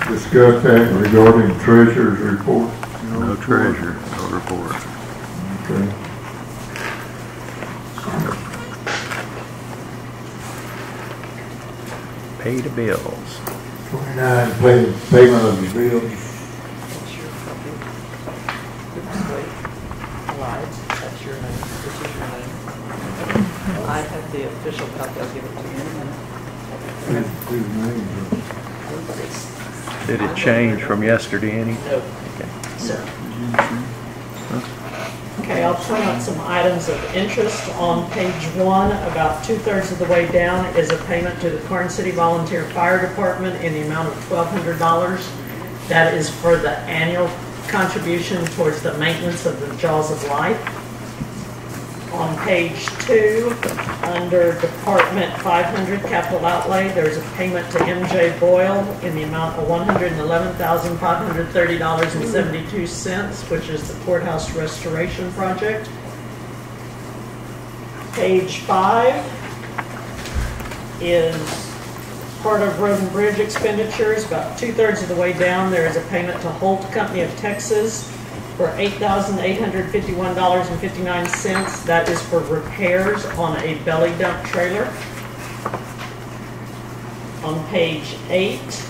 Discuss that regarding treasurer's report. No treasure, no report. Okay. Pay the bills. 29, payment of the bills. That's your copy. Oops, wait. Lied. That's your name. This is your name. I have the official copy. I'll give it to you in a minute. His name. Everybody's. Did it change from yesterday any? No. Okay. So. Okay, I'll point out some items of interest on page 1. About 2/3 of the way down is a payment to the Karnes City Volunteer Fire Department in the amount of $1,200. That is for the annual contribution towards the maintenance of the Jaws of Life. On page 2, under Department 500 Capital Outlay, there's a payment to MJ Boyle in the amount of $111,530.72, which is the courthouse restoration project. Page 5 is part of Road and Bridge expenditures. About 2/3 of the way down, there is a payment to Holt Company of Texas for $8,851.59. That is for repairs on a belly dump trailer. On page 8,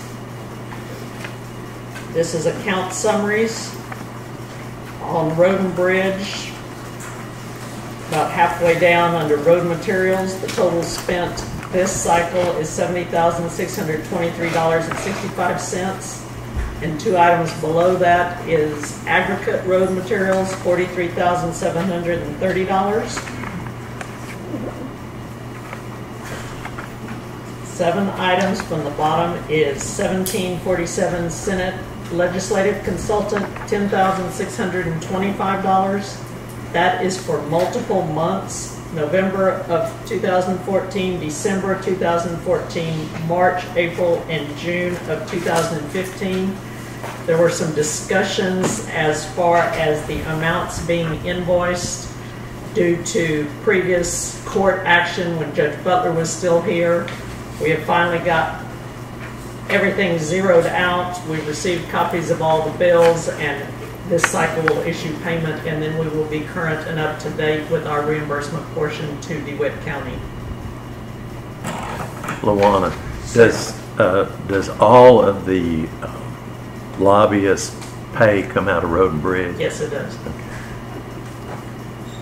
this is account summaries on Road and Bridge. About halfway down under road materials, the total spent this cycle is $70,623.65. And 2 items below that is aggregate road materials, $43,730. 7 items from the bottom is 1747 Senate Legislative Consultant, $10,625. That is for multiple months, November of 2014, December 2014, March, April, and June of 2015. There were some discussions as far as the amounts being invoiced due to previous court action when Judge Butler was still here. We have finally got everything zeroed out. We've received copies of all the bills, and this cycle will issue payment, and then we will be current and up to date with our reimbursement portion to DeWitt County. Luana, does all of the lobbyist pay come out of Road and Bridge? Yes, it does.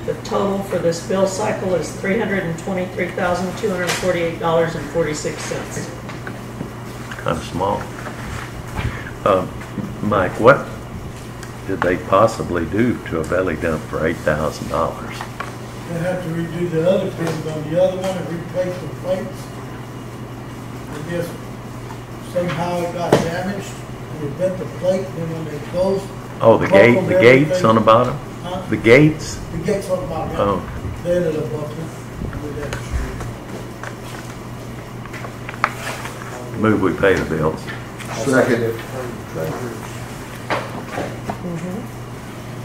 The total for this bill cycle is $323,248.46. Kind of small. Mike, what did they possibly do to a belly dump for $8,000? They have to redo the other pins on the other one and replace the plates. I guess somehow it got damaged and they bent the plate, and then when they closed. Oh, the gates on the bottom? Huh? The gates? The gates on the bottom. Oh. They ended up buckling with that street. Move we pay the bills. Second.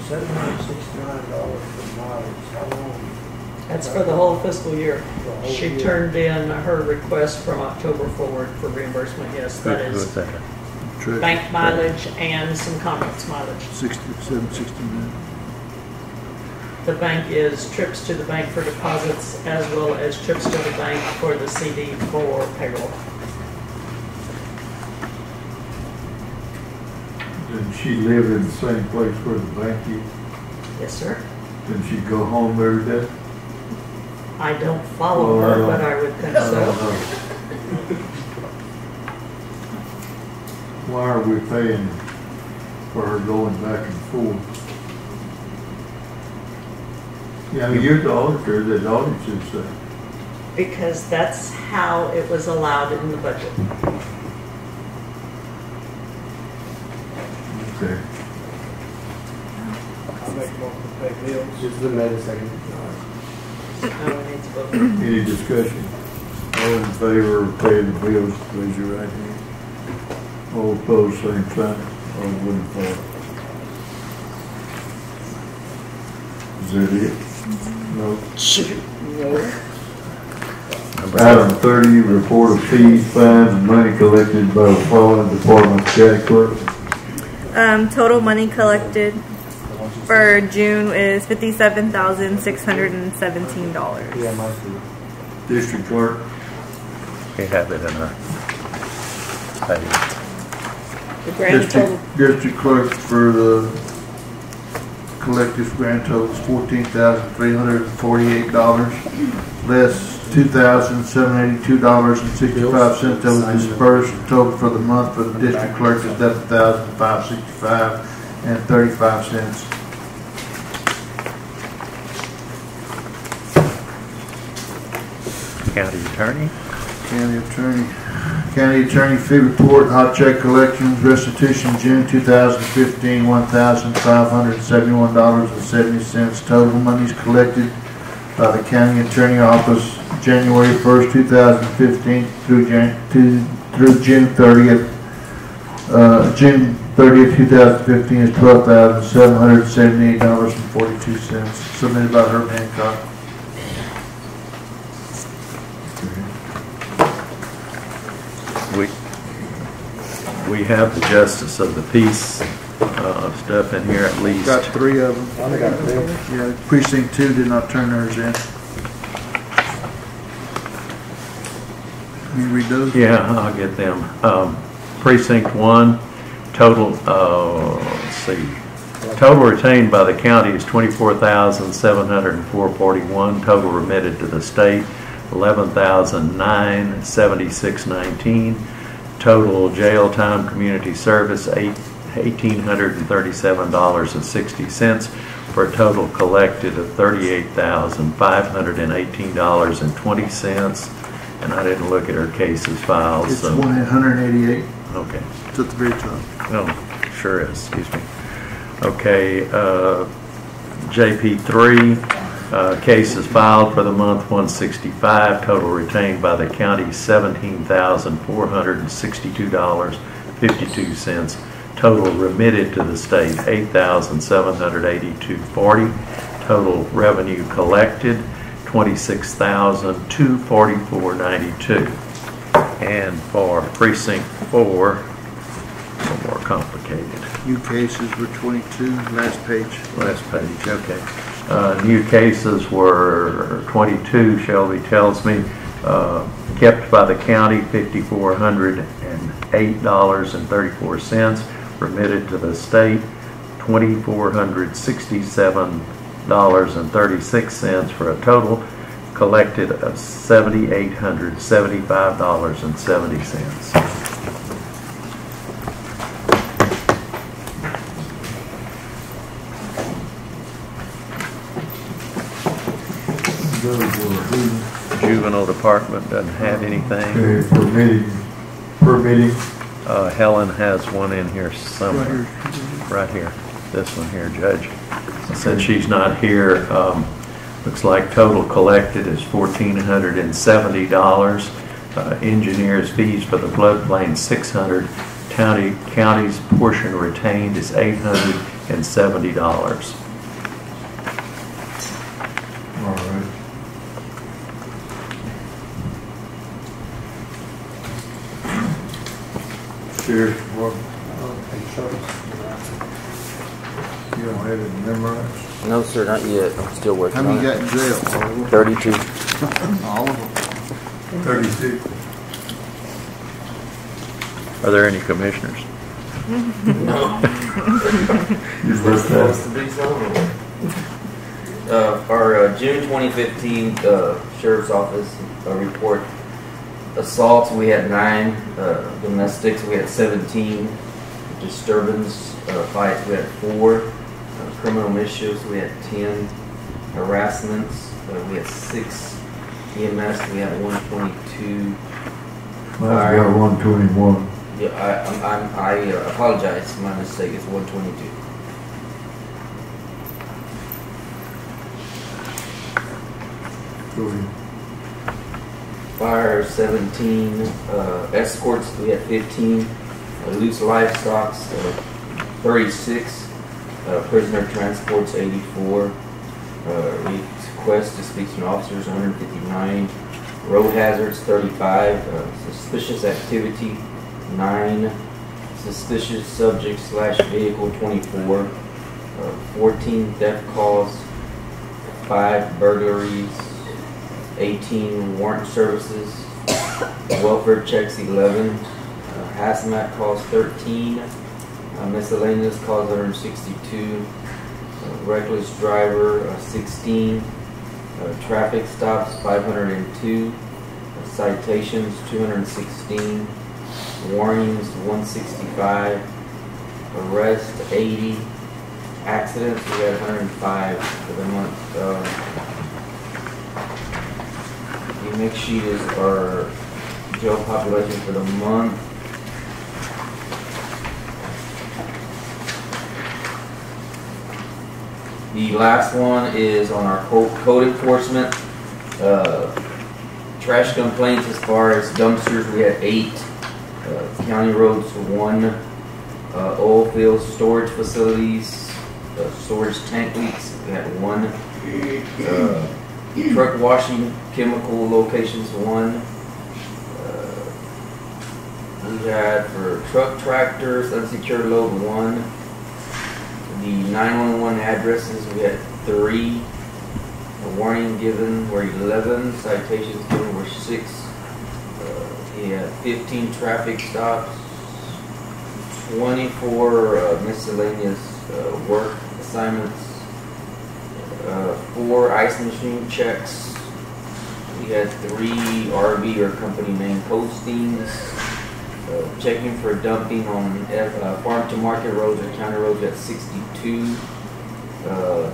$769 for mileage, how long? That's for the whole fiscal year. She turned in her request from October forward for reimbursement. Yes, that is bank mileage and some conference mileage. 6769. The bank is trips to the bank for deposits as well as trips to the bank for the CD for payroll. Did she live in the same place where the bank is? Yes, sir. Did she go home every day? I don't follow her, but I would think so. Why are we paying for her going back and forth? Yeah, I mean, you're the auditor, the audit should say. Because that's how it was allowed in the budget. Okay. I'll make a motion to pay bills. Just the minute second. Any discussion? All in favor of paying the bills, raise your right hand. All opposed, same sign. All voting for. Is that it? No. No. Item 30, report of fees, fines, and money collected by the following departments. County clerk. Total money collected for June is $57,617. Yeah, my fee. District clerk. We have it in our pay. The grand total. District clerk for the collective grand total is $14,348, less $2,782.65 that was dispersed. Total for the month for the district clerk is $11,565.35. County attorney. County attorney fee report, hot check collections, restitution June 2015, $1,571.70. Total monies collected by the county attorney office January 1st, 2015 through June 30th. June 30th, 2015 is $12,778.42. Submitted by Herb Hancock. We have the justice of the peace stuff in here at least. Got 3 of them. I got 2. Yeah, precinct 2 did not turn theirs in. You read those? Yeah, I'll get them. Precinct 1, total, let's see. Total retained by the county is $24,704.41. Total remitted to the state, $11,976.19. Total jail time community service $1,837.60 for a total collected of $38,518.20. And I didn't look at her cases filed. It's so 188. Okay. It's at the very top. Oh, sure is. Excuse me. Okay. JP3. Cases filed for the month 165, total retained by the county $17,462.52, total remitted to the state $8,782.40, total revenue collected $26,244.92. And for precinct 4, a little more complicated. New cases were 22, last page. Last page, okay. New cases were 22, Shelby tells me. Kept by the county, $5,408.34. Remitted to the state, $2,467.36 for a total collected of $7,875.70. Juvenile department doesn't have anything. Okay, per meeting. Helen has one in here somewhere. Right here. This one here, Judge. Since she's not here, looks like total collected is $1,470. Engineers fees for the floodplain $600. County's portion retained is $870. All right. Sheriff, what? You don't have it memorized? No, sir, not yet. I'm still working How many on got it. in jail? 32. All of them. 36. Are there any commissioners? No. You list that. Our June 2015 Sheriff's Office report. Assaults, we had 9. Domestics, we had 17. Disturbance fights, we had 4. Criminal mischiefs, we had 10. Harassments, we had 6. EMS, we had 122. Mine's got 121. Yeah, I apologize. My mistake. It's 122. Go ahead. Fire 17, escorts we had 15, loose livestock 36, prisoner transports 84, request to speak to officers 159, road hazards 35, suspicious activity 9, suspicious subject / vehicle 24, 14 theft calls, 5 burglaries, 18 warrant services, welfare checks 11, hazmat calls 13, miscellaneous calls 162, reckless driver 16, traffic stops 502, citations 216, warnings 165, arrest 80, accidents we had 105 for the month. The next sheet is our jail population for the month. The last one is on our code enforcement. Trash complaints as far as dumpsters, we had 8. County roads 1. Oil fields, storage facilities, storage tank leaks, we had 1. Truck washing chemical locations 1. We had for truck tractors, unsecured load 1. The 911 addresses we had 3. A warning given were 11. Citations given were 6. We had 15 traffic stops. 24 miscellaneous work assignments. 4 ice machine checks. We had 3 RV or company name postings. Checking for dumping on farm to market roads or county roads at 62.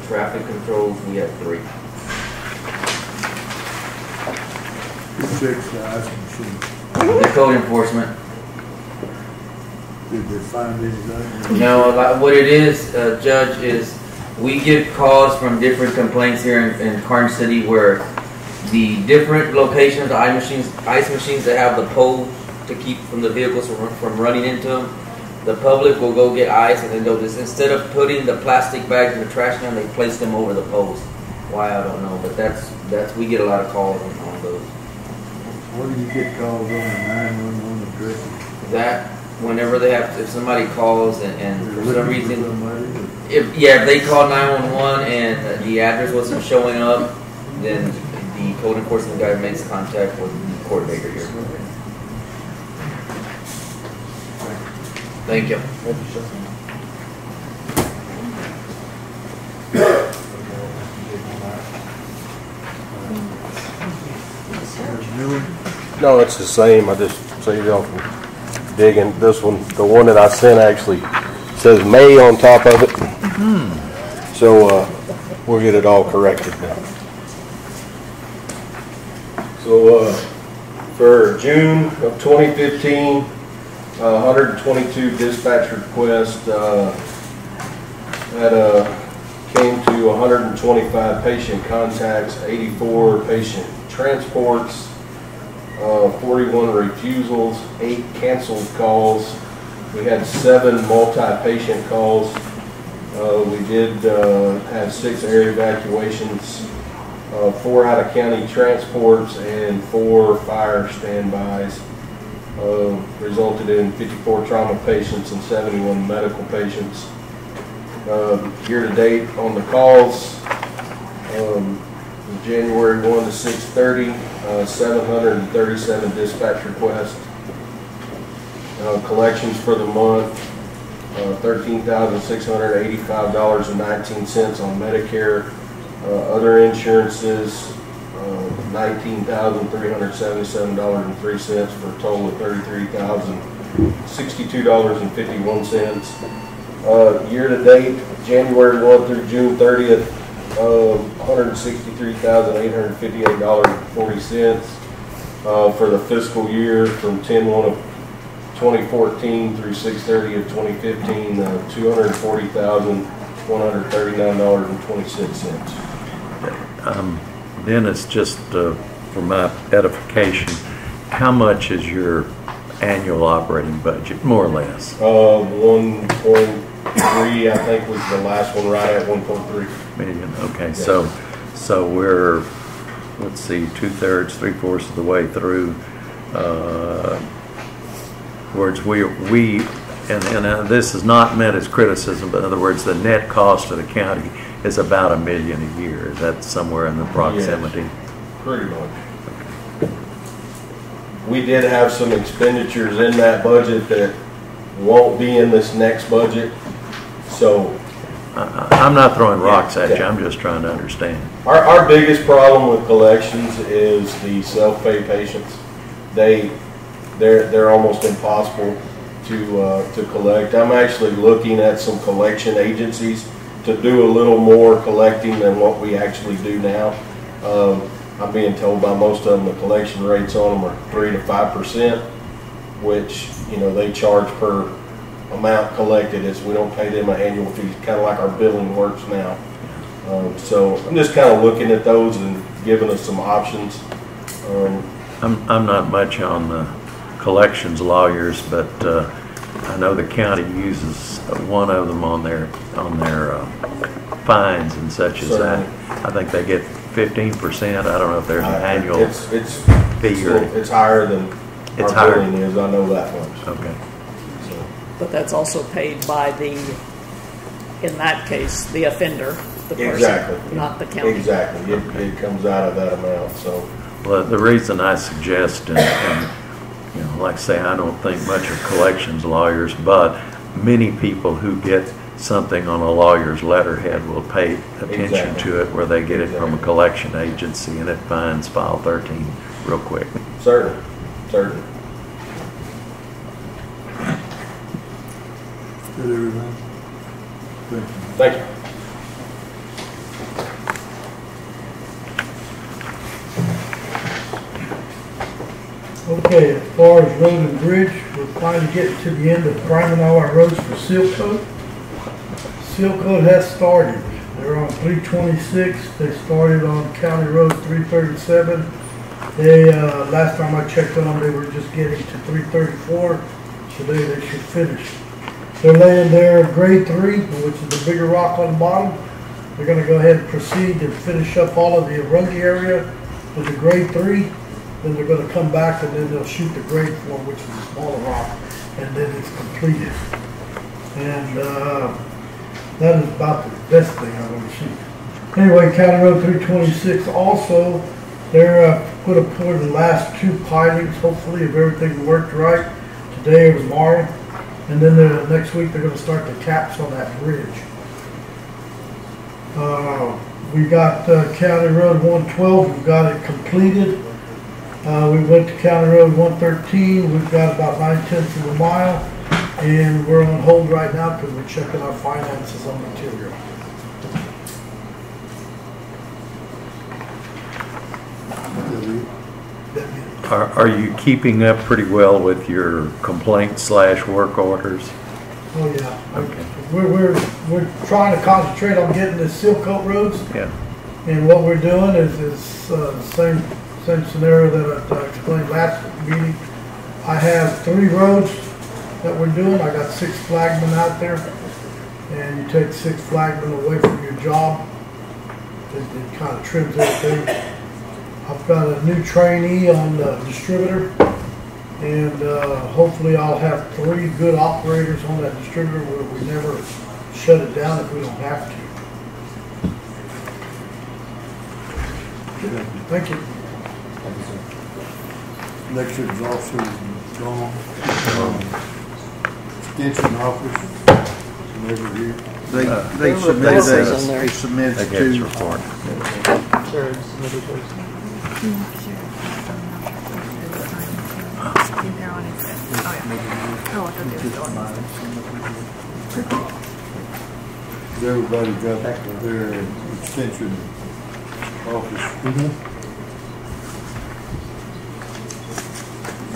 Traffic controls, we had 3. Who checks the ice machine? The code enforcement. Did they find anything? No, what it is, Judge, is we get calls from different complaints here in Karnes City where the different locations, ice machines that have the poles to keep from the vehicles from running into them, the public will go get ice and then they'll just, instead of putting the plastic bags in the trash can, they place them over the poles. Why, I don't know, but that's we get a lot of calls on those. What do you get calls on the 911 addresses? That whenever they have, if somebody calls and for some reason, if they call 911 and the address wasn't showing up, then the code enforcement guy makes contact with the coordinator here. Thank you. No, it's the same. I just saved y'all from digging. This one, the one that I sent actually says May on top of it. So we'll get it all corrected now. So for June of 2015, 122 dispatch requests that came to 125 patient contacts, 84 patient transports, 41 refusals, 8 canceled calls. We had 7 multi-patient calls. We did have 6 air evacuations, 4 out-of-county transports, and 4 fire standbys. Resulted in 54 trauma patients and 71 medical patients. Year to date on the calls, January 1 to 6/30, 737 dispatch requests. Collections for the month, $13,685.19 on Medicare. Other insurances, $19,377.03 for a total of $33,062.51. Year to date, January 1 through June 30th, $163,858.40. For the fiscal year from 10/1 of 2014 through 6/30 of 2015, $240,139.26. Then it's just for my edification, how much is your annual operating budget, more or less? 1.3, I think was the last one, right at 1.3 million. Okay, yeah. so we're, let's see, 2/3, 3/4 of the way through. Words and this is not meant as criticism, but in other words, the net cost of the county is about $1 million a year. Is that somewhere in the proximity? Yes, pretty much. We did have some expenditures in that budget that won't be in this next budget. So I'm not throwing rocks at you. I'm just trying to understand. Our biggest problem with collections is the self-pay patients. They're almost impossible to collect. I'm actually looking at some collection agencies to do a little more collecting than what we actually do now. I'm being told by most of them the collection rates on them are 3 to 5%, which, you know, they charge per amount collected. As we don't pay them an annual fee, kind of like our billing works now. So I'm just kind of looking at those and giving us some options. I'm not much on the collections lawyers, but I know the county uses one of them on their fines and such as that. I think they get 15%. I don't know if there's an annual fee. It's higher than our billing is. I know that much. Okay. So. But that's also paid by in that case, the offender, the person, exactly, not the county. Exactly. It comes out of that amount. So. Well, the reason I suggest, and like I say, I don't think much of collections lawyers, but many people who get something on a lawyer's letterhead will pay attention Exactly. to it, where they get it from a collection agency and it finds file 13 real quick. Certainly, certainly. Good, everybody. Thank you. Thank you. Okay, as far as road and bridge, we're finally getting to the end of priming all our roads for seal coat. Seal coat has started. They're on 326. They started on County Road 337. They, last time I checked on them, they were just getting to 334. Today they should finish. They're laying their grade 3, which is the bigger rock on the bottom. They're going to go ahead and proceed and finish up all of the Arungi area with the grade 3. Then they're going to come back and then they'll shoot the grade 4, which is a smaller rock, and then it's completed. And that is about the best thing I want to see. Anyway, County Road 326 also, they're going to pour the last 2 pilings, hopefully, if everything worked right, today or tomorrow. And then next week they're going to start the caps on that bridge. We got County Road 112, we've got it completed. We went to County Road 113, we've got about 9/10 of a mile, and we're on hold right now because we're checking our finances on material. Are you keeping up pretty well with your complaint/work orders? Oh yeah. Okay. We're trying to concentrate on getting the seal coat roads. Yeah. And what we're doing is the same scenario that I explained last meeting. I have 3 roads that we're doing. I got 6 flagmen out there, and you take 6 flagmen away from your job, it kind of trims everything. I've got a new trainee on the distributor, and hopefully I'll have 3 good operators on that distributor where we never shut it down if we don't have to. Thank you. Next exhaustion is gone. Extension office, never here. They submitted They to. gave us a report. Has everybody got their extension office?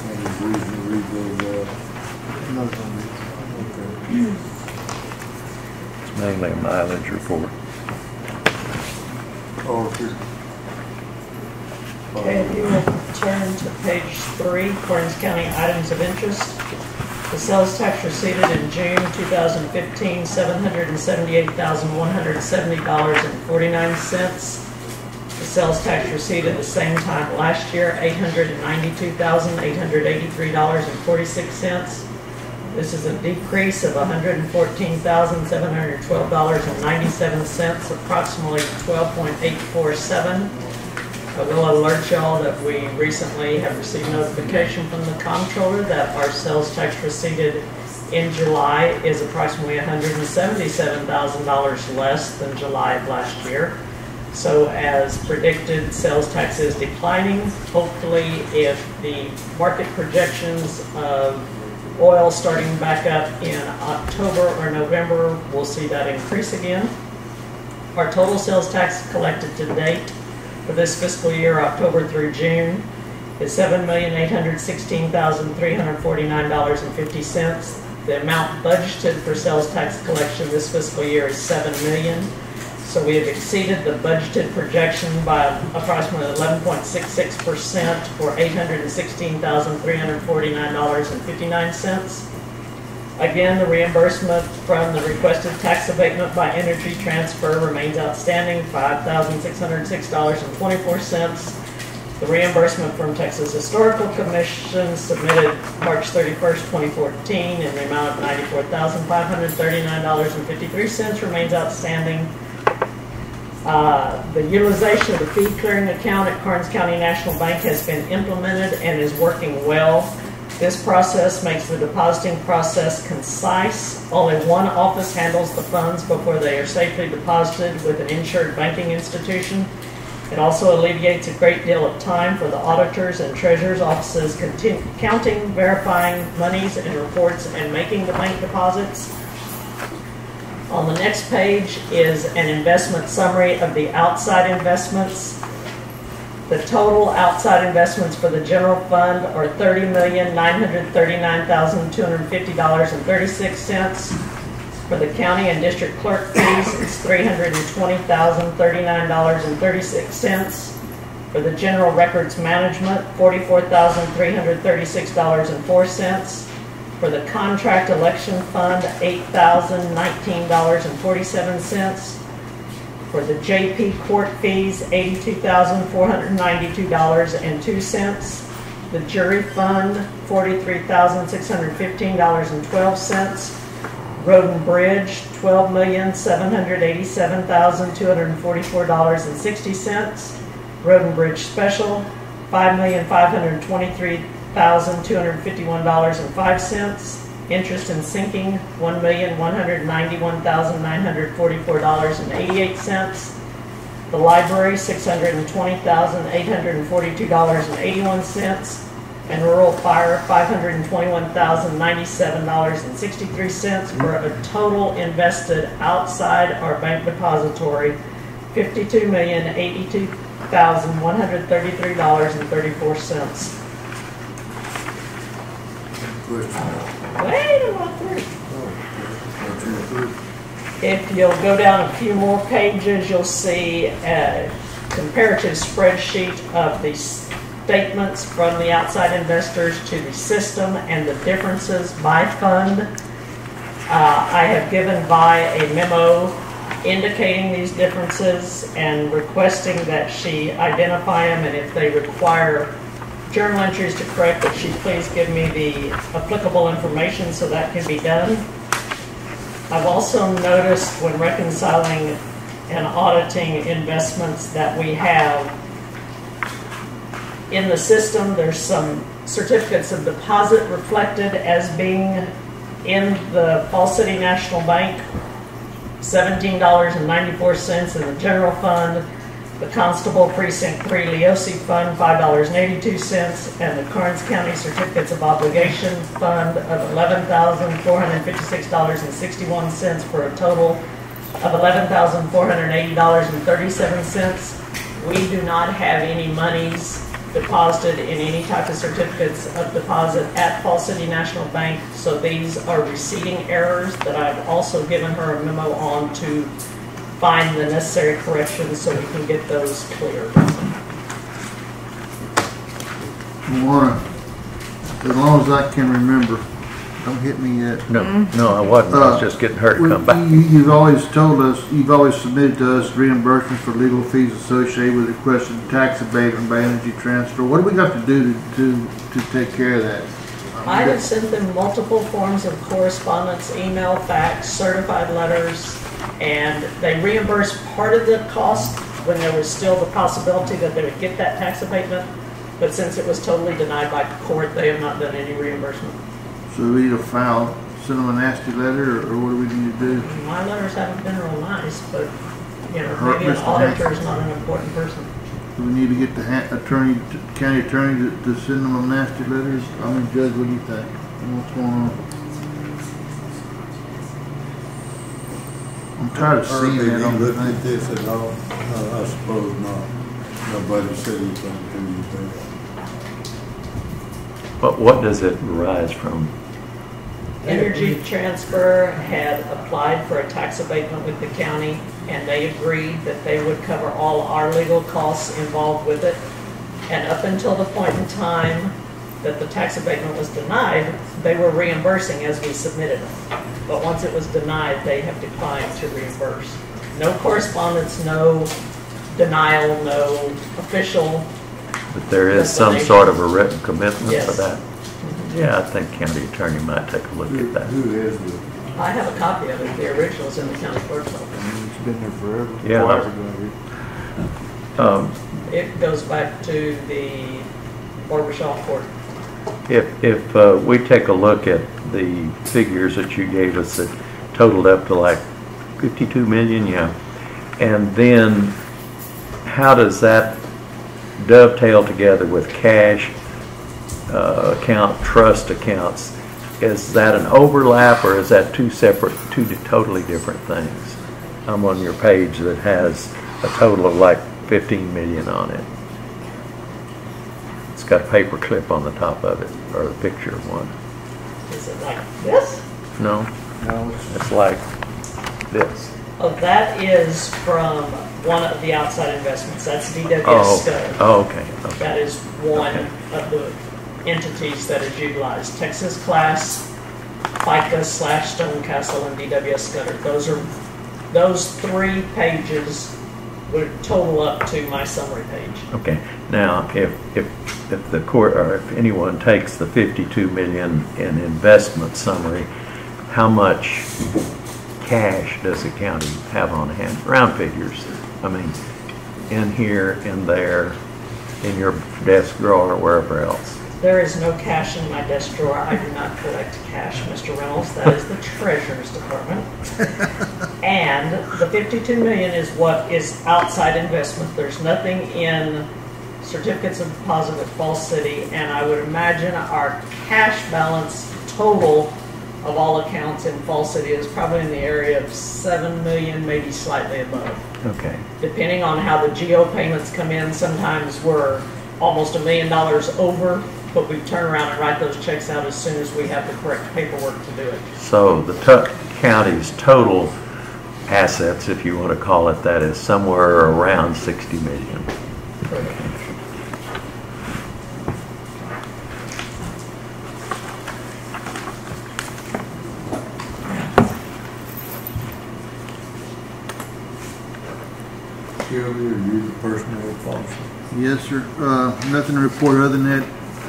Any reason to read those out? Okay. It's mainly a mileage report. Oh, sure. Okay, if you will turn to page 3, Karnes County items of interest. The sales tax receipted in June 2015, $778,170.49. The sales tax receipted the same time last year, $892,883.46. This is a decrease of $114,712.97, approximately 12.847. I will alert y'all that we recently have received notification from the comptroller that our sales tax receipted in July is approximately $177,000 less than July of last year. So as predicted, sales tax is declining. Hopefully, if the market projections of oil starting back up in October or November, we'll see that increase again. Our total sales tax collected to date for this fiscal year, October through June, is $7,816,349.50. The amount budgeted for sales tax collection this fiscal year is $7 million. So we have exceeded the budgeted projection by approximately 11.66% for $816,349.59. Again, the reimbursement from the requested tax abatement by Energy Transfer remains outstanding, $5,606.24. The reimbursement from Texas Historical Commission submitted March 31st, 2014 in the amount of $94,539.53 remains outstanding. The utilization of the fee clearing account at Karnes County National Bank has been implemented and is working well. This process makes the depositing process concise. Only one office handles the funds before they are safely deposited with an insured banking institution. It also alleviates a great deal of time for the auditors and treasurer's offices counting, verifying monies and reports, and making the bank deposits. On the next page is an investment summary of the outside investments. The total outside investments for the general fund are $30,939,250.36. For the county and district clerk fees, it's $320,039.36. For the general records management, $44,336.04. For the contract election fund, $8,019.47. For the JP court fees, $82,492.02. The jury fund, $43,615.12. Road and Bridge, $12,787,244.60. Road and Bridge Special, $5,523,251.05. Interest and sinking, $1,191,944.88. The library, $620,842.81. And rural fire, $521,097.63, for a total invested outside our bank depository, $52,082,133.34. Wait a minute. If you'll go down a few more pages, you'll see a comparative spreadsheet of the statements from the outside investors to the system and the differences by fund. I have given Vi a memo indicating these differences and requesting that she identify them, and if they require journal entries to correct, that she please give me the applicable information so that can be done. I've also noticed when reconciling and auditing investments that we have in the system, there's some certificates of deposit reflected as being in the Falls City National Bank, $17.94 in the general fund, the Constable Precinct 3 Leosi Fund, $5.82, and the Karnes County Certificates of Obligation Fund of $11,456.61, for a total of $11,480.37. We do not have any monies deposited in any type of certificates of deposit at Falls City National Bank, so these are receiving errors that I've also given her a memo on to find the necessary corrections so we can get those cleared. As long as I can remember, don't hit me yet. No, I wasn't. I was just getting her to come back. You've always told us, you've always submitted to us reimbursements for legal fees associated with requested tax abatement by energy transfer. What do we got to do to take care of that? I have sent them multiple forms of correspondence, email, fax, certified letters, and they reimbursed part of the cost when there was still the possibility that they would get that tax abatement. But since it was totally denied by court, they have not done any reimbursement. So we need to file, send them a nasty letter, or what do we need to do? My letters haven't been real nice, but, you know, maybe an auditor is not an important person. Do we need to get the county attorney to send them a nasty letters? I mean, Judge, what do you think? What's going on? I'm tired of seeing that on the thing. Looked at this at all? I suppose not. Nobody said anything to you there. But what does it arise from? Energy Transfer had applied for a tax abatement with the county, and they agreed that they would cover all our legal costs involved with it. And up until the point in time that the tax abatement was denied, they were reimbursing as we submitted them. But once it was denied, they have declined to reimburse. No correspondence, no denial, no official. But there is some sort of a written commitment Yes. for that? Yeah, I think county attorney might take a look at that. Who is it? I have a copy of it. The original is in the county clerk's office. It's been there forever. Yeah. It goes back to the Barbershaw Court. If we take a look at the figures that you gave us that totaled up to like 52 million, yeah, and then how does that dovetail together with cash account, trust accounts? Is that an overlap, or is that two totally different things? I'm on your page that has a total of like 15 million on it. It's got a paper clip on the top of it, or a picture of one. Is it like this? No, it's like this. Oh, that is from one of the outside investments. That's DWS Scudder. Oh, okay. That is one of the entities that is utilized. Texas Class, FICA/Stonecastle, and DWS Scudder. Those 3 pages would total up to my summary page. Okay. Now, if the court, or if anyone takes the 52 million in investment summary, how much cash does the county have on hand? Round figures. I mean, in here, in there, in your desk drawer, or wherever else. There is no cash in my desk drawer. I do not collect cash, Mr. Reynolds. That is the Treasurer's Department. And the 52 million is what is outside investment. There's nothing in certificates of deposit at Falls City, and I would imagine our cash balance total of all accounts in Falls City is probably in the area of 7 million, maybe slightly above. Okay. Depending on how the GO payments come in, sometimes we're almost $1 million over, but we turn around and write those checks out as soon as we have the correct paperwork to do it. So the county's total assets, if you want to call it that, is somewhere around 60 million. Shelby, are you the personnel policy? Yes, sir. Nothing to report other than that.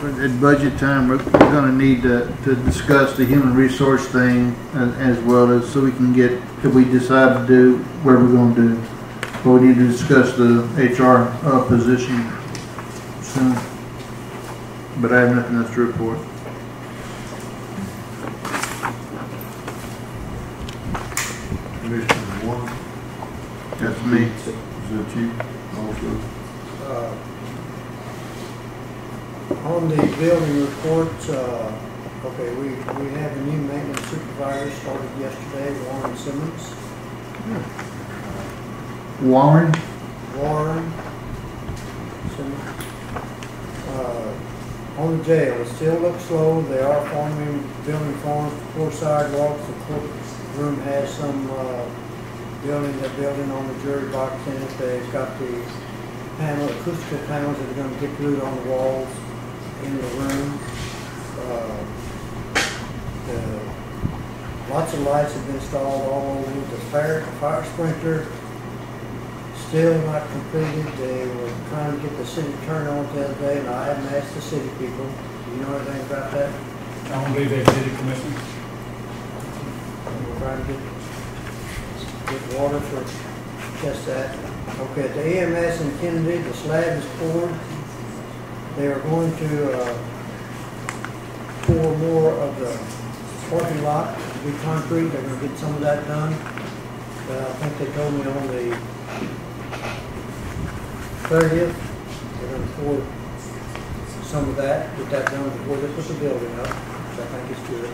At budget time, we're going to need to discuss the human resource thing as well as so we can get, if we decide to do what we're going to do. But we need to discuss the HR position soon. But I have nothing else to report. Commissioner one. That's me. Is that you also? On the building reports, okay, we have a new maintenance supervisor started yesterday, Warren Simmons. Warren Simmons. On the jail, it still looks slow. They are building forms for sidewalks. The courtroom has some they're building on the jury box in it. They've got the acoustical panels that are going to get glued on the walls in the room. Lots of lights have been installed all over. The fire sprinkler still not completed. They were trying to get the city turned on the other day, and I haven't asked the city people. Do you know anything about that? I don't believe they did it, Commissioner. We're trying to get water for just that. Okay, at the EMS in Kennedy, the slab is poured. They are going to pour more of the parking lot to be concrete. They're going to get some of that done. I think they told me on the 30th, they're going to pour some of that, get that done before they put the building up, which I think is good.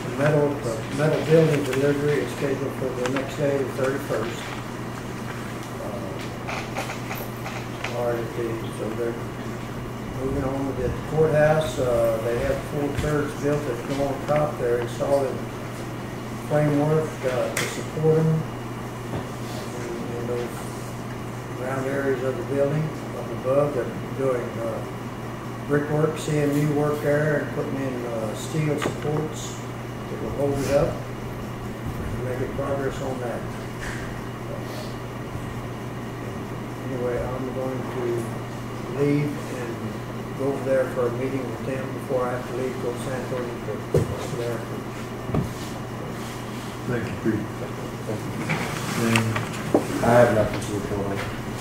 The metal building delivery is scheduled for the next day, the 31st. So they're moving on with the courthouse. They have 4 turrets built that come on top. They're installing framework to support them in those ground areas of the building. Up above, they're doing brickwork, CMU work there, and putting in steel supports that will hold it up. We're making progress on that. Anyway, I'm going to leave and go over there for a meeting with them before I have to leave, go to San Antonio for there. Thank you, Pete. I have nothing to report.